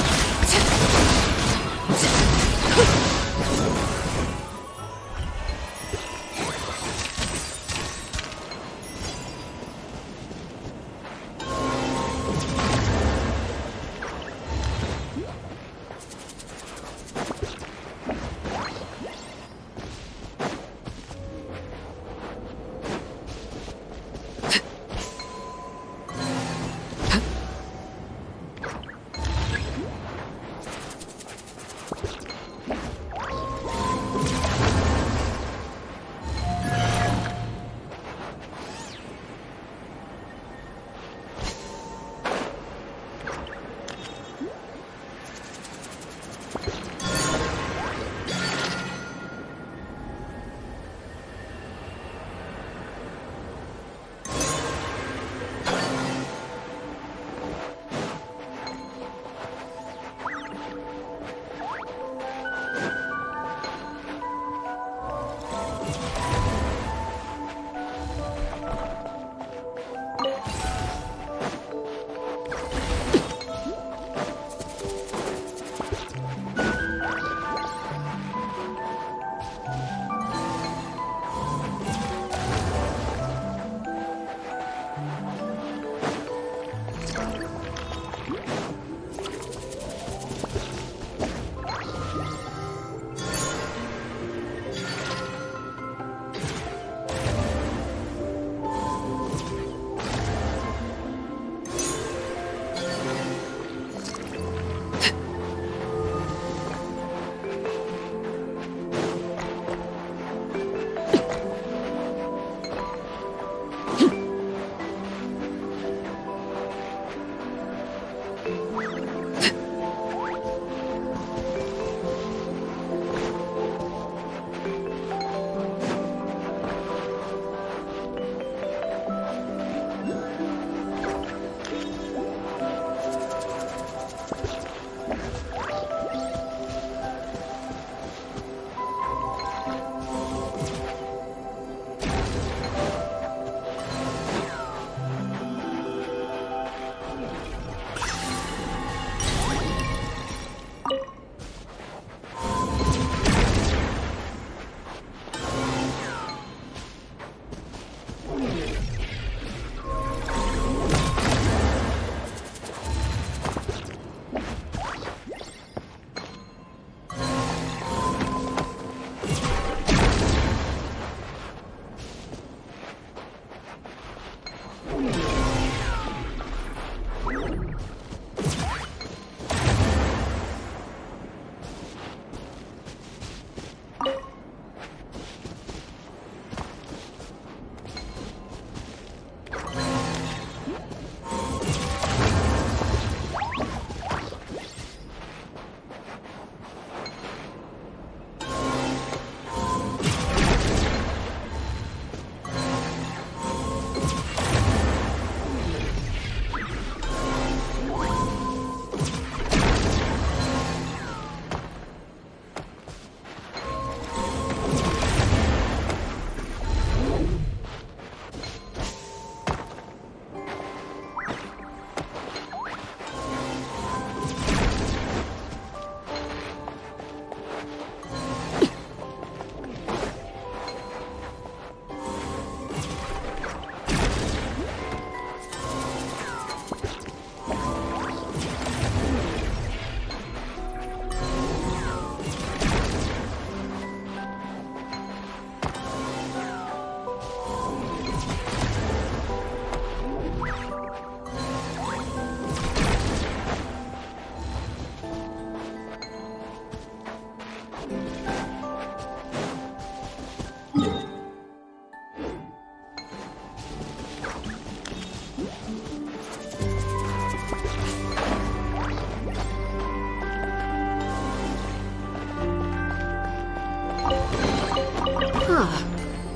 [SPEAKER 6] Ah,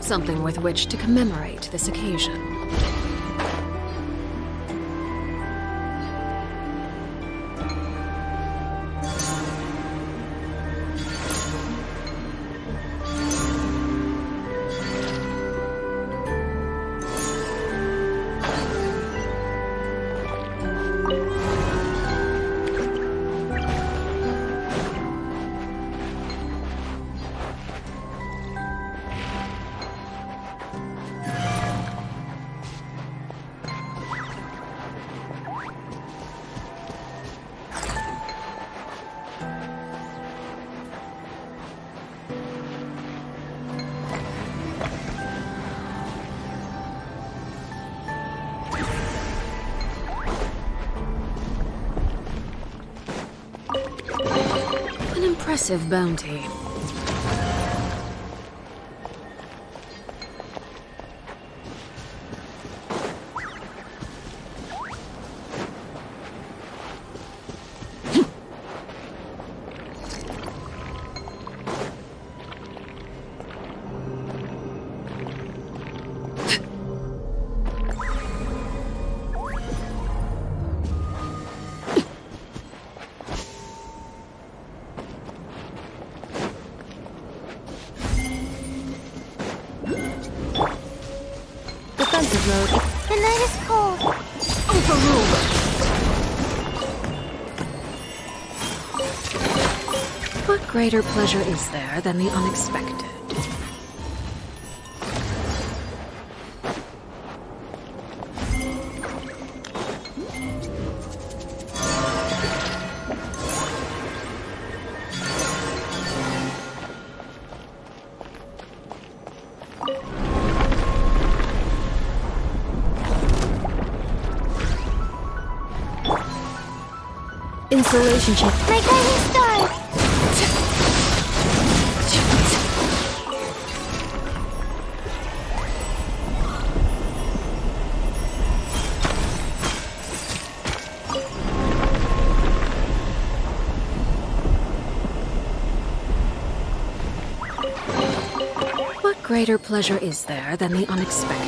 [SPEAKER 6] something with which to commemorate this occasion. An impressive bounty.
[SPEAKER 1] Defensive mode.
[SPEAKER 12] The night is cold.
[SPEAKER 6] Overruled. What greater pleasure is there than the unexpected?
[SPEAKER 1] Installation check.
[SPEAKER 12] My guiding star!
[SPEAKER 6] What greater pleasure is there than the unexpected?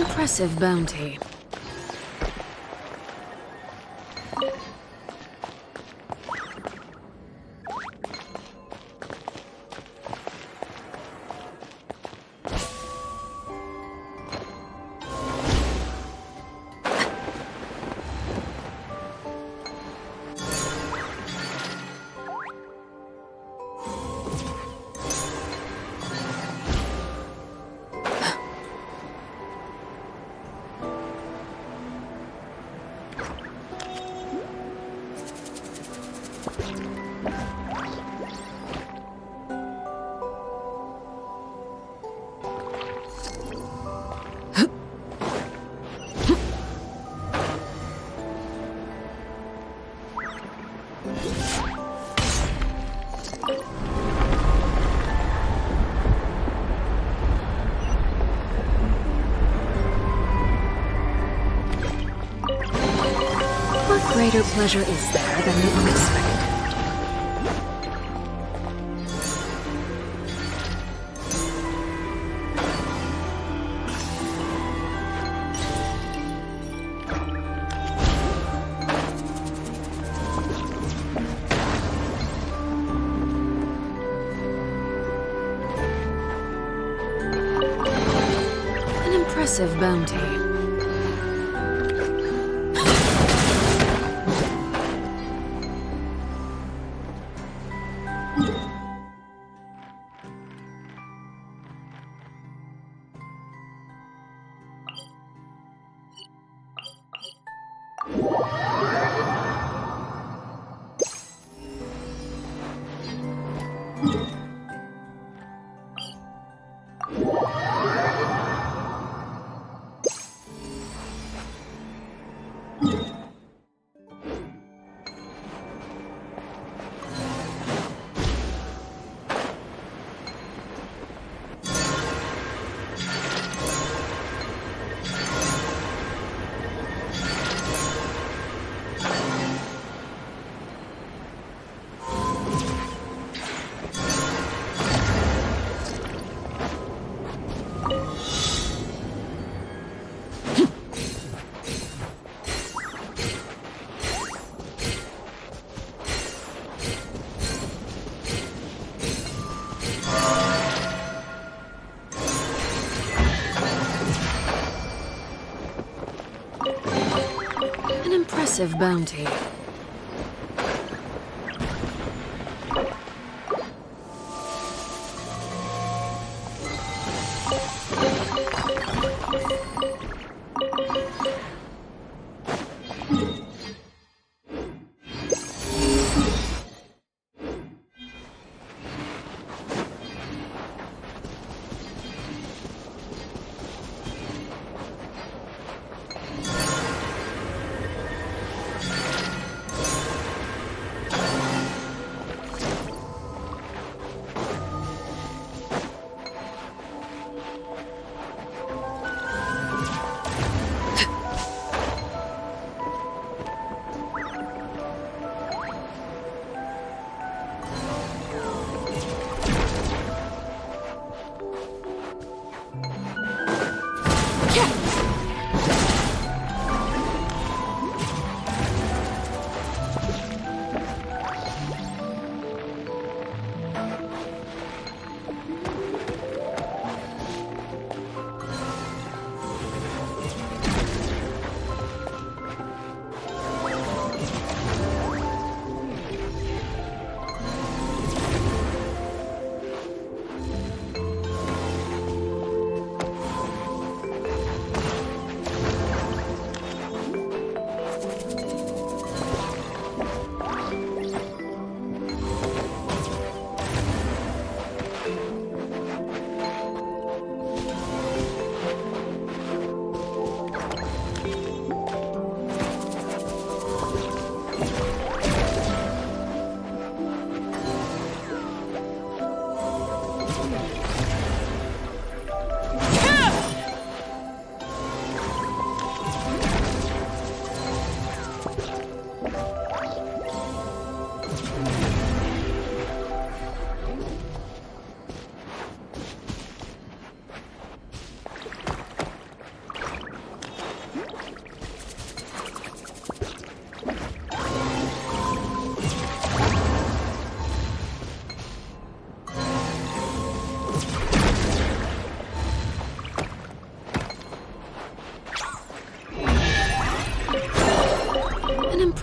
[SPEAKER 6] impressive bounty. What greater pleasure is there than the unexpected? An impressive bounty. An impressive bounty.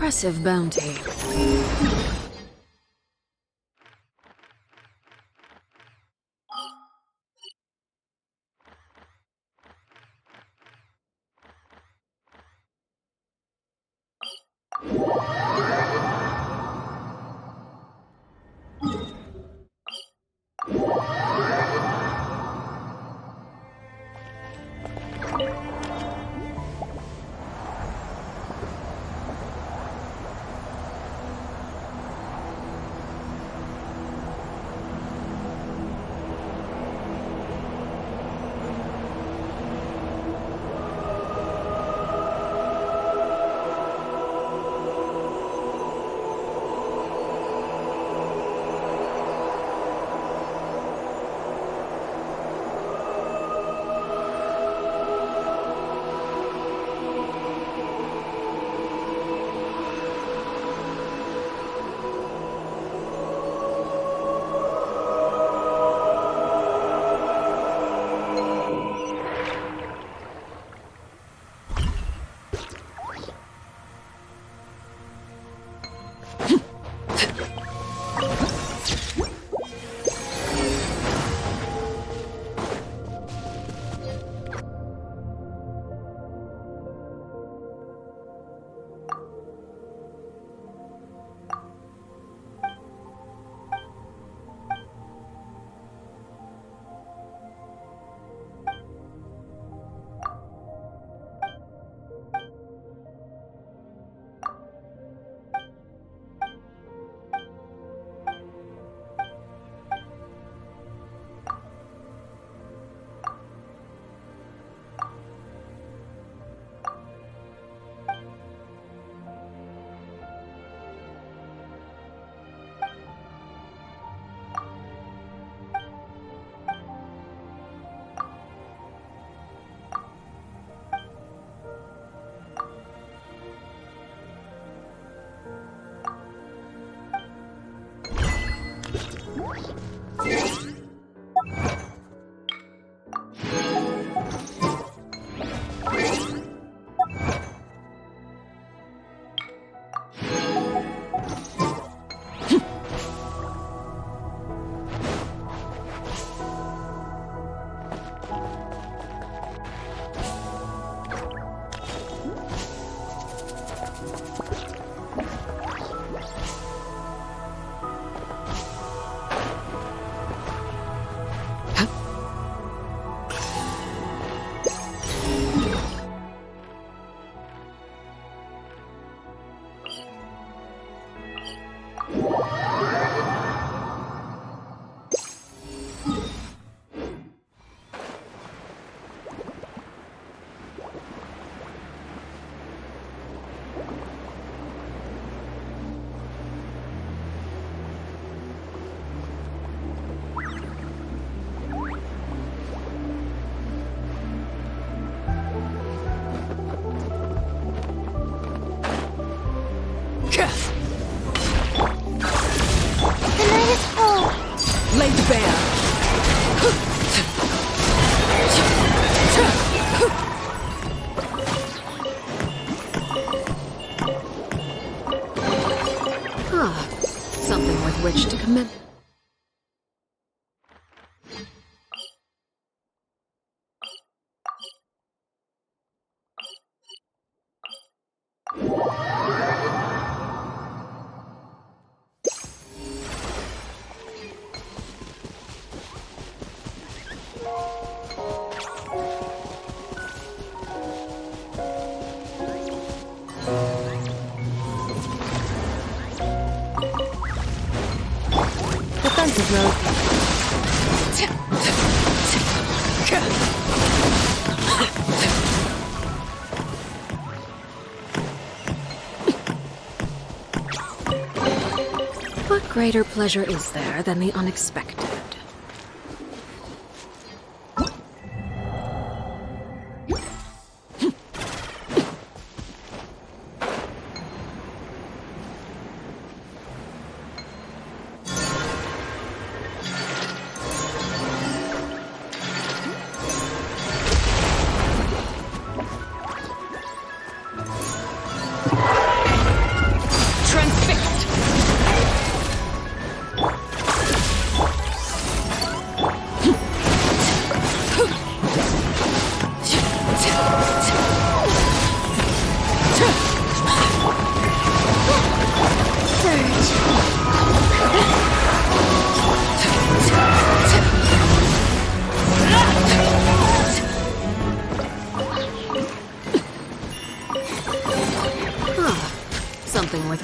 [SPEAKER 6] impressive bounty. Something with which to commend.
[SPEAKER 1] Defensive mode.
[SPEAKER 6] What greater pleasure is there than the unexpected?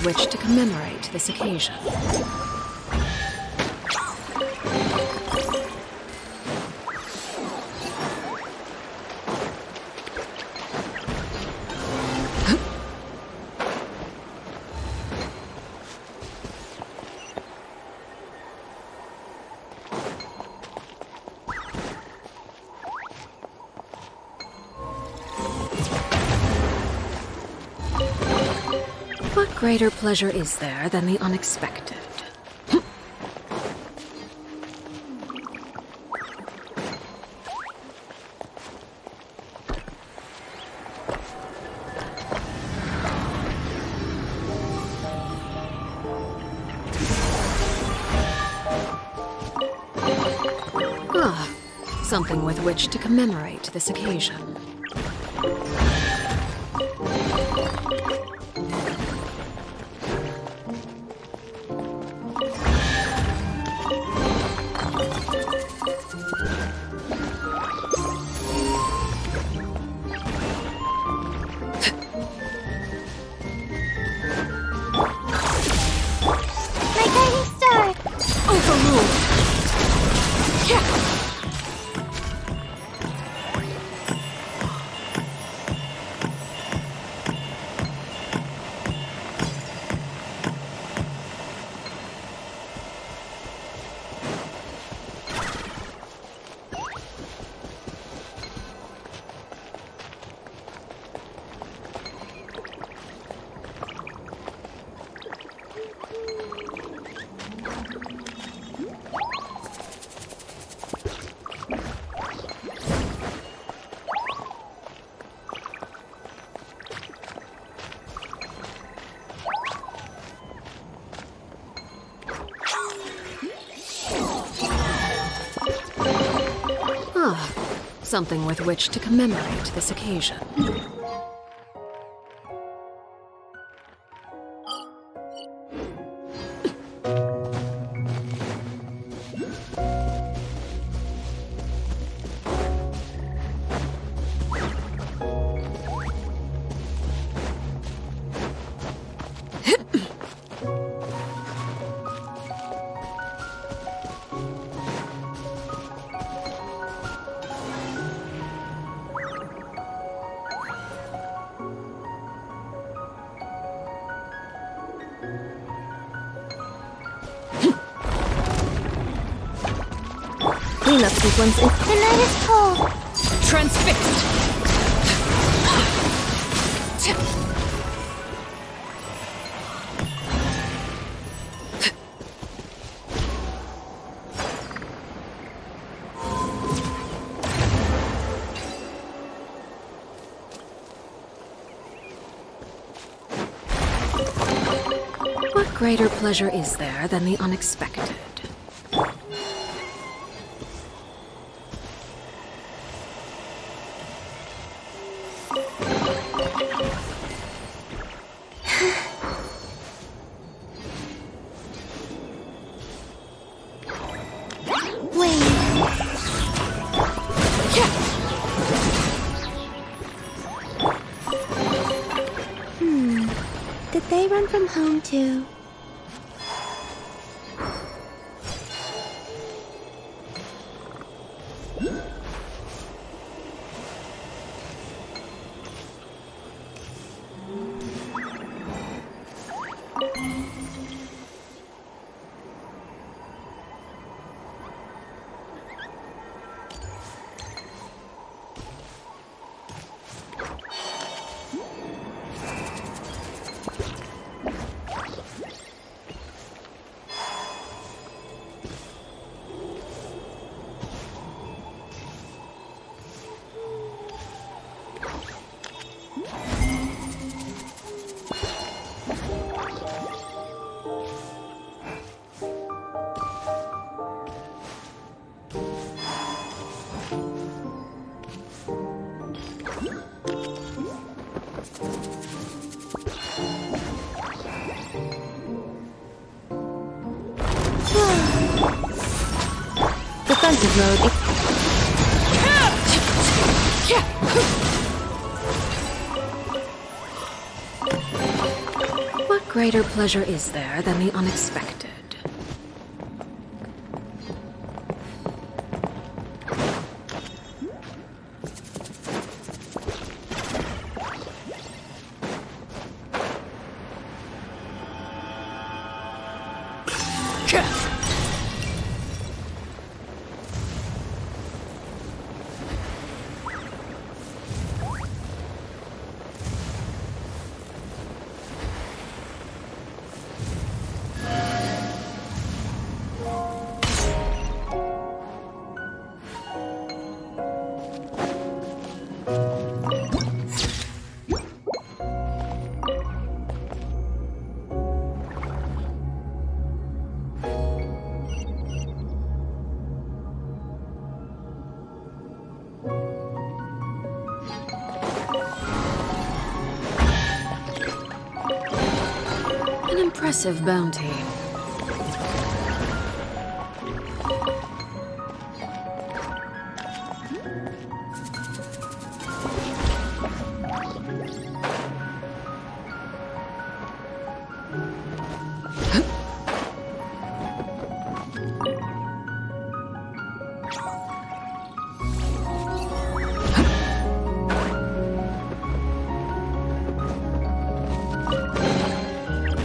[SPEAKER 6] with which to commemorate this occasion. What greater pleasure is there than the unexpected? Something with which to commemorate this occasion.
[SPEAKER 12] My guiding star!
[SPEAKER 6] Overruled! Something with which to commemorate this occasion.
[SPEAKER 1] Cleanup sequence in.
[SPEAKER 12] The night is cold.
[SPEAKER 6] Transfixed! What greater pleasure is there than the unexpected?
[SPEAKER 14] Did they run from home too?
[SPEAKER 1] Defensive mode.
[SPEAKER 6] What greater pleasure is there than the unexpected? An impressive bounty.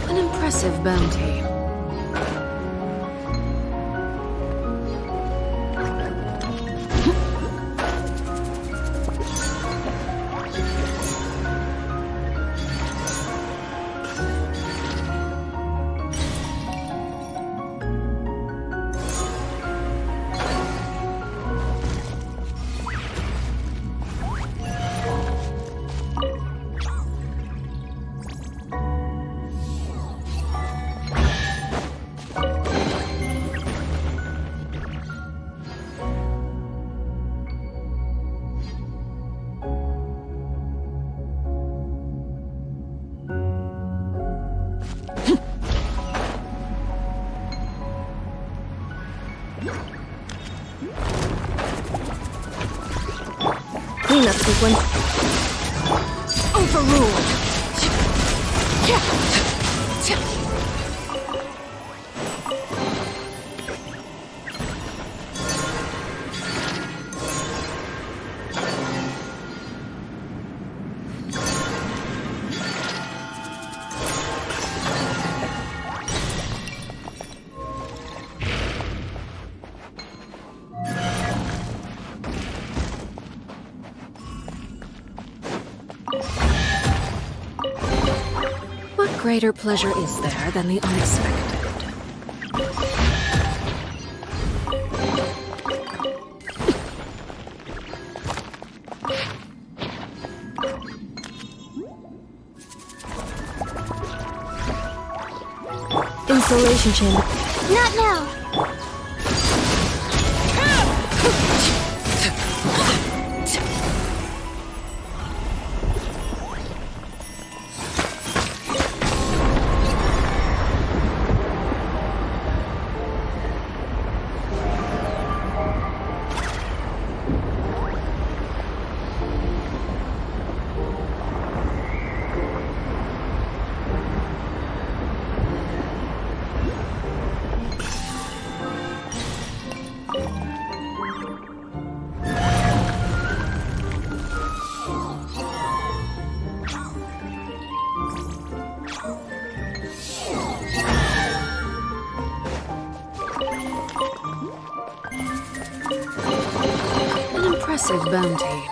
[SPEAKER 6] An impressive bounty.
[SPEAKER 1] Cleanup sequence.
[SPEAKER 6] Overruled. What greater pleasure is there than the unexpected?
[SPEAKER 1] Insulation chamber.
[SPEAKER 12] Not now.
[SPEAKER 6] An impressive bounty.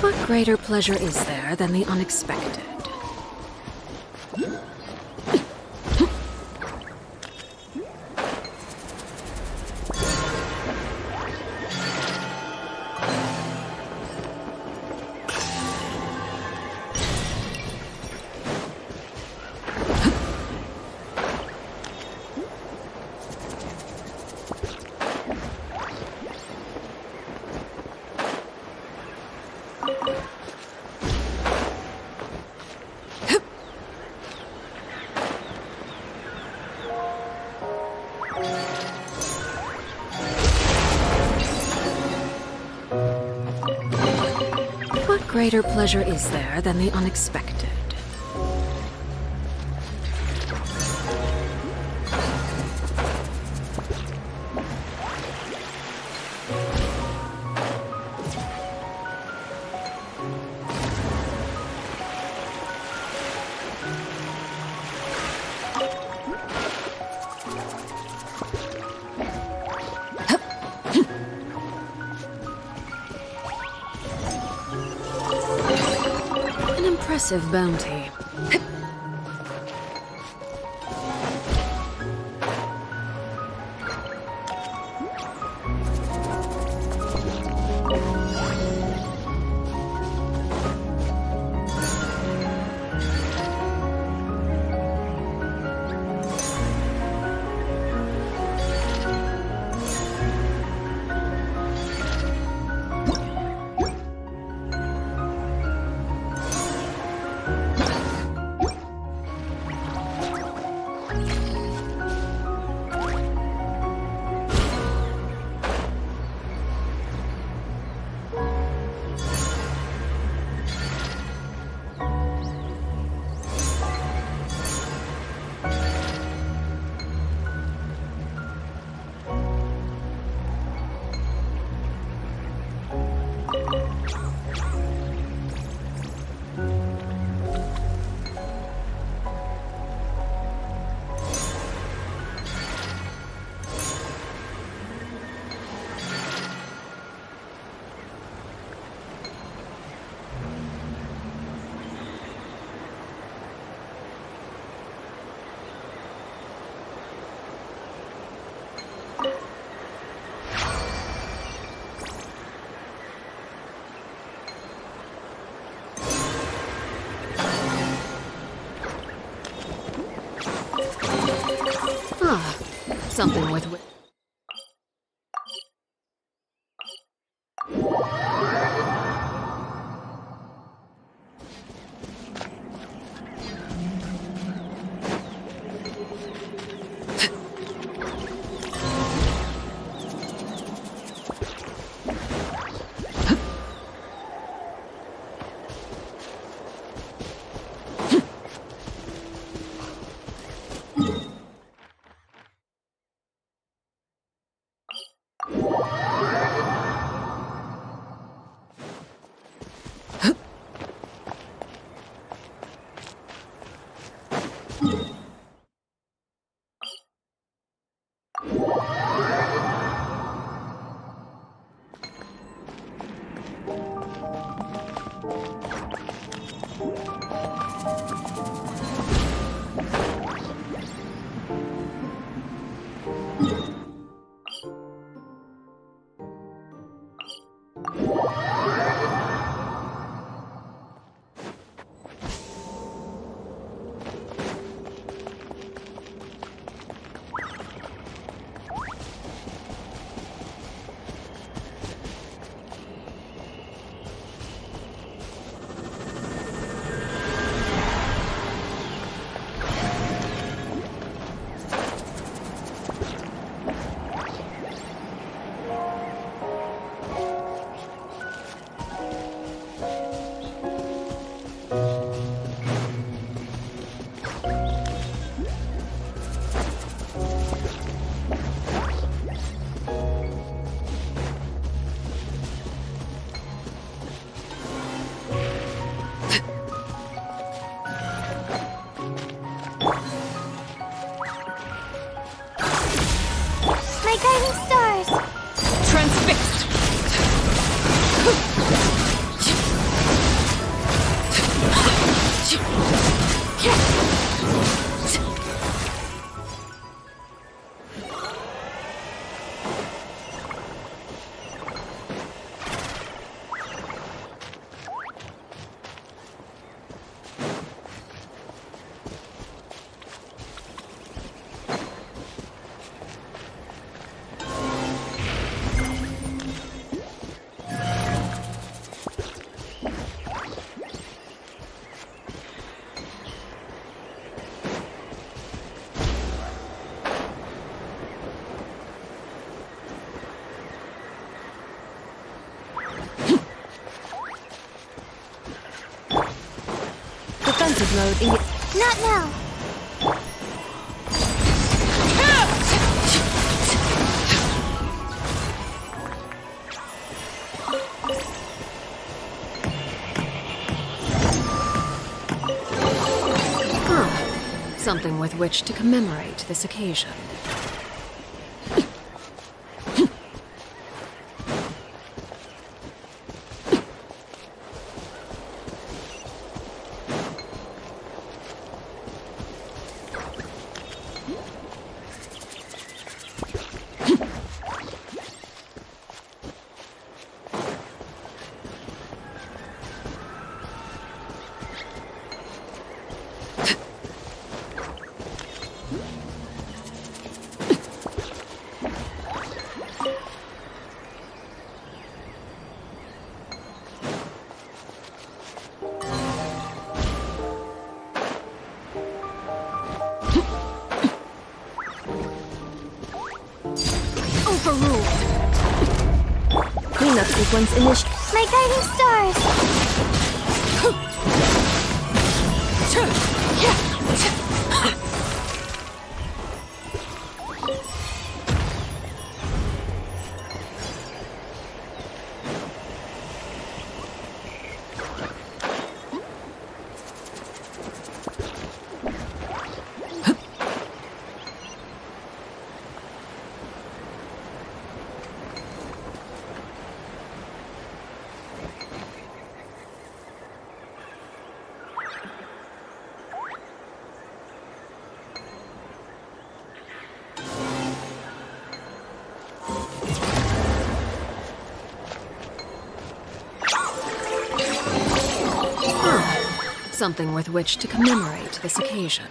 [SPEAKER 6] What greater pleasure is there than the unexpected? What greater pleasure is there than the unexpected? An impressive bounty. Something with which.
[SPEAKER 1] Defensive mode.
[SPEAKER 12] Not now.
[SPEAKER 6] Something with which to commemorate this occasion.
[SPEAKER 1] Cleanup sequence initiated.
[SPEAKER 12] My guiding stars!
[SPEAKER 6] Something with which to commemorate this occasion.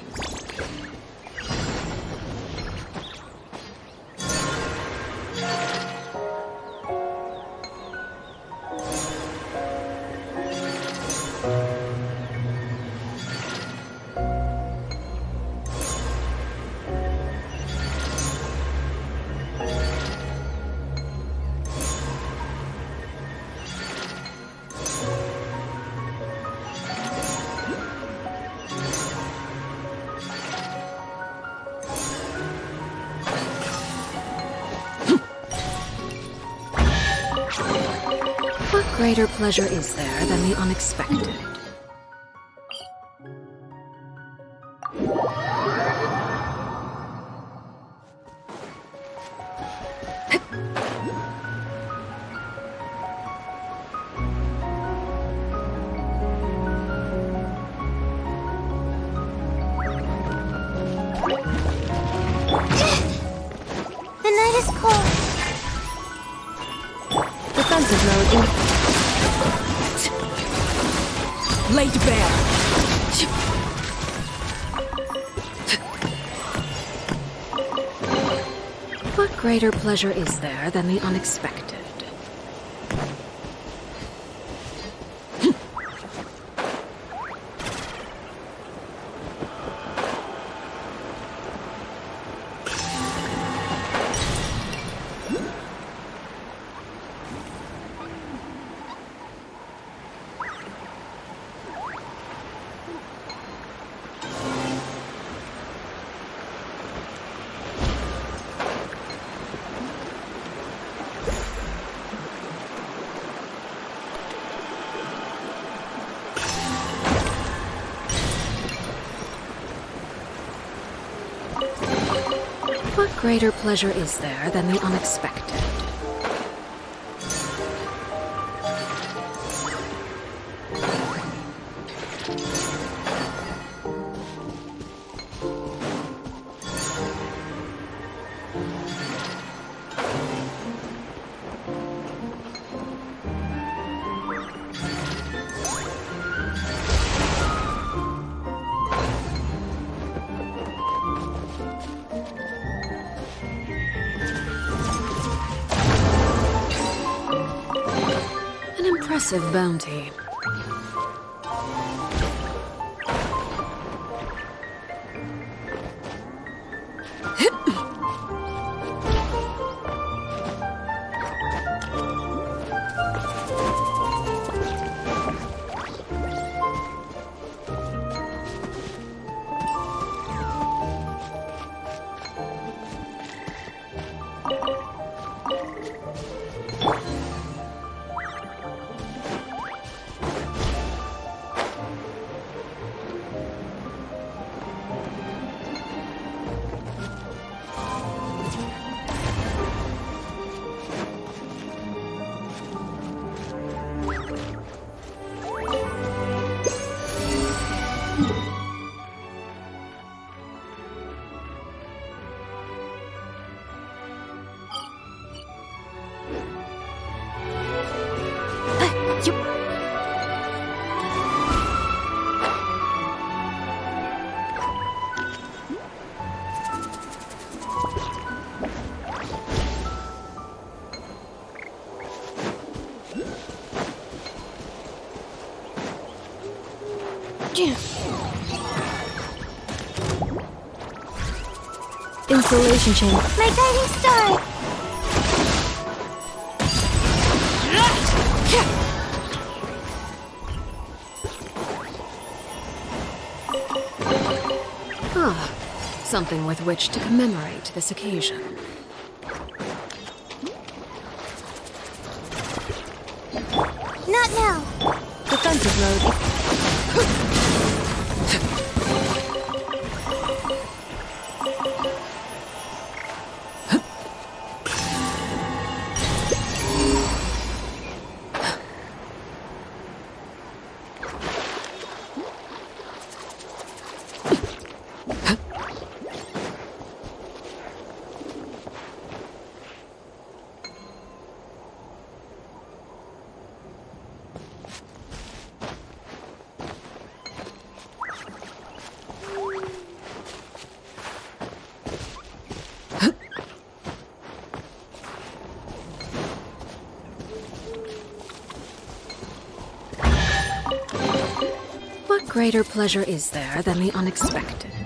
[SPEAKER 6] What greater pleasure is there than the unexpected?
[SPEAKER 12] The night is cold.
[SPEAKER 1] Defensive mode.
[SPEAKER 6] Laid bare. What greater pleasure is there than the unexpected? What greater pleasure is there than the unexpected? Impressive bounty.
[SPEAKER 1] Insulation chain.
[SPEAKER 12] My guiding star!
[SPEAKER 6] Ah, something with which to commemorate this occasion.
[SPEAKER 12] Not now!
[SPEAKER 1] Defensive mode.
[SPEAKER 6] What greater pleasure is there than the unexpected?